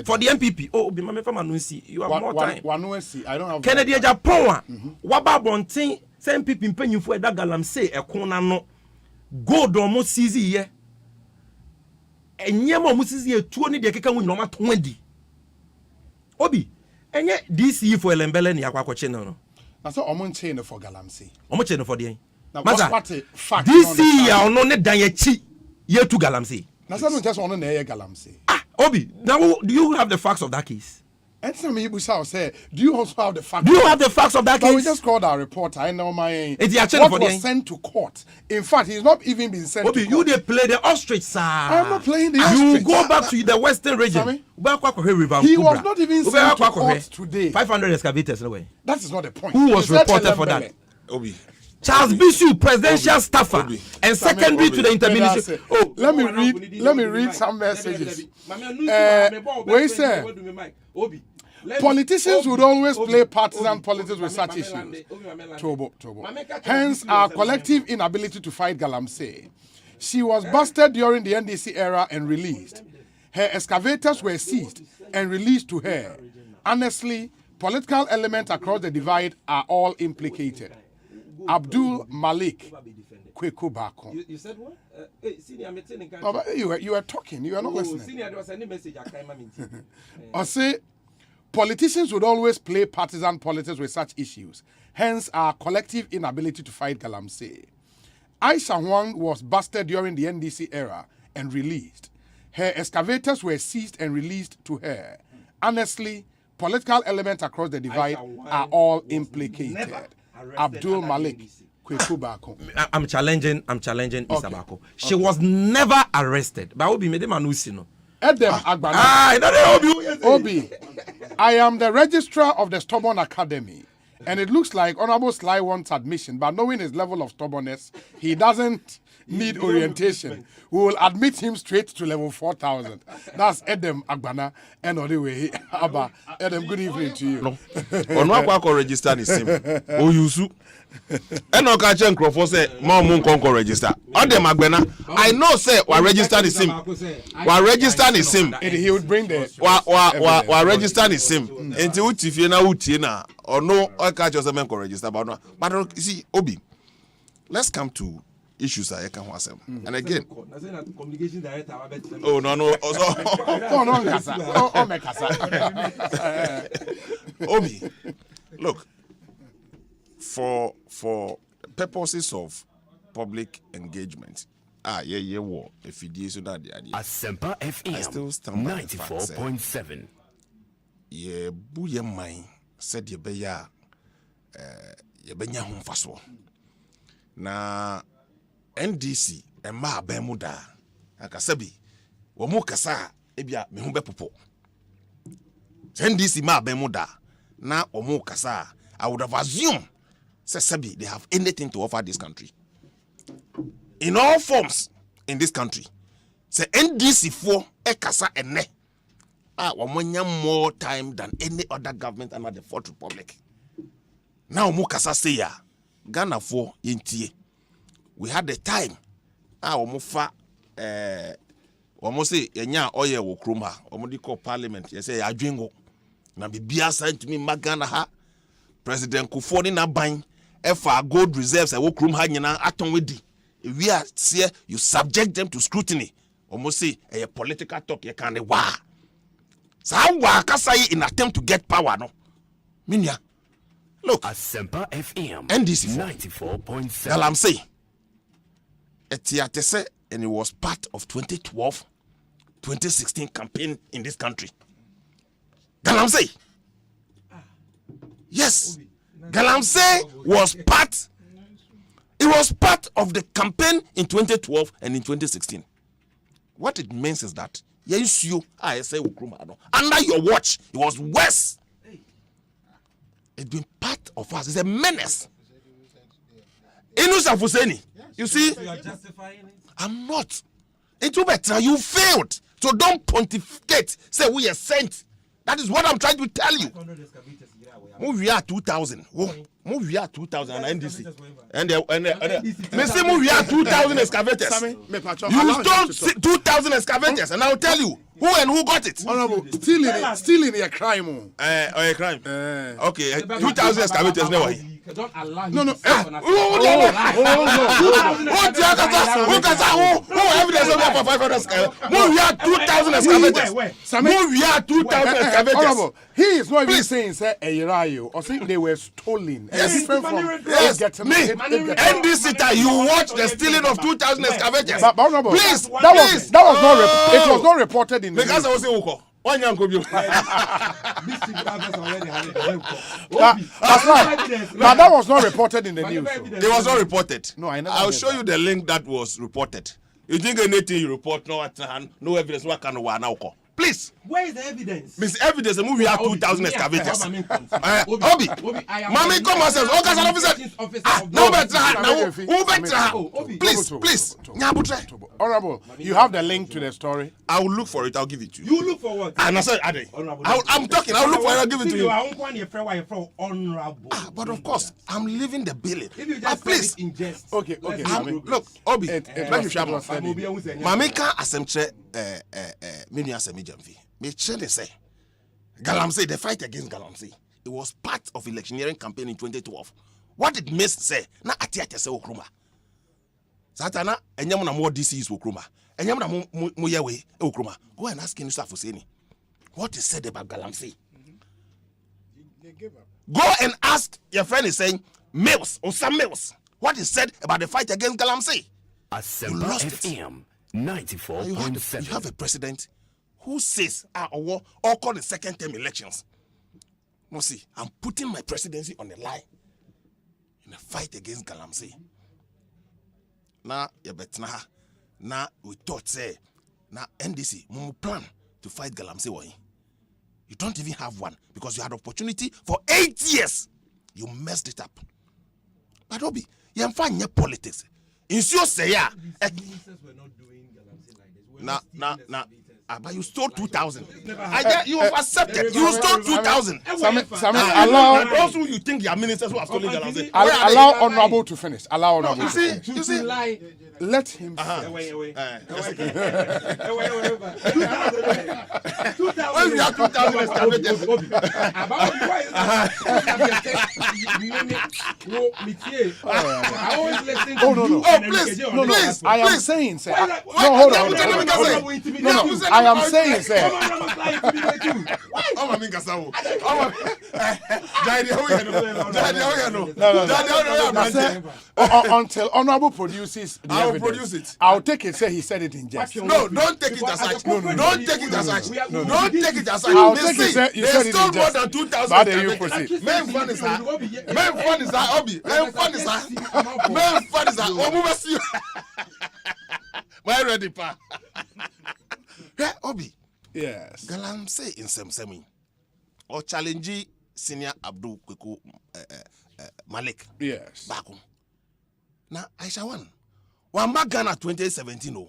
Speaker 31: for the MPP. Oh, be my family no see. You have more time.
Speaker 6: I don't have
Speaker 31: Kennedy Japan. Waba bontin say MPP mpenyu for that galamsey ekona no gold almost seize ye. Enyema almost seize ye tuo ni de keka wu nyoma 20. Obi enye DC for Elembele ni akwakoche no.
Speaker 6: Na so omonche no for galamsey.
Speaker 31: Omonche no for the.
Speaker 6: What fact
Speaker 31: DC ya ono ne dan ye chi ye to galamsey.
Speaker 6: Na so no just ono na ye galamsey.
Speaker 31: Obi, now do you have the facts of that case?
Speaker 6: And some people say, do you also have the facts?
Speaker 31: Do you have the facts of that case?
Speaker 6: But we just called our reporter. I know my
Speaker 31: what
Speaker 6: was sent to court. In fact, he's not even been sent
Speaker 31: Obi,
Speaker 6: to court.
Speaker 31: You they play the ostrich, sir.
Speaker 6: I'm not playing the ostrich.
Speaker 31: You go back to the Western region.
Speaker 6: He was not even sent to court today.
Speaker 31: 500 excavators away.
Speaker 6: That is not the point.
Speaker 31: Who was reported for that?
Speaker 9: Obi.
Speaker 31: Charles Bishop, presidential staffer, and secondary to the intermediate.
Speaker 6: Oh, let me read some messages. Where say politicians would always play partisan politics with such issues. Tobo. Hence, our collective inability to fight galamsey. She was busted during the NDC era and released. Her excavators were seized and released to her. Honestly, political elements across the divide are all implicated. Abdul Malik Kweku Bako.
Speaker 31: You said what?
Speaker 6: No, but you were talking. You were not listening. Osei, Politicians would always play partisan politics with such issues, hence our collective inability to fight Galamsey. Aisha Huang was busted during the NDC era and released. Her excavators were seized and released to her. Honestly, political elements across the divide are all implicated. Abdul Malik.
Speaker 31: I'm challenging Isabako. She was never arrested. But Obi made no.
Speaker 6: Edem Agbana. Obi, I am the registrar of the Stubborn Academy. And it looks like Honorable Sly wants admission, but knowing his level of stubbornness, he doesn't need orientation. We will admit him straight to level 4,000. That's Edem Agbana. And anyway, Abba, Edem, good evening to you.
Speaker 9: No. Onwakwa register the same. Oyusu. And no catch and crop say Mom Conco register. Edem Agbana. I know say we register the same. We register the same.
Speaker 6: He would bring the
Speaker 9: we register the same. Until uti na or no I catch us a register but no. But you see, Obi, let's come to issues I can was and again. Oh no. Obi, look, for purposes of public engagement, war if it is so that the idea.
Speaker 8: Asempa FM 94.7.
Speaker 9: Yeah, buye mine said ye beya home faso. Na NDC Emma Bemuda Akasabi Womu Kasa Ebia Mehumbe Popo NDC Ma Bemuda Na Omu Kasa. I would have assumed Sabi they have anything to offer this country in all forms in this country. Say NDC for Ekasa Ene Wamanya more time than any other government under the Fourth Republic. Now Omu Kasa say ya Ghana for Yintie. We had the time. Omofa say yenya oye wo kroma. Omodi call parliament. You say adwengo. Na bibia sign to me magana ha. President Kufoni na ban efa gold reserves e wo krom ha nyina aton wedi. We are say you subject them to scrutiny. Almost say a political talk you can wa. Sa wa kasa in attempt to get power no. Minya. Look,
Speaker 8: Asempa FM
Speaker 9: NDC
Speaker 8: 94.7.
Speaker 9: Galamsey. Etiatese, and it was part of 2012-2016 campaign in this country. Galamsey. Yes. Galamsey was part. It was part of the campaign in 2012 and in 2016. What it means is that yes, you under your watch, it was worse. It's been part of us. It's a menace. Inusa Fuseni. You see,
Speaker 31: you are justifying it?
Speaker 9: I'm not. Into better, you failed. So don't pontificate. Say we are sent. That is what I'm trying to tell you. Move here 2000. Move here 2000 and NDC. And me say move here 2000 excavators. You stole 2000 excavators, and I'll tell you who and who got it.
Speaker 6: Honorable, stealing a crime.
Speaker 9: A crime. Okay, 2000 excavators never.
Speaker 6: Don't allow no.
Speaker 9: Who evidence of for 500 excavators? Move here 2000 excavators. Move here 2000 excavators.
Speaker 6: He is not even saying say Erayo or saying they were stolen.
Speaker 9: Yes, me. NDC, you watch the stealing of 2000 excavators. Please,
Speaker 6: that was not it was not reported in the
Speaker 9: because I was saying that's
Speaker 6: right. But that was not reported in the news.
Speaker 9: It was not reported.
Speaker 6: No, I never.
Speaker 9: I'll show you the link that was reported. You think anything you report, no evidence, what kind of one now? Please.
Speaker 31: Where is the evidence?
Speaker 9: Miss evidence, the movie had 2,000 excavators. Obi, Mami, come on, says, please.
Speaker 6: Honorable, you have the link to the story.
Speaker 9: I will look for it. I'll give it to you.
Speaker 31: You look for what?
Speaker 9: And I said, I'm talking. I'll look for it. I'll give it to you. But of course, I'm leaving the billing. Please.
Speaker 6: Okay.
Speaker 9: Look, Obi, Mami can't assemble many Jamfi. Me say Galamsey, the fight against Galamsey, it was part of electioneering campaign in 2012. What it means say na atiate se okruma. Satana enyam na more DCs okruma. Enyam na mo yewe okruma. Go and ask Inusa Fuseni. What is said about Galamsey? Go and ask your friend is saying Mills or some Mills what he said about the fight against Galamsey.
Speaker 8: Asempa FM 94.7.
Speaker 9: You have a president who says or call the second term elections. No, see, I'm putting my presidency on the line in a fight against Galamsey. Now, we thought, say, now NDC, we plan to fight Galamsey. You don't even have one because you had opportunity for 8 years. You messed it up. But Obi, you find your politics. In your say, yeah. But you stole 2,000. You have accepted. You stole 2,000.
Speaker 6: Allow
Speaker 9: those who you think your ministers who have stolen Galamsey.
Speaker 6: Allow honorable to finish. Allow honorable.
Speaker 9: You see,
Speaker 6: let him.
Speaker 9: When we have 2,000 established.
Speaker 6: Please. I am saying, sir. No, hold on. No. I am saying, sir. Until honorable produces the evidence,
Speaker 9: produce it.
Speaker 6: I'll take it. Say he said it in jest.
Speaker 9: No, don't take it as such. Don't take it as such. Don't take it as such.
Speaker 6: I'll take it. You said it in
Speaker 9: more
Speaker 6: jest.
Speaker 9: than 2,000.
Speaker 6: But then you proceed.
Speaker 9: Men fun is that. Obi. Men fun is that. Why ready, pa? Obi.
Speaker 6: Yes.
Speaker 9: Galamsey in Semsemi or challenge senior Abdul Kweku Malik.
Speaker 6: Yes.
Speaker 9: Back home. Now Aisha one Magana 2017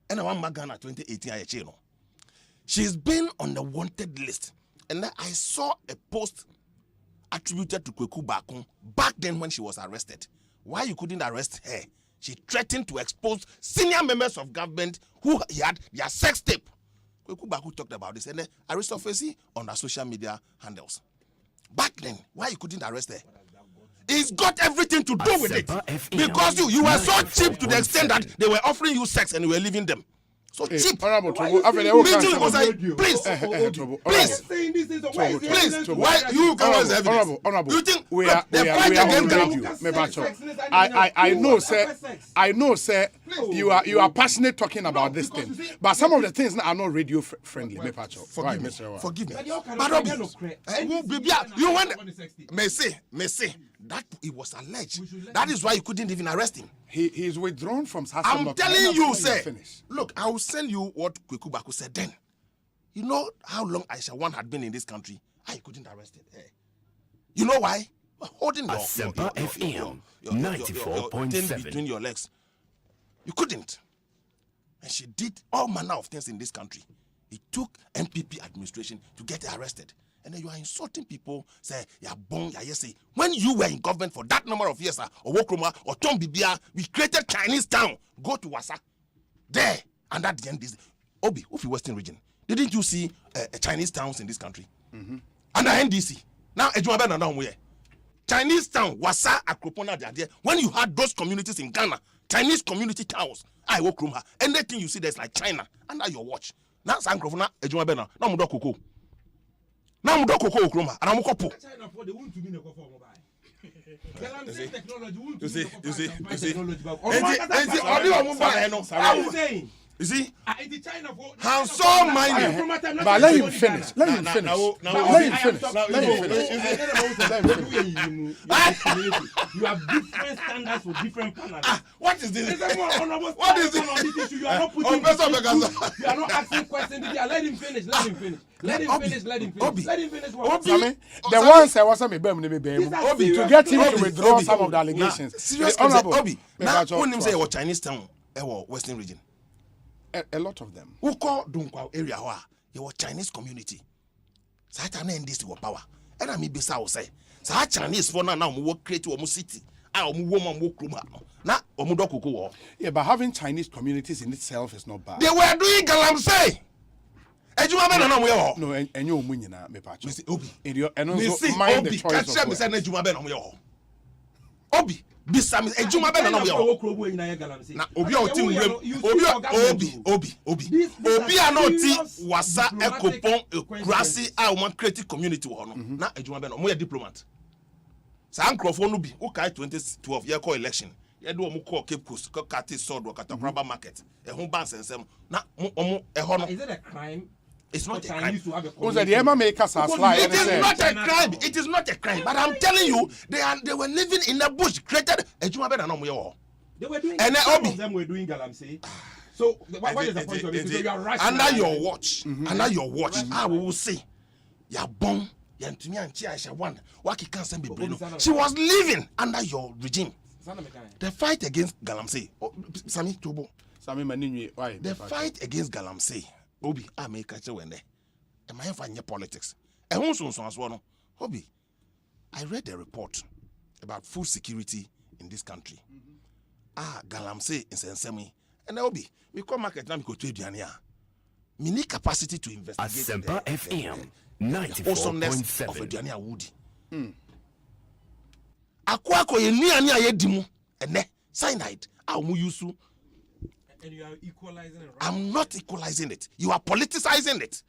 Speaker 9: and one Magana 2018 I no. She's been on the wanted list, and then I saw a post attributed to Kweku Bakun back then when she was arrested. Why you couldn't arrest her? She threatened to expose senior members of government who had their sex tape. Kweku Bakun talked about this, and then Aristophacy on the social media handles. Back then, why you couldn't arrest her? It's got everything to do with it. Because you were so cheap to the extent that they were offering you sex and you were leaving them. So cheap. Why you can
Speaker 6: honorable.
Speaker 9: You think
Speaker 6: we are on radio. I know, sir. You are passionate talking about this thing, but some of the things are not radio friendly.
Speaker 9: Forgive me. You want may say that it was alleged. That is why you couldn't even arrest him.
Speaker 6: He is withdrawn from Asempa.
Speaker 9: I'm telling you, sir. Look, I will send you what Kweku Bakun said then. You know how long Aisha One had been in this country? I couldn't arrest it. Hey. You know why? Holding your
Speaker 8: Asempa FM 94.7
Speaker 9: between your legs. You couldn't. And she did all manner of things in this country. It took MPP administration to get her arrested. And then you are insulting people, say, when you were in government for that number of years, or Wokroma, or Tom Bibia, we created Chinese town. Go to Wasa. There. And at the end, this Obi, Ufi Western region. Didn't you see Chinese towns in this country? Mm-hmm. Under NDC. Now, Chinese town, Wasa, Akropona, there. When you had those communities in Ghana, Chinese community towns, I walk room. Anything you see there's like China under your watch. Now, Sankrofona, Ejumabena, now Mudokoko. Now Mudokoko Okroma, and I'm Kopo. China for the wound to be the You see, how so mining.
Speaker 6: But let him finish.
Speaker 22: You have different standards for different panels.
Speaker 9: What is this?
Speaker 22: What is this? You are not putting. You are not asking questions. Let him finish. Let him finish.
Speaker 6: The ones I was to get him to withdraw some of the allegations.
Speaker 9: Seriously, Obi. Now, when him say what Chinese town, Western region.
Speaker 6: A lot of them.
Speaker 9: Who call Dunkwa area where you were Chinese community. Satan and this power. And I mean, Bissau say, Chinese for now, we work create a city.
Speaker 6: Yeah, but having Chinese communities in itself is not bad.
Speaker 9: They were doing Galamsey.
Speaker 6: No, and you me patch. Obi. And also mind the choice of words.
Speaker 9: Obi. Bisam ejuma be na no we. Na obi a oti nwrem, obi a no ti wasa ekopon ekurasi a wo creative community wo no. Na ejuma be no mo ye diplomat. Sa ankrofo no bi wo kai 2012 year call election. Ye do mo call Cape Coast, Kati Sword, Katapraba market. E ho ban sensem. Na omo e ho no.
Speaker 31: Is it a crime?
Speaker 9: It's not a crime.
Speaker 6: The makers are slide.
Speaker 9: It is not a crime. It is not a crime. But I'm telling you, they were living in a bush created a Juma Ben and
Speaker 31: they were doing
Speaker 9: and
Speaker 31: some of them were doing Galamsey. So what is the point of it? So you are right.
Speaker 9: Under your watch, I will say, ya bomb, ya ntumi anchi Aisha one. Waki can't send me. She was living under your regime. The fight against Galamsey. Sami Tobo.
Speaker 6: Sami Maninwi. Why?
Speaker 9: The fight against Galamsey. Obi, I make a when there. Am I finding politics? And also, Obi, I read a report about food security in this country. Galamsey in Sensemi. And Obi, we call market now because Diania. We need capacity to investigate.
Speaker 8: Asempa FM 94.7
Speaker 9: of Diania Woody. Akwako ye ni ani ayedimu. Ene cyanide. Mu yusu.
Speaker 31: And you are equalizing it, right?
Speaker 9: I'm not equalizing it. You are politicizing it.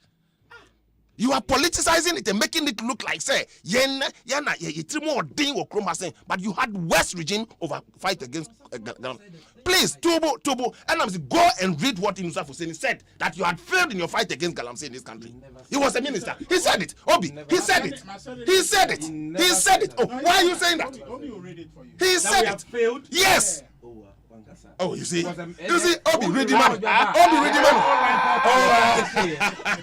Speaker 9: You are politicizing it and making it look like say but you had worse regime over fight against please Tobo and I'm saying go and read what Inusa Hussein said that you had failed in your fight against Galamsey in this country. He was a minister. He said it. Obi, he said it. He said it. He said it. Oh, why are you saying that? He said it. Yes. Oh, you see, Obi ready man. Obi ready man. Oh.